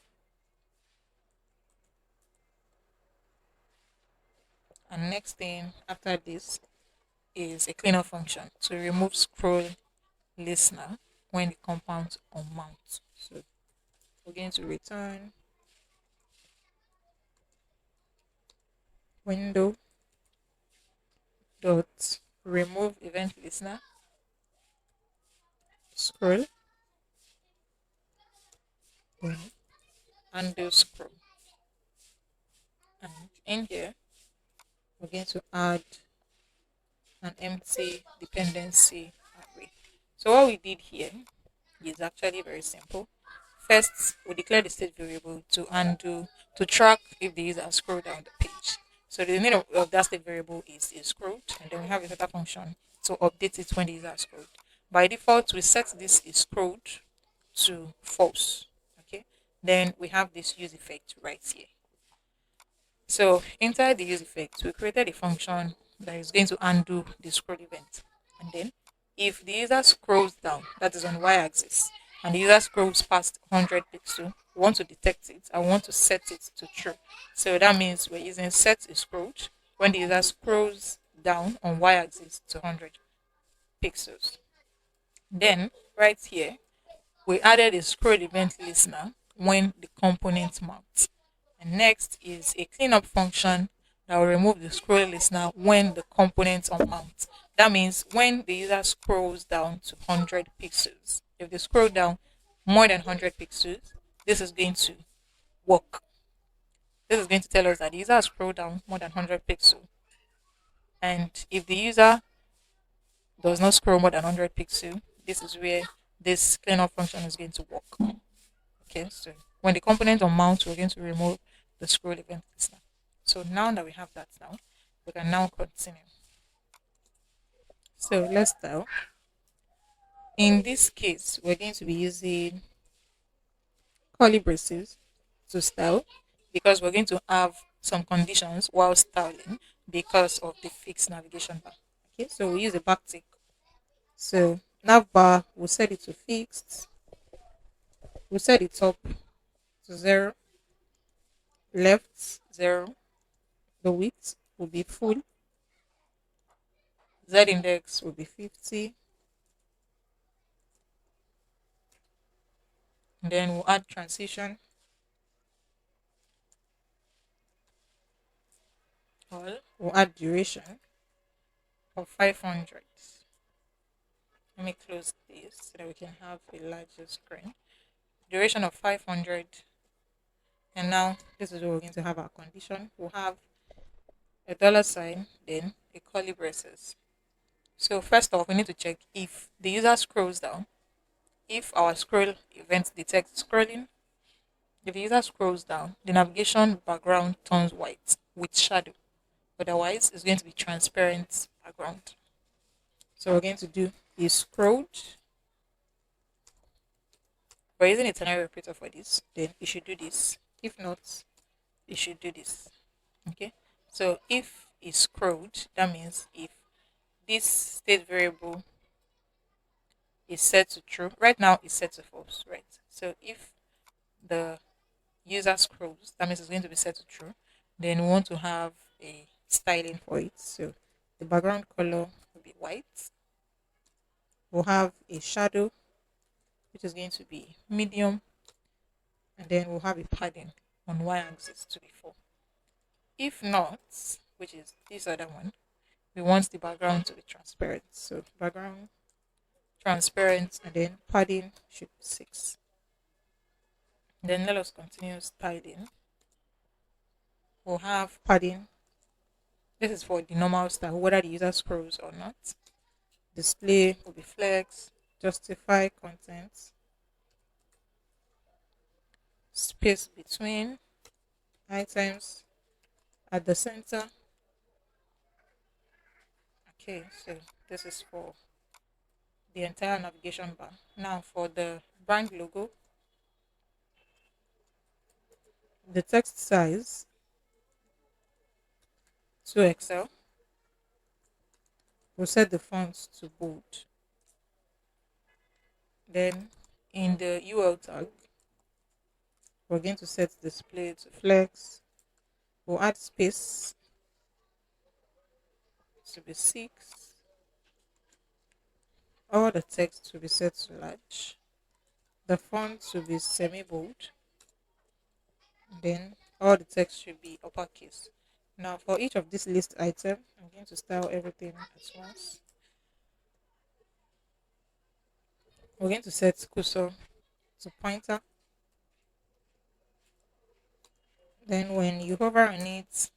And next thing after this is a cleanup function to remove scroll listener when the compound unmounts. So we're going to return window dot remove event listener scroll, then undo scroll. And in here, we're going to add an empty dependency array. So what we did here is actually very simple. First, we declare the state variable to undo to track if the user scrolled down the page. So the name of that state variable is scrolled, and then we have a data function to update it when the user scrolled. By default, we set this is scrolled to false. Okay. Then we have this use effect right here. So inside the use effect, we created a function that is going to undo the scroll event. And then if the user scrolls down, that is on y-axis, and the user scrolls past 100 pixel, we want to detect it. I want to set it to true. So that means we're using set is scrolled when the user scrolls down on y-axis to 100 pixels. Then right here, we added a scroll event listener when the component mounts. And next is a cleanup function that will remove the scroll listener when the component unmounts. That means when the user scrolls down to 100 pixels. If they scroll down more than 100 pixels, this is going to work. This is going to tell us that the user has scrolled down more than 100 pixels. And if the user does not scroll more than 100 pixels, this is where this cleanup function is going to work. Okay, so when the component on mount, we're going to remove the scroll event listener. So now that we have that now, we can now continue. So let's start. In this case, we're going to be using curly braces to style because we're going to have some conditions while styling because of the fixed navigation bar. Okay, so we use a backtick. So nav bar, we'll set it to fixed. We'll set the top to 0, left 0. The width will be full. Z index will be 50. And then we'll add transition. Or we'll add duration of 500. Let me close this so that we can have a larger screen. Duration of 500. And now this is where we're going to have our condition. We'll have a dollar sign, then a curly braces. So first off, we need to check if the user scrolls down. If our scroll event detects scrolling, if the user scrolls down, the navigation background turns white with shadow. Otherwise, it's going to be transparent background. So we're going to do is scrolled. We're using a ternary operator for this. Then it should do this. If not, it should do this. Okay. So if it's scrolled, that means if this state variable is set to true, right now it's set to false, right? So if the user scrolls, that means it's going to be set to true. Then we want to have a styling for it. So the background color will be white. We'll have a shadow, which is going to be medium, and then we'll have a padding on y-axis to be 4. If not, which is this other one, we want the background to be transparent. So background transparent, and then padding should be 6. Then let us continue styling. We'll have padding. This is for the normal style, whether the user scrolls or not. Display will be flex, justify content, space between items at the center. Okay, so this is for the entire navigation bar. Now for the brand logo, the text size to Excel. We'll set the font to bold. Then in the UL tag, we're going to set display to flex. We'll add space to be 6. All the text will be set to large. The font will be semi bold. Then all the text should be uppercase. Now for each of these list items, I'm going to style everything at once. We're going to set cursor to pointer. Then when you hover on it,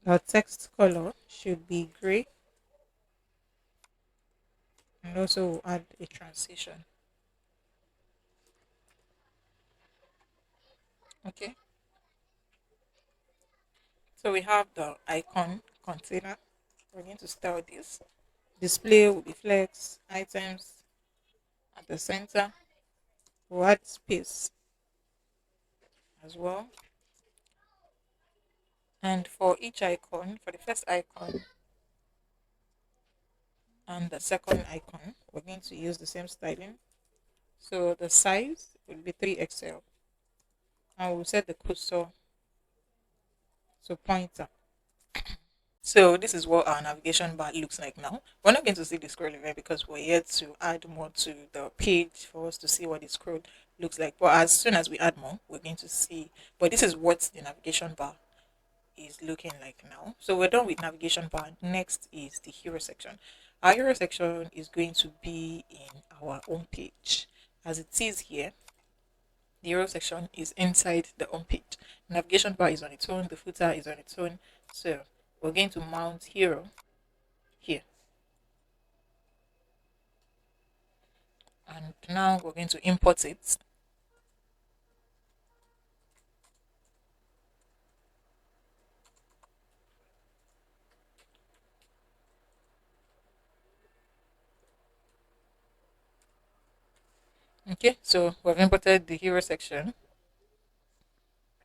the text color should be gray, and also we'll add a transition. Okay, so we have the icon container. We're going to style this. Display will be flex, items at the center. We'll add space as well. And for each icon, for the first icon and the second icon, we're going to use the same styling. So the size will be 3XL. And we'll set the cursor to pointer. So this is what our navigation bar looks like now. We're not going to see the scroll event because we're yet to add more to the page for us to see what the scroll looks like. But as soon as we add more, we're going to see. But this is what the navigation bar is looking like now. So we're done with navigation bar. Next is the hero section. Our hero section is going to be in our home page. As it is here, the hero section is inside the home page. Navigation bar is on its own, the footer is on its own. So we're going to mount hero here. And now we're going to import it. Okay, so we've imported the hero section.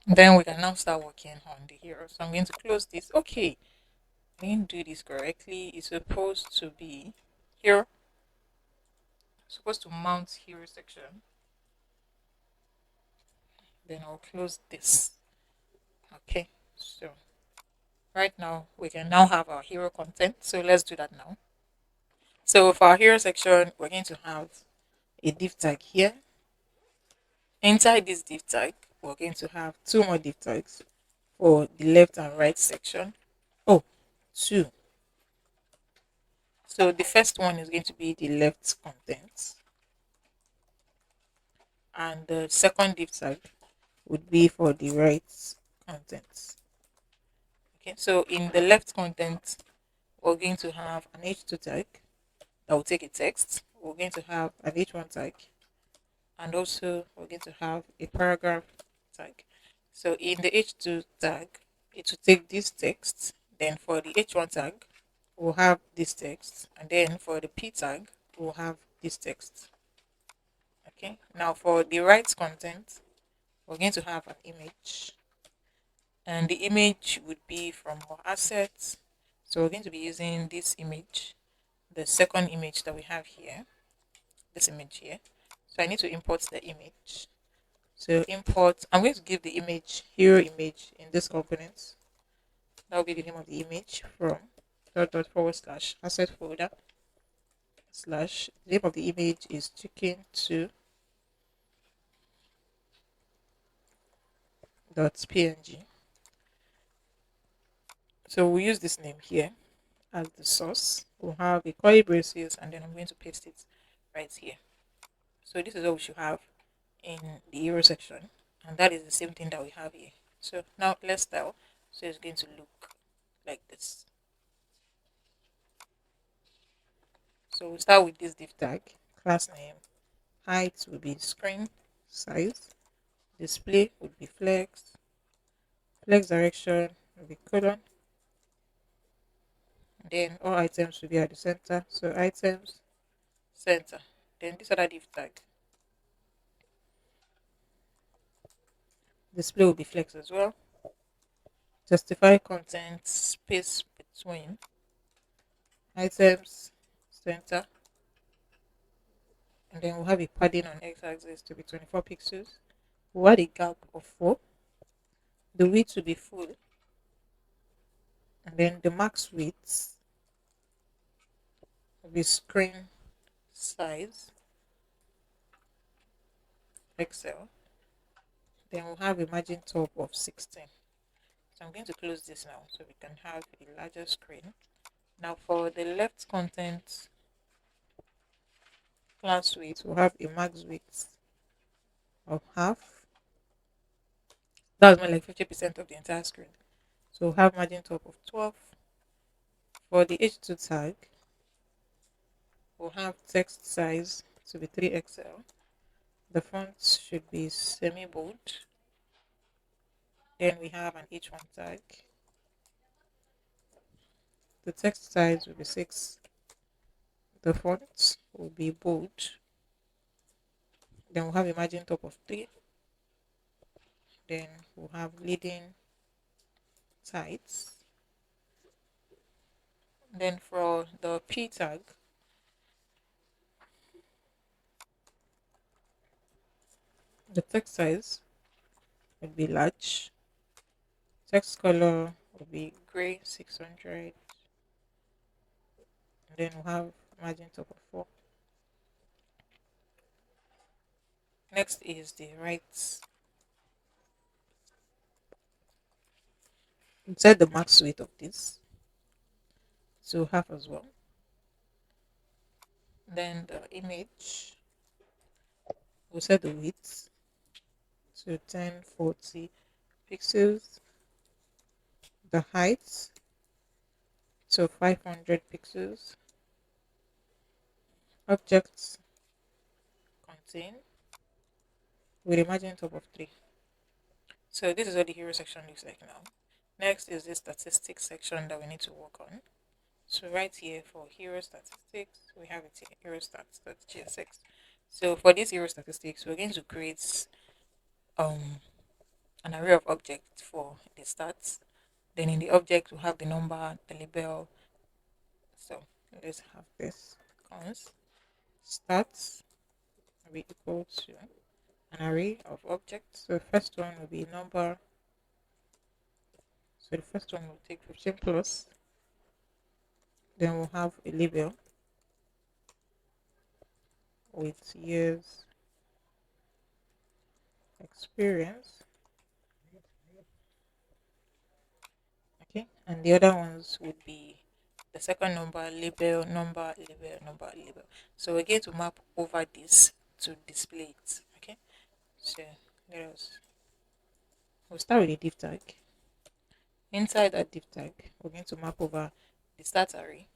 Then we can now start working on the hero. So I'm going to close this. Okay, I didn't do this correctly. It's supposed to be hero. Supposed to mount hero section. Then I'll close this. Okay, so right now we can now have our hero content. So let's do that now. So for our hero section, we're going to have a div tag here. Inside this div tag, we're going to have two more div tags for the left and right section. Oh, two. So the first one is going to be the left content, and the second div tag would be for the right content. Okay, so in the left content, we're going to have an H2 tag that will take a text. We're going to have an H1 tag, and also we're going to have a paragraph tag. So in the H2 tag, it will take this text. Then for the H1 tag, we'll have this text, and then for the P tag, we'll have this text. Okay, now for the right content, we're going to have an image, and the image would be from our assets. So we're going to be using this image, the second image that we have here, this image here. So I need to import the image. So import, I'm going to give the image hero image in this component. That will be the name of the image from dot forward slash asset folder slash, the name of the image is chicken 2 dot png. So we'll use this name here as the source. We'll have a curly braces, and then I'm going to paste it right here. So this is what we should have in the hero section, and that is the same thing that we have here. So now let's style. So it's going to look like this. So we'll start with this div tag. Class name, height will be screen size, display would be flex, flex direction will be colon, then all items will be at the center. So items center. Then this other div tag, display will be flex as well. Justify content space between items center, and then we'll have a padding on x-axis to be 24 pixels. We'll add a gap of 4. The width to be full, and then the max width will be screen size XL. Then we'll have a margin top of 16. So I'm going to close this now so we can have a larger screen. Now for the left content class width, we'll have a max width of half. That's more like 50% of the entire screen. So we'll have margin top of 12. For the H2 tag, we'll have text size to be 3XL. The font should be semi-bold. Then we have an H1 tag. The text size will be 6. The font will be bold. Then we'll have a margin top of 3. Then we'll have leading tights. Then for the P tag, the text size will be large. Text color will be gray 600. And then we'll have margin top of 4. Next is the right. Inside the max width of this, so half as well. Then the image, we'll set the width to 1040 pixels. The height to 500 pixels. Objects contain with a margin top of 3. So this is what the hero section looks like now. Next is the statistics section that we need to work on. So right here for hero statistics, we have it here, hero stats.gsx. So for this hero statistics, we're going to create um an array of objects for the stats. Then in the object, we have the number, the label. So let's have this cons stats will be equal to an array of objects. So the first one will be number. So the first one will take 15 plus. Then we'll have a label with years experience. Okay, and the other ones would be the second number, label, number, label, number, label. So we're going to map over this to display it. Okay, so we'll start with a div tag. Inside that div tag, we're going to map over the start array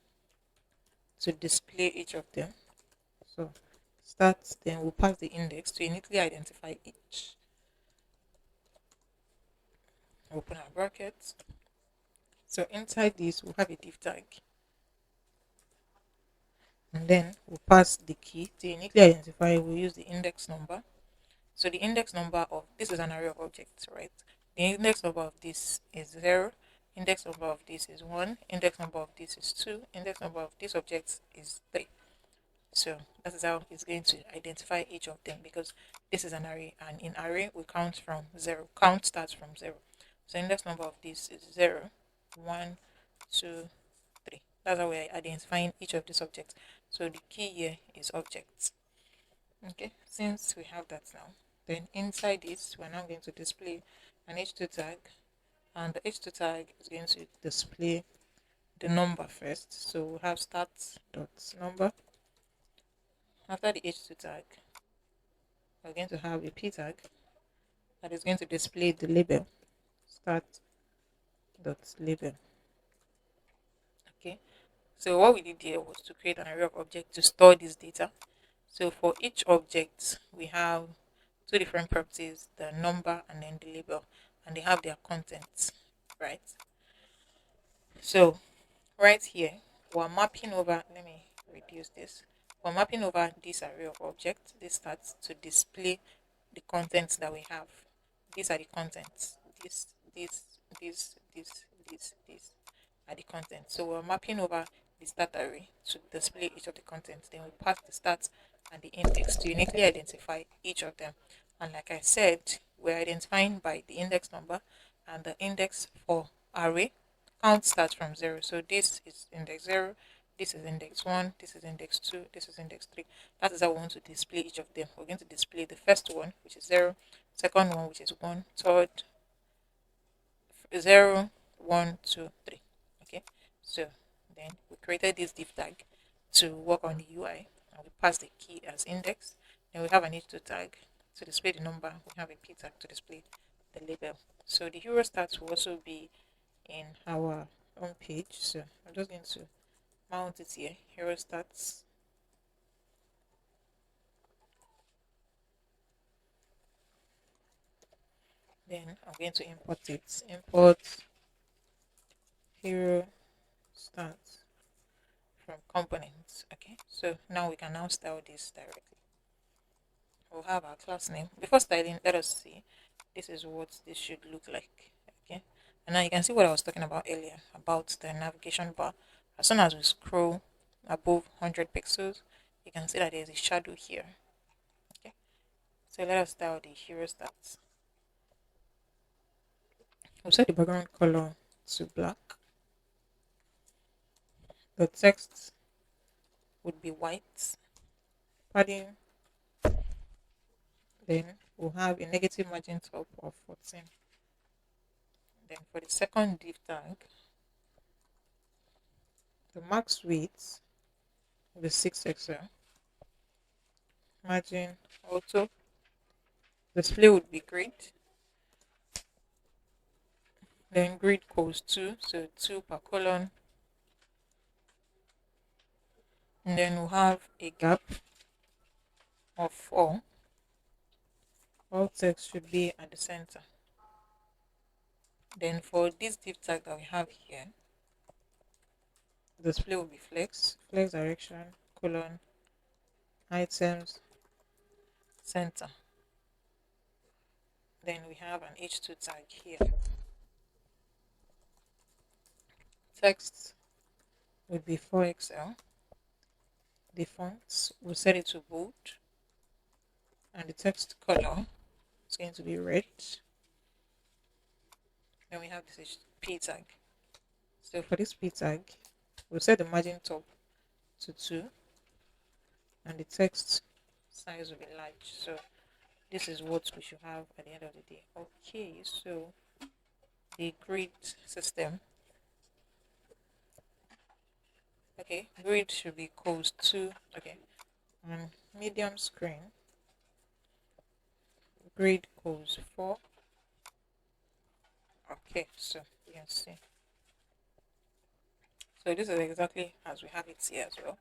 to display each of them. So start, then we'll pass the index to uniquely identify each. Open our brackets. So inside this, we'll have a div tag. And then we'll pass the key to uniquely identify. We'll use the index number. So the index number of this is an array of objects, right? The index number of this is 0. Index number of this is 1. Index number of this is 2. Index number of this object is 3. So that is how it's going to identify each of them, because this is an array, and in array we count from 0. Count starts from 0. So index number of this is 0, 1, 2, 3. That's how we're identifying each of these objects. So the key here is objects. Okay, since we have that now, then inside this we're now going to display an h2 tag, and the h2 tag is going to display the number first. So we'll have start dot number. After the h2 tag, we're going to have a p tag that is going to display the label, start dot label. Okay, so what we did here was to create an array of objects to store this data. So for each object, we have two different properties, the number and then the label, and they have their contents, right? So right here, we're mapping over, let me reduce this. We're mapping over this array of objects. This starts to display the contents that we have. These are the contents. This are the contents. So we're mapping over the start array to display each of the contents. Then we pass the start and the index to uniquely identify each of them. And like I said, we're identifying by the index number, and the index for array count starts from 0. So this is index 0, this is index 1, this is index 2, this is index 3. That is how we want to display each of them. We're going to display the first one, which is 0, second one, which is 1, third, 0, 1, 2, 3. Okay, so then we created this div tag to work on the UI, and we pass the key as index. Then we have an h2 tag to display the number. We have a p tag to display the label. So the hero stats will also be in our home page. So I'm just going to mount it here. Hero stats. Then I'm going to import it. Import hero stats from components. Okay, so now we can now style this directly. We'll have our class name. Before styling, let us see. This is what this should look like. Okay, and now you can see what I was talking about earlier about the navigation bar. As soon as we scroll above 100 pixels, you can see that there's a shadow here. Okay, so let us style the hero stats. We'll set the background color to black. The text would be white. Padding, then we'll have a negative margin top of 14. Then for the second div tag, the max width will be 6 XL. Margin auto. Display would be grid. Then grid goes 2, so 2 per column. And then we'll have a gap of 4. All text should be at the center. Then for this div tag that we have here, display will be flex direction, colon, items, center. Then we have an h2 tag here. Text would be 4 XL. The font, we'll set it to bold. And the text color is going to be red. Then we have this p tag. So for this p tag, we'll set the margin top to 2. And the text size will be large. So this is what we should have at the end of the day. Okay, so the grid system. Okay, grid should be equals to, okay, on medium screen, grid equals 4. Okay, so you can see. So this is exactly as we have it here as well.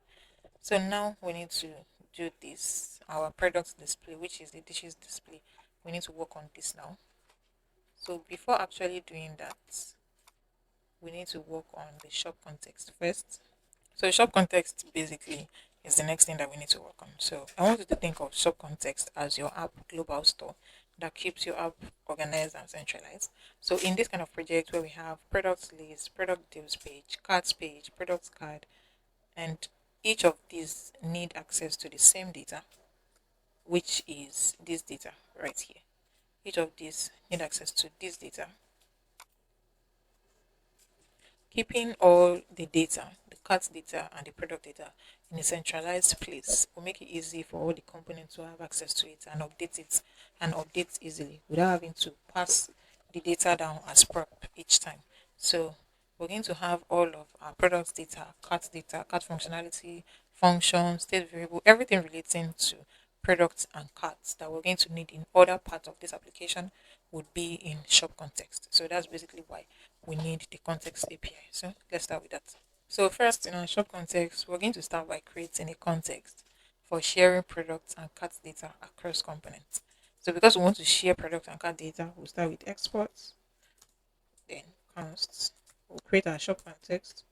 So now we need to do this, our product display, which is the dishes display. We need to work on this now. So before actually doing that, we need to work on the shop context first. So shop context basically is the next thing that we need to work on. So I want you to think of shop context as your app global store that keeps your app organized and centralized. So in this kind of project where we have product list, product deals page, cards page, product card, and each of these need access to the same data, which is this data right here. Each of these need access to this data, keeping all the data, the cart data and the product data in a centralized place will make it easy for all the components to have access to it and update easily without having to pass the data down as prop each time. So we're going to have all of our product data, cart functionality, functions, state variable, everything relating to products and carts that we're going to need in other parts of this application would be in shop context. So that's basically why we need the context API. So let's start with that. So first in our shop context, we're going to start by creating a context for sharing products and cart data across components. So because we want to share product and cart data, we'll start with exports, then consts. We'll create our shop context.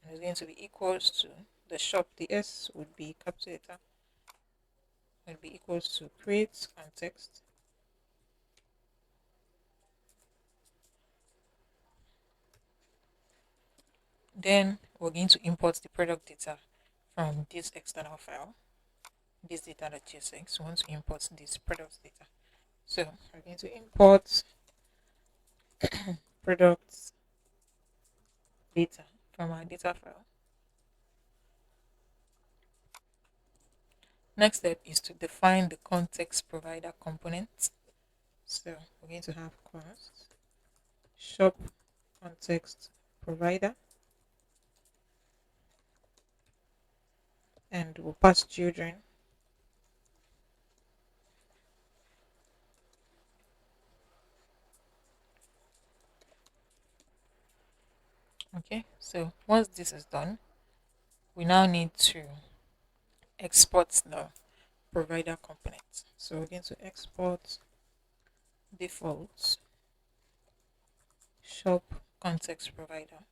And it's going to be equals to the shop. The S would be capital letter. Would be equals to create context. Then we're going to import the product data from this external file, this data.jsx. We want to import this product data. So we're going to import products data from our data file. Next step is to define the context provider component. So we're going to have const shop context provider, and we'll pass children. Okay, so once this is done, we now need to export the provider component. So we're going to export default shop context provider.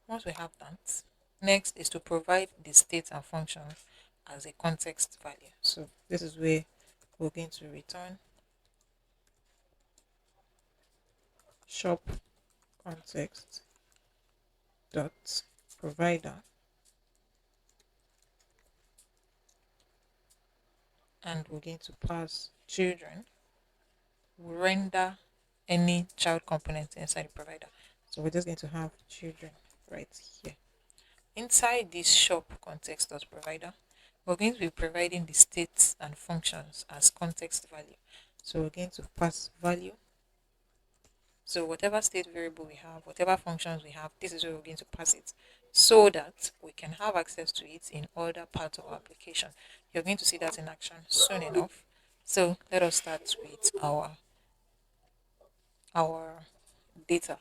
Once we have that, next is to provide the state and function as a context value. So this is where we're going to return shop context dot provider, and we're going to pass children. We'll render any child component inside the provider. So we're just going to have children right here. Inside this shop context dot provider, we're going to be providing the states and functions as context value. So we're going to pass value. So whatever state variable we have, whatever functions we have, this is where we're going to pass it so that we can have access to it in other parts of our application. You're going to see that in action soon enough. So let us start with our data.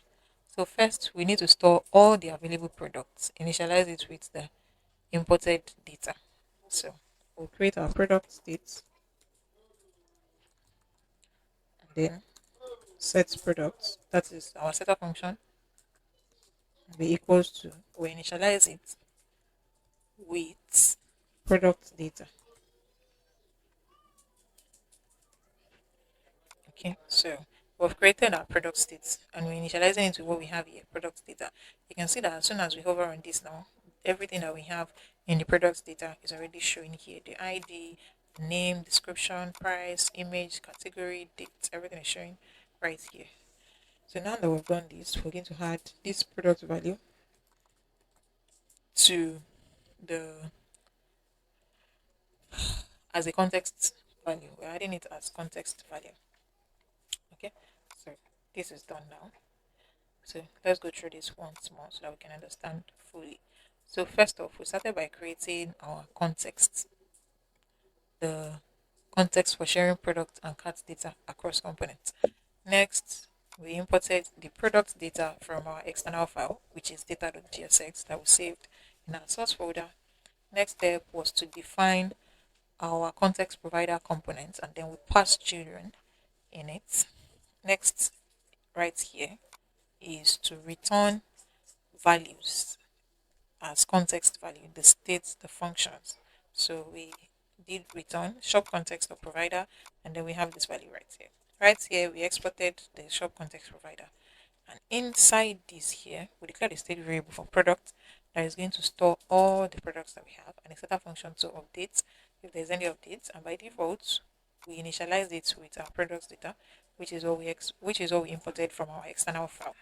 So first we need to store all the available products, initialize it with the imported data. So we'll create our product state and then set products, that is our setup function, be equals to, we initialize it with product data. Okay, so we've created our product state and we're initializing it to what we have here, product data. You can see that as soon as we hover on this now, everything that we have in the product data is already showing here. The ID, the name, description, price, image, category, date, everything is showing right here. So now that we've done this, we're going to add this product value to the as a context value. We're adding it as context value. Okay, so this is done now. So let's go through this once more so that we can understand fully. So first off, we started by creating our context, the context for sharing product and cart data across components. Next, we imported the product data from our external file, which is data.gsx that we saved in our source folder. Next step was to define our context provider component and then we pass children in it. Next, right here, is to return values as context value, the states, the functions. So we did return shop context of provider, and then we have this value right here. Right here, we exported the shop context provider. And inside this here, we declare the state variable for product that is going to store all the products that we have and a setup function to update if there's any updates. And by default, we initialize it with our products data, which is what we imported from our external file.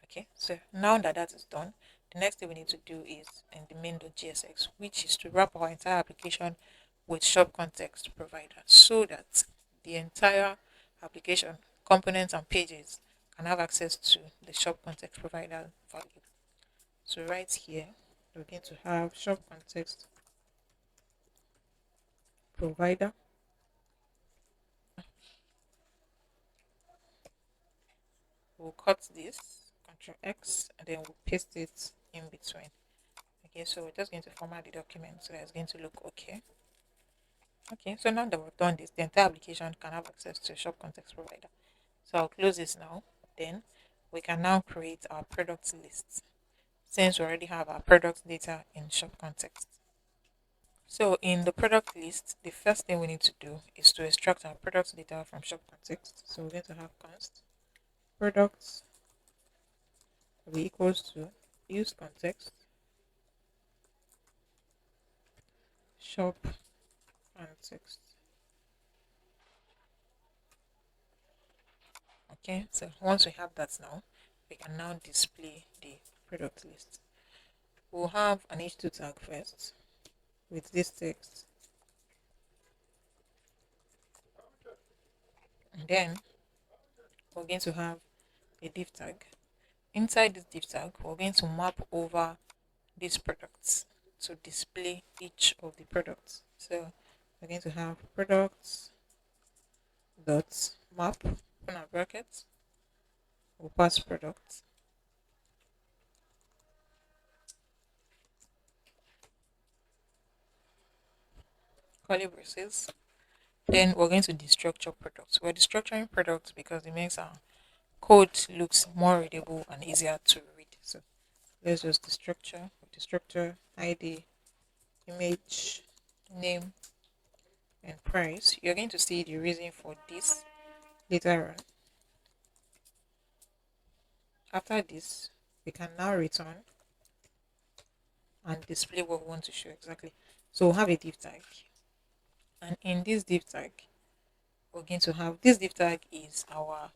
Okay, so now that that is done, the next thing we need to do is in the main.gsx, which is to wrap our entire application with shop context provider so that the entire application, components and pages can have access to the shop context provider value. So right here, we're going to have shop context provider. We'll cut this, Control X, and then we'll paste it in between. Okay, so we're just going to format the document so that it's going to look okay. Okay, so now that we've done this, the entire application can have access to shop context provider. So I'll close this now. Then we can now create our product list since we already have our product data in shop context. So in the product list, the first thing we need to do is to extract our product data from shop context. So we're going to have const products will be equals to use context shop context. Okay, so once we have that now, we can now display the product list. We'll have an h2 tag first with this text, and then we're going to have a div tag. Inside this div tag, we're going to map over these products to display each of the products. So we're going to have products dot map, open our brackets, we'll pass products, curly braces. Then we're going to destructure products. We're destructuring products because it makes our code looks more readable and easier to read. So let's just destructure ID, image, name, and price. You're going to see the reason for this later on. After this, we can now return and display what we want to show exactly. So we'll have a div tag, and in this div tag, we're going to have this div tag is our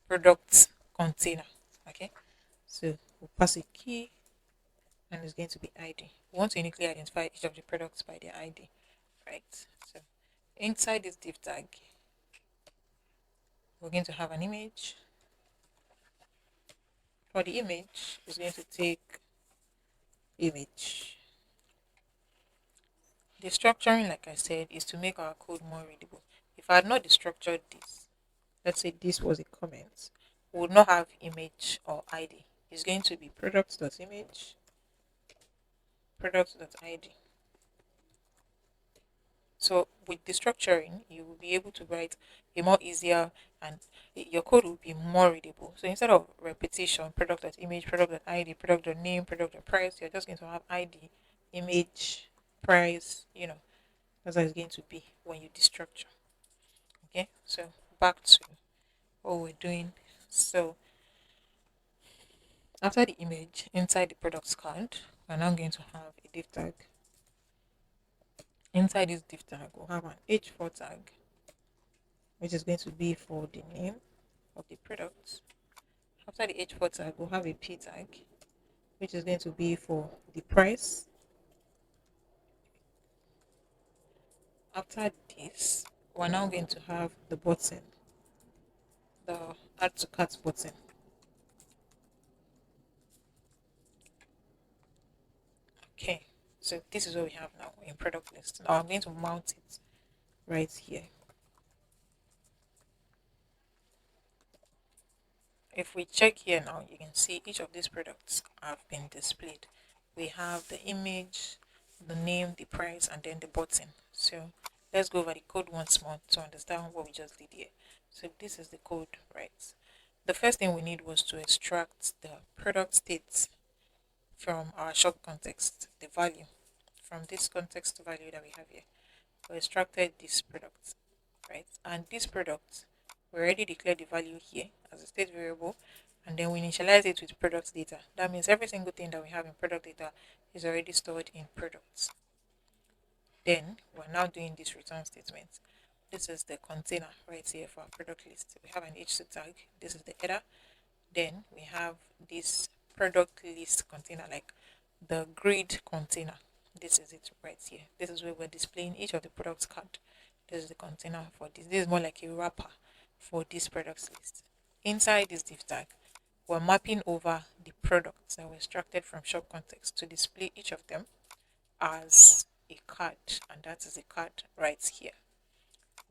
product container. Okay, so we'll pass a key, and it's going to be ID. We want to uniquely identify each of the products by their ID, right? So inside this div tag, we're going to have an image. For the image, it's going to take image. The structuring, like I said, is to make our code more readable. If I had not destructured this, let's say this was a comment, we would not have image or ID. It's going to be products.image, products.id. So with the structuring, you will be able to write a more easier, and your code will be more readable. So instead of repetition, product.image, product.id, product.name, product.price, you're just going to have ID, image, price, that's how it's going to be when you destructure. Okay, so back to what we're doing. So after the image, inside the products card, we're now going to have a div tag. Inside this div tag, we'll have an h4 tag, which is going to be for the name of the product. After the h4 tag, we'll have a p tag, which is going to be for the price. After this, we're now going to have the button, the add to cart button. Okay, so this is what we have now in product list. Now I'm going to mount it right here. If we check here now, you can see each of these products have been displayed. We have the image, the name, the price, and then the button. So let's go over the code once more to understand what we just did here. So this is the code, right? The first thing we need was to extract the product state from our shop context, the value from this context value that we have here. We extracted this product, right? And this product, we already declared the value here as a state variable, and then we initialize it with product data. That means every single thing that we have in product data is already stored in products. Then we're now doing this return statement. This is the container right here for our product list. We have an h2 tag. This is the header. Then we have this product list container, like the grid container. This is it right here. This is where we're displaying each of the products card. This is the container for this. This is more like a wrapper for this products list. Inside this div tag, we're mapping over the products that were extracted from shop context to display each of them as a card, and that is a card right here.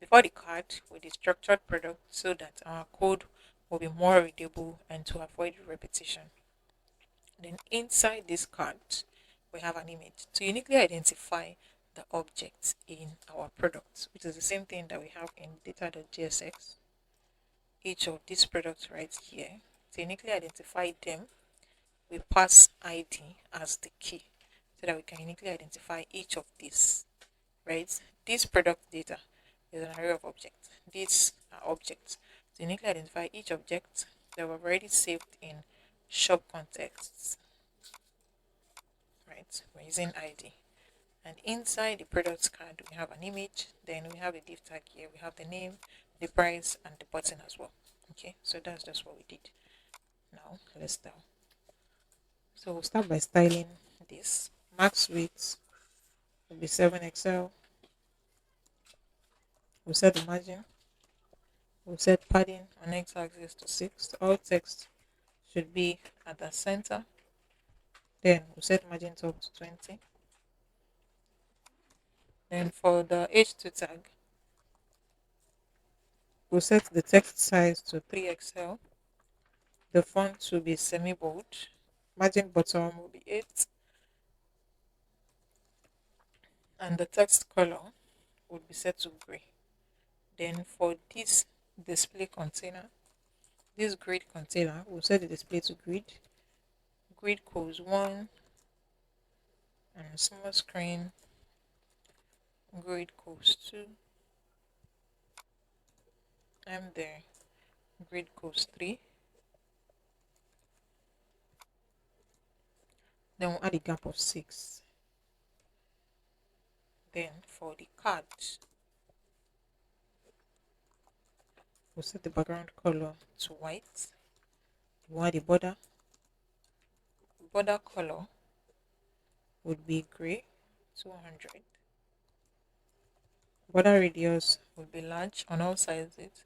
Before the card, with the structured product so that our code will be more readable and to avoid repetition. Then inside this card, we have an image to uniquely identify the objects in our product, which is the same thing that we have in data.jsx. Each of these products right here, to uniquely identify them, we pass ID as the key so that we can uniquely identify each of these, right? This product data is an array of objects. These are objects. To uniquely identify each object that we've already saved in shop contexts, right? We're using ID. And inside the products card, we have an image, then we have a div tag here, we have the name, the price, and the button as well. Okay, so that's just what we did. Now now. Let's style. So we'll start by styling this. Max width will be 7XL. We'll set the margin. We'll set padding on x-axis to 6. All text should be at the center. Then we'll set margin top to 20. Then for the H2 tag, we'll set the text size to 3XL. The font will be semi-bold. Margin bottom will be 8. And the text color would be set to gray. Then for this display container, this grid container, we'll set the display to grid. Grid codes 1 and small screen. Grid codes 2. I'm there. Grid codes 3. Then we'll add a gap of 6. Then for the card, we'll set the background color to white. We'll add a border. Border color would be gray, 200. Border radius will be large on all sizes.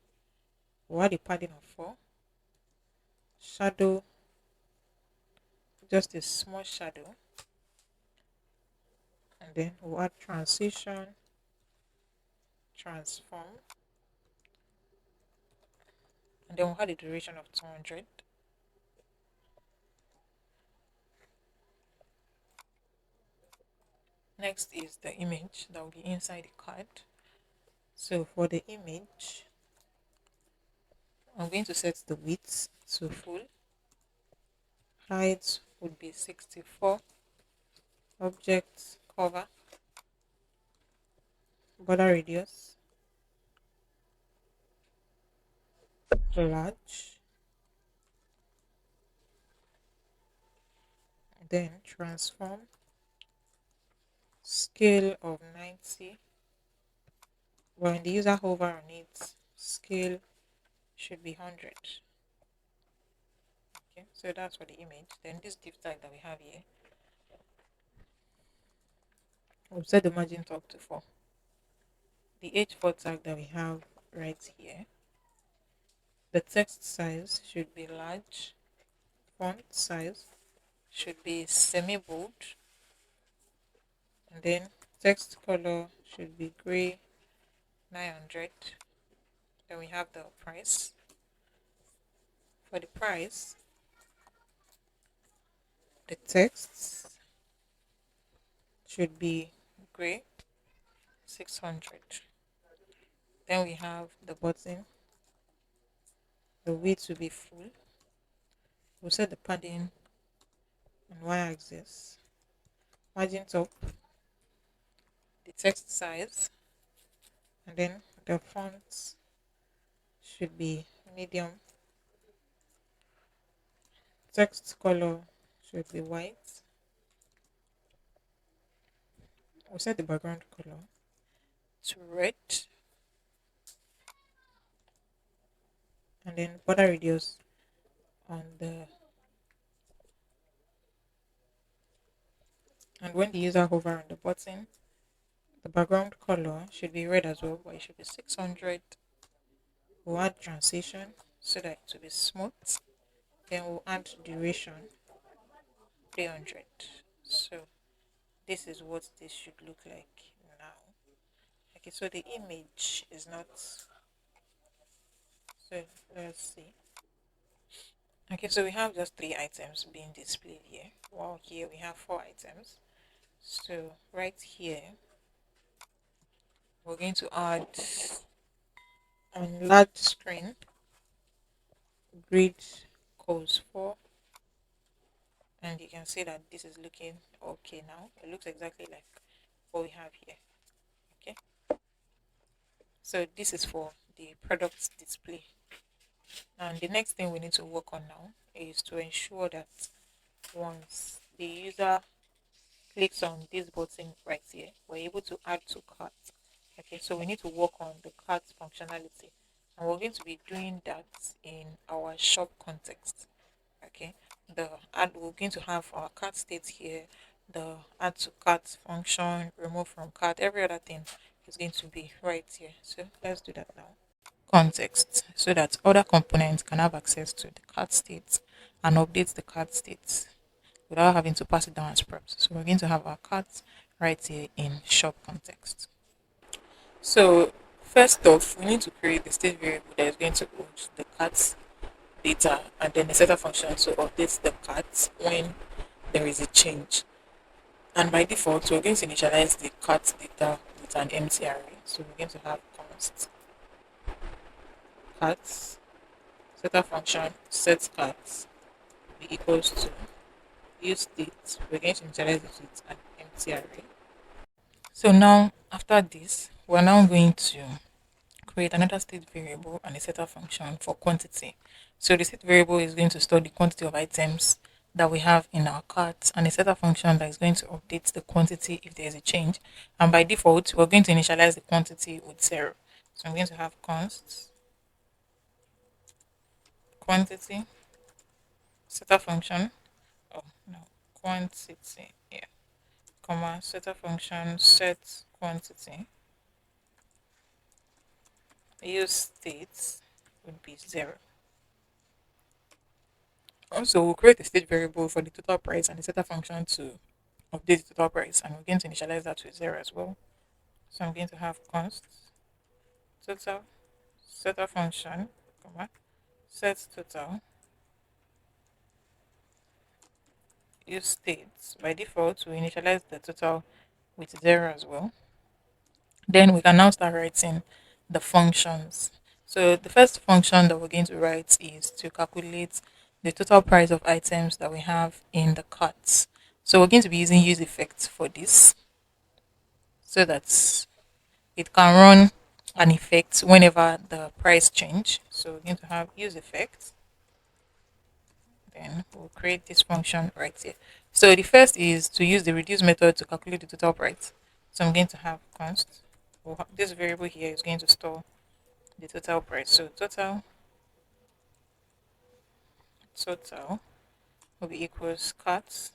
We'll add a padding of 4. Shadow, just a small shadow. And then we'll add transition, transform. And then we'll add a duration of 200. Next is the image that will be inside the card. So for the image, I'm going to set the width to full. Height would be 64. Object cover. Border radius large. Then transform. Scale of 90. When the user hover on it, scale should be 100. Okay, so that's for the image. Then this div tag that we have here, we'll set the margin top to 4. The H4 tag that we have right here, the text size should be large. Font size should be semi-bold. And then text color should be gray, 900. Then we have the price. For the price, the text should be gray, 600. Then we have the button. The width will be full. We'll set the padding on y-axis. Margin top, the text size, and then the font should be medium. Text color should be white. We'll set the background color to red. And then border radius on the, and when the user hover on the button, the background color should be red as well, but it should be 600. We'll add transition so that it will be smooth. Then we'll add duration, 300. So this is what this should look like now. Okay, so the image is not, so let's see. Okay, so we have just 3 items being displayed here. While here we have 4 items. So right here, we're going to add a large screen, grid cause 4. And you can see that this is looking okay now. It looks exactly like what we have here. Okay. So this is for the product display. And the next thing we need to work on now is to ensure that once the user clicks on this button right here, we're able to add to cart. Okay, so we need to work on the cart functionality, and we're going to be doing that in our shop context. Okay, the add we're going to have our cart state here, the add to cart function, remove from cart, every other thing is going to be right here. So let's do that now. Context so that other components can have access to the cart state and update the cart state without having to pass it down as props. So we're going to have our cart right here in shop context. So first off, we need to create the state variable that is going to hold the cart data and then a setter function to update the cart when there is a change. And by default, we're going to initialize the cart data with an empty array. So we're going to have const cart setter function set cart be equals to use state. We're going to initialize it with an empty array. So now after this, we're now going to create another state variable and a setter function for quantity. So the state variable is going to store the quantity of items that we have in our cart and a setter function that is going to update the quantity if there is a change. And by default, we're going to initialize the quantity with 0. So I'm going to have const quantity setter function. Oh no, quantity. Yeah, comma setter function set quantity. Use state would be 0. Also, we'll create a state variable for the total price and the setter function to update the total price, and we're going to initialize that to 0 as well. So I'm going to have const total setter function, comma, set total, use state. By default, we initialize the total with 0 as well. Then we can now start writing the functions. So the first function that we're going to write is to calculate the total price of items that we have in the cart. So we're going to be using use effect for this so that it can run an effect whenever the price change. So we're going to have use effect. Then we'll create this function right here. So the first is to use the reduce method to calculate the total price. So I'm going to have const. This variable here is going to store the total price. So total will be equals cut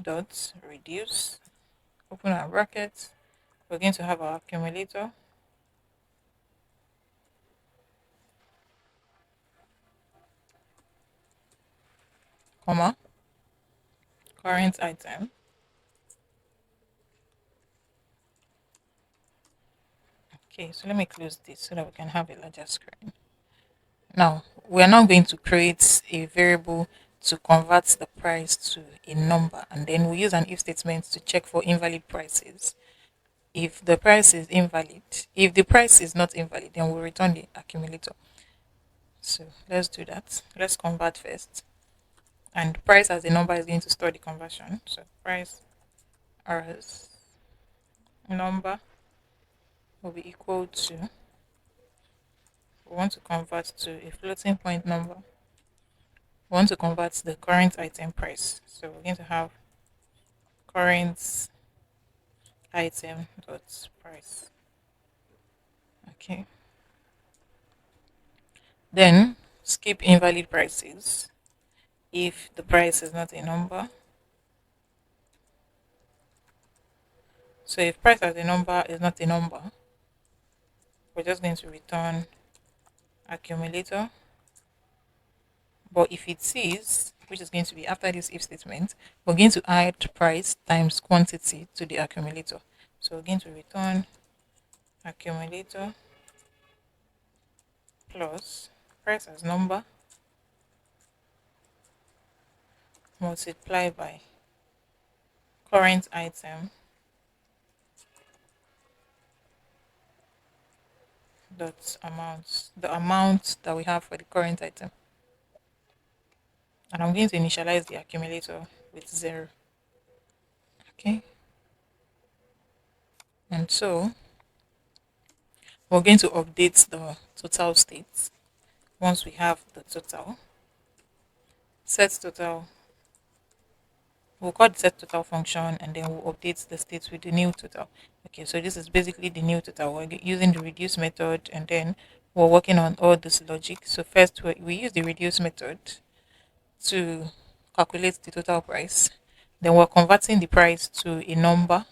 dot reduce, open our bracket. We're going to have our accumulator, comma, current item. Okay, so let me close this so that we can have a larger screen. Now, we are now going to create a variable to convert the price to a number, and then we use an if statement to check for invalid prices. If the price is invalid, if the price is not invalid, then we'll return the accumulator. So let's do that. Let's convert first. And price as a number is going to store the conversion. So price as number will be equal to, we want to convert to a floating point number. We want to convert the current item price. So we're going to have current item dot price. Okay. Then skip invalid prices if the price is not a number. So if price as a number is not a number, we're just going to return accumulator. But if it is, which is going to be after this if statement, we're going to add price times quantity to the accumulator. So we're going to return accumulator plus price as number multiplied by current item dot amount, the amount that we have for the current item. And I'm going to initialize the accumulator with 0. Okay. And so we're going to update the total state once we have the total. Set total, we'll call the set total function and then we'll update the state with the new total. Okay, so this is basically the new total. We're using the reduce method and then we're working on all this logic. So first we use the reduce method to calculate the total price. Then we're converting the price to a number,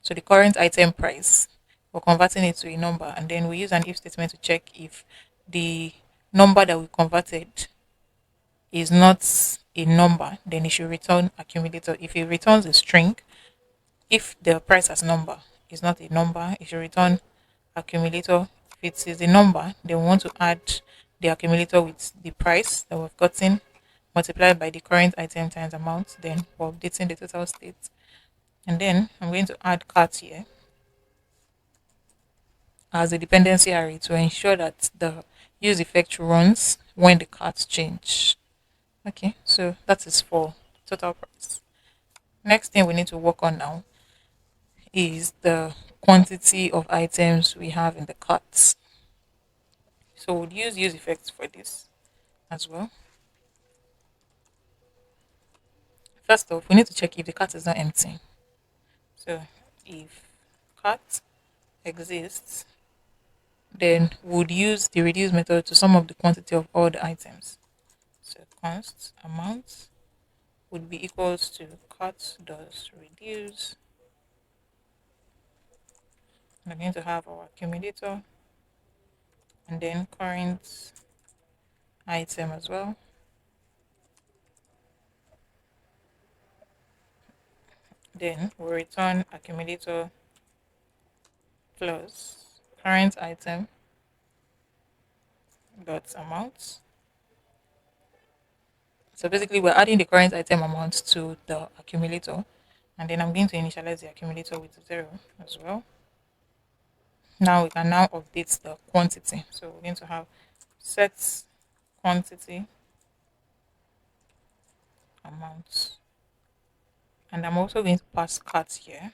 so the current item price. We're converting it to a number, and then we use an if statement to check if the number that we converted is not a number, then it should return accumulator. If it returns a string, if the price as number is not a number, it should return accumulator. If it is a number, then we want to add the accumulator with the price that we've gotten multiplied by the current item times amount. Then we're updating the total state. And then I'm going to add cart here as a dependency array to ensure that the use effect runs when the cards change. Okay, so that is for total price. Next thing we need to work on now is the quantity of items we have in the cart. So we'll use effects for this as well. First off, we need to check if the cart is not empty. So if cart exists, then we'll use the reduce method to sum up the quantity of all the items. So const amount would be equals to cart does reduce. We're going to have our accumulator and then current item as well. Then we'll return accumulator plus current item dot amount. So basically we're adding the current item amount to the accumulator, and then I'm going to initialize the accumulator with 0 as well. Now we can now update the quantity. So we're going to have set quantity amount. And I'm also going to pass cart here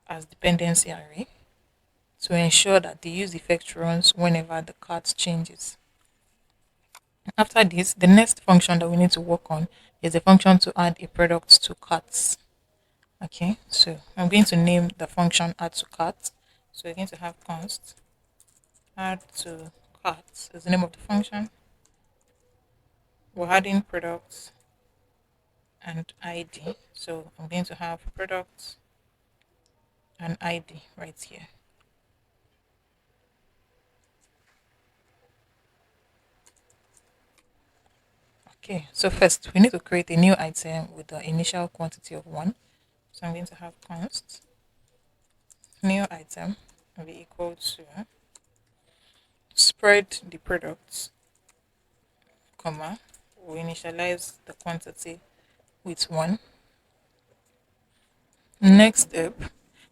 as dependency array to ensure that the use effect runs whenever the cart changes. After this, the next function that we need to work on is the function to add a product to carts. Okay, so I'm going to name the function add to cart. So we're going to have const add to cart is the name of the function. We're adding products and ID. So I'm going to have products and ID right here. Okay, so first we need to create a new item with the initial quantity of 1. So I'm going to have const new item will be equal to spread the products, comma, we initialize the quantity with 1. Next step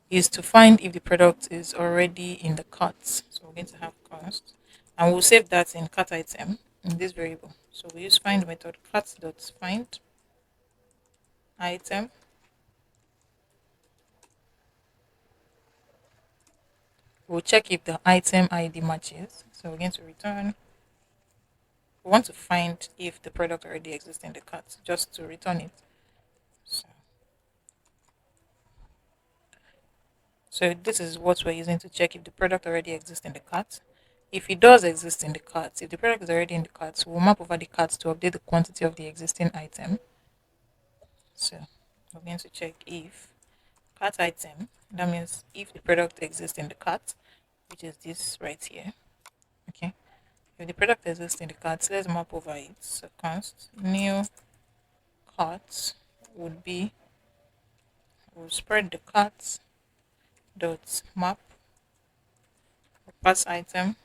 is to find if the product is already in the cart. So we're going to have const, and we'll save that in cart item in this variable. So we use find method cart.find item. We'll check if the item ID matches. So we're going to return. We want to find if the product already exists in the cart, just to return it. So this is what we're using to check if the product already exists in the cart. If it does exist in the cart, if the product is already in the cart, we'll map over the cart to update the quantity of the existing item. So we're going to check if cart item, that means if the product exists in the cart, which is this right here. Okay. If the product exists in the cart, let's map over it. So const new cart would be, we'll spread the cart dot map pass item.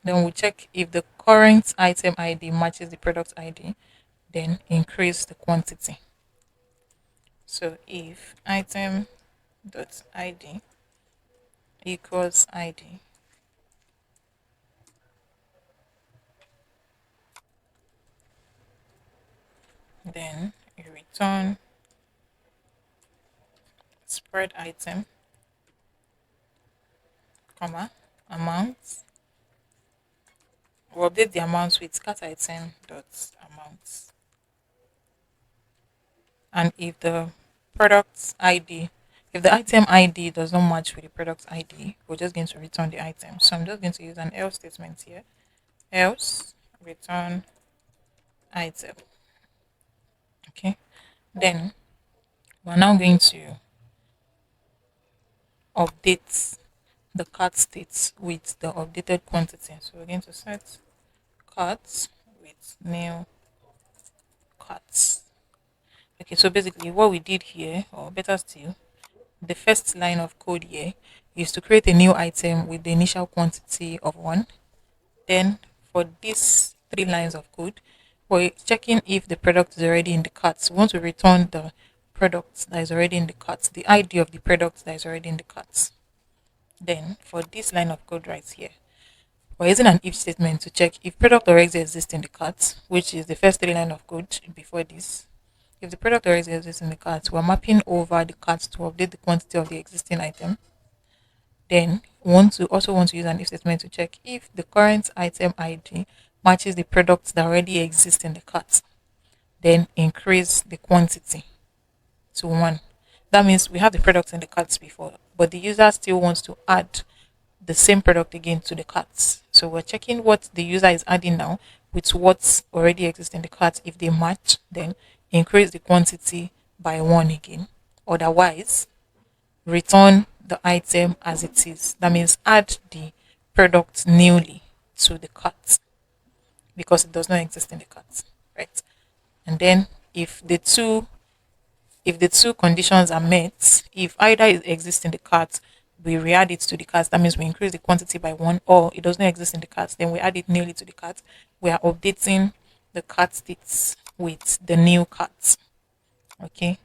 Then we'll check if the current item ID matches the product ID, then increase the quantity. So if item dot ID equals ID, then you return spread item, comma, amount. We'll update the amount with cat item dot amount. And if the product ID, if the item ID does not match with the product ID, we're just going to return the item. So I'm just going to use an else statement here else return item. Okay, then we're now going to update the cart state with the updated quantity. So we're going to set cart with new carts. Okay, so basically what we did here, or better still, the first line of code here is to create a new item with the initial quantity of 1. Then for these 3 lines of code, we're checking if the product is already in the cart. We want to return the product that is already in the cart, the ID of the product that is already in the cart. Then for this line of code right here, we're using an if statement to check if product already exists in the cart, which is the first 3 line of code before this. If the product already exists in the cart, we're mapping over the cart to update the quantity of the existing item. Then we also want to use an if statement to check if the current item ID matches the products that already exist in the cart. Then increase the quantity to 1. That means we have the products in the carts before, but the user still wants to add the same product again to the carts. So we're checking what the user is adding now with what's already exists in the cart. If they match, then increase the quantity by 1 again. Otherwise, return the item as it is. That means add the product newly to the cart because it does not exist in the cart, right? And then if the two conditions are met, if either it exists in the cart, we re-add it to the cart. That means we increase the quantity by 1, or it does not exist in the cart, then we add it newly to the cart. We are updating the cart states with the new cart. Okay,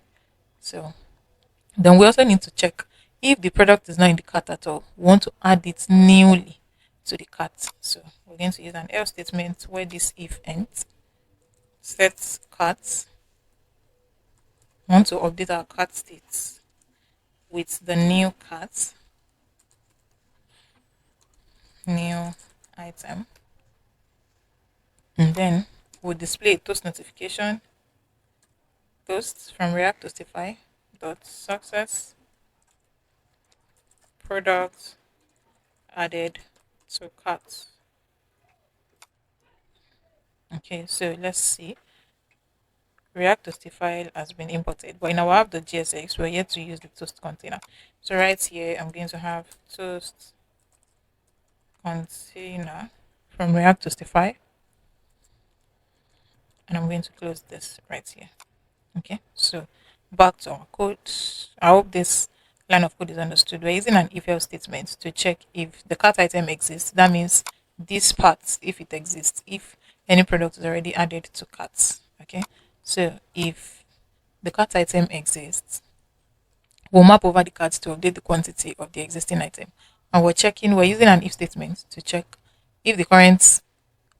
so then we also need to check if the product is not in the cart at all. We want to add it newly to the cart. So we're going to use an else statement where this if ends. Set cart. We want to update our cart states with the new cart, new item. And then we'll display a toast notification. Toast from React Toastify dot success product added to cart. Okay, so let's see. React Toasty file has been imported, but in our app.gsx, we're yet to use the toast container. So right here, I'm going to have toast container from React Toastify, and I'm going to close this right here. Okay, so back to our code. I hope this line of code is understood. We're using an if else statement to check if the cart item exists. That means this part, if it exists, if any product is already added to carts. Okay, so if the cart item exists, we'll map over the carts to update the quantity of the existing item. And we're using an if statement to check if the current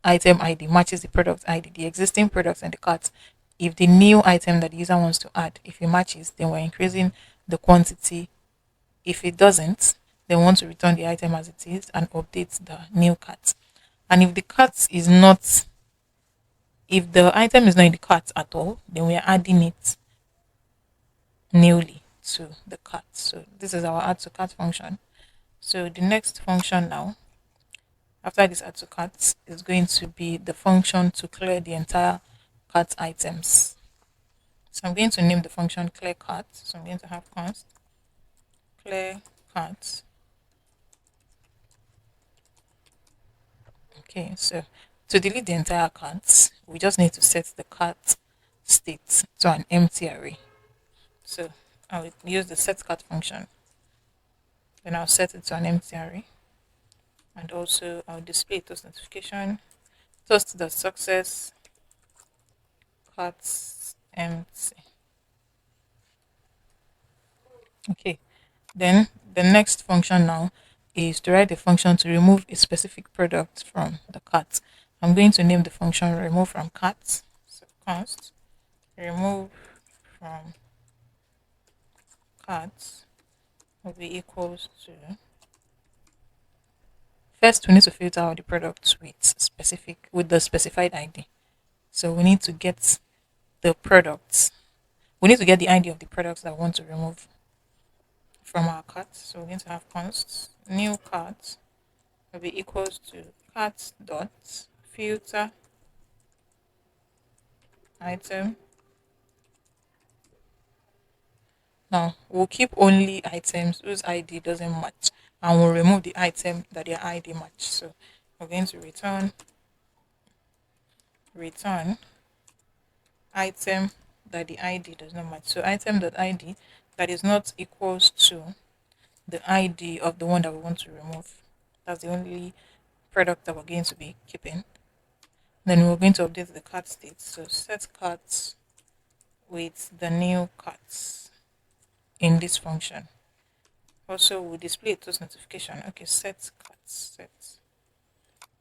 item ID matches the product ID, the existing product and the cart. If the new item that the user wants to add, if it matches, then we're increasing the quantity. If it doesn't, then we want to return the item as it is and update the new cart. And if the cart is not, if the item is not in the cart at all, then we are adding it newly to the cart. So this is our add to cart function. So the next function now, after this add to cart, is going to be the function to clear the entire cart items. So I'm going to name the function clear cart. So I'm going to have const clear cart. Okay, so to delete the entire cart, we just need to set the cart state to an empty array. So I'll use the set cart function. Then I'll set it to an empty array. And also I'll display toast notification. Toast the success cart empty. Okay. Then the next function now is to write a function to remove a specific product from the cart. I'm going to name the function remove from cart. So const remove from cart will be equals to, first we need to filter out the products with the specified ID. So we need to get the products. We need to get the ID of the products that we want to remove from our cart. So we're going to have const new cart will be equals to cart dot filter item. Now we'll keep only items whose ID doesn't match, and we'll remove the item that their ID match. So we're going to return item that the ID does not match. So item.id that is not equals to the ID of the one that we want to remove. That's the only product that we're going to be keeping. Then we're going to update the cart state. So set carts with the new carts in this function. Also, we'll display a toast notification. Okay, set carts set.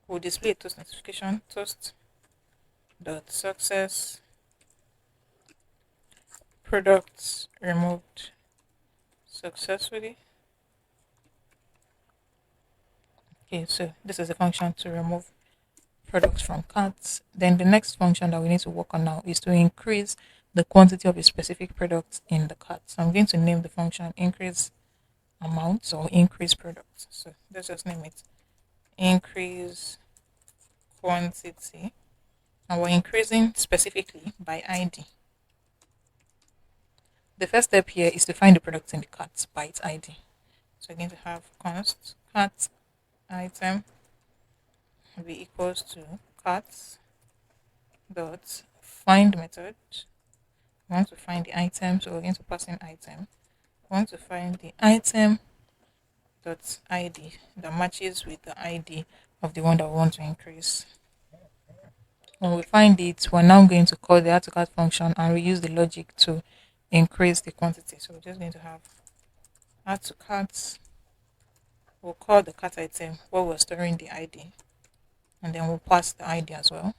We'll display a toast notification. Toast dot success products removed successfully. Okay, so this is a function to remove products from carts. Then the next function that we need to work on now is to increase the quantity of a specific product in the cart. So I'm going to name the function increase amounts or increase products. So let's just name it increase quantity. And we're increasing specifically by ID. The first step here is to find the product in the cart by its ID. So we're going to have const cart item will be equals to carts dot find method. We want to find the item, so we're going to pass in item. We want to find the item dot ID that matches with the ID of the one that we want to increase. When we find it, we're now going to call the add to cart function and reuse the logic to increase the quantity. So we're just going to have add to cart. We'll call the cart item where we're storing the ID, and then we'll pass the ID as well.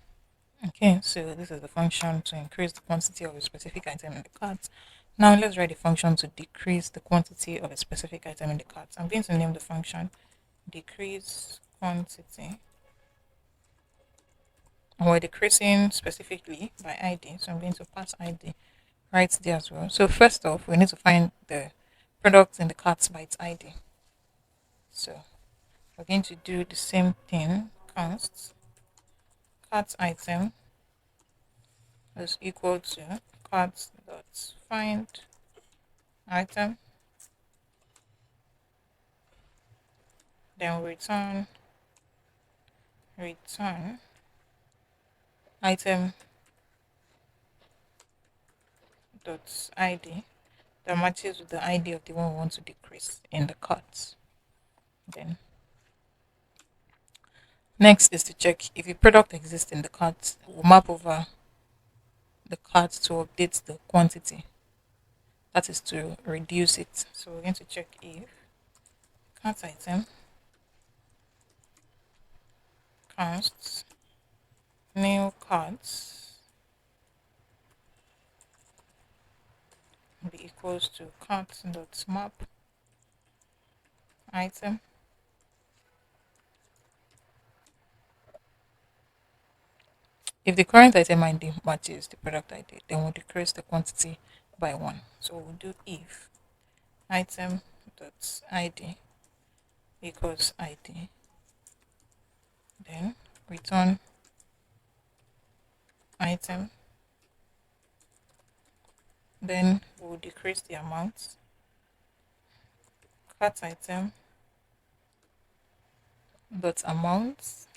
Okay, so this is the function to increase the quantity of a specific item in the cart. Now let's write the function to decrease the quantity of a specific item in the cart. I'm going to name the function decrease quantity. And we're decreasing specifically by ID, so I'm going to pass ID right there as well. So first off, we need to find the product in the cart by its ID. So we're going to do the same thing, const cart item is equal to cart dot find item. Then return item dot ID that matches with the ID of the one we want to decrease in the cart. Then next is to check if the product exists in the cart. We'll map over the cart to update the quantity. That is to reduce it. So we're going to check if cart item const new carts be equals to cart.map item. If the current item ID matches the product ID, then we'll decrease the quantity by 1. So we'll do if item.id equals ID, then return item, then we'll decrease the amount, cart item dot amount,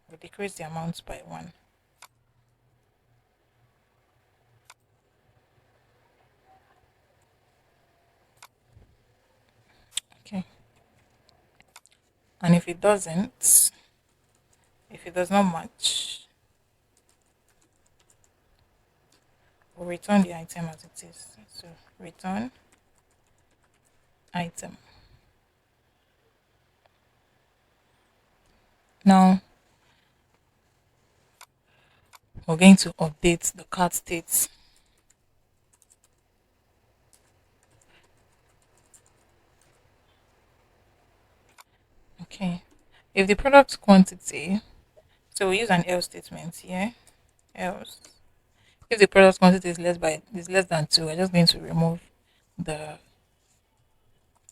we'll decrease the amount by 1. Okay, and if it does not match, we'll return the item as it is. So return item. Now we're going to update the cart state. Okay, if the product quantity, so we use an else statement here, else. If the product quantity is less than 2, we're just going to remove the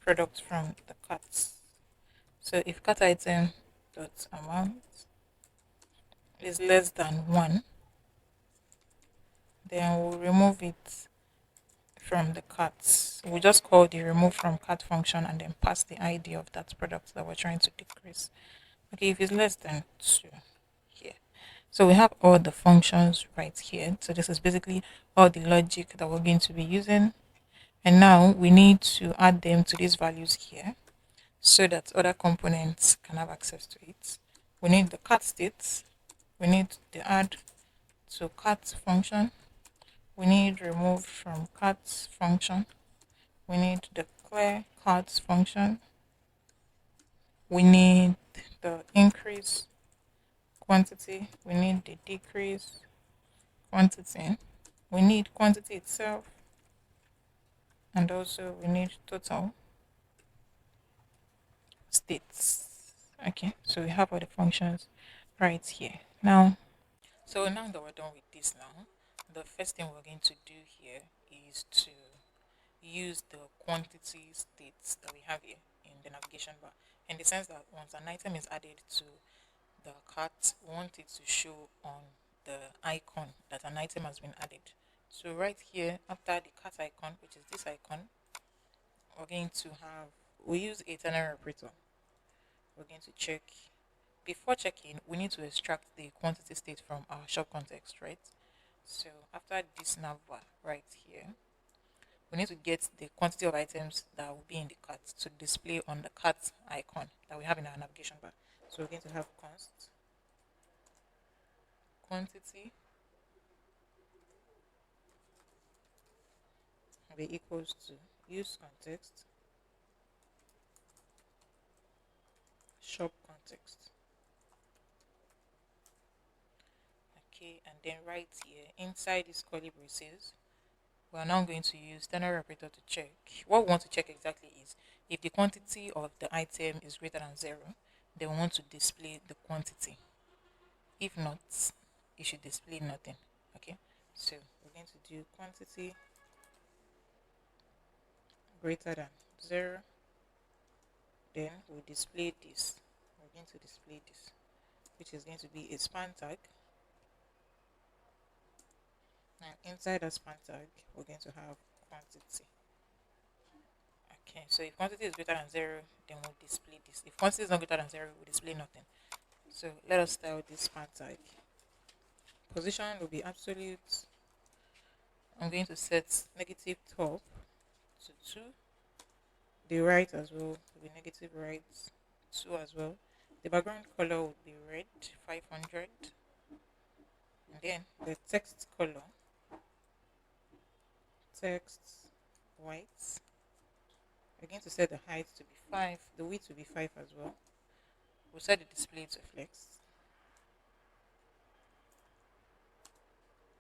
product from the cart. So if cart item dot amount is less than 1, then we'll remove it from the cart. We just call the remove from cart function and then pass the ID of that product that we're trying to decrease. Okay, if it's less than 2 here. So we have all the functions right here. So this is basically all the logic that we're going to be using. And now we need to add them to these values here so that other components can have access to it. We need the cart state. We need the add to cart function. We need remove from cart function. We need the clear cart function. We need the increase quantity. We need the decrease quantity. We need quantity itself. And also we need total states. Okay, so we have all the functions right here. Now that we're done with this now, the first thing we're going to do here is to use the quantity states that we have here in the navigation bar, in the sense that once an item is added to the cart, we want it to show on the icon that an item has been added. So right here after the cart icon, which is this icon, we're going to have, we use a ternary operator. We're going to check. Before checking, we need to extract the quantity state from our shop context, right? So after this nav bar right here, we need to get the quantity of items that will be in the cart to display on the cart icon that we have in our navigation bar. So we're going to have const quantity will be equals to use context shop context. Okay, and then right here inside this curly braces, we are now going to use ternary operator to check. What we want to check exactly is if the quantity of the item is greater than 0, then we want to display the quantity. If not, it should display nothing. Okay, so we're going to do quantity greater than 0, then we'll display this. We're going to display this, which is going to be a span tag. And inside the span tag, we're going to have quantity. Okay, so if quantity is greater than 0, then we'll display this. If quantity is not greater than 0, we'll display nothing. So let us style this span tag. Position will be absolute. I'm going to set negative top to 2. The right as well will be negative right 2 as well. The background color would be red 500. And then the text color, text white. We're going to set the height to be 5, the width to be 5 as well. We'll set the display to flex.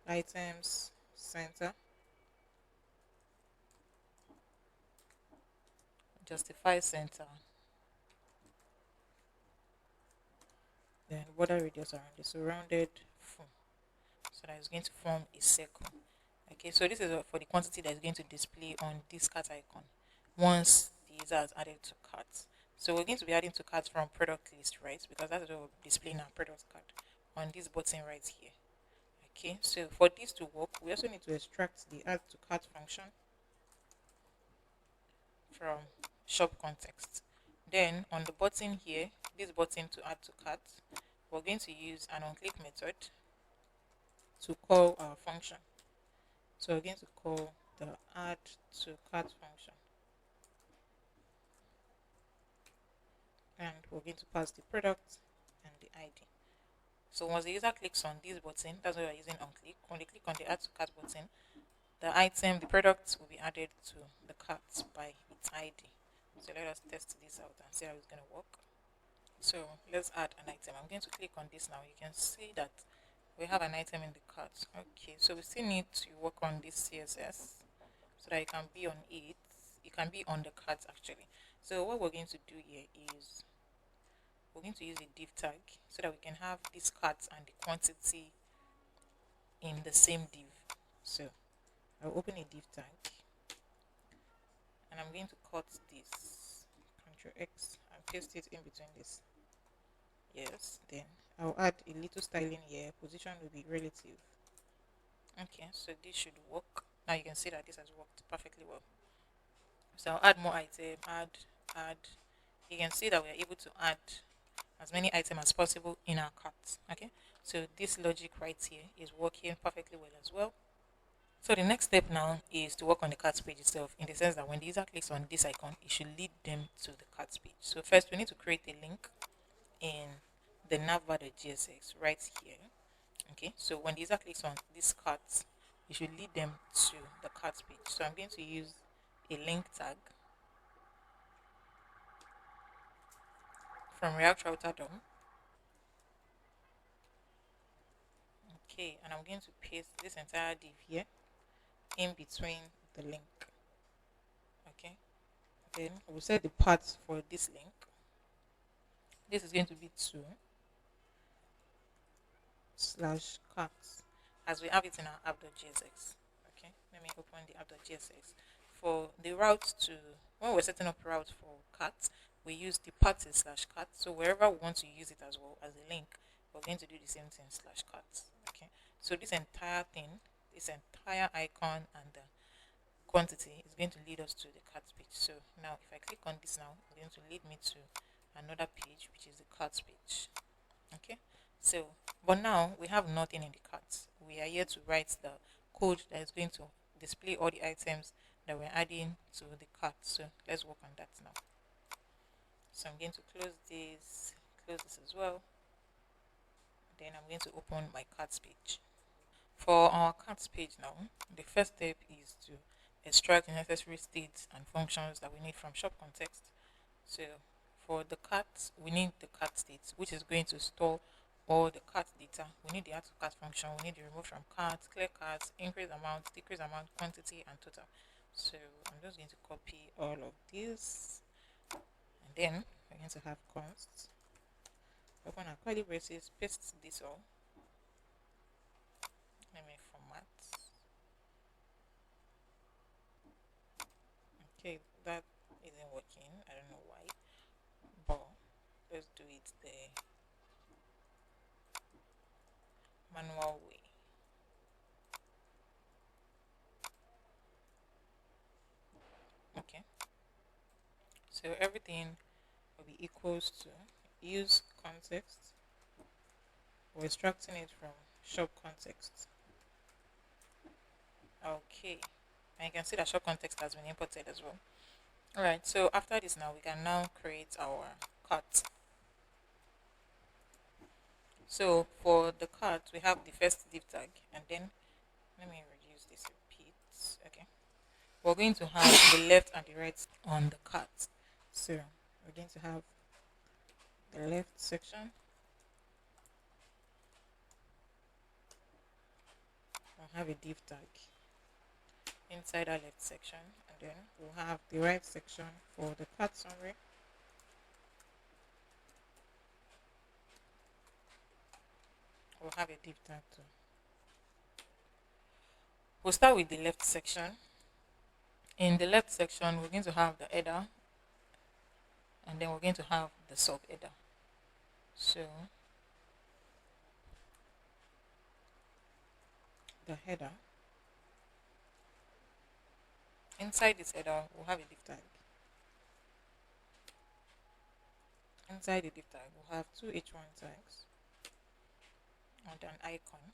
Items center. Justify center. Then border radius around the surrounded form, so that it's going to form a circle. Okay, so this is for the quantity that is going to display on this cart icon once the user has added to cart. So we're going to be adding to cart from product list, right? Because that's what we're displaying our product card on this button right here. Okay, so for this to work, we also need to extract the add to cart function from shop context. Then on the button here, this button to add to cart, we're going to use an onClick method to call our function. So we're going to call the add to cart function, and we're going to pass the product and the ID. So once the user clicks on this button, that's what we're using onClick. When they click on the add to cart button, the item, the product will be added to the cart by its ID. So let us test this out and see how it's going to work. So let's add an item. I'm going to click on this now. You can see that we have an item in the cart. Okay, so we still need to work on this CSS so that it can be on it. It can be on the cart actually. So what we're going to do here is we're going to use a div tag so that we can have this cart and the quantity in the same div. So I'll open a div tag and I'm going to cut this, Ctrl X, and paste it in between this. Yes, then I'll add a little styling here. Position will be relative. Okay, so this should work. Now you can see that this has worked perfectly well. So I'll add more item, add. You can see that we are able to add as many items as possible in our cart. Okay, so this logic right here is working perfectly well as well. So the next step now is to work on the cart page itself, in the sense that when the user clicks on this icon, it should lead them to the cart page. So first we need to create a link in the navbar.gsx right here. Okay, so when the user clicks on this cart, it should lead them to the cart page. So I'm going to use a link tag from React Router DOM. Okay, and I'm going to paste this entire div here in between the link. Okay, then we'll set the path for this link. This is going to be 2/cart, as we have it in our app.gsx. Okay, let me open the app.gsx. For the route to, when we're setting up route for cart, we use the path /cart. So wherever we want to use it as well as a link, we're going to do the same thing /cart. Okay, so this entire thing, this entire icon and the quantity is going to lead us to the cart page. So now if I click on this now, it's going to lead me to another page, which is the cart page. Okay, so but now we have nothing in the cart. We are here to write the code that is going to display all the items that we're adding to the cart. So let's work on that now. So I'm going to close this as well. Then I'm going to open my cart page. For our cart page now, the first step is to extract the necessary states and functions that we need from shop context. So for the cart, we need the cart state, which is going to store all the cart data. We need the add to cart function. We need the remove from cart, clear carts, increase amount, decrease amount, quantity, and total. So I'm just going to copy all of this, and then we're going to have const. Open our curly braces, paste this all. Let me format. Okay, that isn't working. I don't know why, but let's do it the manual way. Okay, so everything will be equals to use context. We're extracting it from shop context. Okay, and you can see that shop context has been imported as well. All right, so after this now we can now create our cart. So for the cart we have the first div tag, and then let me reduce this a bit. Okay, we're going to have the left and the right on the cart. So we're going to have the left section. We'll have a div tag inside our left section, and then we'll have the right section for the cart summary. We'll have a div tag too. We'll start with the left section. In the left section, we're going to have the header, and then we're going to have the sub header. So the header, inside this header, we'll have a div tag. Inside the div tag, we'll have two h1 tags and an icon,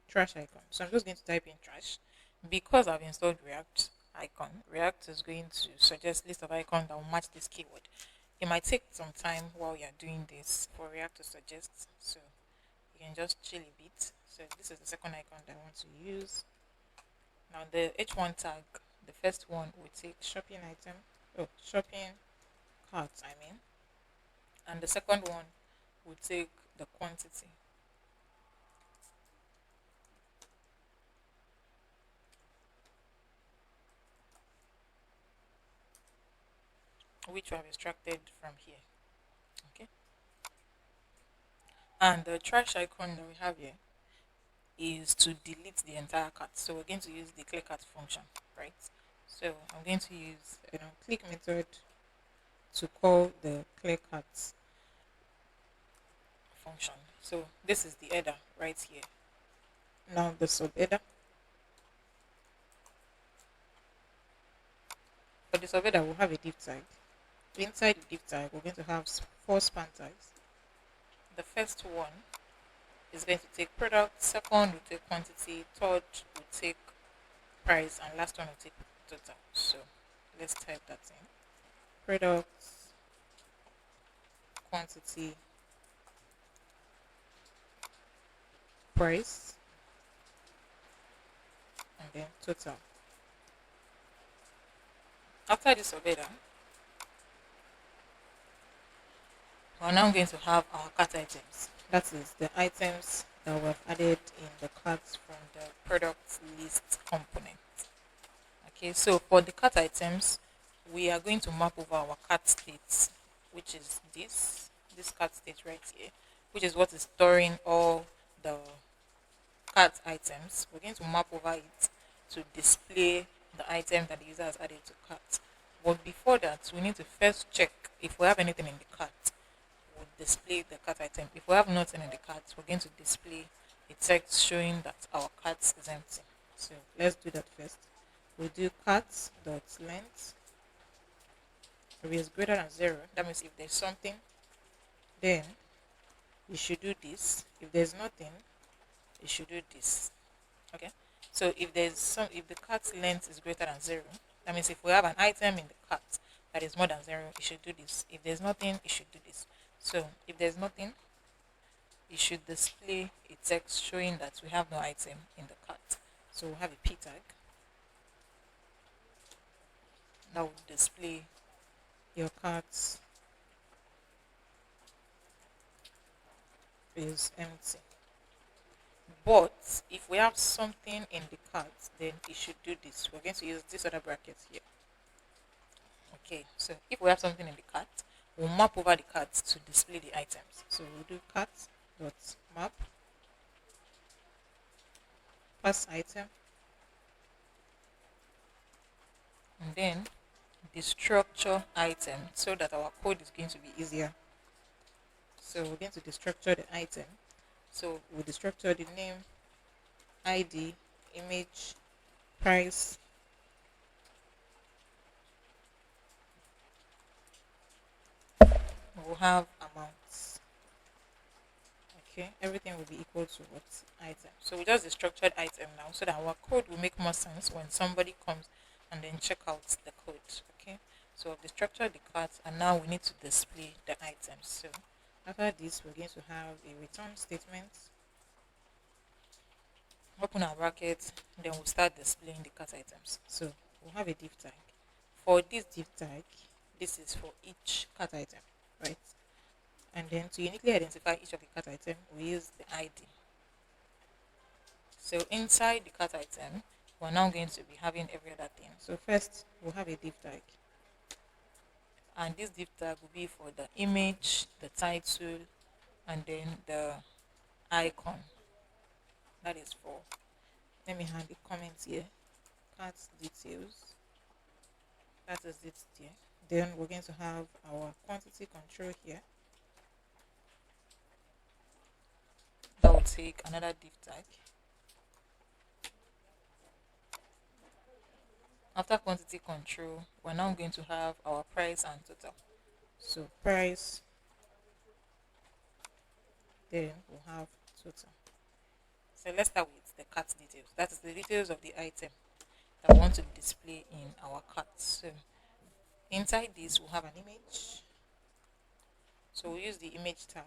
trash icon. So I'm just going to type in trash because I've installed React icon. React is going to suggest list of icons that will match this keyword. It might take some time while you're doing this for React to suggest, so you can just chill a bit. So this is the second icon that I want to use. Now the h1 tag, the first one will take shopping item, shopping cart I mean, and the second one will take the quantity. Which we have extracted from here. Okay, and the trash icon that we have here is to delete the entire cart. So we're going to use the clear cart function, right? So I'm going to use click method to call the clear cart. function. So this is the header right here. Now the subheader. For the subheader, we'll have a div tag. Inside the div tag, we're going to have four span tags. The first one is going to take product, second will take quantity, third will take price, and last one will take total. So let's type that in. Product, quantity, price, and then total. After this subheader, we're now going to have our cart items. That is the items that we've added in the cart from the product list component. Okay, so for the cart items, we are going to map over our cart state, which is this cart state right here, which is what is storing all the cart items. We're going to map over it to display the item that the user has added to cart. But before that, we need to first check if we have anything in the cart. We'll display the cart item. If we have nothing in the cart, we're going to display a text showing that our cart is empty. So let's do that first. We'll do cart dot length. If it's greater than 0, that means if there's something, then you should do this. If there's nothing, you should do this. Okay, so if the cart length is greater than 0, that means if we have an item in the cart that is more than 0, you should do this. If there's nothing, you should do this. So if there's nothing, you should display a text showing that we have no item in the cart. So we'll have a p tag that will display your cart is empty. But if we have something in the cart, then it should do this. We're going to use this other bracket here. Okay, so if we have something in the cart, we'll map over the cart to display the items. So we'll do cart dot map pass item, and then the structure item, so that our code is going to be easier. So we're going to destructure the item. So we'll destructure the name, ID, image, price, we'll have amounts. Okay, everything will be equal to what item. So we just destructured item now, so that our code will make more sense when somebody comes and then check out the code. Okay, so we've destructured the cart, and now we need to display the items. So after this, we're going to have a return statement. Open our bracket, then we'll start displaying the cart items. So we'll have a div tag. For this div tag, this is for each cart item, right? And then to uniquely identify each of the cart item, we use the ID. So inside the cart item, we're now going to be having every other thing. So first, we'll have a div tag. And this div tag will be for the image, the title, and then the icon. That is for, let me have the comments here. Cart details. That is it there. Then we're going to have our quantity control here. That will take another div tag. After quantity control, we're now going to have our price and total. So price, then we'll have total. So let's start with the cart details. That is the details of the item that we want to display in our cart. So inside this, we'll have an image. So we'll use the image tag.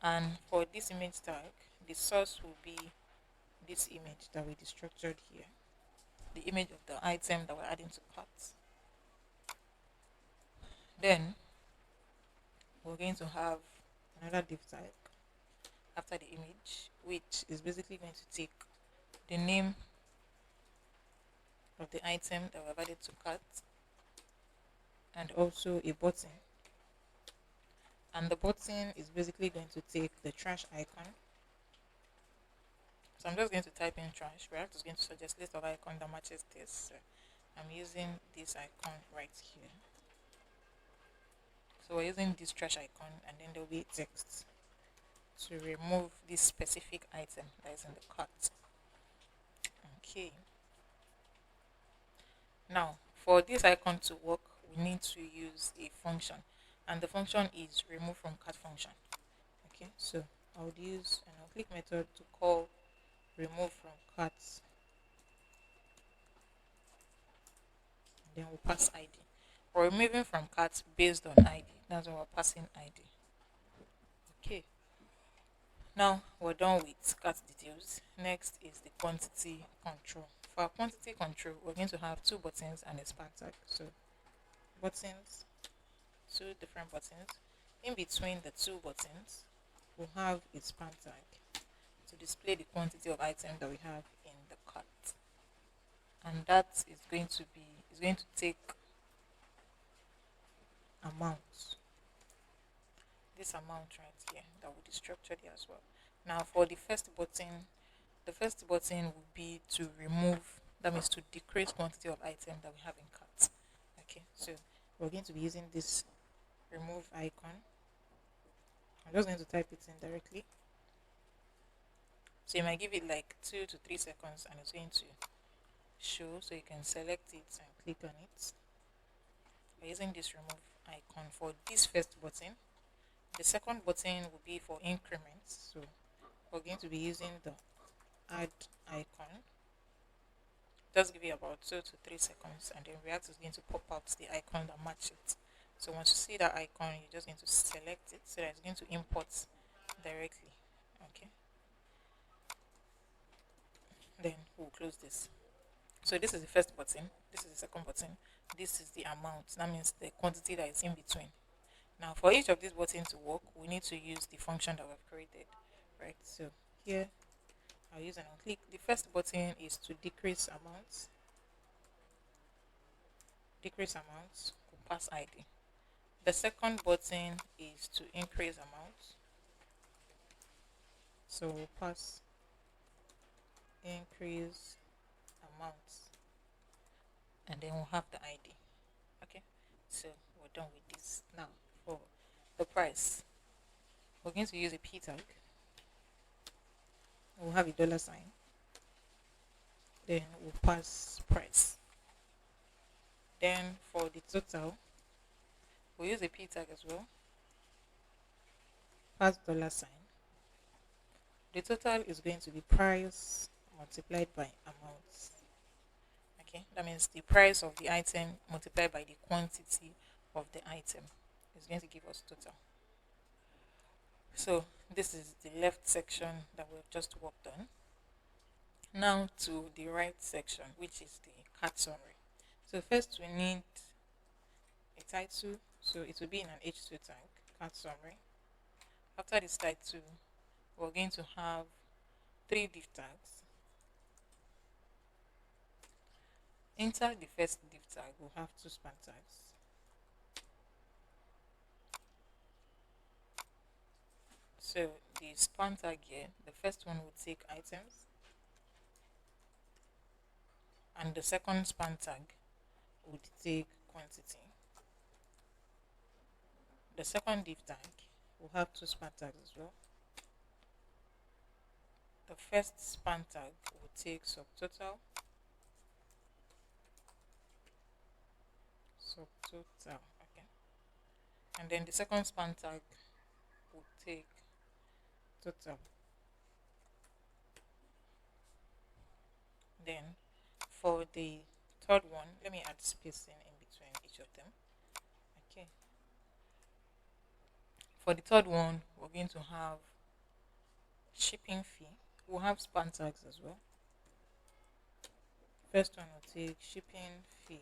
And for this image tag, the source will be this image that we destructured here. The image of the item that we're adding to cart. Then we're going to have another div tag after the image, which is basically going to take the name of the item that we've added to cart, and also a button. And the button is basically going to take the trash icon. So I'm just going to type in trash. React is going to suggest list of icon that matches this. So I'm using this icon right here. So we're using this trash icon, and then there'll be text to remove this specific item that is in the cart. Okay. Now, for this icon to work, we need to use a function, and the function is remove from cart function. Okay, so I would use an click method to call remove from cart, and then we'll pass ID. We're removing from cart based on ID. That's why we're passing ID. Okay. Now we're done with cart details. Next is the quantity control. For our quantity control, we're going to have two buttons and a span tag. So buttons, two different buttons. In between the two buttons, we'll have a span tag to display the quantity of items that we have in the cart. And that is going to take amount. This amount right here that will be structured here as well. Now for the first button will be to remove, that means to decrease quantity of item that we have in cart. Okay, so we're going to be using this remove icon. I'm just going to type it in directly. So you might give it like 2 to 3 seconds and it's going to show, so you can select it and click on it. We're using this remove icon for this first button. The second button will be for increments. So we're going to be using the add icon. Just give it about 2 to 3 seconds, and then React is going to pop out the icon that matches it. So once you see that icon, you're just going to select it so that it's going to import directly. Okay. Then we'll close this. So this is the first button. This is the second button. This is the amount. That means the quantity that is in between. Now for each of these buttons to work, we need to use the function that we've created. Right. So here I'll use an click. The first button is to decrease amounts. Decrease amounts, we'll pass ID. The second button is to increase amounts. So we'll pass increase amounts. And then we'll have the ID. Okay. So we're done with this. Now for the price, we're going to use a P tag. We'll have a dollar sign. Then we'll pass price. Then for the total, we'll use a P tag as well. Pass dollar sign. The total is going to be price multiplied by amount. Okay, that means the price of the item multiplied by the quantity of the item is going to give us total. So this is the left section that we've just worked on. Now to the right section, which is the cart summary. So first we need a title, so it will be in an H2 tag, cart summary. After this title, we're going to have 3 div tags. Inside the first div tag, we'll have 2 span tags. So the span tag here, the first one will take items, and the second span tag would take quantity. The second div tag will have 2 span tags as well. The first span tag will take subtotal, okay, and then the second span tag will take total. Then for the third one, let me add spacing in between each of them. Okay. For the third one, we're going to have shipping fee. We'll have span tags as well. First one will take shipping fee,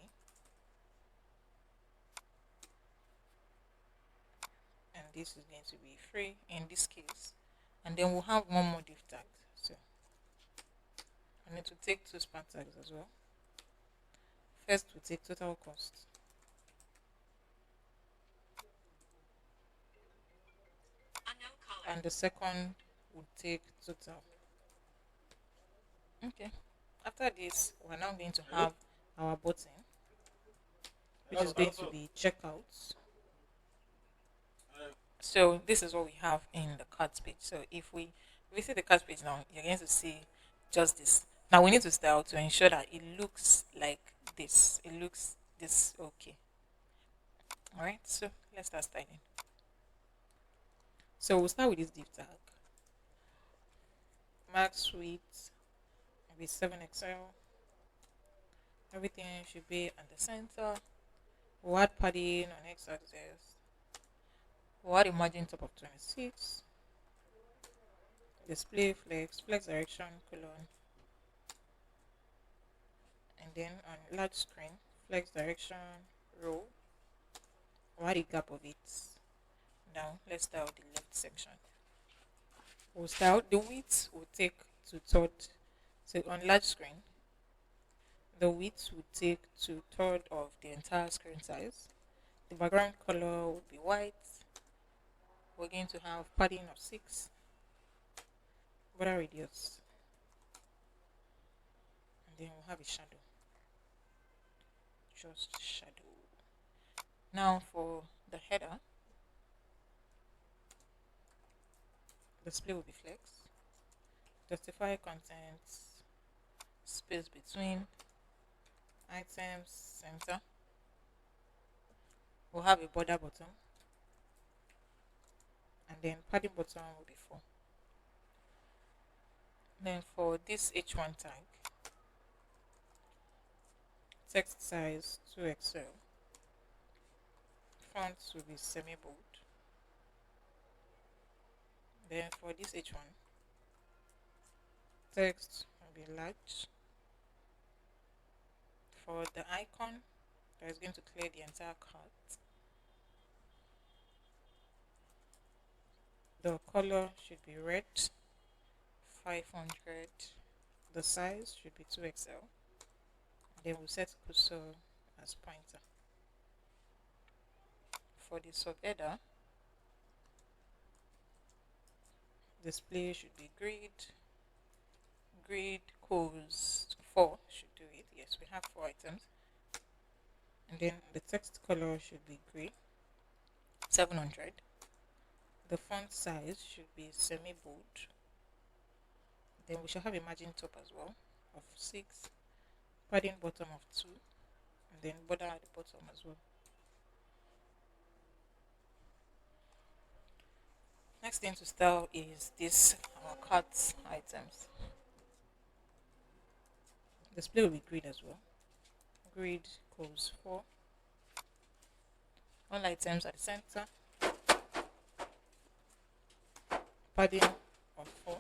and this is going to be free in this case. And then we'll have one more div tag. So I need to take 2 span tags as well. First we'll take total cost. And the second will take total. Okay. After this, we're now going to have our button, which is going to be checkout. So this is what we have in the cards page. So if we visit the cards page now, you're going to see just this. Now we need to style to ensure that it looks like this. It looks this okay. All right. So let's start styling. So we'll start with this div tag. Max width maybe 7XL. Everything should be at the center. We'll add padding on x-axis. We'll add a margin top of 26. Display flex direction colon, and then on large screen flex direction row. We'll add a gap of it. Now let's style the left section. We'll style the width will take to third. So on large screen, the width will take to third of the entire screen size. The background color will be white. We're going to have padding of 6, border radius, and then we'll have a shadow. Just shadow. Now for the header, display will be flex. Justify contents, space between, items, center. We'll have a border button, and then padding button will be 4. Then for this H1 tag, text size 2XL, font will be semi bold. Then for this H1, text will be large. For the icon, that is going to clear the entire card. The color should be red, 500. The size should be 2XL. Then we'll set cursor as pointer. For the subheader, display should be grid. Grid calls 4 should do it. Yes, we have 4 items. And then the text color should be gray, 700. The font size should be semi bold. Then we shall have a margin top as well of 6, padding bottom of 2, and then border at the bottom as well. Next thing to style is this our cart items. Display will be grid as well. Grid equals 4. All items at the center. Padding of 4.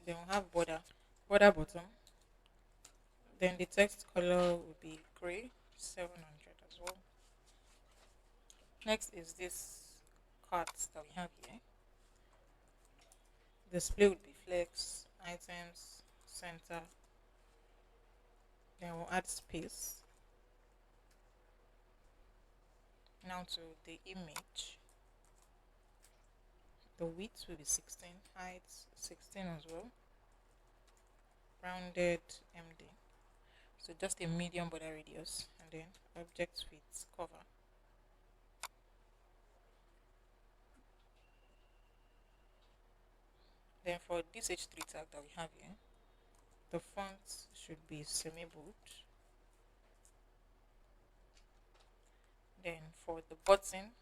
Then we'll have border bottom. Then the text color will be gray, 700 as well. Next is this cart that we have here. Display would be flex, items, center. Then we'll add space. Now to the image. The width will be 16, height 16 as well. Rounded MD. So just a medium border radius, and then object with cover. Then for this H3 tag that we have here, the font should be semi bold. Then for the button,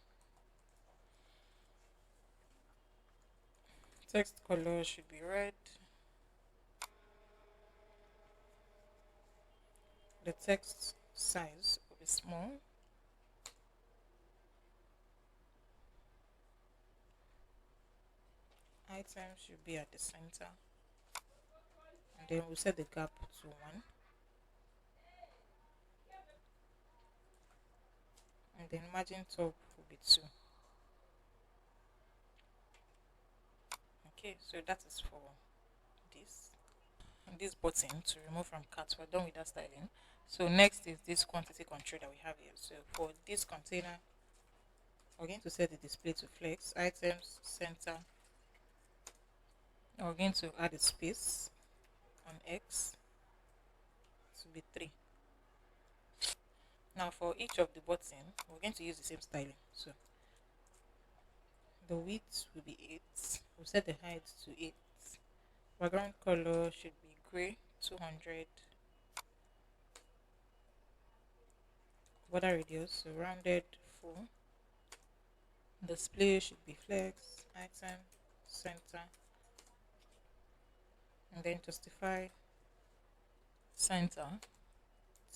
text color should be red. The text size will be small. Items should be at the center. And then we'll set the gap to 1. And then margin top will be 2. Okay, so that is for this. And this button to remove from cart. We're done with that styling. So next is this quantity control that we have here. So for this container, we're going to set the display to flex, items, center. And we're going to add a space on X to be 3. Now for each of the button, we're going to use the same styling. So The width will be 8. We'll set the height to 8. Background color should be gray, 200. Border radius, so rounded full. Display should be flex, item, center, and then justify center.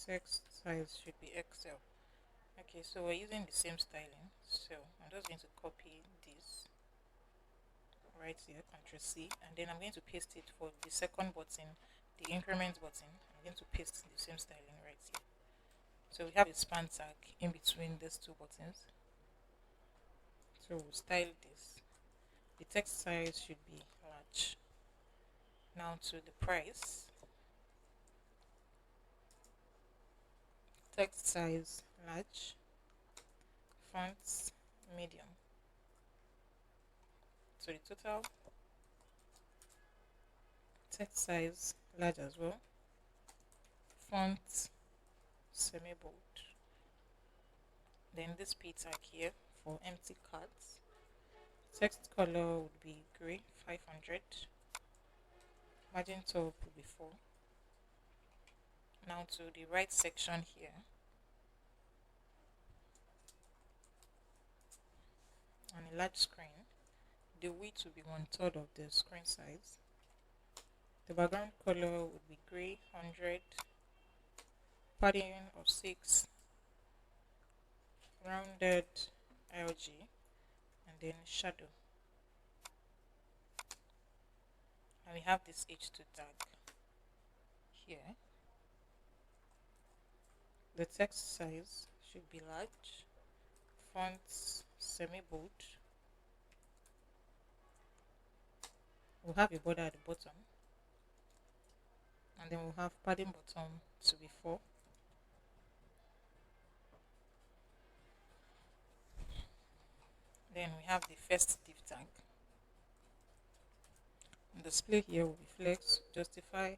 Text size should be XL. Okay, so we're using the same styling. So I'm just going to copy this right here, Ctrl C, and then I'm going to paste it for the second button, the increment button. I'm going to paste the same styling right here. So we have a span tag in between these two buttons. So we'll style this. The text size should be large. Now to the price. Text size large. Fonts medium. So the total text size large as well. Font semi bold. Then this p tag here for empty cards. Text color would be gray, 500. Margin top would be 4. Now to the right section here. On a large screen, the width will be 1/3 of the screen size. The background color would be gray, 100. Padding of 6. Rounded LG, and then shadow. And we have this H2 tag here. The text size should be large. Fonts semi bold. We'll have a border at the bottom, and then we'll have padding bottom to be 4. Then we have the first div tag. Display here will be flex, justify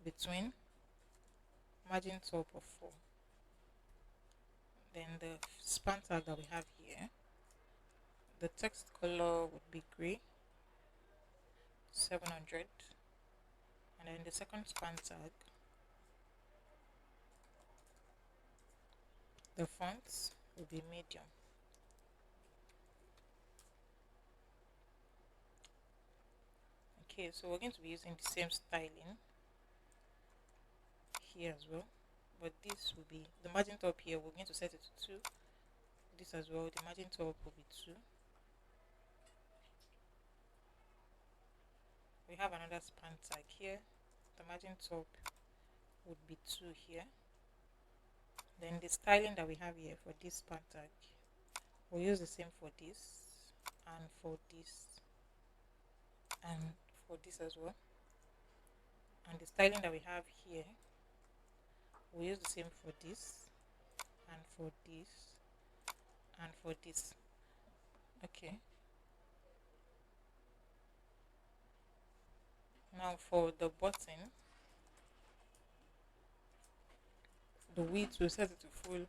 between, margin top of 4. Then the span tag that we have here, the text color would be gray, 700. And then the second span tag, the fonts will be medium. Okay, so we're going to be using the same styling here as well, but this will be the margin top here. We're going to set it to 2. This as well, the margin top will be 2. We have another span tag here. The margin top would be 2 here. Then the styling that we have here for this span tag, we'll use the same for this and for this and for this as well. And the styling that we have here, we'll use the same for this and for this and for this. Okay, now for the button, the width will set it to full.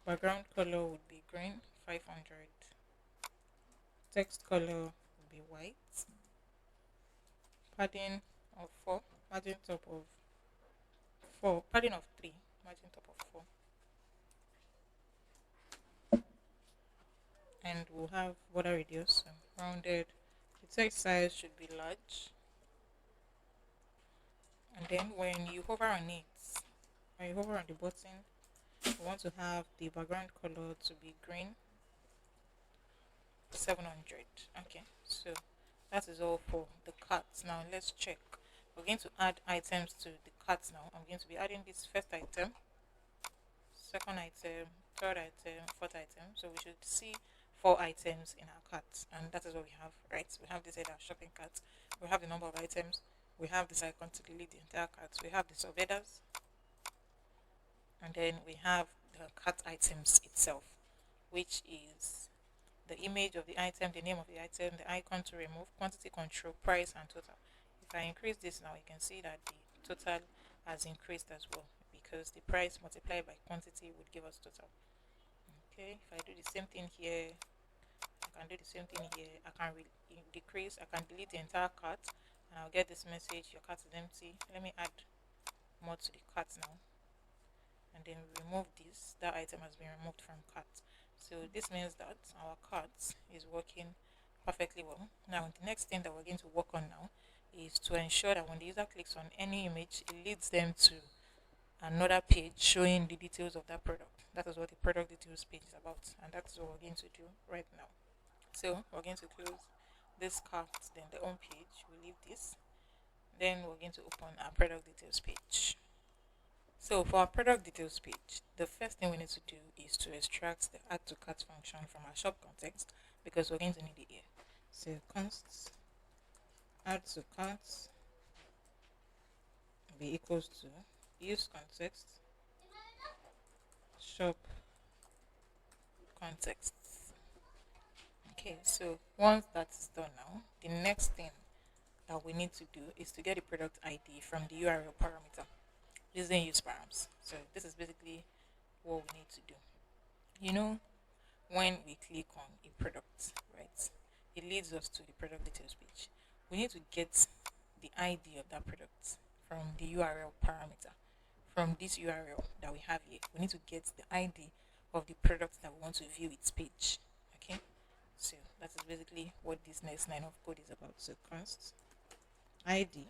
Background color would be green, 500. Text color would be white. Padding of 4, margin top of 4, padding of 3, margin top of 4. And we'll have border radius rounded. The text size should be large. And then when you hover on it, when you hover on the button, we want to have the background color to be green, 700. Okay, so that is all for the cards. Now let's check. We're going to add items to the cards now. I'm going to be adding this first item, second item, third item, fourth item. So we should see 4 items in our cart, and that is what we have, right? We have this header shopping cart, we have the number of items, we have this icon to delete the entire cart, we have the subheaders, and then we have the cart items itself, which is the image of the item, the name of the item, the icon to remove, quantity control, price, and total. If I increase this now, you can see that the total has increased as well, because the price multiplied by quantity would give us total. Okay, if I do the same thing here, I can do the same thing here. I can decrease, I can delete the entire cart, and I'll get this message, your cart is empty. Let me add more to the cart now, and then remove this. That item has been removed from cart. So this means that our cart is working perfectly well. Now the next thing that we're going to work on now is to ensure that when the user clicks on any image, it leads them to another page showing the details of that product. That is what the product details page is about, and that's what we're going to do right now. So we're going to close this cart, then the home page, we leave this. Then we're going to open our product details page. So for our product details page, the first thing we need to do is to extract the add to cart function from our shop context, because we're going to need it here. So const add to cart be equals to use context shop context. Okay, so once that's done now, the next thing that we need to do is to get the product ID from the URL parameter using use params. So this is basically what we need to do. You know, when we click on a product, right, it leads us to the product details page. We need to get the ID of that product from the URL parameter. From this URL that we have here, we need to get the ID of the product that we want to view its page. Okay, so that is basically what this next line of code is about. So const ID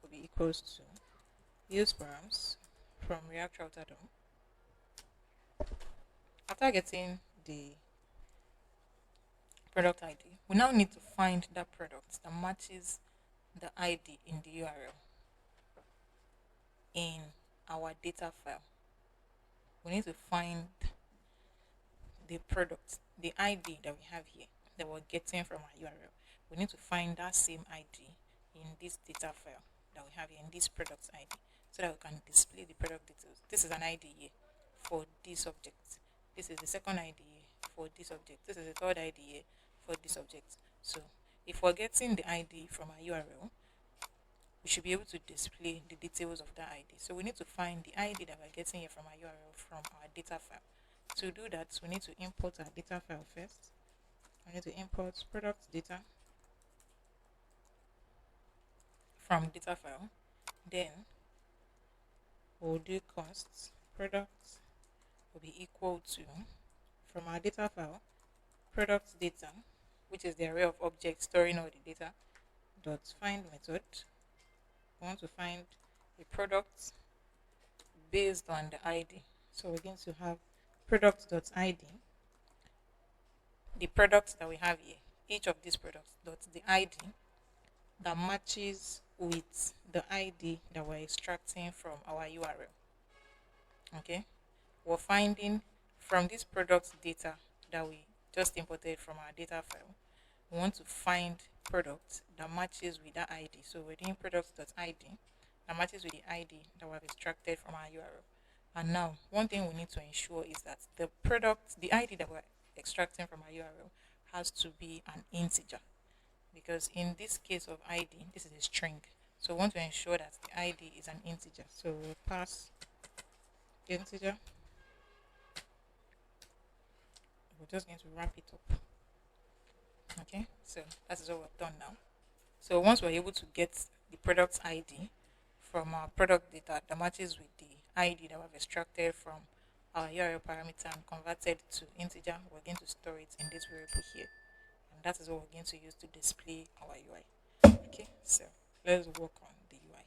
will be equals to use params from React router DOM. After getting the product ID, we now need to find that product that matches the ID in the URL in our data file. We need to find the product, the ID that we have here that we're getting from our URL. We need to find that same ID in this data file that we have here, in this product ID, so that we can display the product details. This is an ID here for this object. This is the second ID here for this object. This is the third ID here for this object. So if we're getting the ID from our URL, we should be able to display the details of that ID. So we need to find the ID that we're getting here from our URL from our data file. To do that, we need to import our data file first. We need to import product data from data file. Then we'll do const product will be equal to, from our data file, product data, which is the array of objects storing all the data, dot find method. We want to find a product based on the ID. So we're going to have product.id, the products that we have here, each of these products dot the ID that matches with the ID that we're extracting from our URL. Okay, we're finding from this product data that we just imported from our data file, we want to find product that matches with that ID. So we're doing product.id that matches with the ID that we have extracted from our URL. And now, one thing we need to ensure is that the product, the ID that we're extracting from our URL has to be an integer. Because in this case of ID, this is a string. So we want to ensure that the ID is an integer. So we'll pass integer. We're just going to wrap it up. Okay, so that is what we've done now. So once we're able to get the product ID from our product data that matches with the ID that we've extracted from our URL parameter and converted to integer, we're going to store it in this variable here. And that is what we're going to use to display our UI. Okay, so let's work on the UI.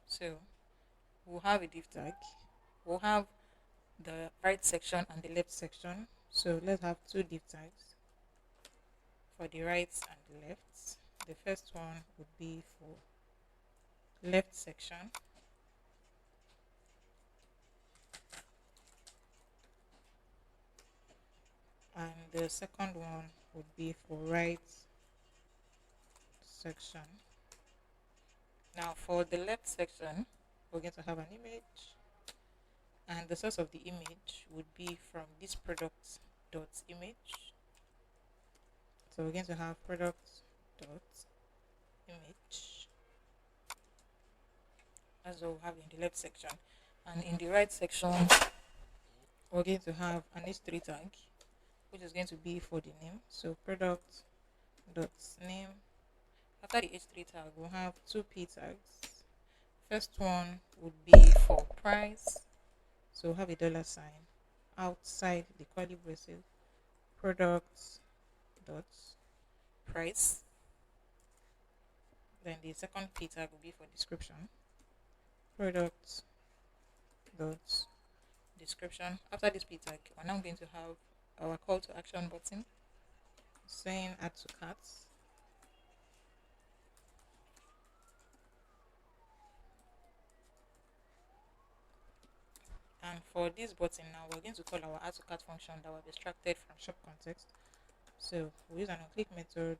So we'll have a div tag. We'll have the right section and the left section. So let's have two div tags for the right and the left. The first one would be for left section, and the second one would be for right section. Now for the left section, we're going to have an image, and the source of the image would be from this product dot image. So we're going to have product dot image. That's what we have in the left section. And in the right section, we're going to have an h3 tag which is going to be for the name. So product dot name. After the h3 tag, we'll have two p tags. First one would be for price. So we'll have a dollar sign outside the curly braces. Product dot price. Then the second p tag will be for description. Product dot description. After this p tag, we're now going to have our call to action button saying add to carts. And for this button now, we're going to call our add to cart function that was extracted from shop context. So we use an on-click method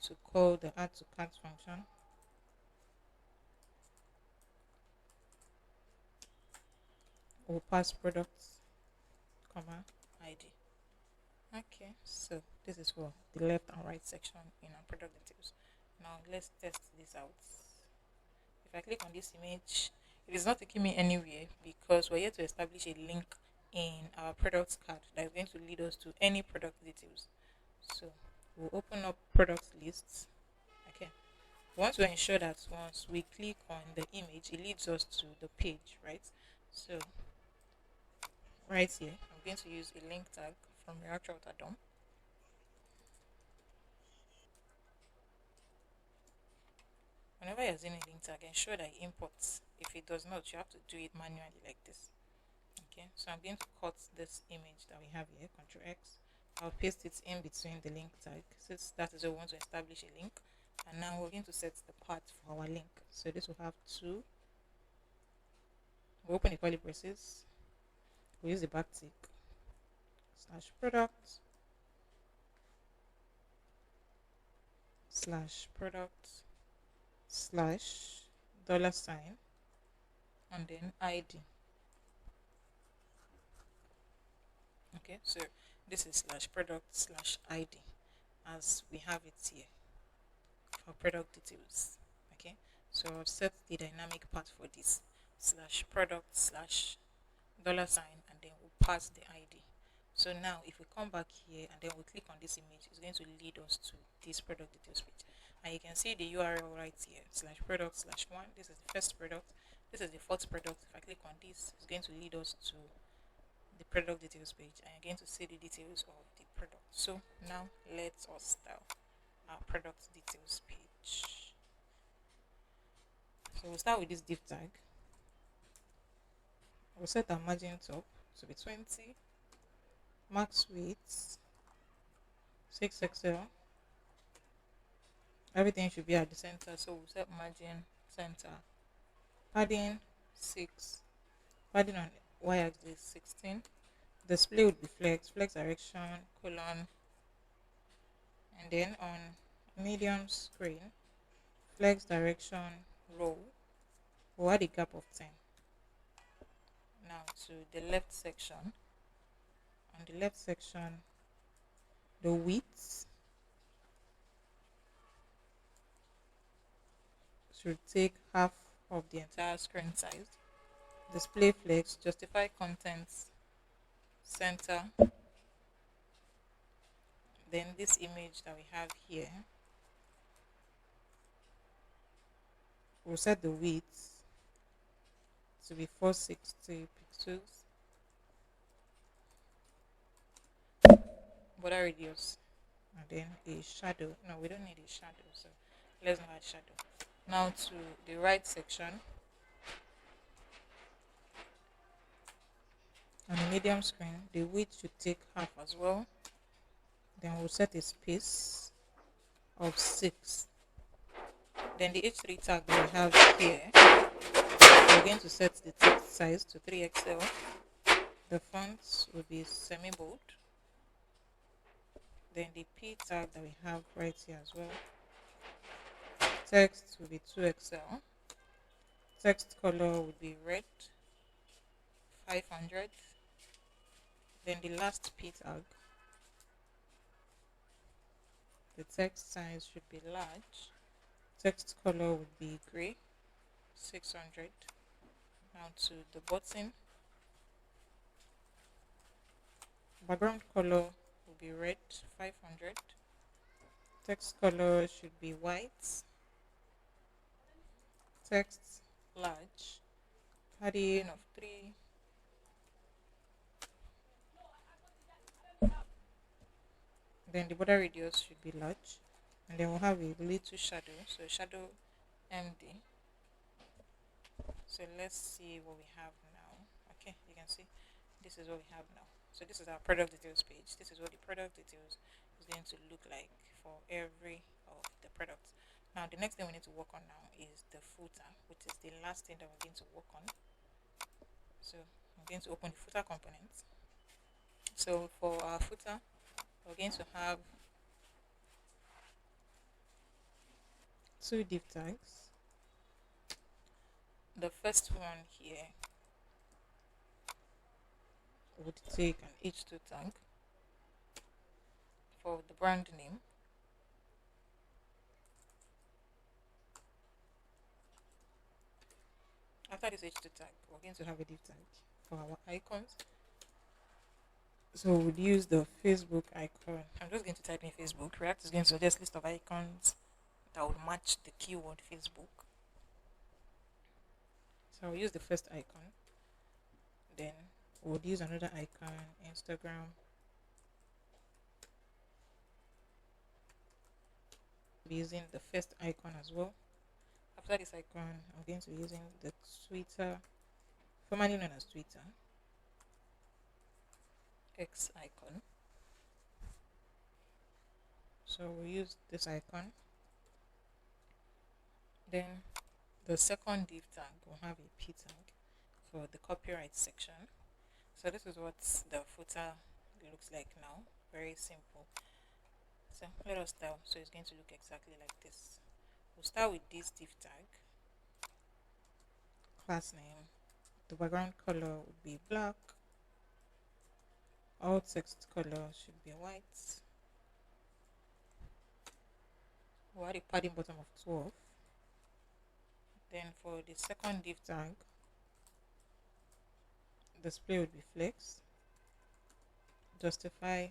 to call the add to cart function. We'll pass products, comma, ID. Okay, so this is for the left and right section in our product details. Now let's test this out. If I click on this image, it is not taking me anywhere because we're here to establish a link in our product card that is going to lead us to any product details. So we'll open up product lists. Okay. We want to ensure that once we click on the image, it leads us to the page, right? So right here, I'm going to use a link tag from React Router DOM. Whenever you're using a link tag, ensure that it imports. If it does not, you have to do it manually like this. Okay, so I'm going to cut this image that we have here, Ctrl X. I'll paste it in between the link tag since that is where we want to establish a link. And now we're going to set the path for our link. So this will have two. We'll open the curly braces. We'll use the backtick slash product slash product slash dollar sign and then ID. Okay, so this is slash product slash ID as we have it here for product details. Okay, so I've set the dynamic path for this slash product slash dollar sign and then we'll pass the ID. So now if we come back here and then we click on this image, it's going to lead us to this product details page. And you can see the URL right here, slash product slash one. This is the first product. This is the fourth product. If I click on this, it's going to lead us to the product details page and you're going to see the details of the product. So now let us style our product details page. So we'll start with this div tag. We'll set our margin top to be 20, max width 6XL. Everything should be at the center, so we'll set margin center, padding 6, padding on y-axis 16. Display would be flex direction, colon, and then on medium screen, flex direction, row, we'll add a gap of 10. Now to the left section. On the left section, the width should take half of the entire screen size. Display flex, justify contents, center. Then this image that we have here, we'll set the width to be 460 pixels. Border radius, and then a shadow. No, we don't need a shadow, so let's not add shadow. Now to the right section. On the medium screen, the width should take half as well. Then we'll set a space of 6. Then the H3 tag that we have here, we're going to set the text size to 3XL. The font will be semi-bold. Then the P tag that we have right here as well. Text will be 2XL. Text color would be red 500. Then the last P tag, the text size should be large. Text color would be gray 600. Now to the button. Background color will be red, 500. Text color should be white. Text large. Padding of 3. Then the border radius should be large. And then we'll have a little shadow. So shadow MD. So let's see what we have now. Okay, you can see this is what we have now. So this is our product details page. This is what the product details is going to look like for every of the products. Now the next thing we need to work on now is the footer, which is the last thing that we're going to work on. So I'm going to open the footer component. So for our footer, we're going to have two div tags. The first one here would take an h2 tag for the brand name. After this h2 tag, we're going to have a div tag for our icons. So we'll use the Facebook icon. I'm just going to type in Facebook. React is going to suggest list of icons that would match the keyword Facebook. So I'll use the first icon. Then we'll use another icon, Instagram. Be using the first icon as well. After this icon, I'm going to be using the Twitter, formerly known as Twitter, X icon. So we'll use this icon. Then the second div tag will have a p tag for the copyright section. So this is what the footer looks like now. Very simple. So let us start. So it's going to look exactly like this. We'll start with this div tag. Class name. The background color would be black. All text color should be white. We'll add a padding bottom of 12. Then for the second div tag, display would be flex. Justify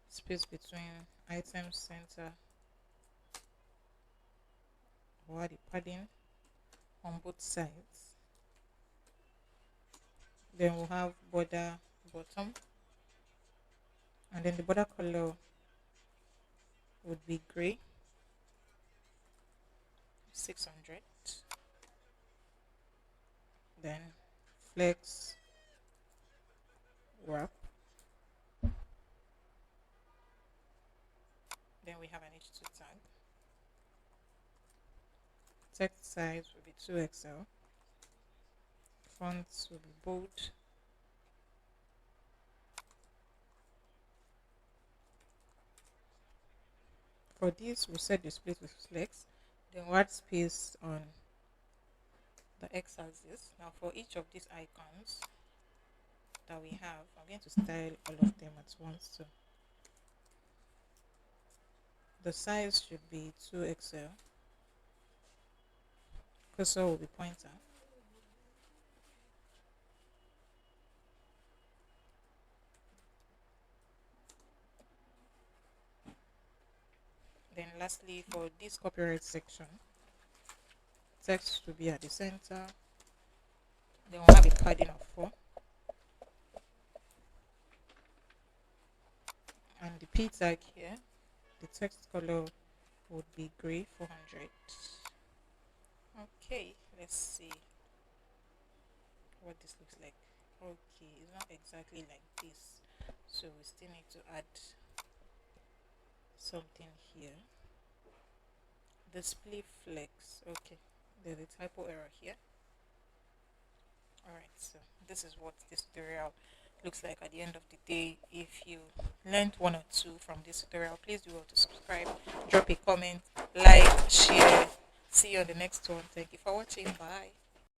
space between item center. We'll add a padding on both sides. Then we'll have border bottom, and then the border color would be gray, 600. Then flex wrap. Then we have an h2 tag. Text size will be 2XL. Fonts will be bold. For this, we'll set display to flex. Then we'll add space on the x-axis. Now for each of these icons that we have, I'm going to style all of them at once. So the size should be 2XL. Cursor will be pointer. Then lastly, for this copyright section, text will be at the center. Then we'll have a padding of 4. And the p tag here, the text color would be gray, 400. Okay, let's see what this looks like. Okay, it's not exactly like this, so we still need to add something here. Display flex. Okay, there's a typo error here. Alright, so this is what this tutorial looks like at the end of the day. If you learned one or two from this tutorial, please do well to subscribe, drop a comment, like, share. See you on the next one. Thank you for watching. Bye.